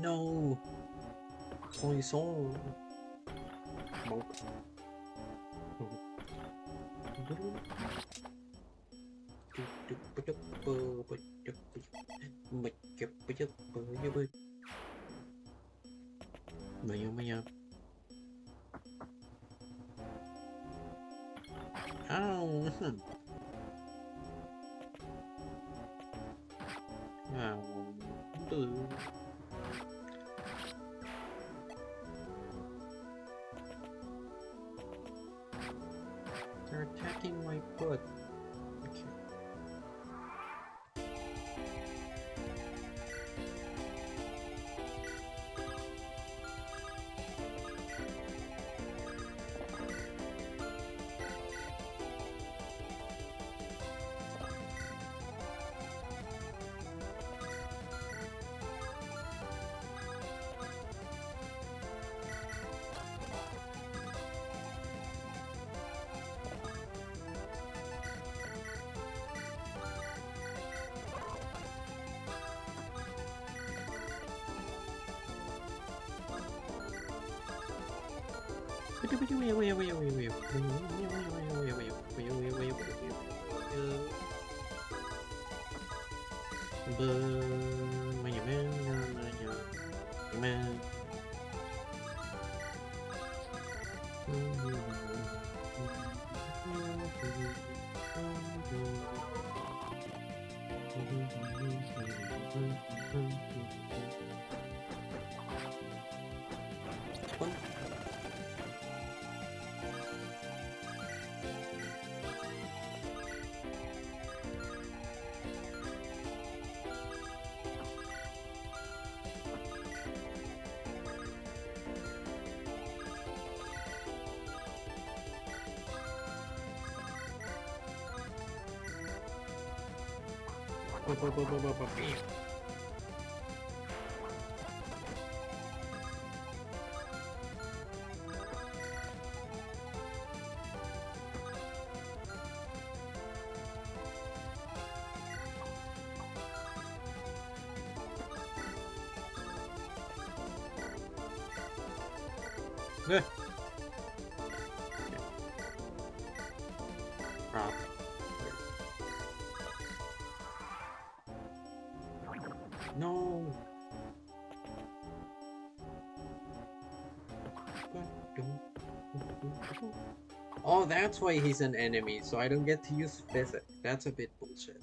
No! Poison! Smoke. Ow! Blue. They're attacking my foot. Okay. Eh. Rock. No. Oh, that's why he's an enemy, so I don't get to use physics. That's a bit bullshit.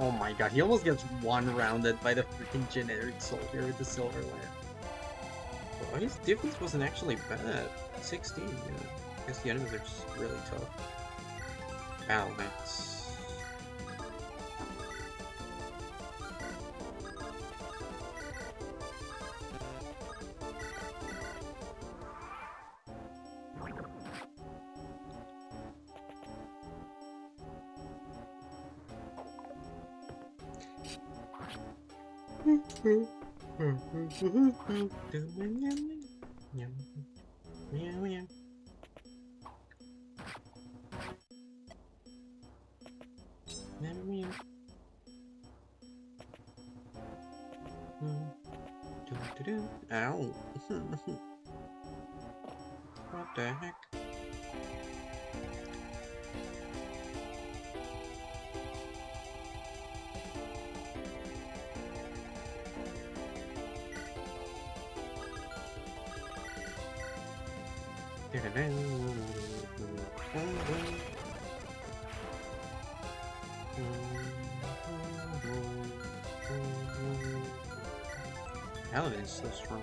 Oh my god, he almost gets one-rounded by the freaking generic soldier with the silver lance. Well, his defense wasn't actually bad. 16, yeah. I guess the enemies are just really tough. Battle Max. Ow. What the heck? Paladin is so strong.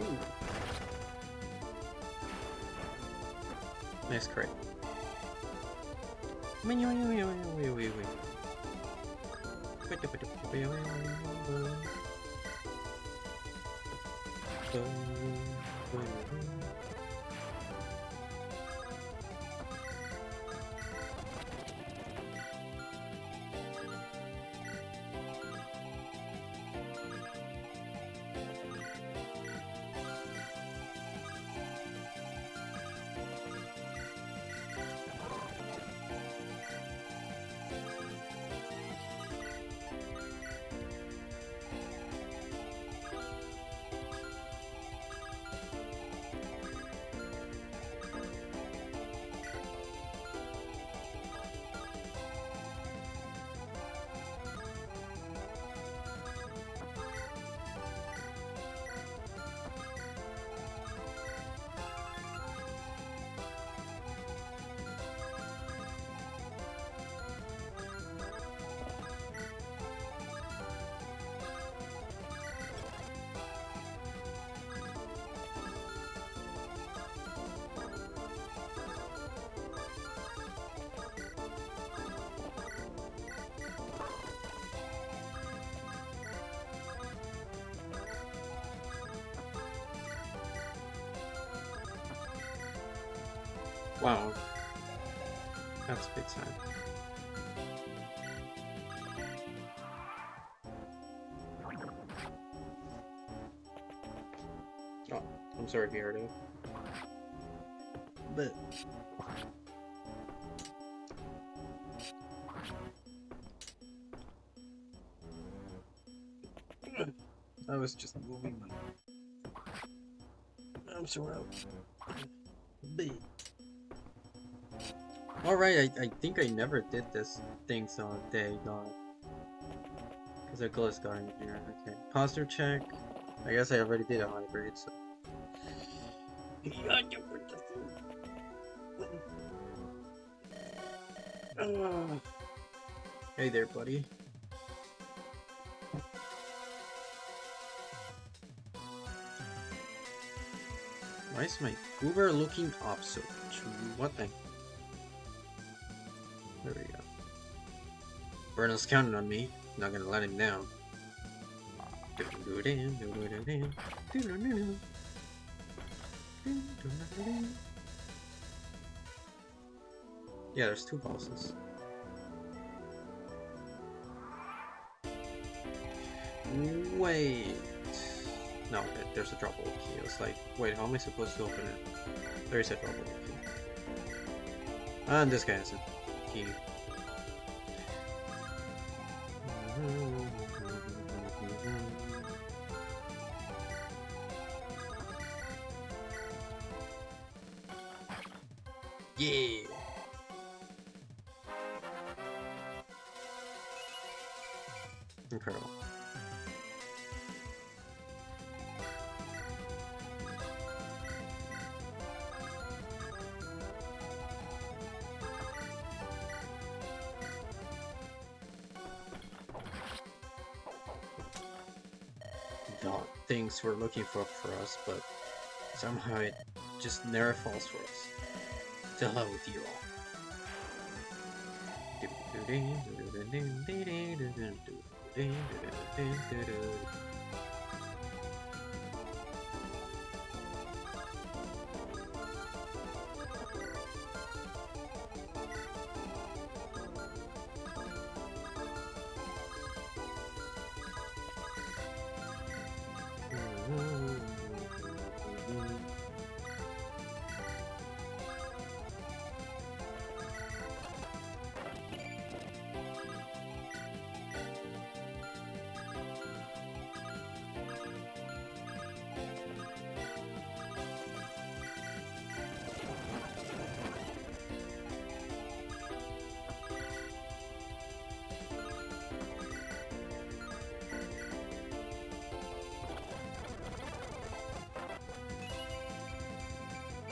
Ooh. Nice crit. Wow. That's a bit sad. Oh, I'm sorry if you heard it. But... I was just moving my arms around. Alright, I think I never did this thing, so they got... Because a glitch got in here. Okay. Posture check. I guess I already did a hybrid, so... Hey there, buddy. Why is my Uber looking up so much? What the? There we go. Bruno's counting on me. Not gonna let him down. Yeah, there's two bosses. Wait. No, there's a droppable key. It's like, wait, how am I supposed to open it? There is a droppable key. And this guy has a key. Yeah! Incredible. Not things we're looking for us, but somehow it just never falls for us. To hell with you all.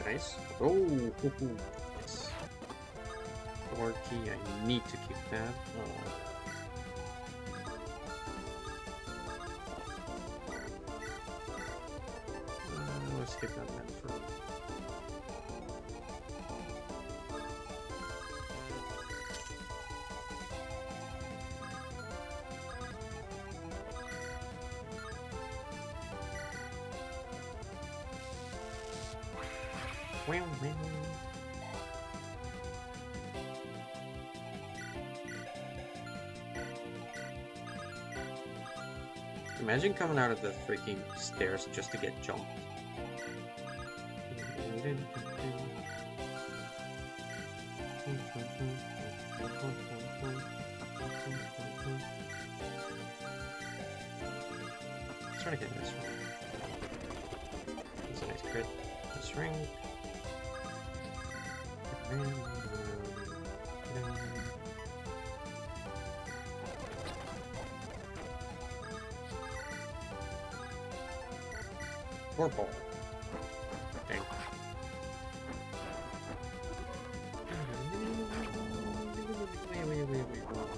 Nice. Oh, yes. Door key, I need to keep that. Let's skip that map for Imagine coming out of the freaking stairs just to get jumped. Let's try to get this ring. That's a nice crit. This ring. Or ball. Dang.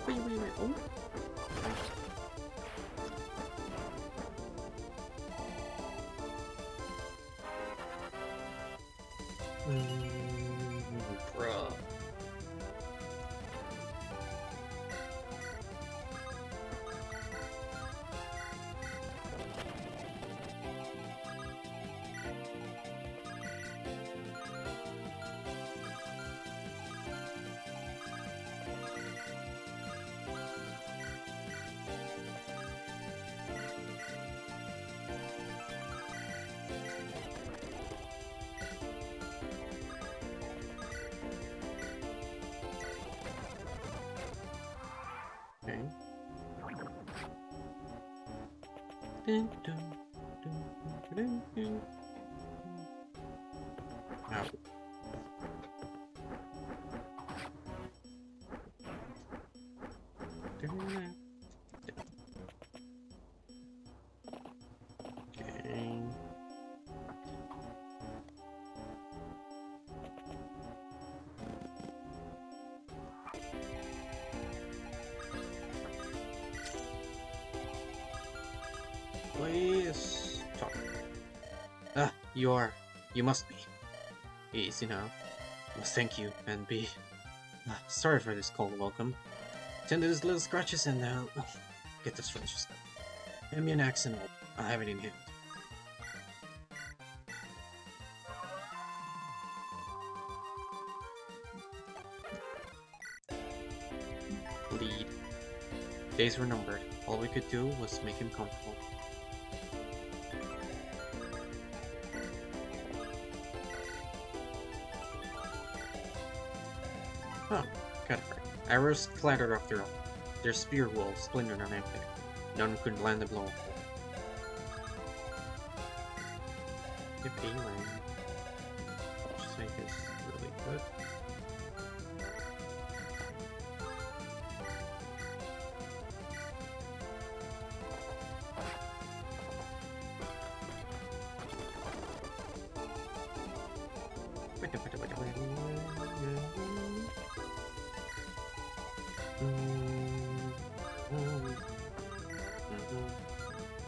Wait. Oh. Bruh. Dun, dun, dun, dun, dun. Ow. Okay. Please talk. Ah, you are. You must be. Easy now. Must thank you, and be. Sorry for this cold welcome. Tend to these little scratches and get the stretches. Hand me an axe and I'll have it in hand. Lead. Days were numbered. All we could do was make him comfortable. Huh, got it right. Arrows clattered off their spear wolves splintered on impact. None could land the blow. Yippee, which I think is really good.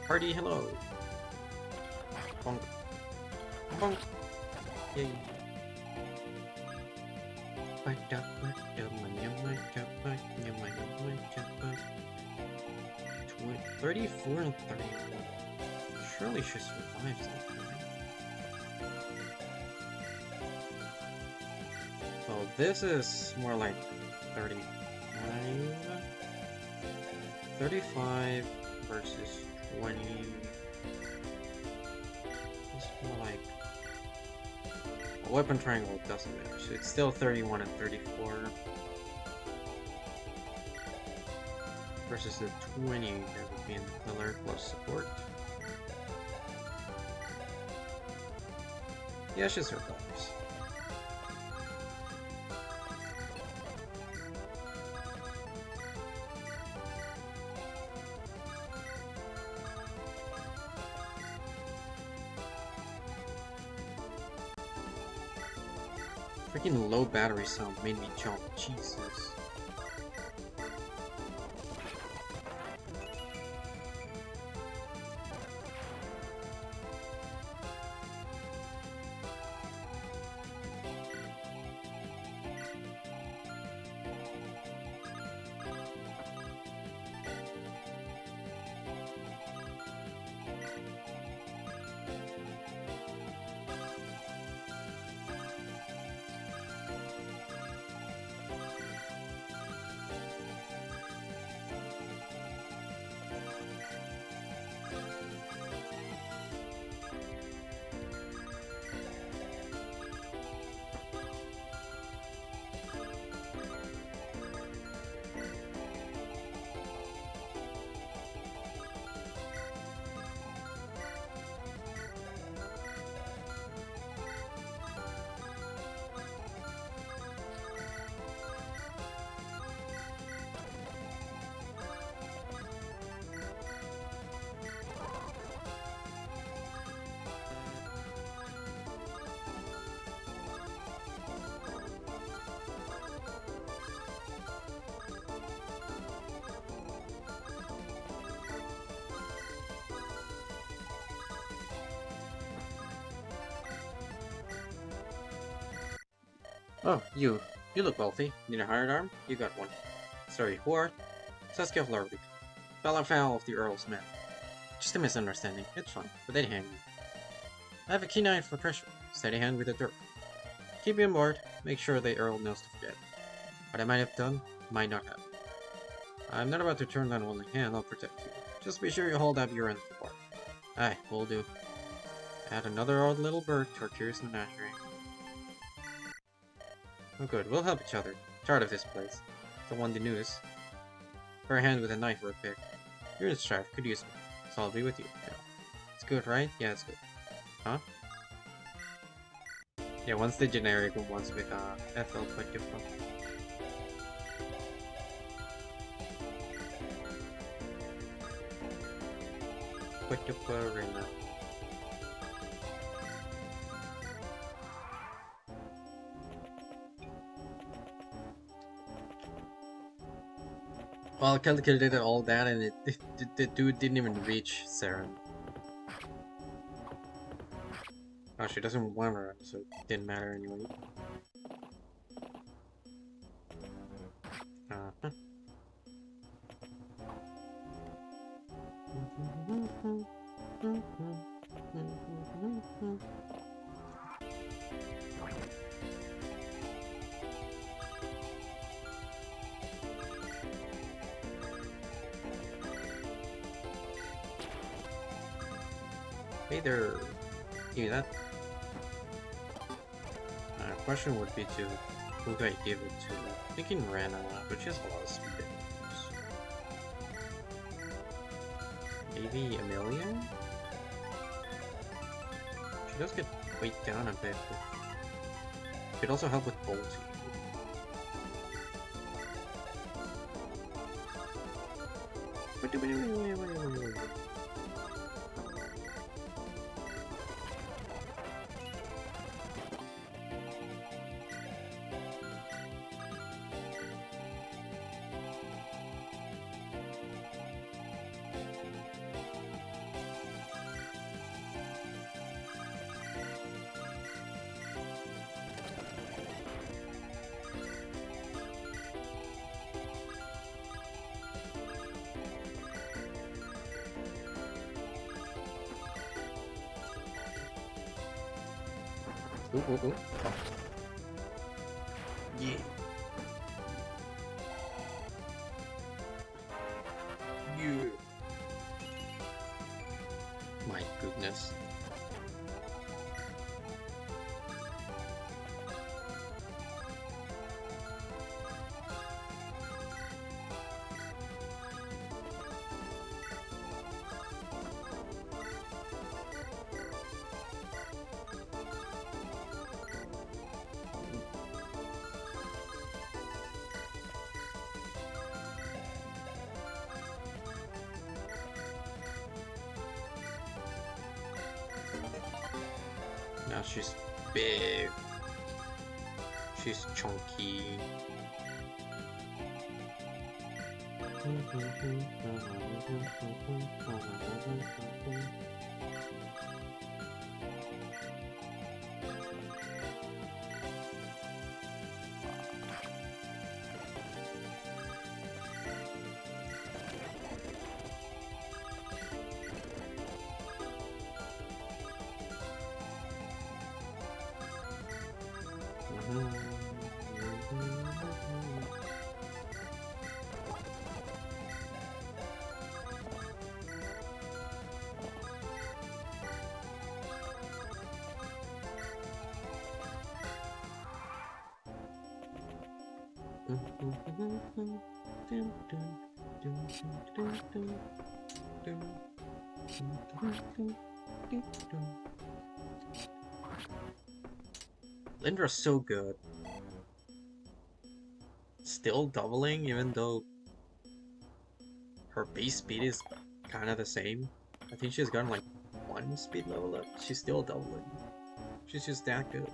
Party, hello! Bonk. Bonk! Yay! Tw 34 and 30. Surely she survives that, right? Well, this is more like 35. 35 versus 20. It's more like a weapon triangle doesn't match. It's still 31 and 34 versus the 20 that would be in the pillar plus support. Yeah, she survives. Freaking low battery sound made me jump. Jesus. Oh, you. You look wealthy. Need a hired arm? You got one. Sorry, who are? Saskia of Larvik. Fell afoul of the Earl's men. Just a misunderstanding. It's fine. But they hang me. I have a keen eye for treasure. Steady hand with the dirt. Keep me on board. Make sure the Earl knows to forget. What I might have done, might not have. I'm not about to turn down one hand. I'll protect you. Just be sure you hold up your end of the bar. Aye, will do. Add another odd little bird to our curious menagerie. Oh good, we'll help each other. Tired of this place. Don't want the news. For a hand with a knife or a pick. You're in strife, could use me. So I'll be with you. Yeah. It's good, right? Yeah, it's good. Huh? Yeah, one's the generic and one's with FL Quadruple. Quadruple Arena. Well, Calico did all that and the dude didn't even reach Saren. Oh, she doesn't want her, so it didn't matter anyway. Uh-huh. Hey there. Give me that. Question would be to who do I give it to? I'm thinking Rana, but she has a lot of speed. Maybe Amelia? She does get weighed down a bit, but could also help with bolting. Ooh. Oh. Yeah. Yeah. My goodness. Now she's big. She's chunky. Lindra's so good. Still doubling even though her base speed is kind of the same. I think she's gotten like one speed level up. She's still doubling. She's just that good.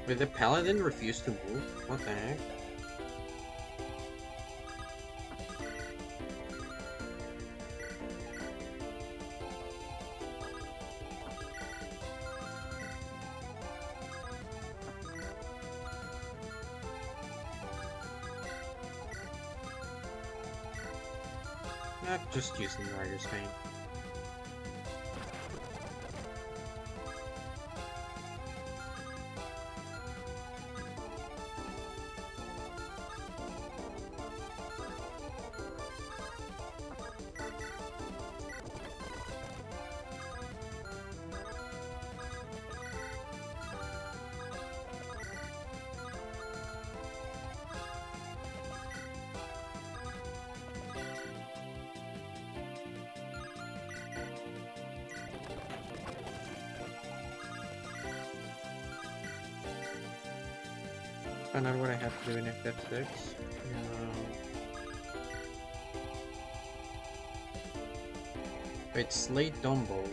But the paladin refused to move? What the heck? Not just using Rider's Pain. found out what I have to do in FF6. It's Slate Dumbo,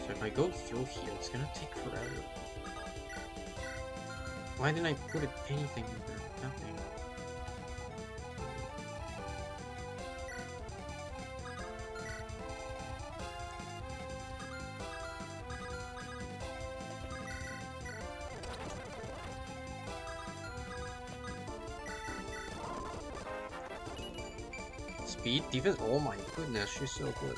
so if I go through here, it's gonna take forever. Why didn't I put anything in there? Nothing. Speed, defense. Oh my goodness, she's so good.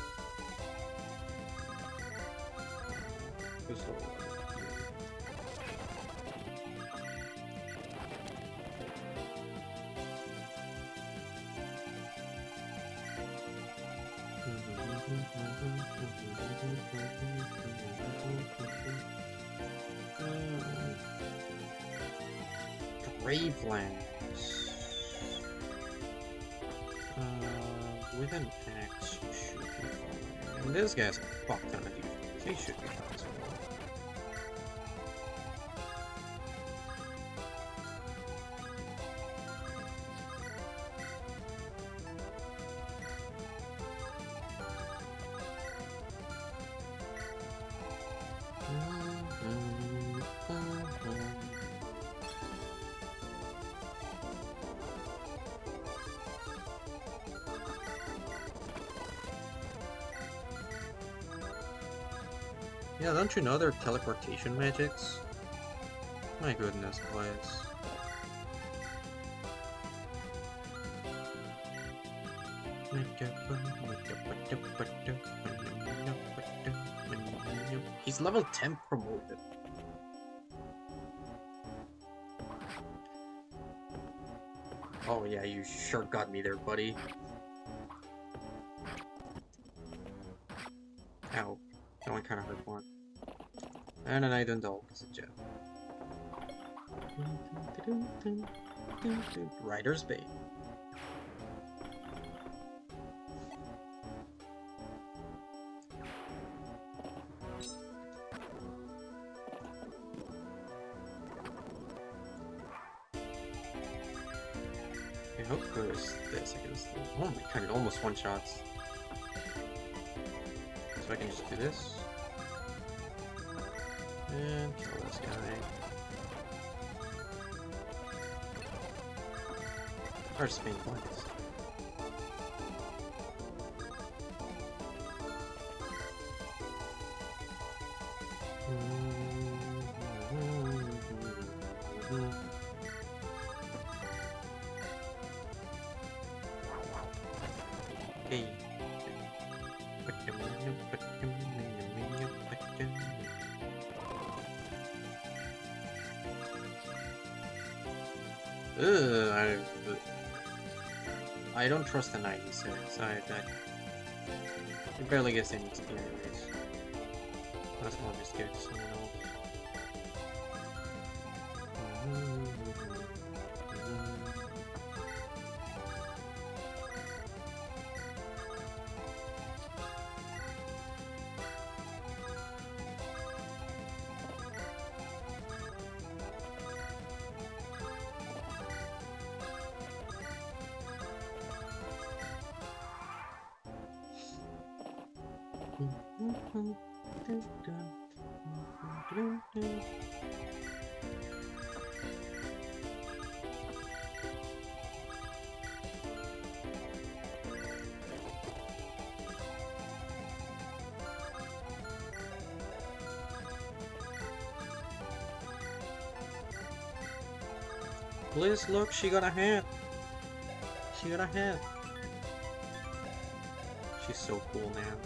Gravelands. With an axe, you should be fine. And this guy's a fuck ton of defense. He should be fine as well. Yeah, don't you know they're teleportation magics? My goodness, guys. He's level 10 promoted. Oh yeah, you sure got me there, buddy. Ow. That one kind of hurt more. And then I don't know, it's a joke. Rider's Bay. Okay, how good is this against them? Oh my god, it almost one-shots. So I can just do this. And kill this guy. Or spin points. Okay. I don't trust the 96. It barely gets any XP anyways. Might as well just give it to someone else. Please look, she got a hat. She got a hat. She's so cool, man.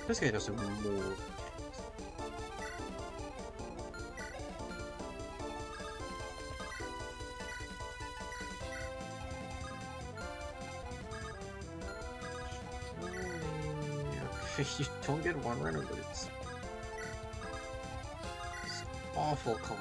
This guy doesn't move. You don't get one runner, but it's awful calm.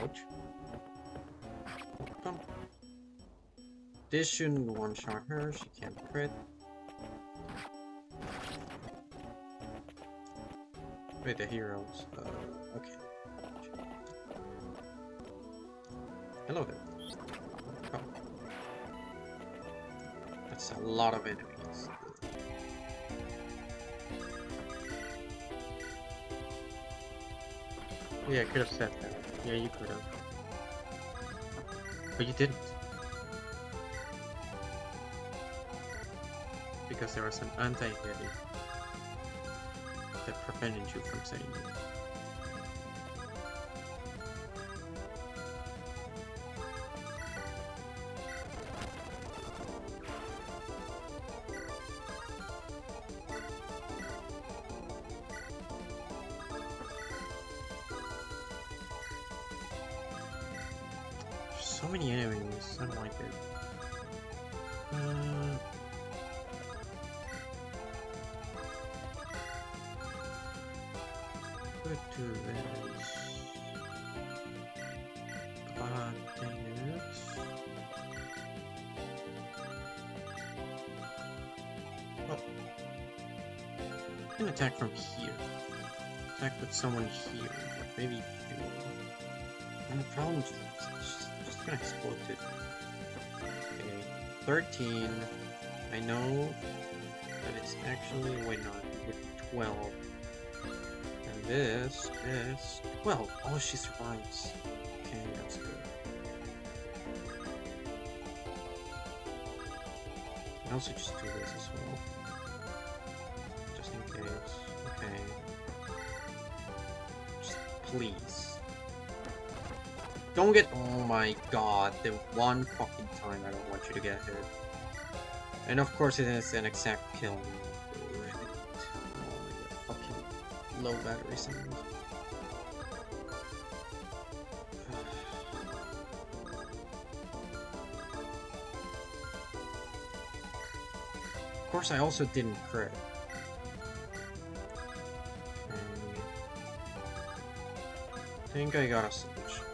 Ouch. Come. This shouldn't one-shot her, she can't crit. Wait, the heroes. Okay. Hello there. Oh. That's a lot of enemies. Yeah, I could have said that. Yeah, you could have. But you didn't. Because there was an anti-heavy that prevented you from saying it. There's so many enemies, I don't like it. Could do this. Dang it. Oh. I can attack from here. Attack with someone here. Like maybe you. And the problem is just gonna explode it. Okay. 13. I know that it's actually, wait, no, it would be 12. And this is 12. Oh, she survives. Okay, that's good. I can also just do this as well. Just in case. Okay. Just please. Don't get. Oh my god, the one fucking time I don't want you to get hit. And of course, it is an exact kill. Oh my god, fucking low battery sound. Of course, I also didn't crit. Okay. I think I got a solution.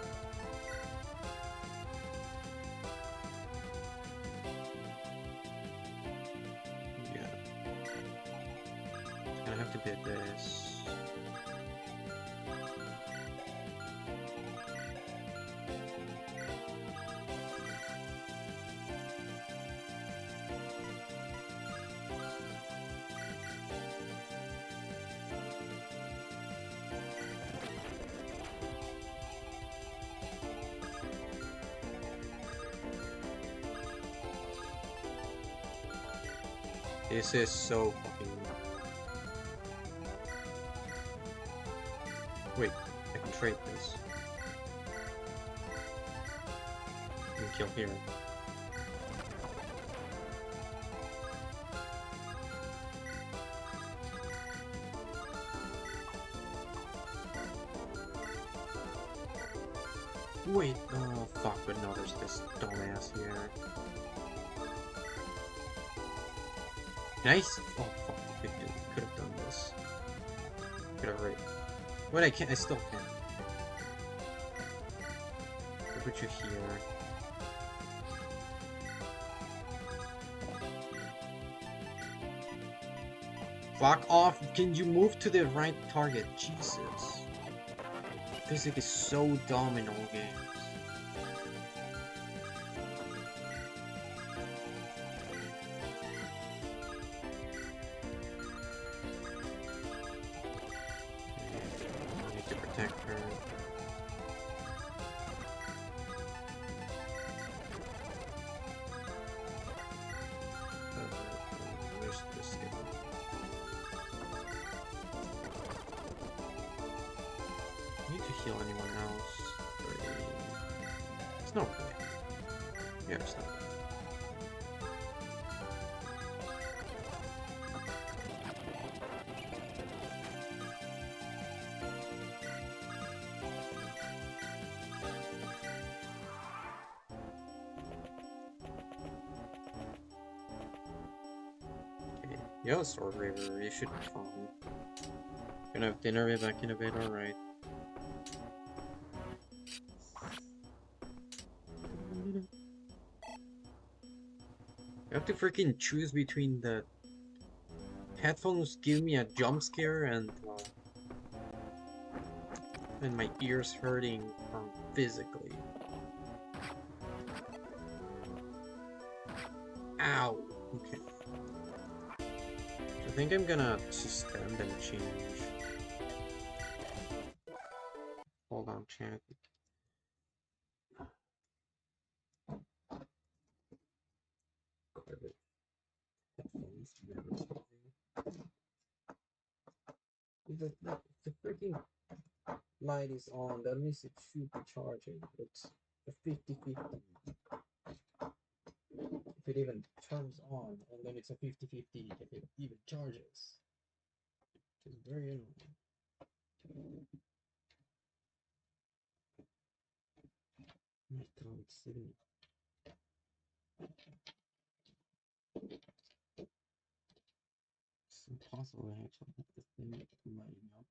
Yeah. It's gonna have to be this. This is so fucking... Wait, I can trade this. I can kill here. Wait, oh fuck, but no, there's this dumbass here. Nice. Oh fuck! Could have done this. Could have raped. Wait, I can't. I still can't. I'll put you here. Fuck off! Can you move to the right target? Jesus. Physics is so dumb in all games. Heal anyone else? It's not really. Yeah, it's not. Okay, yo, Sword Raver, you should be fine. Gonna have dinner back in a bit, alright. have to freaking choose between the headphones give me a jump scare and my ears hurting physically. Ow! Okay. I think I'm gonna suspend and change. Hold on, chat. Garbage. Headphones. The freaking light is on, that means it should be charging. It's a 50-50. If it even turns on, and then it's a 50-50 if it even charges. It's very annoying. My throat's sitting. It's impossible to actually have this thing lighting up.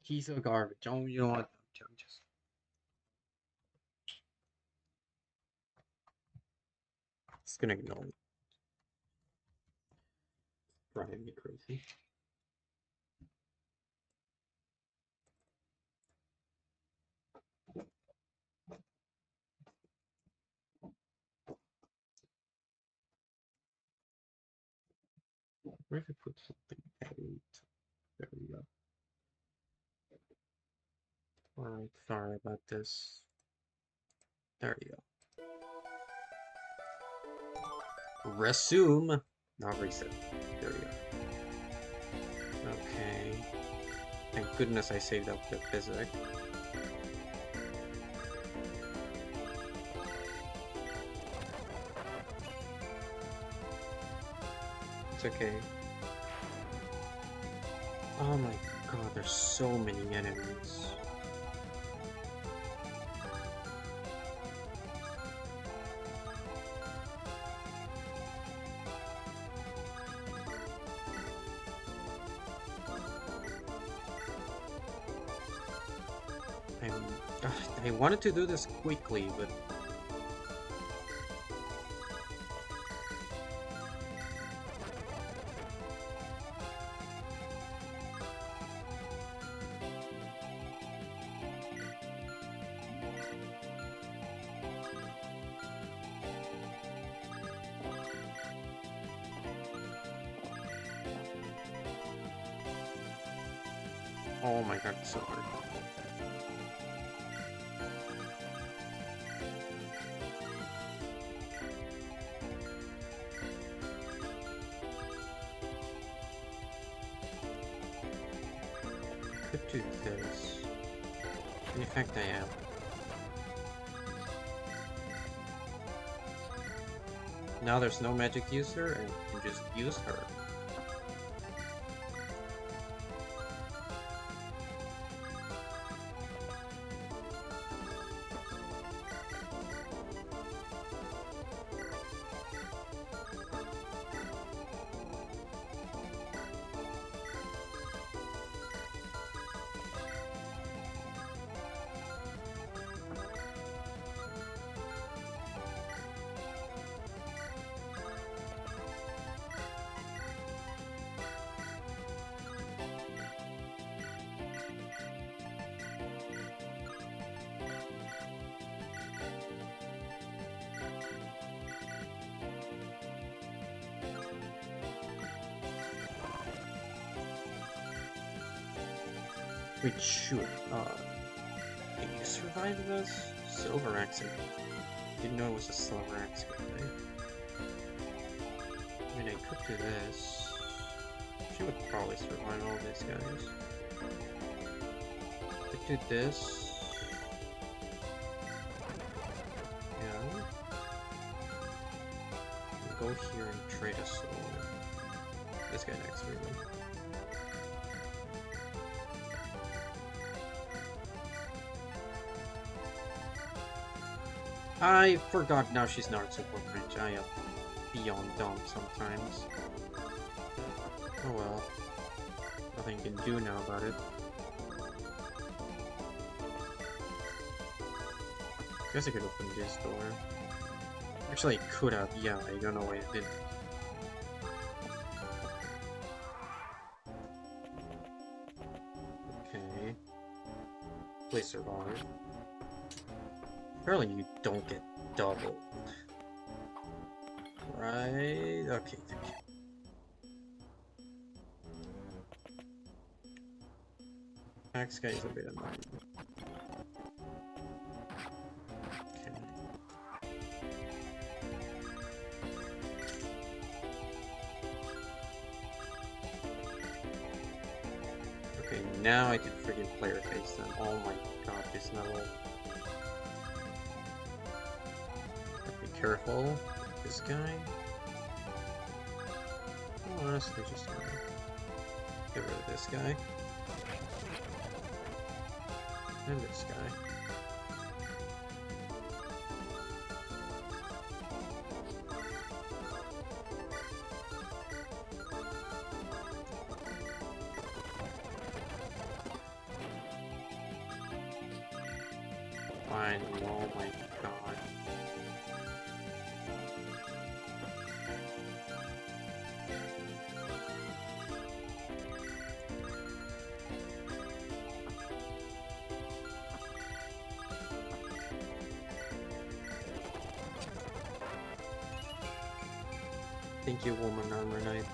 Keys are garbage. Don't you don't want them to just gonna ignore it. Driving me crazy. Where if I put something heavy? There we go. Alright, sorry about this. There you go. Resume. Not reset. There we go. Okay. Thank goodness I saved up the physics. It's okay. Oh my god, there's so many enemies. I wanted to do this quickly, but oh my god, it's so hard. Could do this. In fact, I am. Now there's no magic user, and you can just use her. Wait, shoot. Can you survive this? Silver accent. Didn't know it was a silver accent. Right? I mean, I could do this. She would probably survive all these guys. Could do this. Yeah. Go here and trade a soul. This guy next, really. I forgot now she's not at support range. I am beyond dumb sometimes. Oh well. Nothing you can do now about it. Guess I could open this door. Actually, I could have. Yeah, I don't know why I didn't. Okay. Please survive. Apparently you don't get doubled. Right? Okay, thank you. Axe guy is a bit annoying. Okay, now I can freaking player face them. Oh my god, this level. Be careful. This guy. Oh, honestly, just gonna get rid of this guy. And this guy. Fine. Oh my god. Thank you, woman armor knight.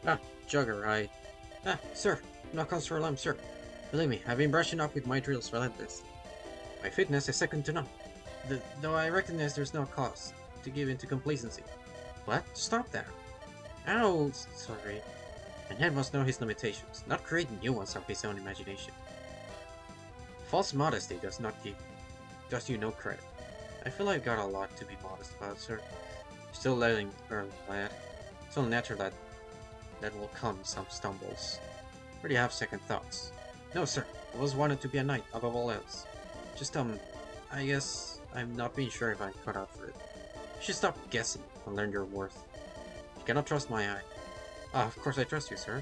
Ah, Jugger, right. Ah, sir. No cause for alarm, sir. Believe me, I've been brushing up with my drills relentless. My fitness is second to none. Though I recognize there's no cause to give in to complacency. What? Stop that. Ow! Sorry. And head must know his limitations, not create new ones of his own imagination. False modesty does you no credit. I feel I've got a lot to be modest about, sir. Still letting early, lad. It's only natural that will come some stumbles. Or do you have second thoughts? No, sir. I always wanted to be a knight above all else. Just, I guess I'm not being sure if I'm cut out for it. You should stop guessing and learn your worth. You cannot trust my eye. Ah, of course I trust you, sir.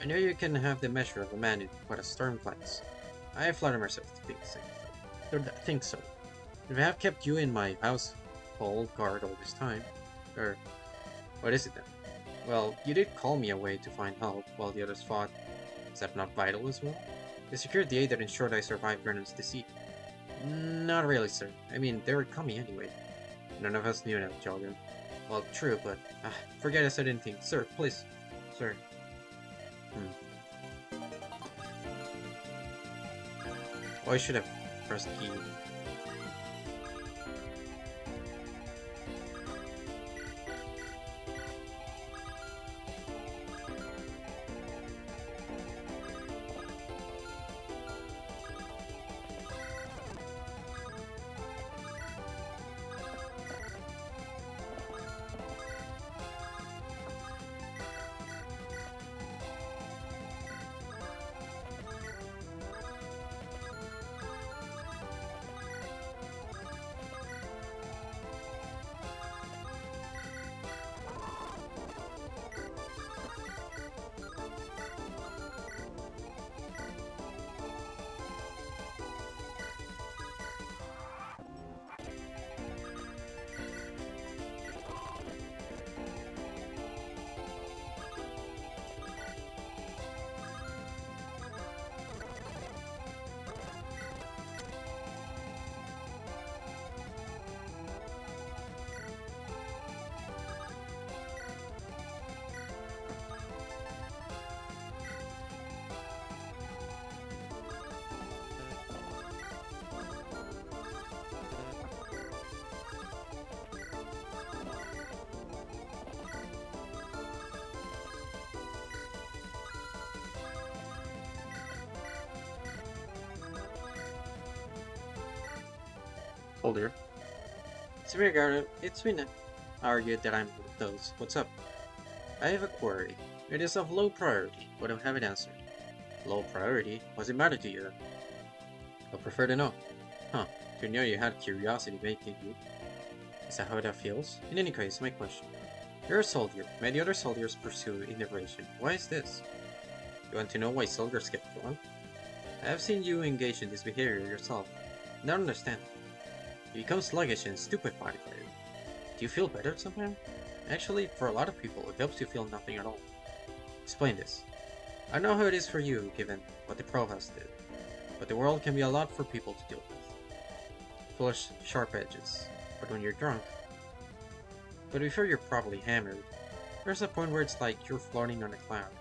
I know you can have the measure of a man in quite a stern glance. I flatter myself to think so. If I have kept you in my household guard all this time, or what is it then? Well, you did call me away to find help while the others fought. Is that not vital as well? You secured the aid that ensured I survived Brennan's deceit. Not really, sir. I mean, they were coming anyway. None of us knew that, Jogger. Well, true, but forget I said anything. Sir, please. Sir. Oh, I should have pressed E. Soldier. It's me. Argued that I'm one of those. What's up? I have a query. It is of low priority, but I haven't answered. Low priority? What's it matter to you then? I'd prefer to know. Huh. To know you had curiosity making you. Is that how that feels? In any case, my question. You're a soldier. Many other soldiers pursue integration. Why is this? You want to know why soldiers get drunk? I have seen you engage in this behavior yourself. I don't understand. You become sluggish and stupefied by it. Do you feel better somehow? Actually, for a lot of people, it helps you feel nothing at all. Explain this. I know how it is for you, given what the Provost did. But the world can be a lot for people to deal with. Full of sharp edges. But when you're drunk... But before you're properly hammered, there's a point where it's like you're floating on a cloud.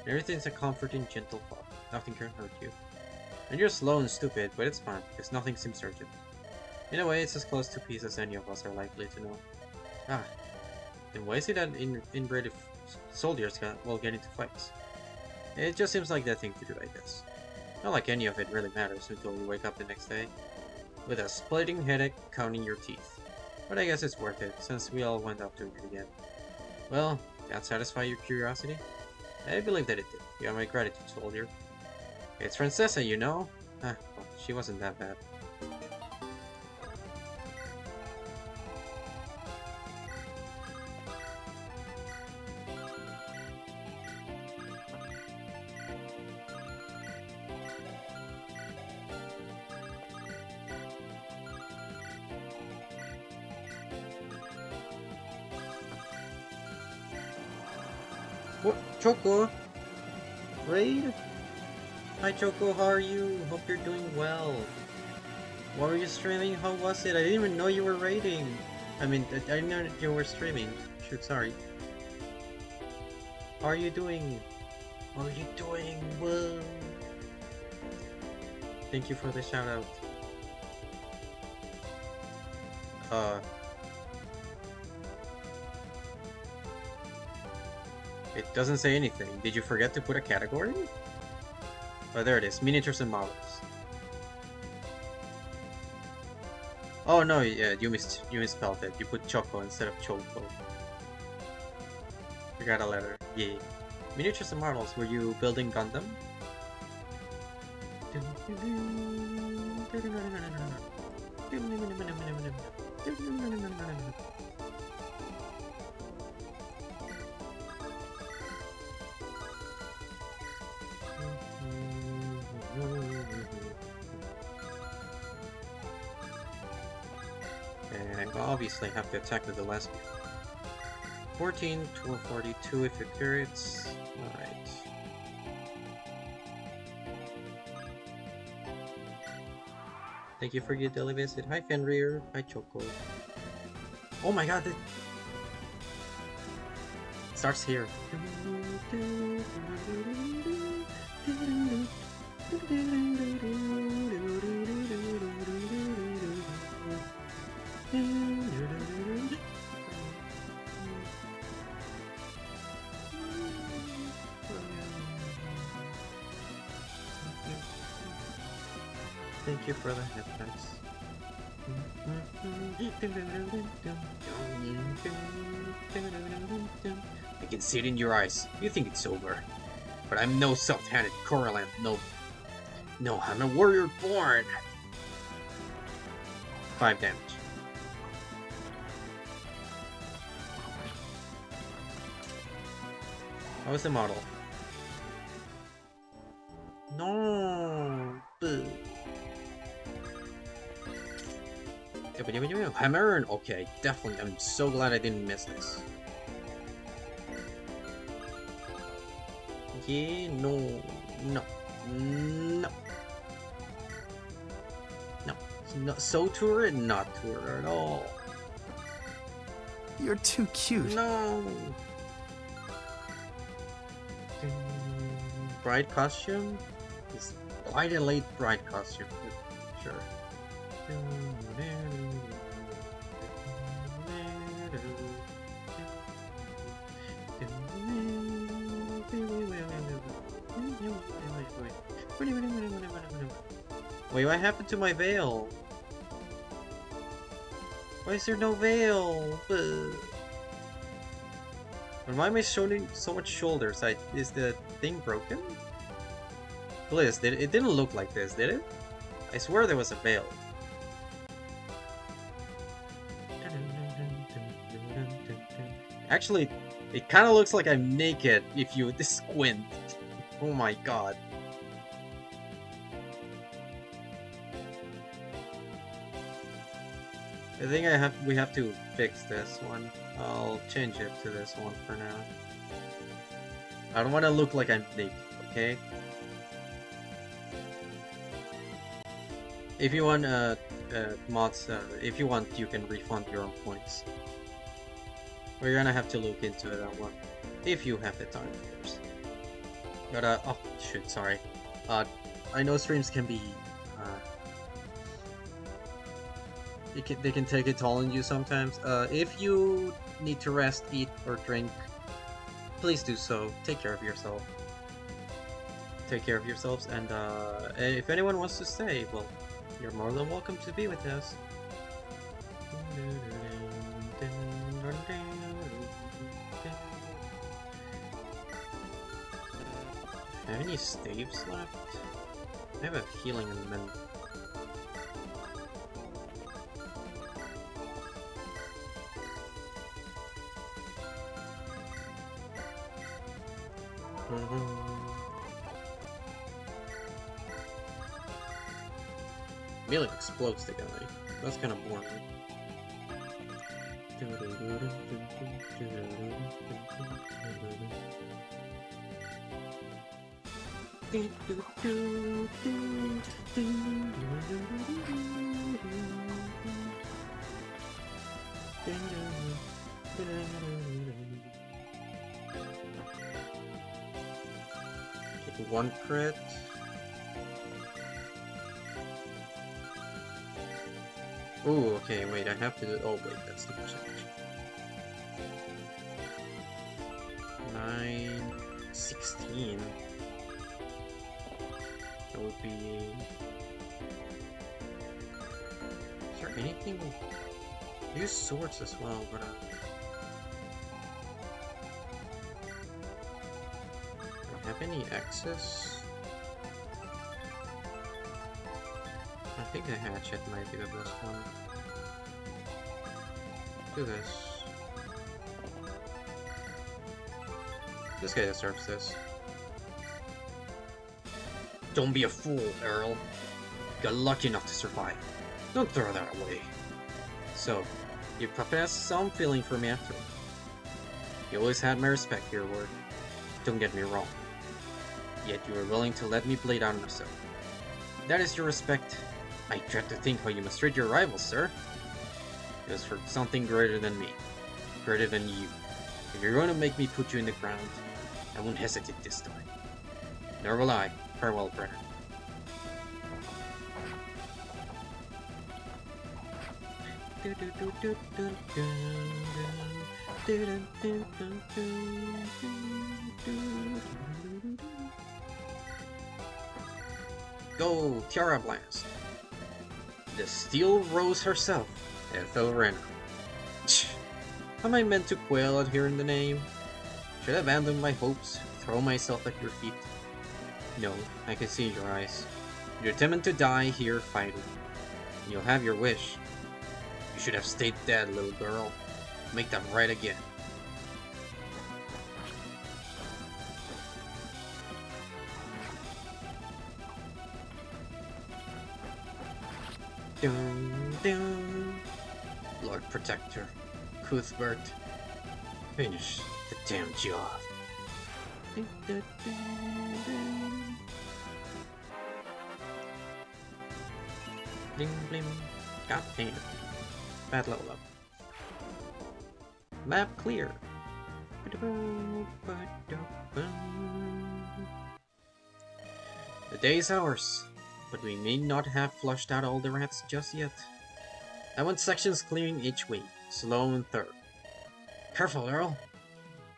And everything's a comforting, gentle thought. Nothing can hurt you. And you're slow and stupid, but it's fine, because nothing seems urgent. In a way, it's as close to peace as any of us are likely to know. Ah, then why is it that inbred soldiers will get into fights? It just seems like that thing to do, I guess. Not like any of it really matters until you wake up the next day with a splitting headache counting your teeth. But I guess it's worth it, since we all went up doing it again. Well, that satisfy your curiosity? I believe that it did. You have my gratitude, soldier. It's Francesca, you know? Ah, well, she wasn't that bad. What? Choco? Raid? Hi Choco, how are you? Hope you're doing well. What were you streaming? How was it? I didn't even know you were raiding. I mean, I didn't know you were streaming. Shoot, sorry. How are you doing? How are you doing? Whoa. Thank you for the shout out. It doesn't say anything. Did you forget to put a category? Oh, there it is. Miniatures and models. Oh no, yeah, you misspelled it. You put Choco instead of Choco. You got a letter. Yeah. Miniatures and models. Were you building Gundam? And I obviously have to attack with the lesbian. 14 to 42 if it curates. Alright. Thank you for your daily visit. Hi Fenrir. Hi Choco. Oh my god, it starts here. Thank you for the headphones. I can see it in your eyes. You think it's over. But I'm no soft-handed Coraline. No, I'm a warrior born. 5 damage. How was the model? No. Boo. Hammer? Okay, definitely. I'm so glad I didn't miss this. Yeah, no. So tour, not tour at all.
You're too cute.
No. Bride costume? It's quite a late bride costume, but sure. Wait, what happened to my veil? Why is there no veil? And why am I showing so much shoulders? Is the thing broken? Bliss, it didn't look like this, did it? I swear there was a veil. Actually, it kind of looks like I'm naked if you squint. Oh my god. I think we have to fix this one. I'll change it to this one for now. I don't want to look like I'm naked, okay? If you want mods, if you want, you can refund your own points. We're gonna have to look into that one, if you have the time, of course. But oh shoot, sorry. I know streams can be they can take a toll on you sometimes. If you need to rest, eat, or drink, please do so. Take care of yourself. Take care of yourselves, and if anyone wants to stay, well, you're more than welcome to be with us. Have any staves left? I have a healing in a minute. Melee explodes the guy. That's kind of boring. Get one crit. Oh, okay, wait, I have to do. Oh, wait, that's the percentage. 9, 16. That would be. Is there anything? I use swords as well, but do I have any access? I think the hatchet might be the best one. Do this. This guy deserves this. Don't be a fool, Earl. You got lucky enough to survive. Don't throw that away. So, you professed some feeling for me after all. You always had my respect, your word. Don't get me wrong. Yet you were willing to let me bleed out myself. That is your respect. I dread to think how you must treat your rivals, sir. It was for something greater than me. Greater than you. If you're going to make me put you in the ground, I won't hesitate this time. Nor will I. Farewell, brother. Go, Tiara Blast. The Steel Rose herself, Ethel Renner. Am I meant to quail at hearing the name? Should I abandon my hopes, throw myself at your feet? No, I can see your eyes. You're determined to die here fighting. You'll have your wish. You should have stayed dead, little girl. Make them right again. Dun, dun. Lord Protector, Cuthbert, finish the damn job. Dun, dun, dun, dun. Bling bling. God damn. Bad level up. Map clear. The day is ours, but we may not have flushed out all the rats just yet. I want sections clearing each way, slow and thorough. Careful, Earl.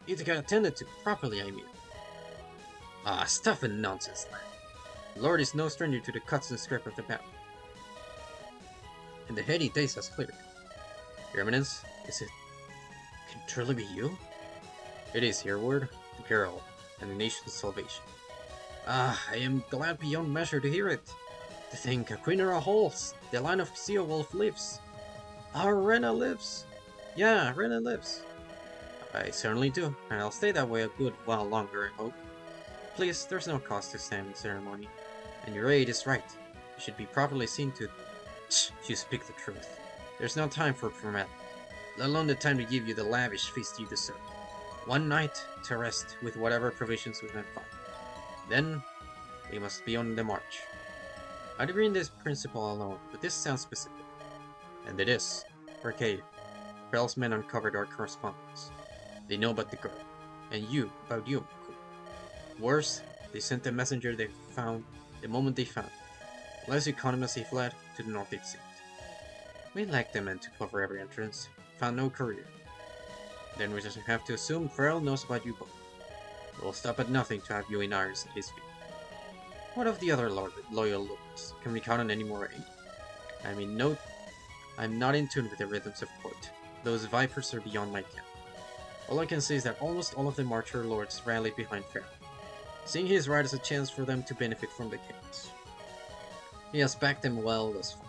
Need to get attended to properly, I mean. Ah, stuff and nonsense, lad. The Lord is no stranger to the cuts and scrape of the battle. And the heady days has cleared. Your Eminence, is it... can it truly be you? It is, your word, the girl, and the nation's salvation. Ah, I am glad beyond measure to hear it. To think Aquinera holds, the line of Wolf lives. Our Rena lives. Yeah, Rena lives. I certainly do, and I'll stay that way a good while longer, I hope. Please, there's no cause to stand in ceremony. And your aide is right. You should be properly seen to... You speak the truth. There's no time for formality, let alone the time to give you the lavish feast you deserve. One night to rest with whatever provisions we can find. Then, we must be on the march. I'd agree in this principle alone, but this sounds specific. And it is. Arcade. Bell's men uncovered our correspondence. They know about the girl. And you, about you, Michael. Worse, they sent the messenger they found the moment they found. Less economous he fled, to the north it seemed. We lacked the men to cover every entrance. Found no courier. Then we just have to assume Farrell knows about you both. We'll stop at nothing to have you in irons at his feet. What of the other loyal lords? Can we count on any more aid? I mean, note, I'm not in tune with the rhythms of court. Those vipers are beyond my ken. All I can say is that almost all of the marcher lords rallied behind Farrell, seeing his ride as a chance for them to benefit from the chaos. He has backed them well thus far.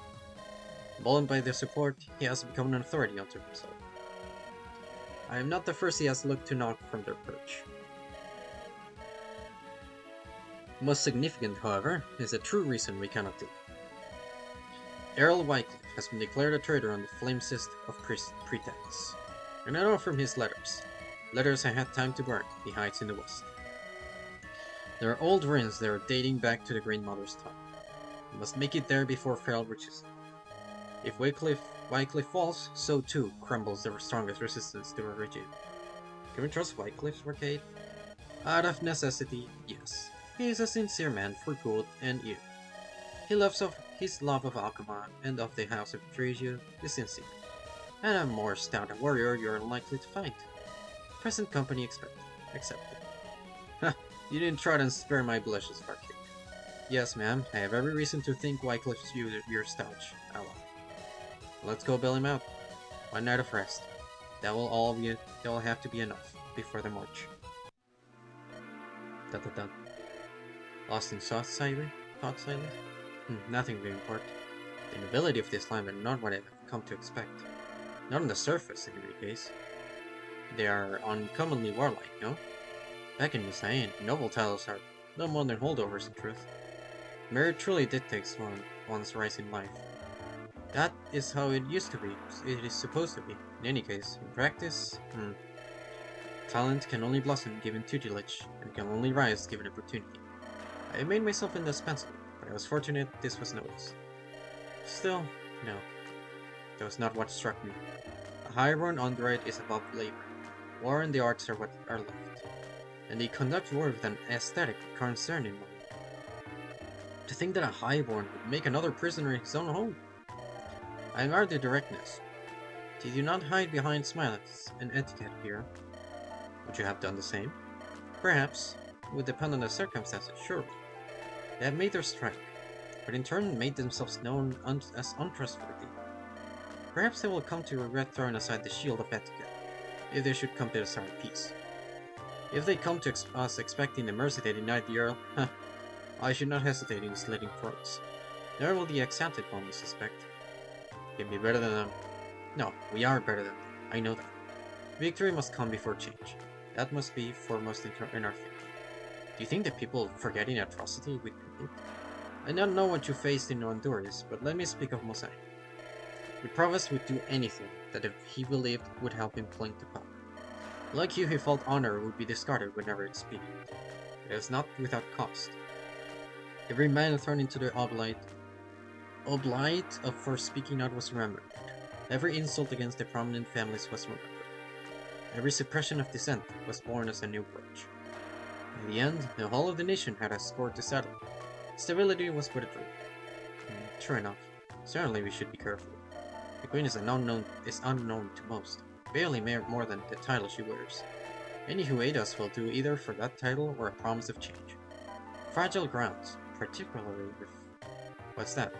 Emboldened by their support, he has become an authority unto himself. I am not the first he has looked to knock from their perch. Most significant, however, is the true reason we cannot do. Errol Wycliffe has been declared a traitor on the flamesiest of pretexts. And I know from his letters I had time to burn, he hides in the west. There are old ruins there dating back to the Green Mother's time. We must make it there before Farrell reaches them. If Wycliffe falls, so too crumbles the strongest resistance to a regime. Can we trust Wycliffe's Arcade? Out of necessity, yes. He is a sincere man for good and evil. His love of Alchema and of the House of Trujillo is sincere, and a more stout a warrior you're unlikely to find. Present company accepted. Ha! You didn't try to spare my blushes, Arcade. Yes, ma'am, I have every reason to think Wycliffe's your staunch ally. Let's go bail him out. One night of rest. That will have to be enough before the march. Dun. Lost in thought silence? Nothing of import. The nobility of this land are not what I've come to expect. Not on the surface, in any case. They are uncommonly warlike, no? Back in Misayan, noble titles are no more than holdovers in truth. Merit truly dictates one's rise in life. That is how it used to be. It is supposed to be. In any case, in practice, talent can only blossom given tutelage, and can only rise given opportunity. I made myself indispensable, but I was fortunate this was noticed. Still, no. That was not what struck me. A highborn underwrite is above labor. War and the arts are what are left. And they conduct war with an aesthetic concern in mind. To think that a highborn would make another prisoner in his own home! I admire the directness. Did you not hide behind smiles and etiquette here? Would you have done the same? Perhaps. It would depend on the circumstances, surely. They have made their strike, but in turn made themselves known as untrustworthy. Perhaps they will come to regret throwing aside the shield of etiquette, if they should come to desire peace. If they come to us expecting the mercy they denied the Earl, I should not hesitate in slitting throats. Nor will the exalted one, we suspect. Can be better than them. No, we are better than them. I know that. Victory must come before change. That must be foremost in our thinking. Do you think that people forgetting atrocity would repeat? I don't know what you faced in Honduras, but let me speak of Mosaic. The provost would do anything that he believed would help him cling to power. Like you, he felt honor would be discarded whenever expedient. It was not without cost. Every man thrown into the oblate for speaking out was remembered. Every insult against the prominent families was remembered. Every suppression of dissent was borne as a new grudge. In the end, the whole of the nation had a score to settle. Stability was but a dream. True enough. Certainly we should be careful. The Queen is unknown to most, barely more than the title she wears. Any who aid us will do either for that title or a promise of change. Fragile grounds, particularly with... What's that?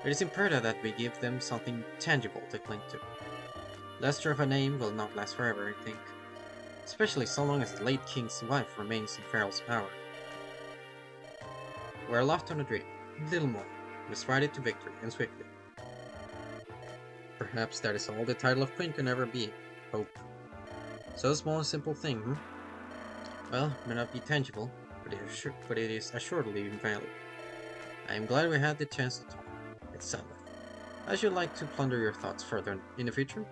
It is imperative that we give them something tangible to cling to. Luster of a name will not last forever, I think. Especially so long as the late king's wife remains in Farrell's power. We're aloft on a dream. Little more. Must ride it to victory, and swiftly. Perhaps that is all the title of queen can ever be. Hope. So small and simple thing, hmm? Well, it may not be tangible, but it is assuredly invaluable. I am glad we had the chance to talk. It's Sabbath. I should like to plunder your thoughts further in the future.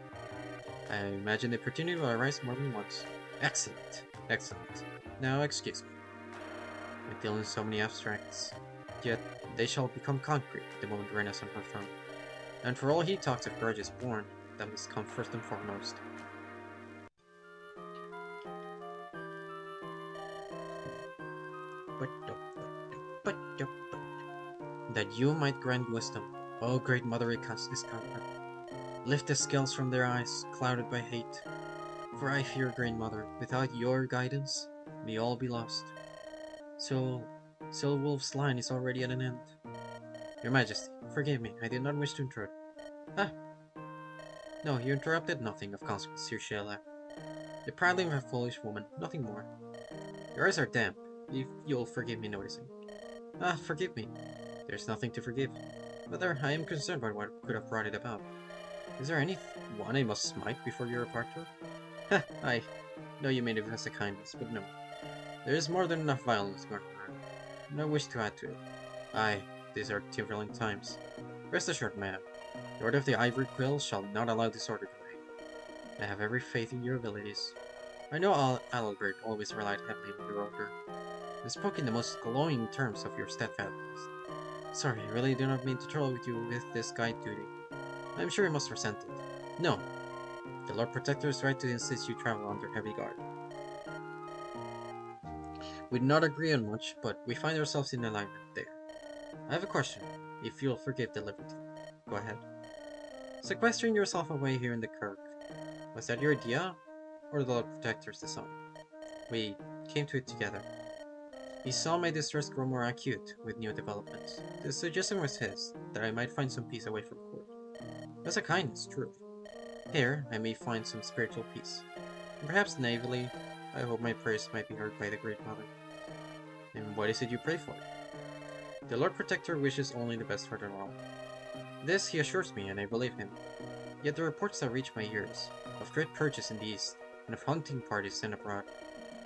I imagine the opportunity will arise more than once. Excellent. Excellent. Now excuse me. I deal in so many abstracts. Yet they shall become concrete the moment Rena's on her throne. And for all he talks of grudges born, that must come first and foremost. That you might grant wisdom, O great Mother Iskandar. Lift the scales from their eyes, clouded by hate. For I fear, Great Mother, without your guidance, we all be lost. So Wolf's line is already at an end. Your Majesty, forgive me, I did not wish to intrude. Ah! No, you interrupted nothing of consequence, Sir Sheila. The prattling of a foolish woman, nothing more. Your eyes are damp, if you'll forgive me noticing. Ah, forgive me. There's nothing to forgive. Rather, I am concerned by what could have brought it about. Is there any one I must smite before your departure? Ha! I know you mean it as a kindness, but no. There is more than enough violence going on. No wish to add to it. Aye, these are turbulent times. Rest assured, ma'am. The Order of the Ivory Quill shall not allow disorder to reign. I have every faith in your abilities. I know Albert always relied heavily on your order, and spoke in the most glowing terms of your steadfastness. Sorry, I really do not mean to trouble with you with this guide duty. I am sure you must resent it. No. The Lord Protector is right to insist you travel under heavy guard. We do not agree on much, but we find ourselves in alignment there. I have a question, if you'll forgive the liberty. Go ahead. Sequestering yourself away here in the Kirk. Was that your idea, or the Lord Protector's design? We came to it together. He saw my distress grow more acute with new developments. The suggestion was his, that I might find some peace away from court. It was a kindness, truly. Here, I may find some spiritual peace. And perhaps naively, I hope my prayers might be heard by the Great Mother. And what is it you pray for? The Lord Protector wishes only the best for the realm. This he assures me, and I believe him. Yet the reports that reach my ears, of great purges in the east, and of hunting parties sent abroad,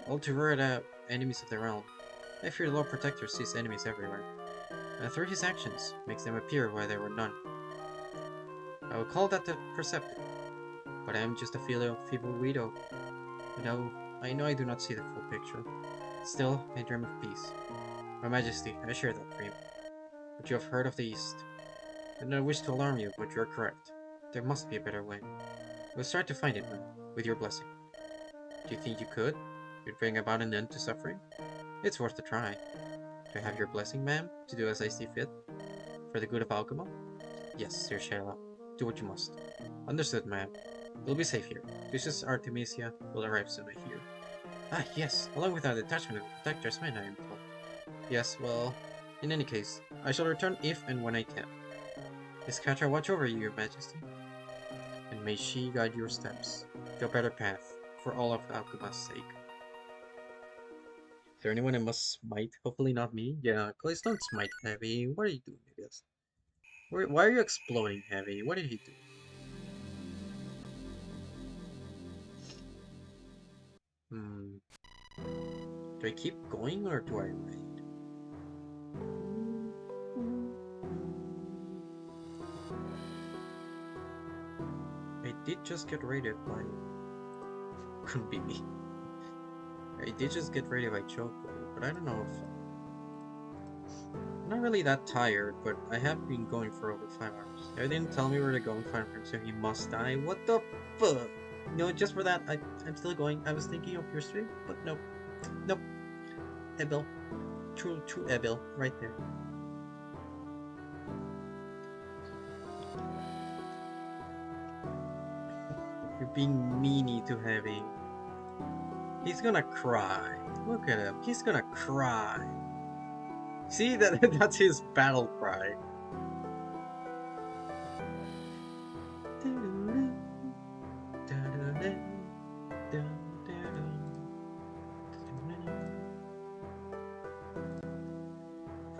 all to root out enemies of the realm, I fear the Lord Protector sees enemies everywhere, and through his actions makes them appear where there were none. I would call that the perceptive, but I am just a feeble widow. I know I do not see the full picture. Still, I dream of peace. Your Majesty, I share that dream. But you have heard of the East. I do not wish to alarm you, but you are correct. There must be a better way. We'll try to find it, ma'am, with your blessing. Do you think you could? You'd bring about an end to suffering? It's worth a try. Do I have your blessing, ma'am, to do as I see fit? For the good of Alchema? Yes, Sir Sheila. Do what you must. Understood, ma'am. We'll be safe here. Princess Artemisia will arrive soon, I hear. Ah, yes, along with our detachment of protectors, men, I am told. Yes, well, in any case, I shall return if and when I can. Miss Catra watch over you, Your Majesty. And may she guide your steps to a better path, for all of Alchema's sake. Is there anyone I must smite? Hopefully not me. Yeah, please don't smite Heavy. What are you doing, I guess? Why are you exploding, Heavy? What did he do? Hmm. Do I keep going or do I raid? I did just get raided by... Couldn't be me. I did just get raided by Choco, but I don't know if... I'm not really that tired, but I have been going for over 5 hours. They didn't tell me where to go and find him, so he must die. What the fuck? No, just for that, I'm still going. I was thinking of your stream, but nope. Nope. Ebil. True Ebil, right there. You're being meanie to Heavy. He's gonna cry. Look at him. He's gonna cry. See, that's his battle cry.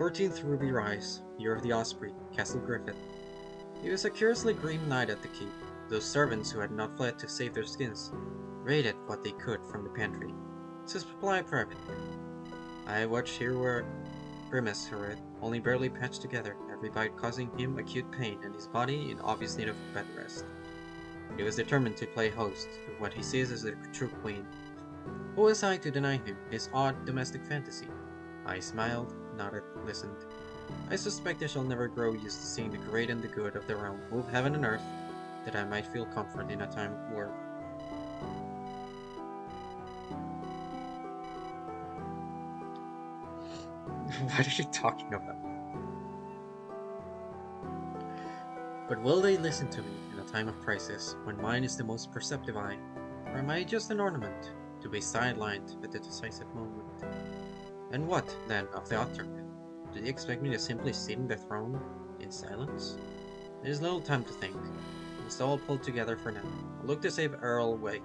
14th Ruby Rise, Year of the Osprey, Castle Griffith. He was a curiously grim night at the keep. Those servants who had not fled to save their skins raided what they could from the pantry. To supply privately. I watched here where grimace her only barely patched together, every bite causing him acute pain and his body in obvious need of bed rest. He was determined to play host to what he sees as a true queen. Who was I to deny him his odd domestic fantasy? I smiled, nodded, listened. I suspect I shall never grow used to seeing the great and the good of the realm move heaven and earth, that I might feel comfort in a time of war. What are you talking about? But will they listen to me in a time of crisis, when mine is the most perceptive eye? Or am I just an ornament, to be sidelined at the decisive moment? And what, then, of the Otterman? Do they expect me to simply sit in the throne, in silence? There is little time to think. It's all pulled together for now. I'll look to save Earl Wycliffe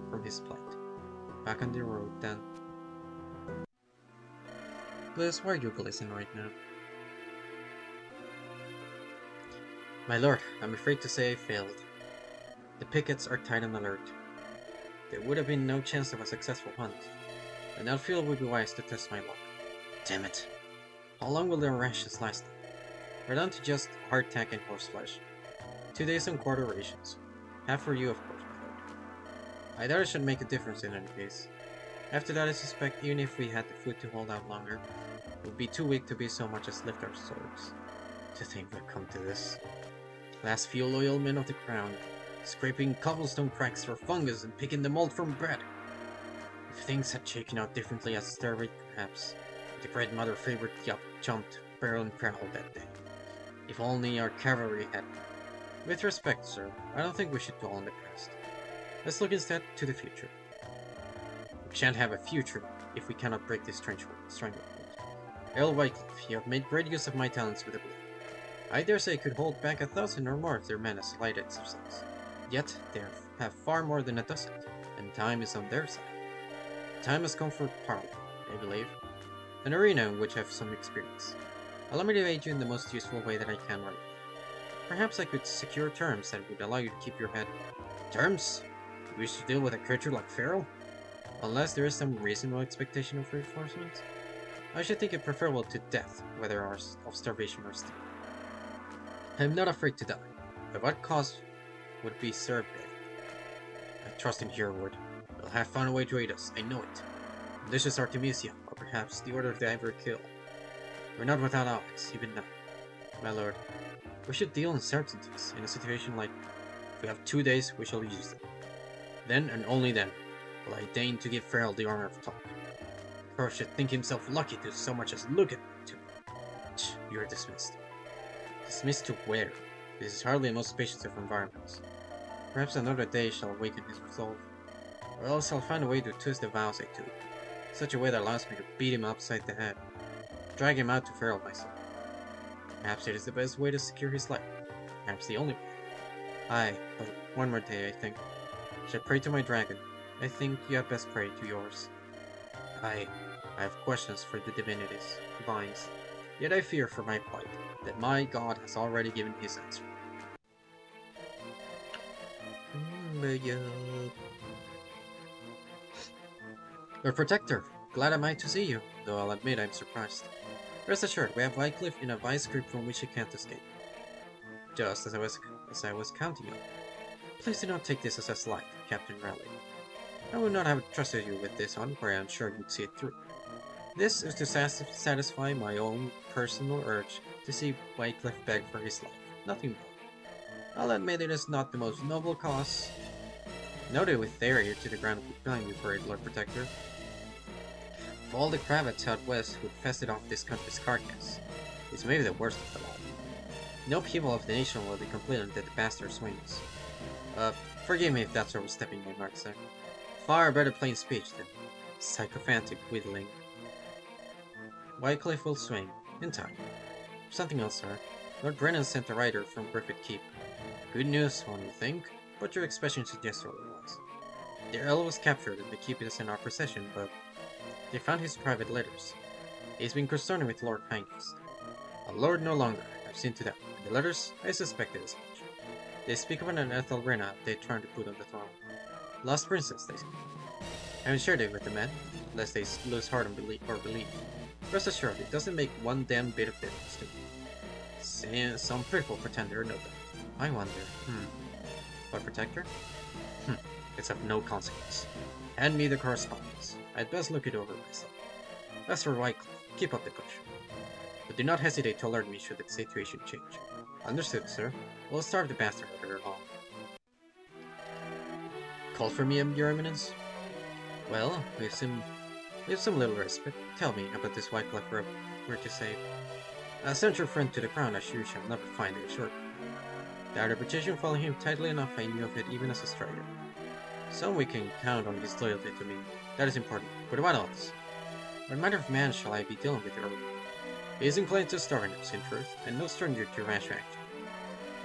from his plight. Back on the road, then. Liz, why are you glistening right now? My lord, I'm afraid to say I failed. The pickets are tight on alert. There would have been no chance of a successful hunt. I now feel it would be wise to test my luck. Damn it. How long will their rations last them? We're down to just hardtack and horseflesh. 2 days on quarter rations. Half for you, of course, my lord. I doubt it should make a difference in any case. After that, I suspect even if we had the food to hold out longer, it would be too weak to be so much as lift our swords. To think we've come to this. Last few loyal men of the crown, scraping cobblestone cracks for fungus and picking the mold from bread. If things had shaken out differently at Starvate, perhaps, the Great Mother favorite jumped barrel and prowl that day. If only our cavalry had. With respect, sir, I don't think we should dwell on the past. Let's look instead to the future. We shan't have a future if we cannot break this stranglehold. Earl Wycliffe, you have made great use of my talents with the blade. I dare say could hold back 1,000 or more of their men as light exercise. Yet they have far more than a dozen, and time is on their side. Time has come for Parliament, I believe. An arena in which I have some experience. Allow me to aid you in the most useful way that I can right now. Perhaps I could secure terms that would allow you to keep your head. Terms? You wish to deal with a creature like Farrell? Unless there is some reasonable expectation of reinforcements? I should think it preferable to death, whether of starvation or steal. I am not afraid to die, but what cause would be served with? I trust in your word. You'll have found a way to aid us, I know it. This is Artemisia, or perhaps the Order of the Ivory Kill. We're not without allies, even now. My lord, we should deal in certainties. In a situation like, if we have 2 days, we shall use them. Then, and only then, will I deign to give Farrell the honor of talk. Farrell should think himself lucky to so much as look at me, too. You are dismissed. Dismissed to where? This is hardly the most spacious of environments. Perhaps another day shall awaken his resolve. Or else I'll find a way to twist the vows I took. Such a way that allows me to beat him upside the head. Drag him out to Farrell myself. Perhaps it is the best way to secure his life. Perhaps the only way. Aye, but one more day, I think. Should I pray to my dragon? I think you had best pray to yours. Aye, I have questions for the divinities, divines. Yet I fear for my plight, that my god has already given his answer. Lord Protector, glad am I to see you, though I'll admit I'm surprised. Rest assured, we have Wycliffe in a vice grip from which he can't escape. Just as I was counting on. Please do not take this as a slight, Captain Raleigh. I would not have trusted you with this one, where I am sure you'd see it through. This is to satisfy my own personal urge to see Wycliffe beg for his life, nothing more. I'll admit it is not the most noble cause. Noted with their ear to the ground behind you for it, Lord Protector. Of all the cravats out west who fested off this country's carcass, it's maybe the worst of them all. No people of the nation will be complaining that the bastard swings. Forgive me if that's overstepping my mark, sir. Far better plain speech than sycophantic whittling. Wycliffe will swing, in time. Something else, sir. Lord Brennan sent a rider from Griffith Keep. Good news, one would think, but your expression suggests otherwise. The Earl was captured and the keep is in our possession, but they found his private letters. He's been concerned with Lord Hangest. A lord no longer, I've seen to that. In the letters, I suspected as much. They speak of an Ethelrena they trying to put on the throne. Lost princess, they say. I haven't shared it with the men, lest they lose heart and belief. Rest assured, it doesn't make one damn bit of difference to me. Some faithful pretender, no doubt. I wonder, But protector? It's of no consequence. Hand me the correspondence. I'd best look it over myself. As for Wycliffe, keep up the push. But do not hesitate to alert me should the situation change. Understood, sir. We'll starve the bastard out of long. Call for me, Your Eminence? Well, we have some little respite. Tell me about this Wycliffe rope we're to save. Send your friend to the crown, as you shall never find it short. The reputation following him tightly enough I knew of it even as a strider. So we can count on his loyalty to me. That is important. But what else? What manner of man shall I be dealing with early? He is inclined to stubbornness, in truth, and no stranger to rash action.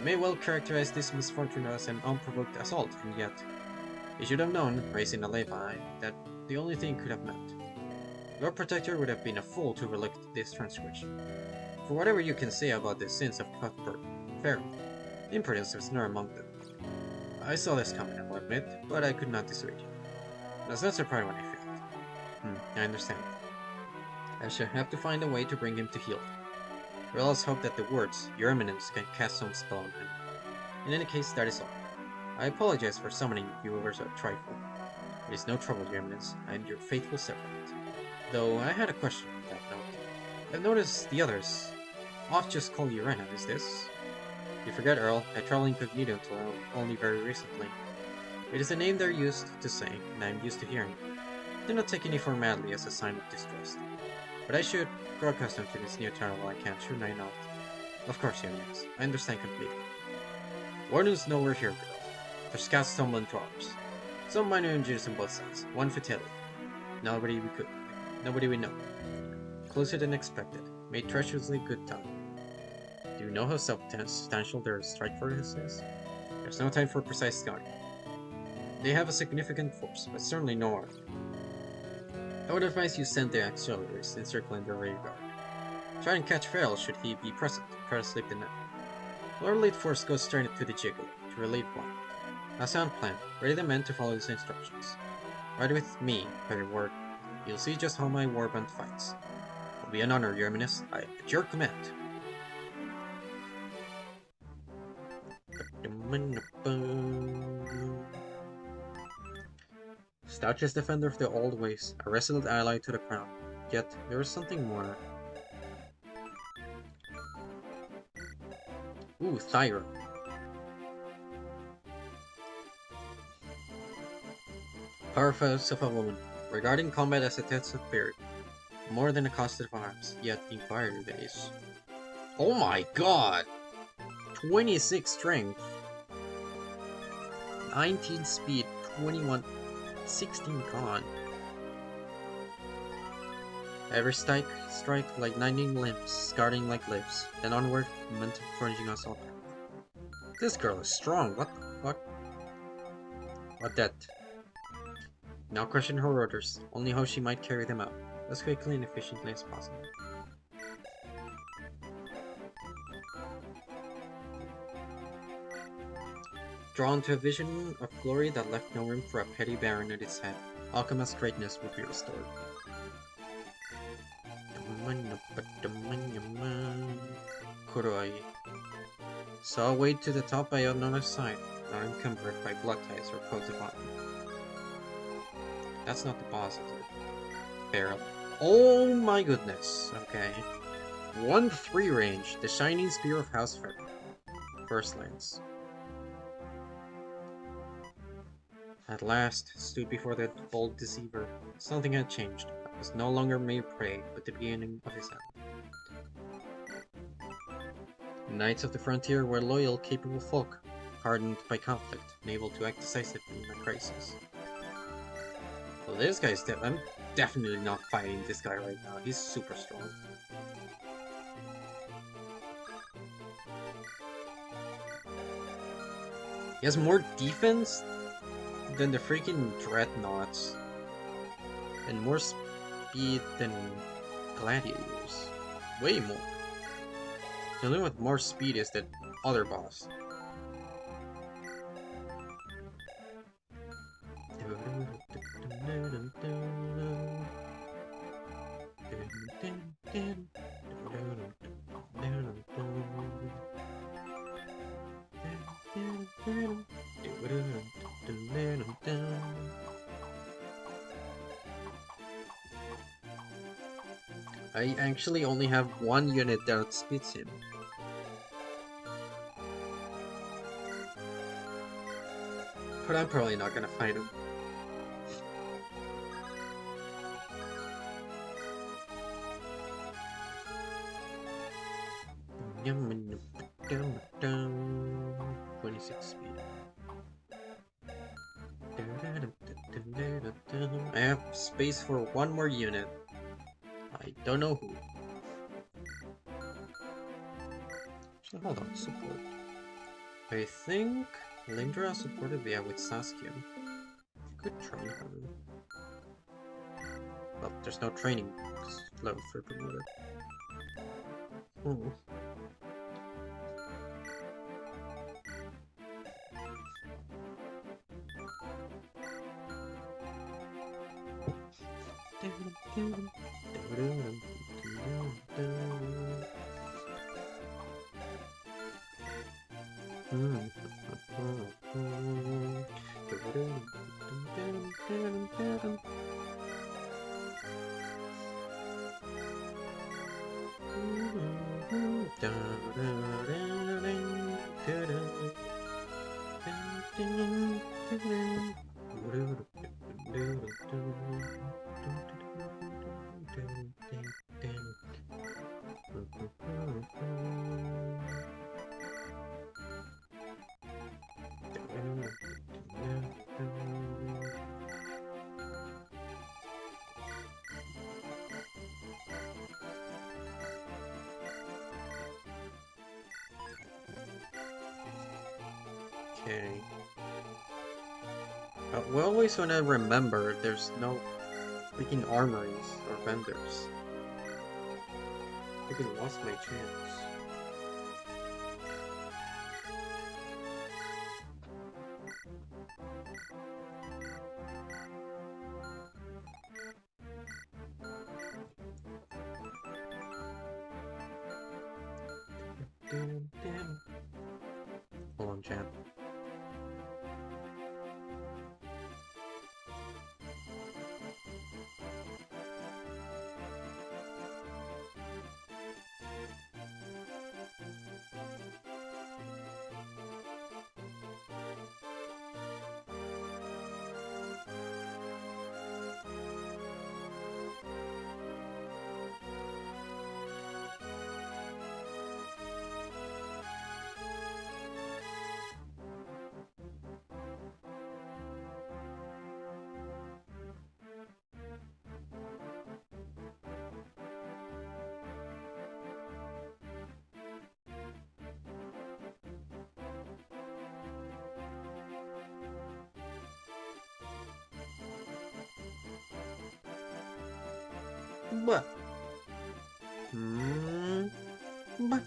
I may well characterize this misfortune as an unprovoked assault, and yet he should have known, raising a lay-by, that the only thing could have meant. Lord Protector would have been a fool to overlook this transgression. For whatever you can say about the sins of Cuthbert, fair, imprudence was none among them. I saw this coming, I will admit, but I could not dissuade you. I was not surprised when I failed. I understand. I shall have to find a way to bring him to heel. Or else hope that the words, Your Eminence, can cast some spell on him. In any case, that is all. I apologize for summoning you over a trifle. It is no trouble, Your Eminence. I am your faithful servant. Though I had a question on that note. I've noticed the others oft just call you Rena, is this? You forget, Earl, I travel incognito until only very recently. It is a name they're used to saying, and I am used to hearing it. Do not take any formality as a sign of distrust. But I should grow accustomed to this new title while I can, shouldn't I not? Of course, Your Eminence. I understand completely. Wardens know we're here, girl. Their scouts stumble into ours. Some minor injuries on both sides. One fatality. Nobody we know. Closer than expected. Made treacherously good time. Do you know how substantial their strike force is? There's no time for precise scouting. They have a significant force, but certainly no army. I would advise you send the auxiliaries encircling the rear guard. Try and catch Farrell should he be present. Try to sleep the night. Our lead force goes straight to the Jiggle to relieve one. A sound plan. Ready the men to follow his instructions. Ride with me, Perry Ward. You'll see just how my warband fights. It'll be an honor, Your Eminence. I am at your command. Stoutest defender of the old ways, a resolute ally to the crown. Yet, there is something more. Ooh, Thyra. Powerhouse of a woman, regarding combat as a test of spirit. More than a cost of arms, yet inquiry base. Oh my god! 26 strength, 19 speed, 21, 16 con. Every strike like 19 limbs, scarring like lips, then onward, meant furnishing us all. This girl is strong, what that? Now question her orders, only how she might carry them out, as quickly and efficiently as possible. Drawn to a vision of glory that left no room for a petty baron at its head, Alchemist's greatness would be restored. Kuroi. Saw a way to the top by another side, not encumbered by blood ties or codes of honor. That's not the boss, is it? Barrel. Oh my goodness. Okay. 1-3 range. The Shining Spear of House Fair. First lance. At last, stood before the bold deceiver. Something had changed. It was no longer mere prey, but the beginning of his end. The Knights of the Frontier were loyal, capable folk, hardened by conflict, and able to act decisively in a crisis. Well, this guy's I'm definitely not fighting this guy right now. He's super strong. He has more defense than the freaking Dreadnoughts, and more speed than gladiators. Way more. The only one with more speed is that other boss. I actually only have one unit that outspeeds him. But I'm probably not gonna fight him. Yum, 26 speed. I have space for one more unit. I don't know who. So hold on, support. I think Lindra supported with Saskia. Could train her. Well, there's no training. It's level 3 promoted. Hmm. Okay. We always want to remember there's no freaking armories or vendors. I freaking lost my chance. Hold on, chat. But but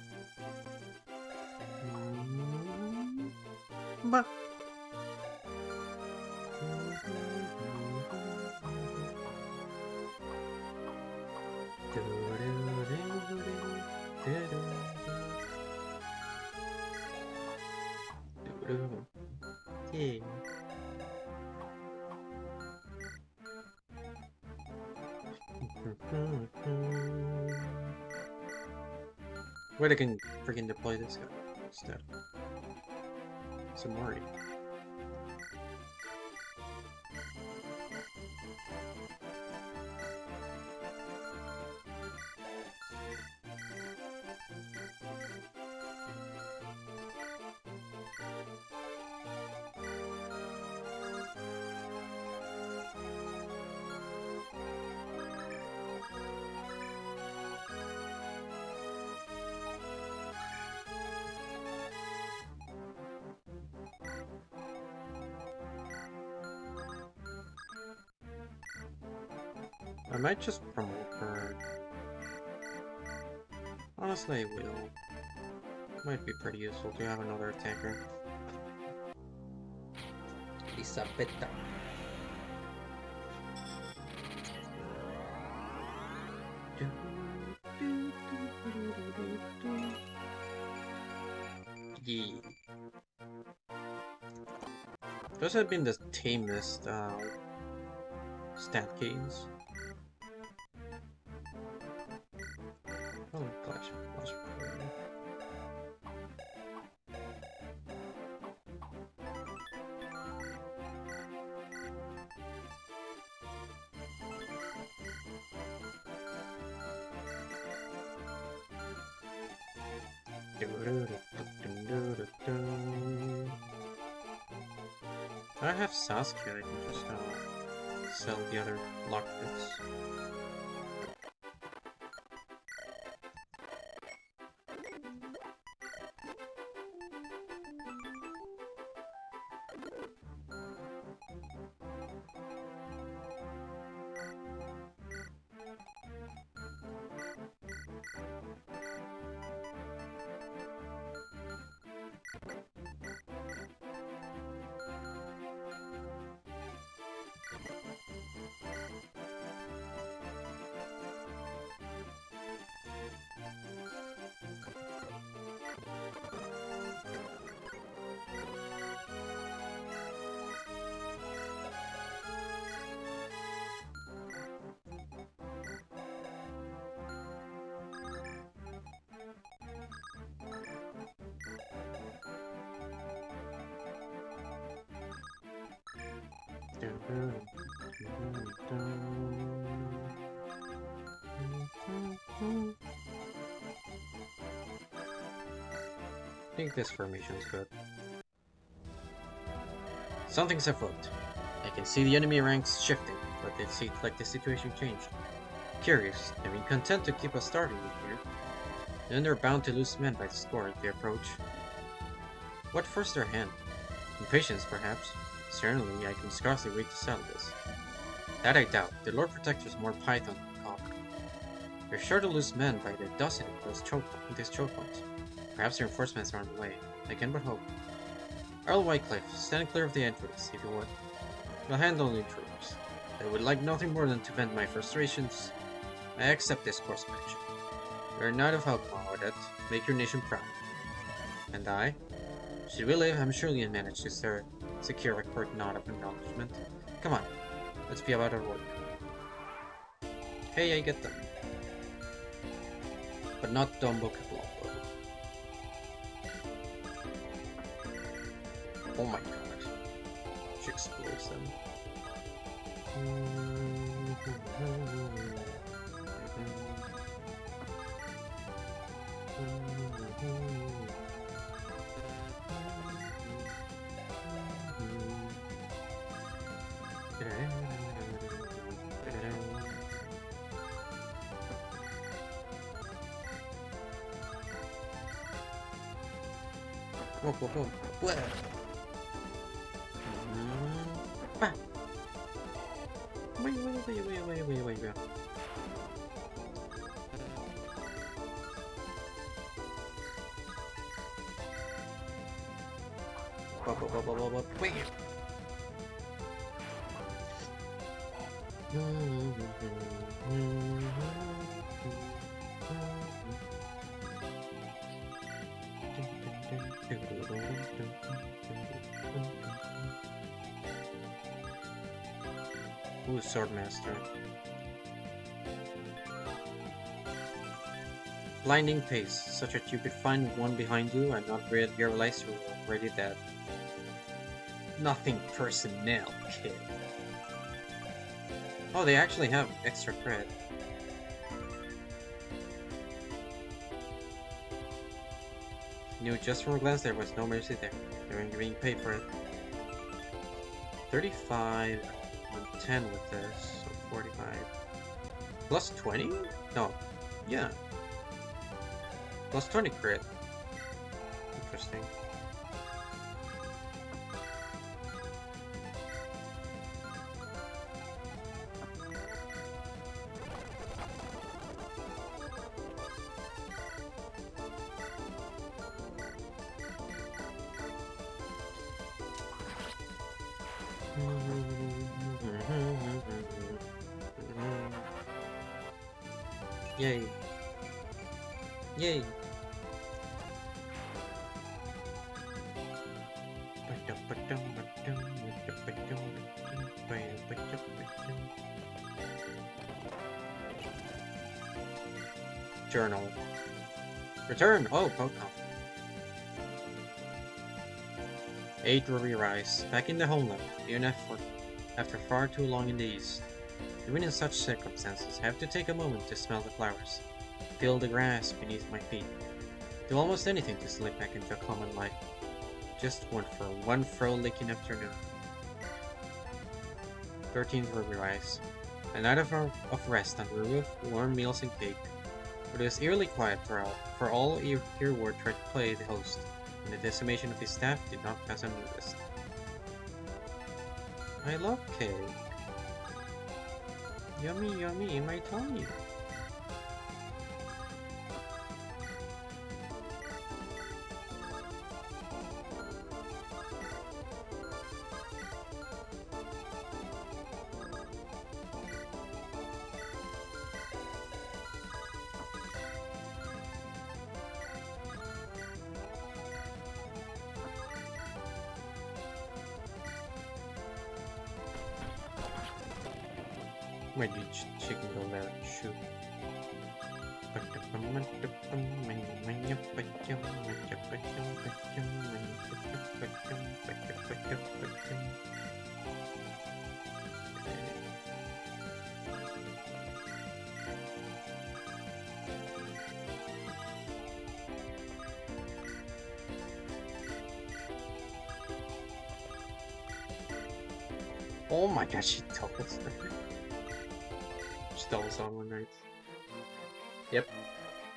but yeah. Wait, I can freaking deploy this guy instead. Samari. I might just promote her Honestly, it will. Might be pretty useful to have another attacker. Elisabetta. Yeah. Those have been the tamest stat gains. Oh, gosh. I have Saskia, I can just sell the other lockpicks. I think this formation is good. Something's afoot. I can see the enemy ranks shifting, but it seems like the situation changed. Curious, they've been content to keep us starting here. Then they're bound to lose men by the score as they approach. What forced their hand? Impatience, perhaps. Certainly, I can scarcely wait to settle this. That I doubt. The Lord Protector's more python than copper. They're sure to lose men by the dozen in these choke points. Perhaps reinforcements are on the way. I can but hope. Earl Whitecliff, stand clear of the entrance, if you would. We'll handle the intruders. I would like nothing more than to vent my frustrations. I accept this course of action. You're a knight of Helpma, Odette. Make your nation proud. And I? Should we live, I'm sure you'll manage to secure a court nod of acknowledgement. Come on, let's be about our work. Hey, I get them. But not Dumbo Kablombo. Oh my god. She explodes them. Whoa, whoa, whoa. Whoa. Wait. Wait. Ooh, Swordmaster. Blinding pace, such that you could find one behind you and not realize you're already dead. Nothing personnel, kid. Oh, they actually have extra cred. Knew just from a glance there was no mercy there. They were being paid for it. 35 and 10 with this, so 45. Plus 20? No. Yeah. Plus 20 crit. Interesting. Yay. Yay. Journal. Return! Oh, Pokemon. 8 Ruby Rise. Back in the homeland, even after far too long in the east. Even in such circumstances, I have to take a moment to smell the flowers. Feel the grass beneath my feet. Do almost anything to slip back into a common life. Just one frolicking afternoon. 13th Ruby Rise. A night of rest under a roof, warm meals and cake. But it was eerily quiet for all Earward tried to play the host, and the decimation of his staff did not pass unnoticed. I love cake. Yummy, yummy in my tummy. Where did chicken go there? Shoot. Oh my gosh, she doubles. She doubles on one night. Yep.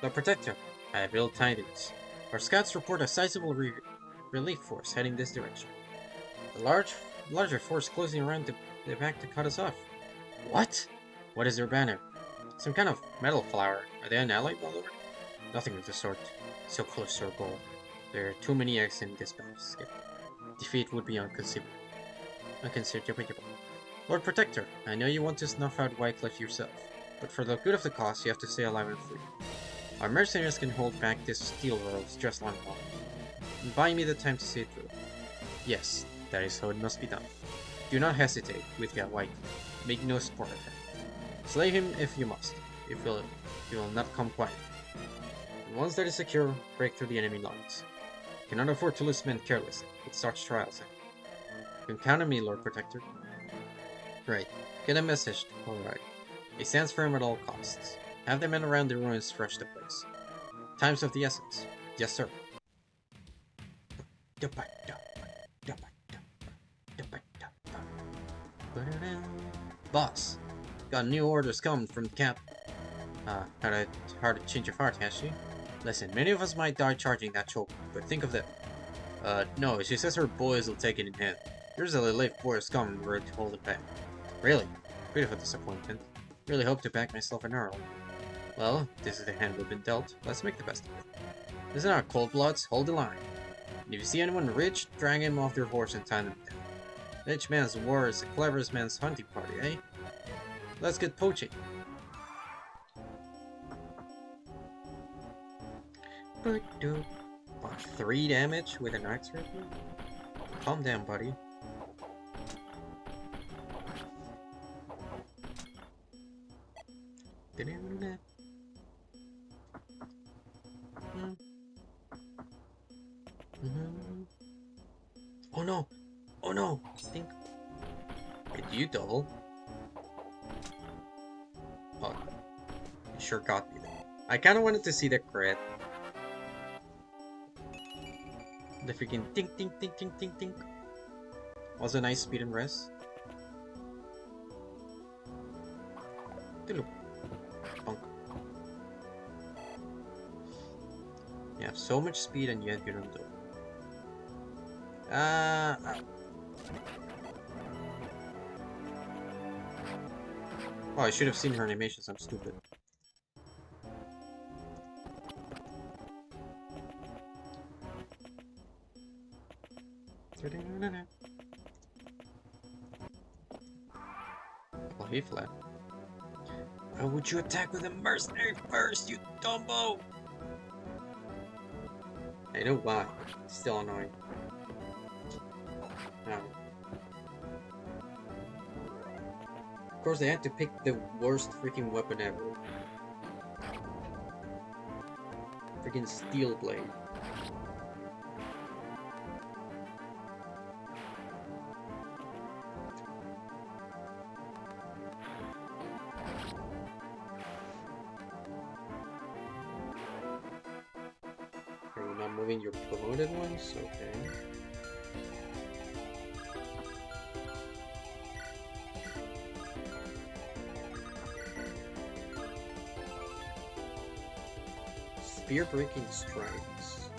The Protector. I have ill tidings. Our scouts report a sizable relief force heading this direction. A larger force closing around the back to cut us off. What? What is their banner? Some kind of metal flower. Are they an ally, my lord? Nothing of the sort. So close to our goal. There are too many eggs in this basket. Defeat would be inconceivable. Lord Protector, I know you want to snuff out Wycliffe yourself, but for the good of the cause, you have to stay alive and free. Our mercenaries can hold back this steel rose just long enough, and buy me the time to see it through. Yes, that is how it must be done. Do not hesitate with your Wycliffe. Make no sport of him. Slay him if you must. He will not come quiet. And once that is secure, break through the enemy lines. Cannot afford to lose men carelessly with such trials. You can count on me, Lord Protector. Right. Get a message. Alright. He stands firm at all costs. Have the men around the ruins rush the place. Time's of the essence. Yes, sir. Boss, got new orders coming from the cap. Had a hard change of heart, has she? Listen, many of us might die charging that choke, but think of that. No, she says her boys will take it in hand. There's a late force coming where to hold it back. Really? Bit of a disappointment. Really hope to back myself an earl. Well, this is the hand we've been dealt. Let's make the best of it. Listen our cold bloods, hold the line. And if you see anyone rich, drag him off their horse and tie them down. Rich man's war is the cleverest man's hunting party, eh? Let's get poaching. 3 damage with an axe rifle? Calm down, buddy. Oh no! Oh no! Think. Did you double? Oh, you sure got me there. I kind of wanted to see the crit. The freaking tink tink tink tink tink tink. Also nice speed and rest. Punk. You have so much speed and yet you don't do it. Oh, I should have seen her animations, I'm stupid. he fled. Why would you attack with a mercenary first, you dumbo? I know why. It's still annoying. Oh. Of course, they had to pick the worst freaking weapon ever. Freaking steel blade. Are you not moving your promoted ones? Okay. Spear breaking strikes.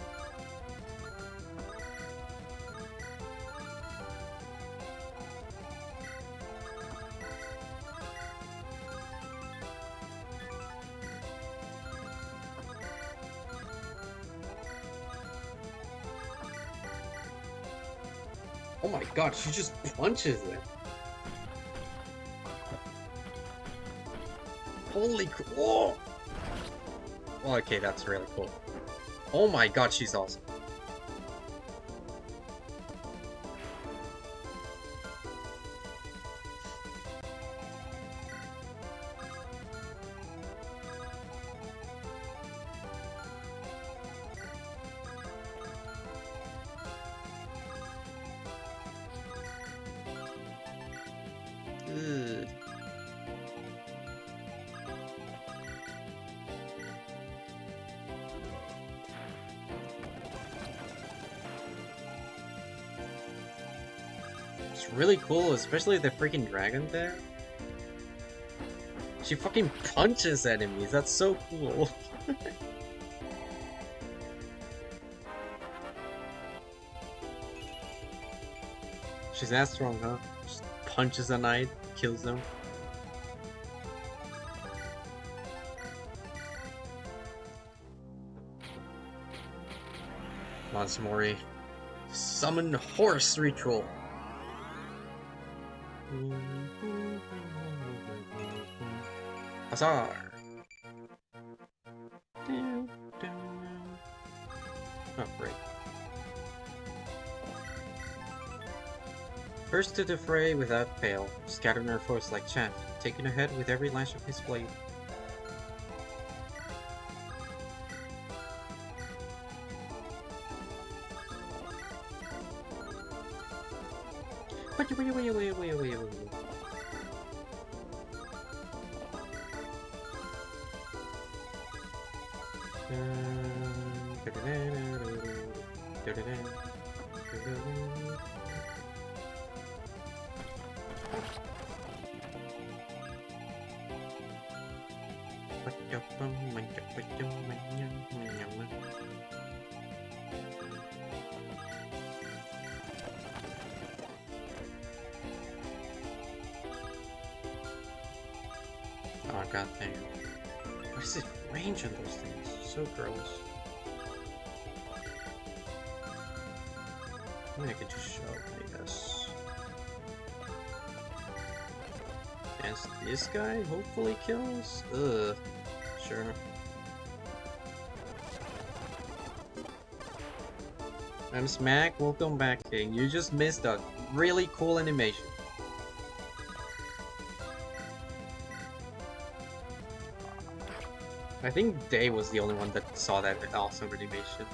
Oh my god, she just punches it. Holy cool. Oh, okay, that's really cool. Oh my god, she's awesome. Ugh. It's really cool, especially the freaking dragon there. She fucking punches enemies, that's so cool. She's that strong, huh? Just punches a knight, kills them. Mori. Summon horse ritual. Huzzah! Oh, great. First to the fray without fail, scattering our foes like chaff, taking ahead with every lash of his blade. Wait. Oh god damn. What is this range on those things? So gross. I mean, I could just shove, I guess. Against this guy, hopefully kills? Ugh. Sure. I'm Smack, welcome back, King. You just missed a really cool animation. I think Day was the only one that saw that awesome animation.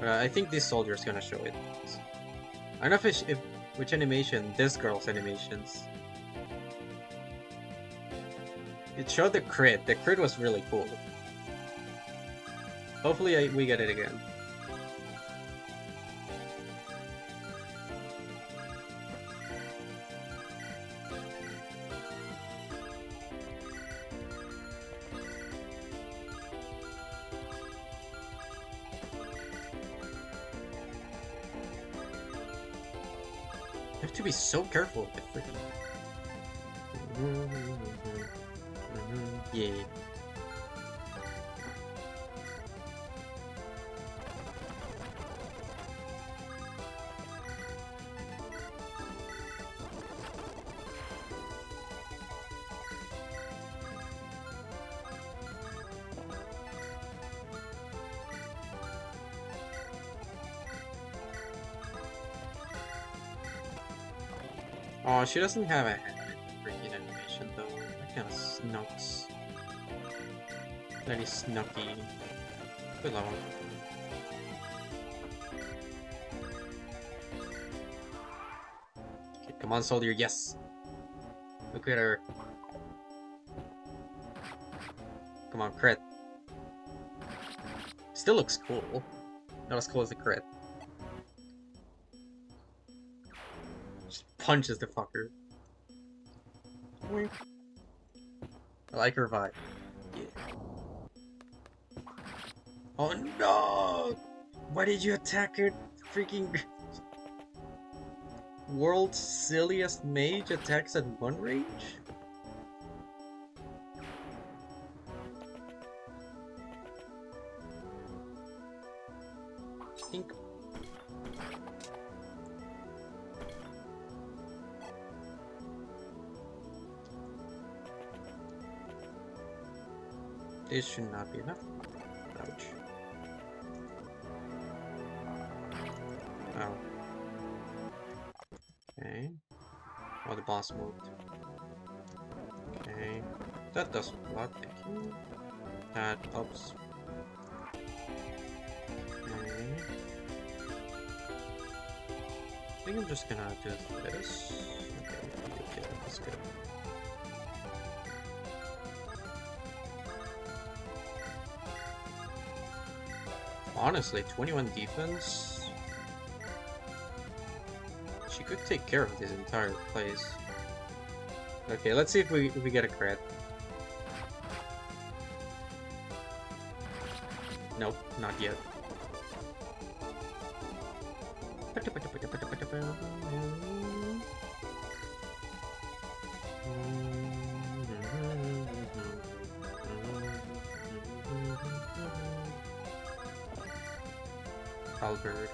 I think this soldier's gonna show it. I don't know if which animation, this girl's animations. It showed the crit. The crit was really cool. Hopefully we get it again. You have to be so careful with the freaking... Yeah. Oh, she doesn't have a head freaking animation though. That kind of snucks. That is snucky. Good level. Okay, come on, soldier. Yes. Look at her. Come on, crit. Still looks cool. Not as cool as the crit. Just punches the fucker. I like her vibe. Yeah. Oh no! Why did you attack her? Freaking world's silliest mage attacks at one range? Think. This should not be enough. Ouch. Oh. Okay. Oh, the boss moved. Okay. That does a lot, thank you. That helps. Okay. I think I'm just gonna do this. Okay, that's good. Honestly, 21 defense. She could take care of this entire place. Okay, let's see if we get a crit. Nope, not yet. Albert.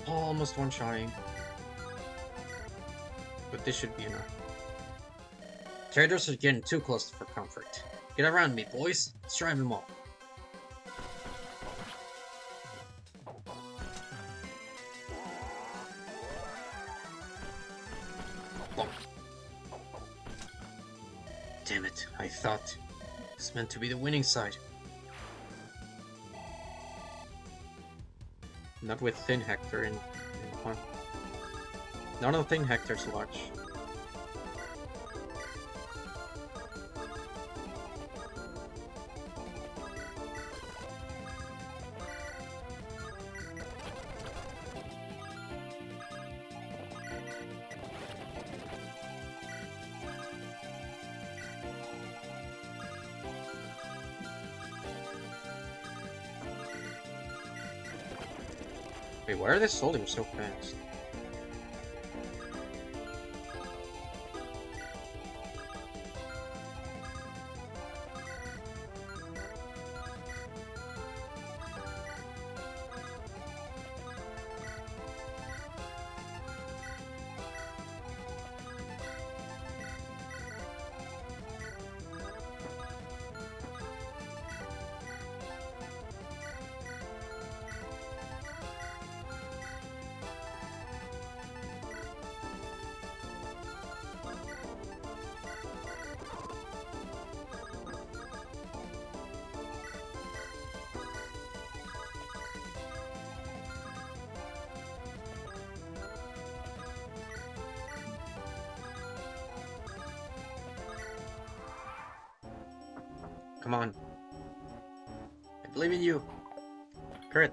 Almost one-shotting. But this should be enough. Traders are getting too close for comfort. Get around me, boys. Let's drive them all. Bonk. Damn it, I thought it was meant to be the winning side. Not with Thin Hector in one. None of Thin Hector's watch. Wait, why are they soldiers so fast? Come on. I believe in you. Crit.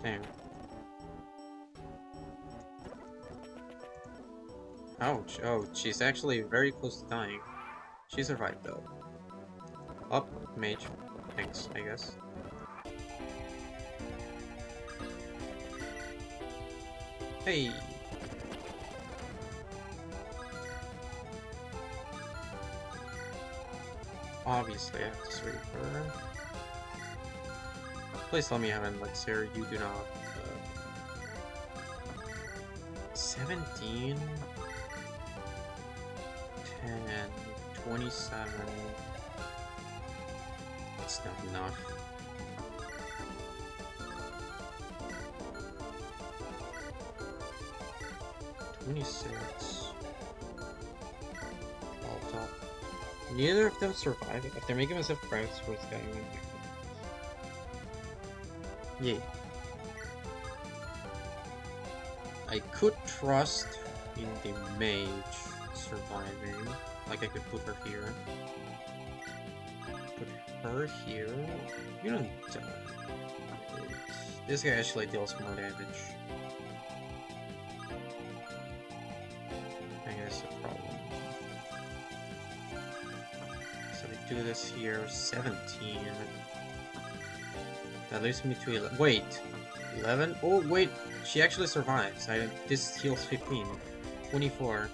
Damn. Ouch. Oh, she's actually very close to dying. She survived though. Up, mage. Thanks, I guess. Hey! Obviously, I have to sweep her. Please tell me I have an elixir. You do not. 17? 10, 27. That's not enough. $26. All top. Neither of them survive. If they're making myself cry, it's worth getting one. Yay. I could trust in the mage surviving. Like I could put her here. Put her here. You don't die. This guy actually deals more damage. I guess that's a problem. So we do this here. 17. That leaves me to 11. Wait! 11? Oh, wait! She actually survives. This heals 15. 24.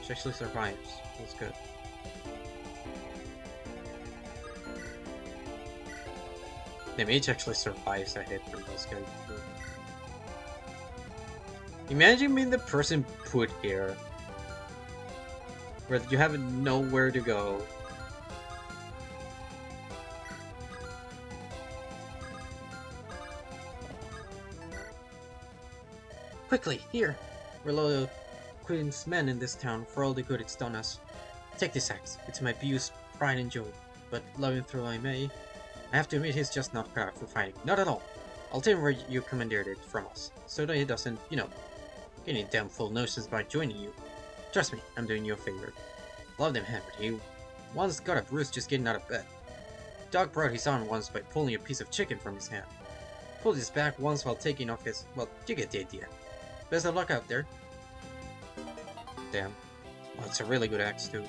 She actually survives. That's good. The mage actually survives a hit from this guy. Imagine being the person put here, where you have nowhere to go. Quickly, here! We're loyal Queen's men in this town for all the good it's done us. Take this axe. It's my Bu's pride and joy, but love him through I may. I have to admit he's just not proud for fighting. Not at all. I'll tell him where you commandeered it from us, so that he doesn't, you know, get any damn full notions about joining you. Trust me, I'm doing you a favor. Love them hammered. He once got a bruise just getting out of bed. Dog brought his arm once by pulling a piece of chicken from his hand. Pulled his back once while taking off his... well, you get the idea. Best of luck out there. Damn. Well, it's a really good axe, too.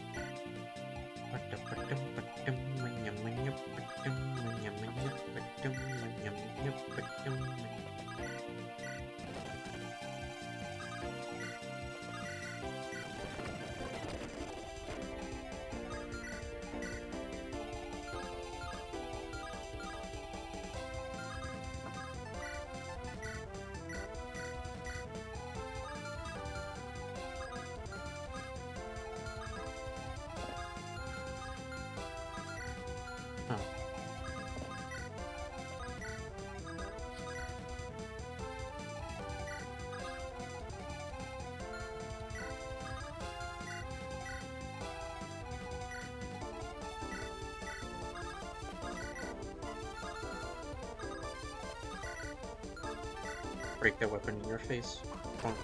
Huh. Break that weapon in your face. Come on.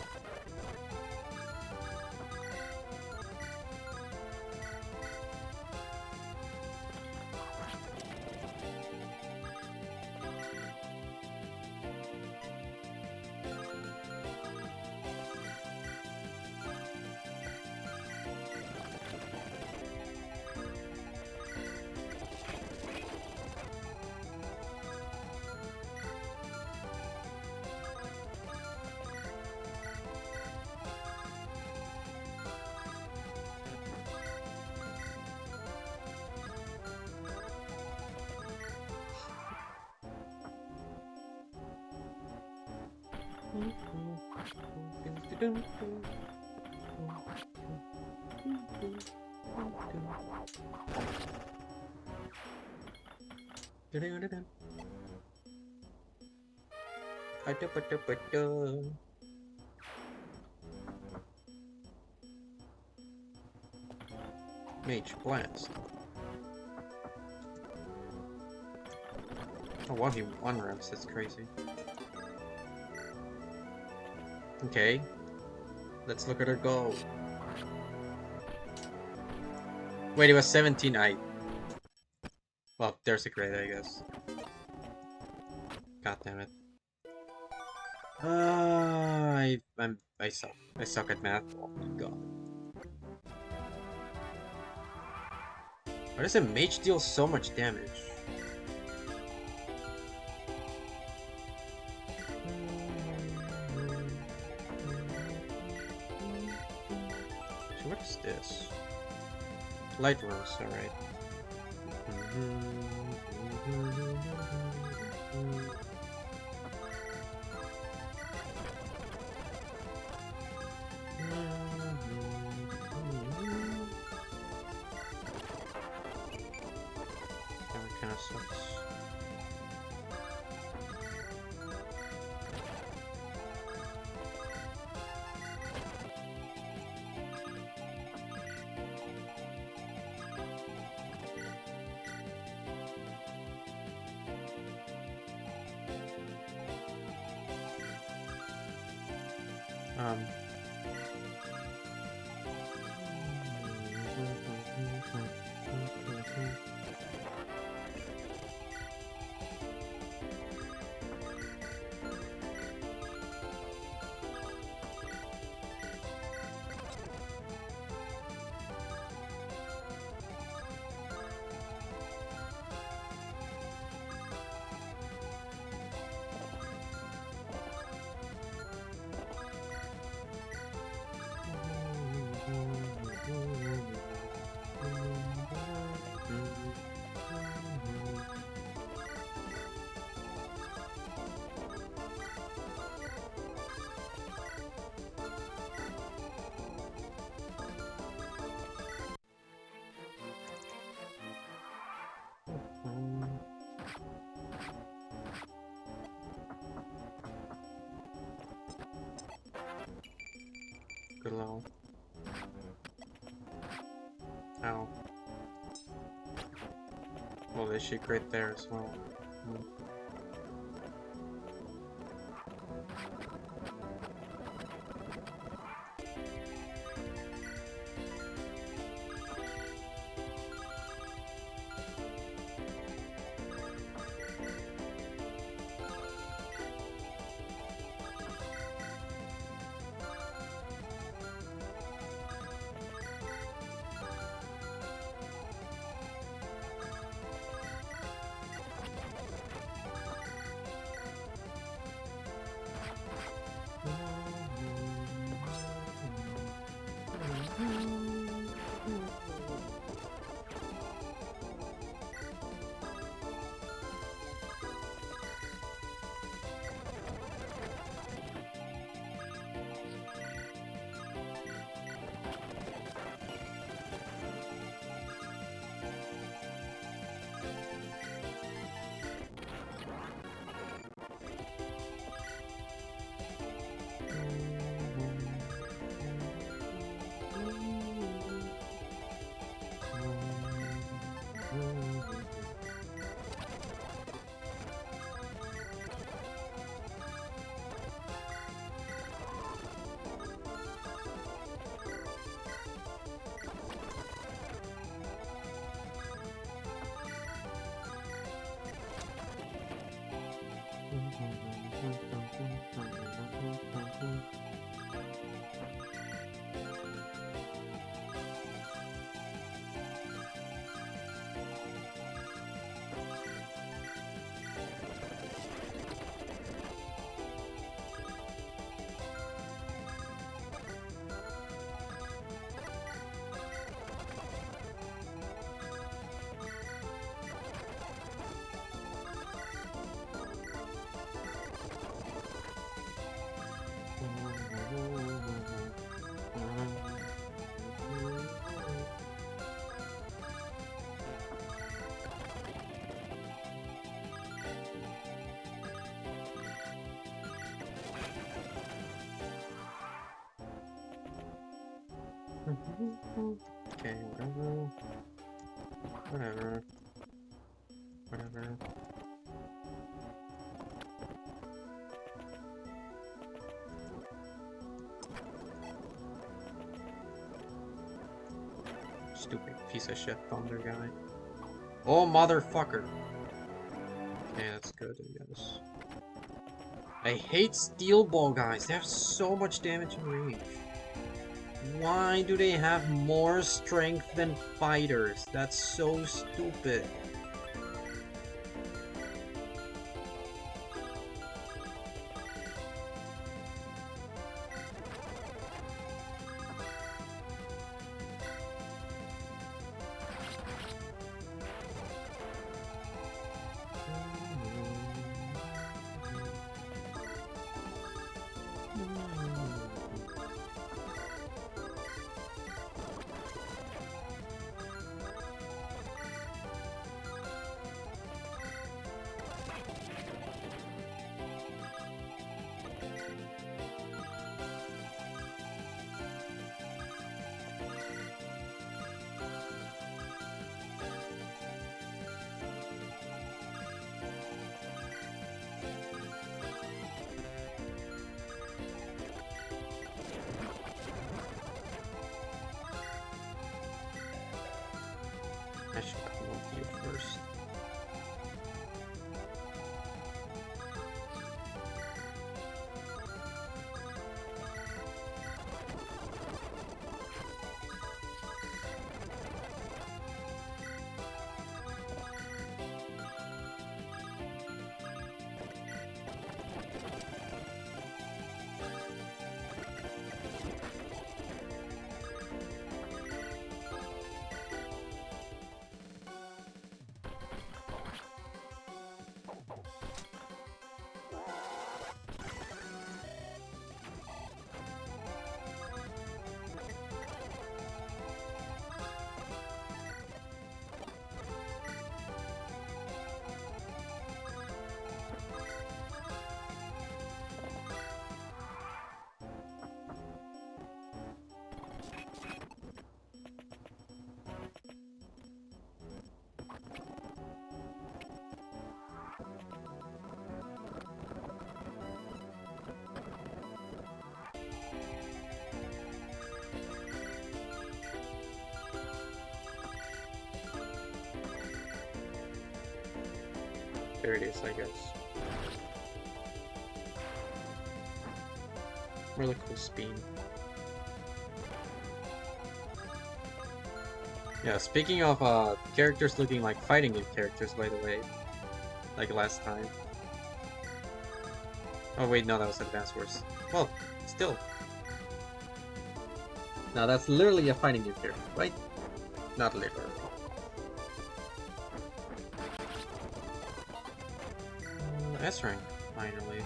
Mage blast. Oh, 1v1 reps, that's crazy. Okay. Let's look at her go. Wait, it was 17. Well, there's a grade, I guess. God damn it. I suck. I suck at math. Oh my god. Why does a mage deal so much damage? So what is this? Light runes, alright. That kinda sucks. Um. Good level. Ow. Well, there's shit right there as well. Okay, whatever. Whatever. Whatever. Stupid piece of shit thunder guy. Oh, motherfucker. Okay, that's good, I guess. I hate steel ball guys. They have so much damage and range. Why do they have more strength than fighters? That's so stupid. I should have moved you first. There it is, I guess. Really cool spin. Yeah, speaking of characters looking like fighting game characters, by the way, like last time. Oh wait, no, that was Advance Wars. Well, still. Now that's literally a fighting game character, right? Not literally. S rank, finally.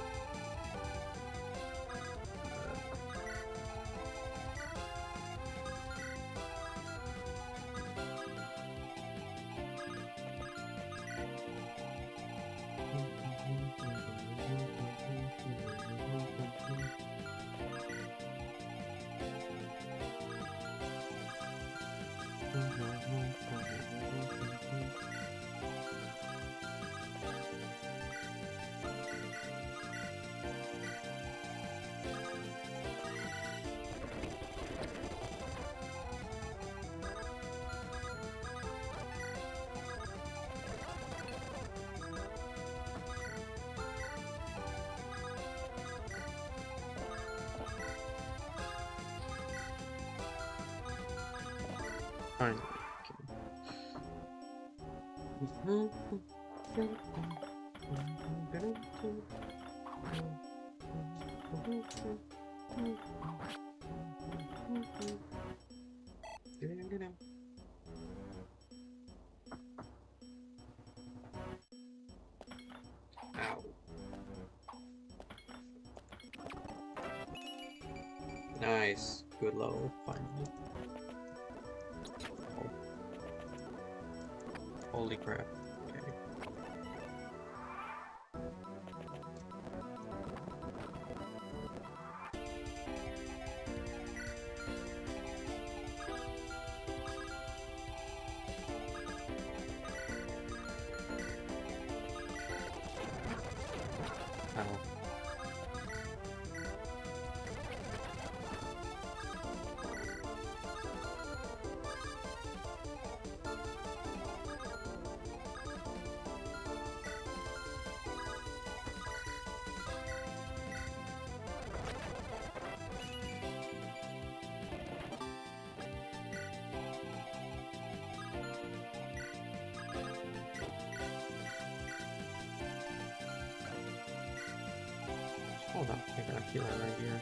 Fine. Ow. Nice. Good level, finally. Oh. Holy crap. Okay. Ow. Hold on, I'm gonna heal her right here.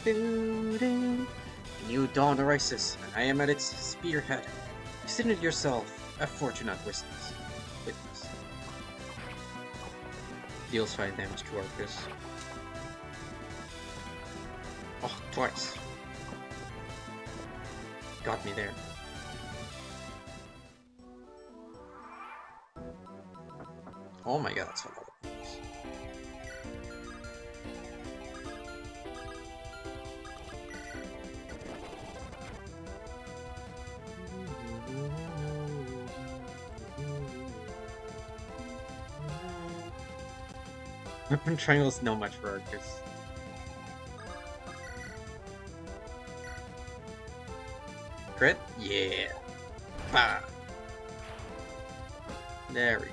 Doo-doo. A new dawn arises, and I am at its spearhead. Consider yourself a fortunate witness. Deals 5 damage to Arcus. Oh, twice. Got me there. Oh my god, that's a lot of Weapon triangles no much for archers. Crit? Yeah. Bah. There we go.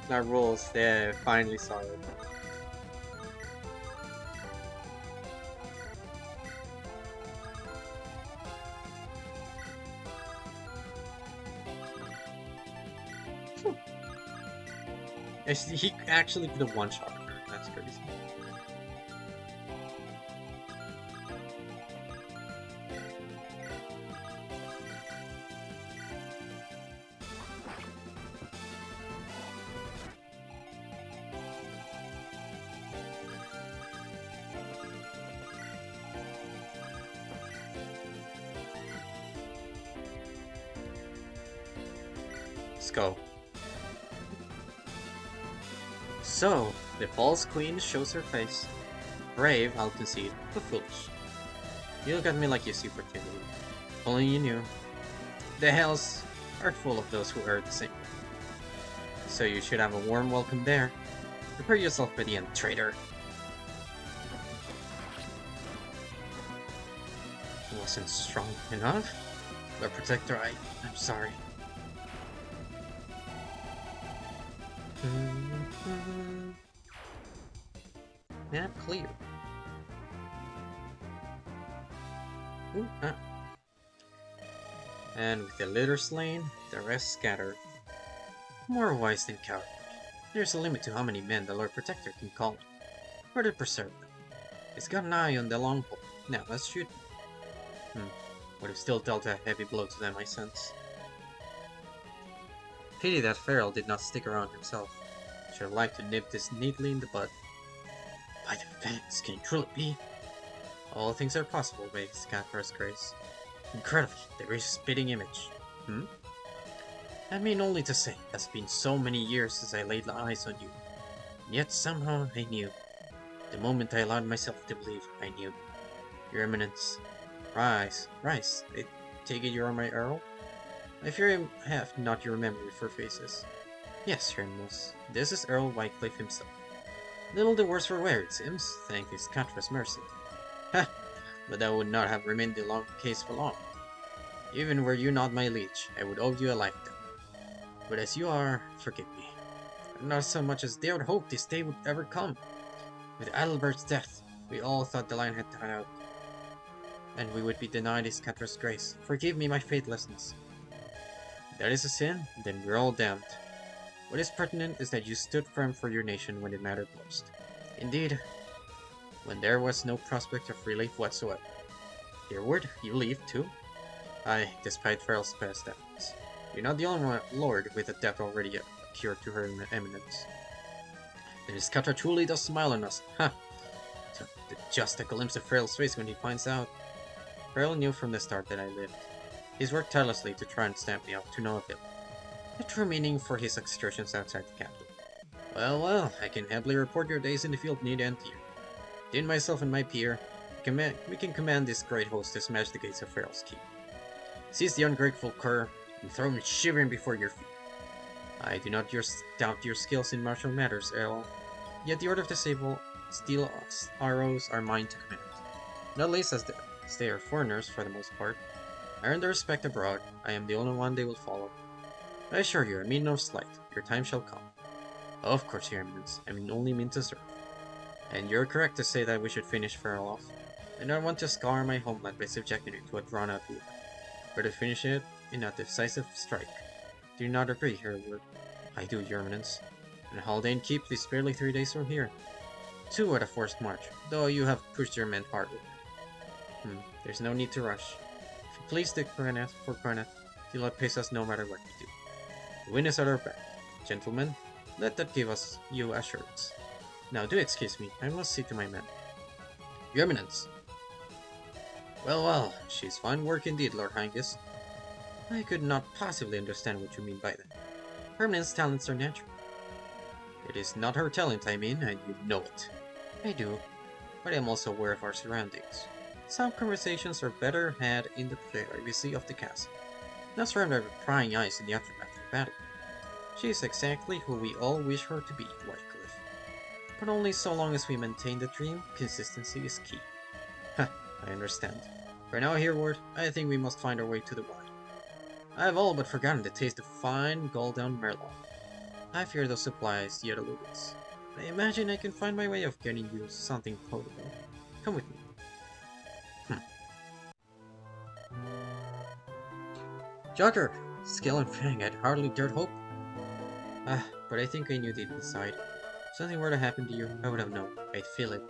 That rules, they finally saw it. He actually could have one-shot her. That's crazy. Let's go. So, the false queen shows her face. Brave, I'll concede, but foolish. You look at me like you see opportunity. If only you knew. The hells are full of those who are the same. So you should have a warm welcome there. Prepare yourself for the end, traitor. Wasn't strong enough? Lord Protector, I'm sorry. Map clear. Ooh, ah. And with the litter slain, the rest scattered. More wise than coward. There's a limit to how many men the Lord Protector can call. Or to preserve them. He's got an eye on the long pole. Now let's shoot. Would have still dealt a heavy blow to them, I sense. Pity that Farrell did not stick around himself. Should have liked to nip this neatly in the bud. By the fangs, can it truly be? All things are possible by Scathras' grace. Incredible, there is a spitting image. I mean only to say, it's been so many years since I laid eyes on you. And yet somehow I knew. The moment I allowed myself to believe, I knew. Your Eminence. Rise. I take it you are my Earl? I fear I have not your memory for faces. Yes, Your Eminence. This is Earl Whitecliff himself. Little the worse for wear, it seems, thank his Catra's mercy. Ha! But that would not have remained the long case for long. Even were you not my liege, I would owe you a lifetime. But as you are, forgive me. Not so much as dared hope this day would ever come. With Adalbert's death, we all thought the line had died out, and we would be denied his Catra's grace. Forgive me my faithlessness. If that is a sin, then we're all damned. What is pertinent is that you stood firm for your nation when it mattered most. Indeed, when there was no prospect of relief whatsoever. Hereward, you leave too? Aye, despite Farrell's past efforts. You're not the only lord with a death already occurred to her eminence. Then his Catra truly does smile on us, ha! Just a glimpse of Farrell's face when he finds out. Farrell knew from the start that I lived. He's worked tirelessly to try and stamp me out to no avail. A true meaning for his excursions outside the capital. Well, I can happily report your days in the field need end here. Between myself and my peer, we can command this great host to smash the gates of Farrell's keep. Seize the ungrateful cur and throw him shivering before your feet. I do not doubt your skills in martial matters, Earl. Yet the order of the steel arrows are mine to command. Not least as they are foreigners for the most part. I earn their respect abroad. I am the only one they will follow. I assure you, I mean no slight. Your time shall come. Of course, Your Eminence. I only mean to serve. And you're correct to say that we should finish Farrell off. I don't want to scar my homeland by subjecting it to a drawn-out war. But to finish it in a decisive strike. Do you not agree, Hereward? I do, Your Eminence. And Haldane Keep is barely 3 days from here. 2 at a forced march, though you have pushed your men hard. There's no need to rush. If you please stick for Coronet, he'll outpace us no matter what we do. The wind is at our back. Gentlemen, let that give us you assurance. Now do excuse me, I must see to my men. Your Eminence. Well, well, she's fine work indeed, Lord Highness. I could not possibly understand what you mean by that. Her Eminence's talents are natural. It is not her talent, I mean, and you know it. I do, but I am also aware of our surroundings. Some conversations are better had in the privacy of the castle, not surrounded by prying eyes in the aftermath of battle. She is exactly who we all wish her to be, Wycliffe. But only so long as we maintain the dream, consistency is key. Huh, I understand. For now, Hereward, I think we must find our way to the Wide. I have all but forgotten the taste of fine Golden Merlot. I fear those supplies yet elude us. I imagine I can find my way of getting you something potable. Come with me. Jogger! Skill and Fang, I'd hardly dared hope. But I think I knew deep inside. If something were to happen to you, I would have known. I'd feel it.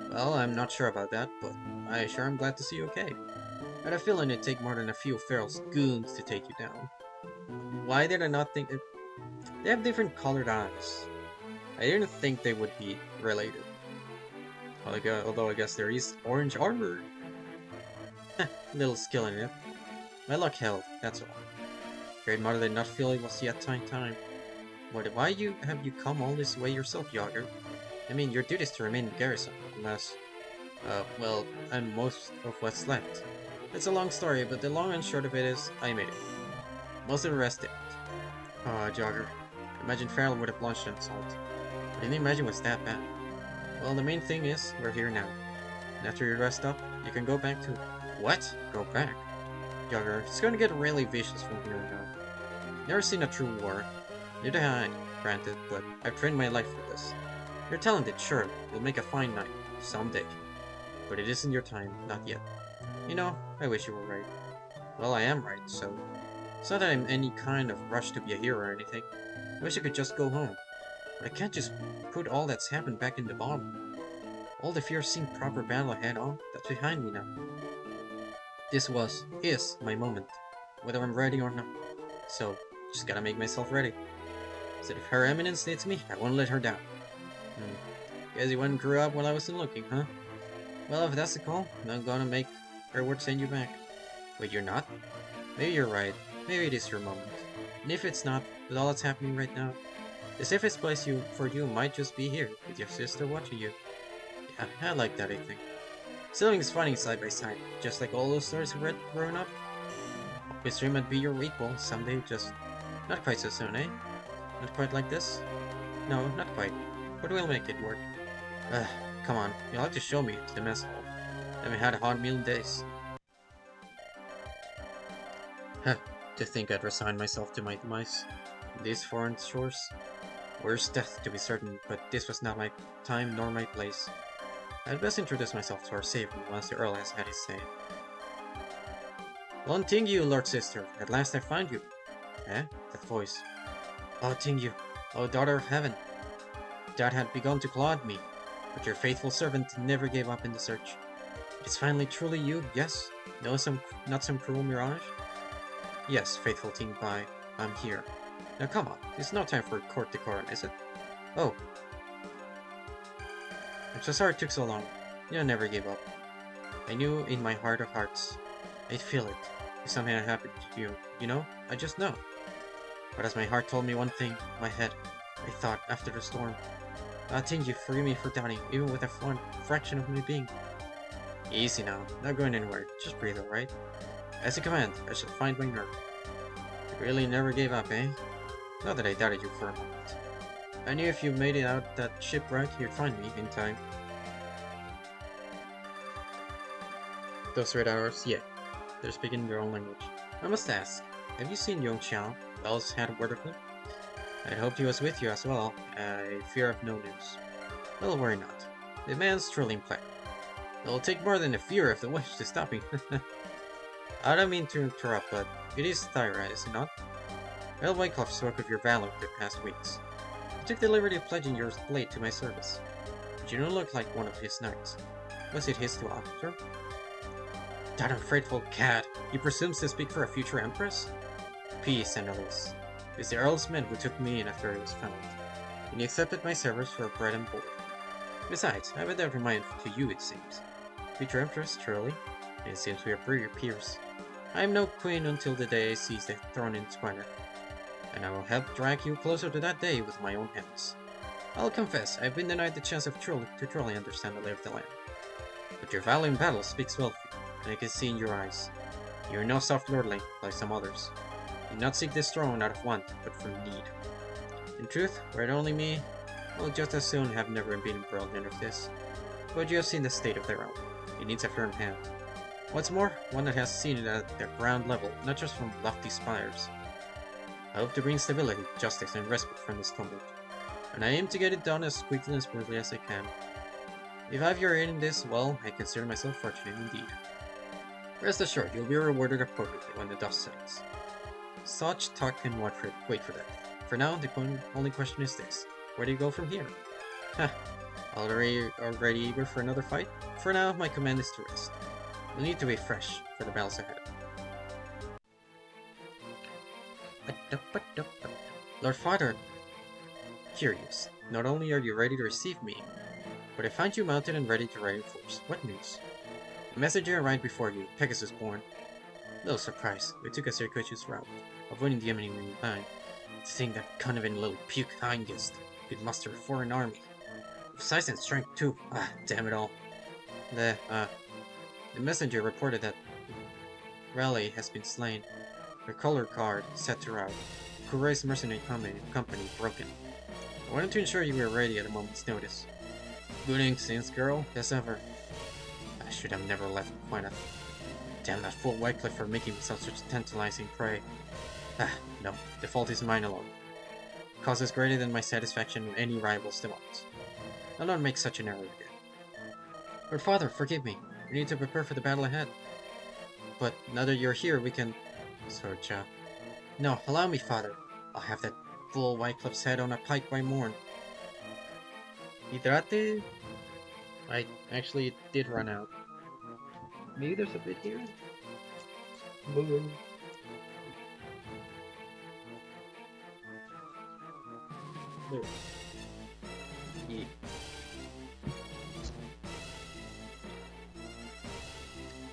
Well, I'm not sure about that, but I sure am glad to see you okay. I had a feeling it'd take more than a few Feral's goons to take you down. Why did I not think it? They have different colored eyes. I didn't think they would be related. Although I guess there is orange armor. Little skill in it. My luck held, that's all. Great Mother did not feel it was yet time. Why have you come all this way yourself, Yager? I mean, your duty is to remain in garrison, unless... well, I'm most of what's left. It's a long story, but the long and short of it is, I made it. Most of the rest didn't. Ah, Jogger. I imagine Farrell would have launched an assault. I didn't imagine it was that bad. Well, the main thing is, we're here now. And after you rest up, you can go back to... What? Go back? Jogger, it's going to get really vicious from here on out. Never seen a true war. Neither have I, granted, but I've trained my life for this. You're talented, sure. You'll make a fine knight. Someday. But it isn't your time, not yet. You know, I wish you were right. Well, I am right, so... It's not that I'm any kind of rush to be a hero or anything. I wish I could just go home. But I can't just put all that's happened back in the bottle. All the fear of seeing proper battle ahead on, that's behind me now. This is my moment, whether I'm ready or not. So, just gotta make myself ready. So if Her Eminence needs me, I won't let her down. Guess you went and grew up while I wasn't looking, huh? Well, if that's the call, I'm gonna make Hereward send you back. Wait, you're not? Maybe you're right. Maybe it is your moment. And if it's not, with all that's happening right now, the safest place for you might just be here, with your sister watching you. Yeah, I like that, I think. Siblings fighting side by side, just like all those stories we read growing up. His dream would be your equal someday, just not quite so soon, eh? Not quite like this? No, not quite. But we'll make it work. Come on, you'll have to show me to the mess hall. I haven't had a hot meal in days. Huh, to think I'd resign myself to my demise. These foreign shores. Worse death, to be certain, but this was not my time nor my place. I'd best introduce myself to our savior once the Earl has had his say. Long Tingyu, Lord Sister, at last I find you. Eh? That voice. Oh, Tingyu, oh, Daughter of Heaven. Dad had begun to claw at me, but your faithful servant never gave up in the search. It's finally truly you, yes? No, not some cruel mirage? Yes, faithful Ting Bai, I'm here. Now come on, it's no time for court decorum, is it? Oh. I'm so sorry it took so long. You never gave up. I knew in my heart of hearts. I'd feel it. If something had happened to you, you know? I just know. But as my heart told me one thing, my head, I thought, after the storm. Ting, you forgive me for doubting, even with a fraction of my being. Easy now, not going anywhere. Just breathe, alright? As a command, I shall find my nerve. You really never gave up, eh? Not that I doubted you for a moment. I knew if you made it out that shipwreck, you'd find me in time. Those red arrows, yeah. They're speaking their own language. I must ask, have you seen Yong Xiao? Bells had a word of him? I'd hoped he was with you as well. I fear of no news. Well, worry not. The man's truly implacable. It'll take more than a fear of the wish to stop me. I don't mean to interrupt, but it is Thyra, is it not? Well, Wycliffe spoke of your valor the past weeks. I took the liberty of pledging your blade to my service. But you don't look like one of his knights. Was it his to offer? That ungrateful cad! He presumes to speak for a future empress? Peace, Annalise. It's the Earl's men who took me in after I was found. and he accepted my service for bread and board. Besides, I have a debt reminder to you, it seems. Future Empress, truly, and it seems we are pretty peers. I am no queen until the day I seize the throne in splendor, and I will help drag you closer to that day with my own hands. I'll confess, I've been denied the chance of truly understand the lay of the land. But your valor in battle speaks well for you, and I can see in your eyes. You are no soft lordling, like some others. You do not seek this throne out of want, but from need. In truth, were it only me, I would just as soon have never been embroiled in this. But you have seen the state of the realm. It needs a firm hand. What's more, one that has seen it at the ground level, not just from lofty spires. I hope to bring stability, justice, and respite from this tumult, and I aim to get it done as quickly and smoothly as I can. If I have your aid in this, well, I consider myself fortunate indeed. Rest assured, you'll be rewarded appropriately when the dust settles. Such talk can wait for that day. For now, the only question is this. Where do you go from here? Huh. Already eager for another fight? For now, my command is to rest. You'll need to be fresh for the battles ahead. Lord Father, curious. Not only are you ready to receive me, but I find you mounted and ready to ride in force. What news? A messenger arrived before you, Pegasus born. Little surprise, we took a circuitous route, avoiding the enemy line. To think that cunning little puke Hingist could muster a foreign army. With size and strength too. Ah, damn it all. The messenger reported that Raleigh has been slain. Her color guard set to rout. Kurei's mercenary company broken. I wanted to ensure you were ready at a moment's notice. Good instincts, girl, as ever. I should have never left Quina. Damn that fool Wycliffe for making himself such tantalizing prey. Ah, no, the fault is mine alone. Cause is greater than my satisfaction in any rival's demands. I'll not make such an error again. Lord Father, forgive me. We need to prepare for the battle ahead. But now that you're here, we can... Sorcha. No, allow me, Father. I'll have that fool Wycliffe's head on a pike by morn. Hidrate? I actually did run out. Maybe there's a bit here? Boom. There. Yeah.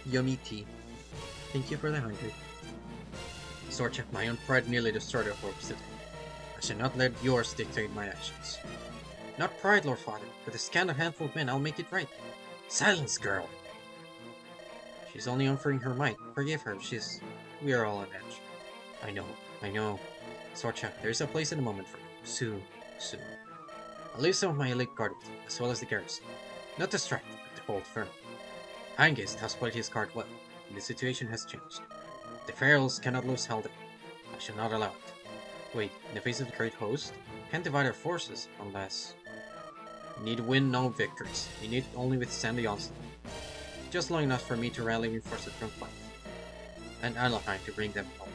Yummy tea. Thank you for the 100. Sorcha, my own pride nearly destroyed our hopes today. I shall not let yours dictate my actions. Not pride, Lord Father. With a scant handful of men, I'll make it right. Silence, girl! She's only offering her might. Forgive her, we are all on edge. I know. Sorcha, there's a place and a moment for you. Soon. I'll leave some of my elite guard with you, as well as the garrison. Not to strike, but to hold firm. Hingist has played his card well, and the situation has changed. The Ferals cannot lose Halden. I shall not allow it. Wait, in the face of the great host, can't divide our forces unless... We need win no victories. We need only withstand the onslaught. Just long enough for me to rally reinforcements from Fife, and Alahine to bring them home.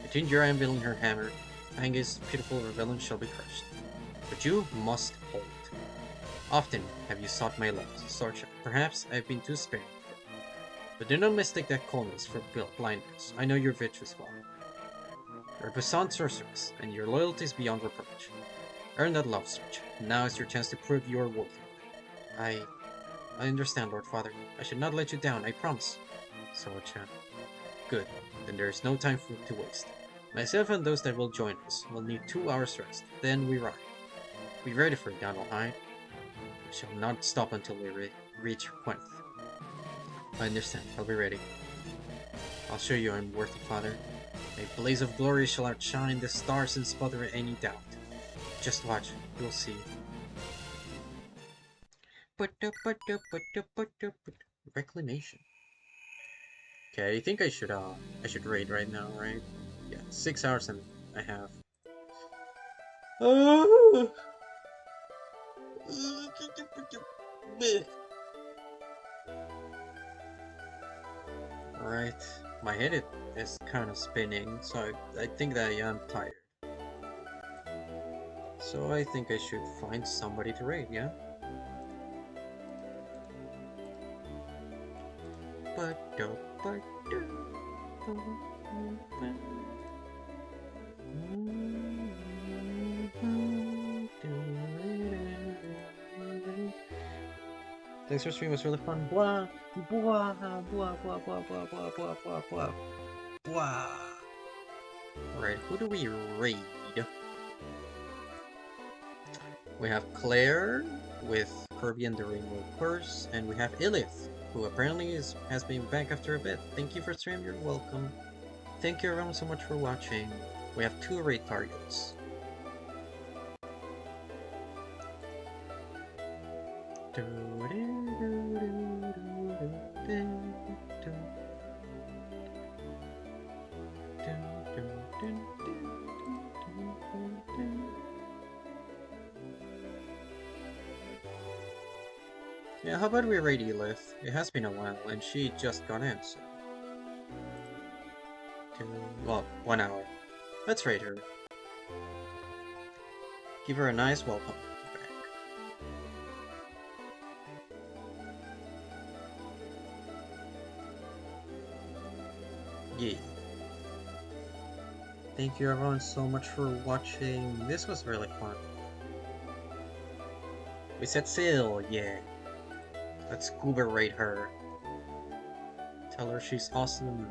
Between your anvil and her hammer, Hingist's pitiful rebellion shall be crushed. But you must hold. Often have you sought my love, Sorcha. Perhaps I have been too sparing. But do not mistake that coldness for blindness. I know your virtues well. You're a puissant sorceress, and your loyalty is beyond reproach. Earn that love, Sorcha. Now is your chance to prove you are worthy. I understand, Lord Father. I should not let you down, I promise. Sorcha. Good. Then there is no time to waste. Myself and those that will join us will need 2 hours rest. Then we ride. Be ready for it, Alahine. We shall not stop until we reach Quenth. I understand. I'll be ready. I'll show you I'm worthy, Father. A blaze of glory shall outshine the stars and smother any doubt. Just watch. You'll see. Reclamation. Okay, I think I should raid right now, right? Yeah, 6 hours and I have. Alright, my head is kind of spinning, so I think that I am tired. So I think I should find somebody to raid, yeah? Thanks for streaming, it was really fun. Blah, blah, blah, blah, blah, blah, blah, blah, blah, blah, blah. Alright, who do we raid? We have Claire with Kirby and the Rainbow Curse, and we have Ilith, who apparently has been back after a bit. Thank you for streaming, you're welcome. Thank you everyone so much for watching. We have 2 raid targets. Yeah, how about we raid Elith? It has been a while, and she just got in, so... well, 1 hour. Let's raid her. Give her a nice welcome back. Yeah. Thank you everyone so much for watching. This was really fun. We set sail, yeah. Let's scuba raid her. Tell her she's awesome.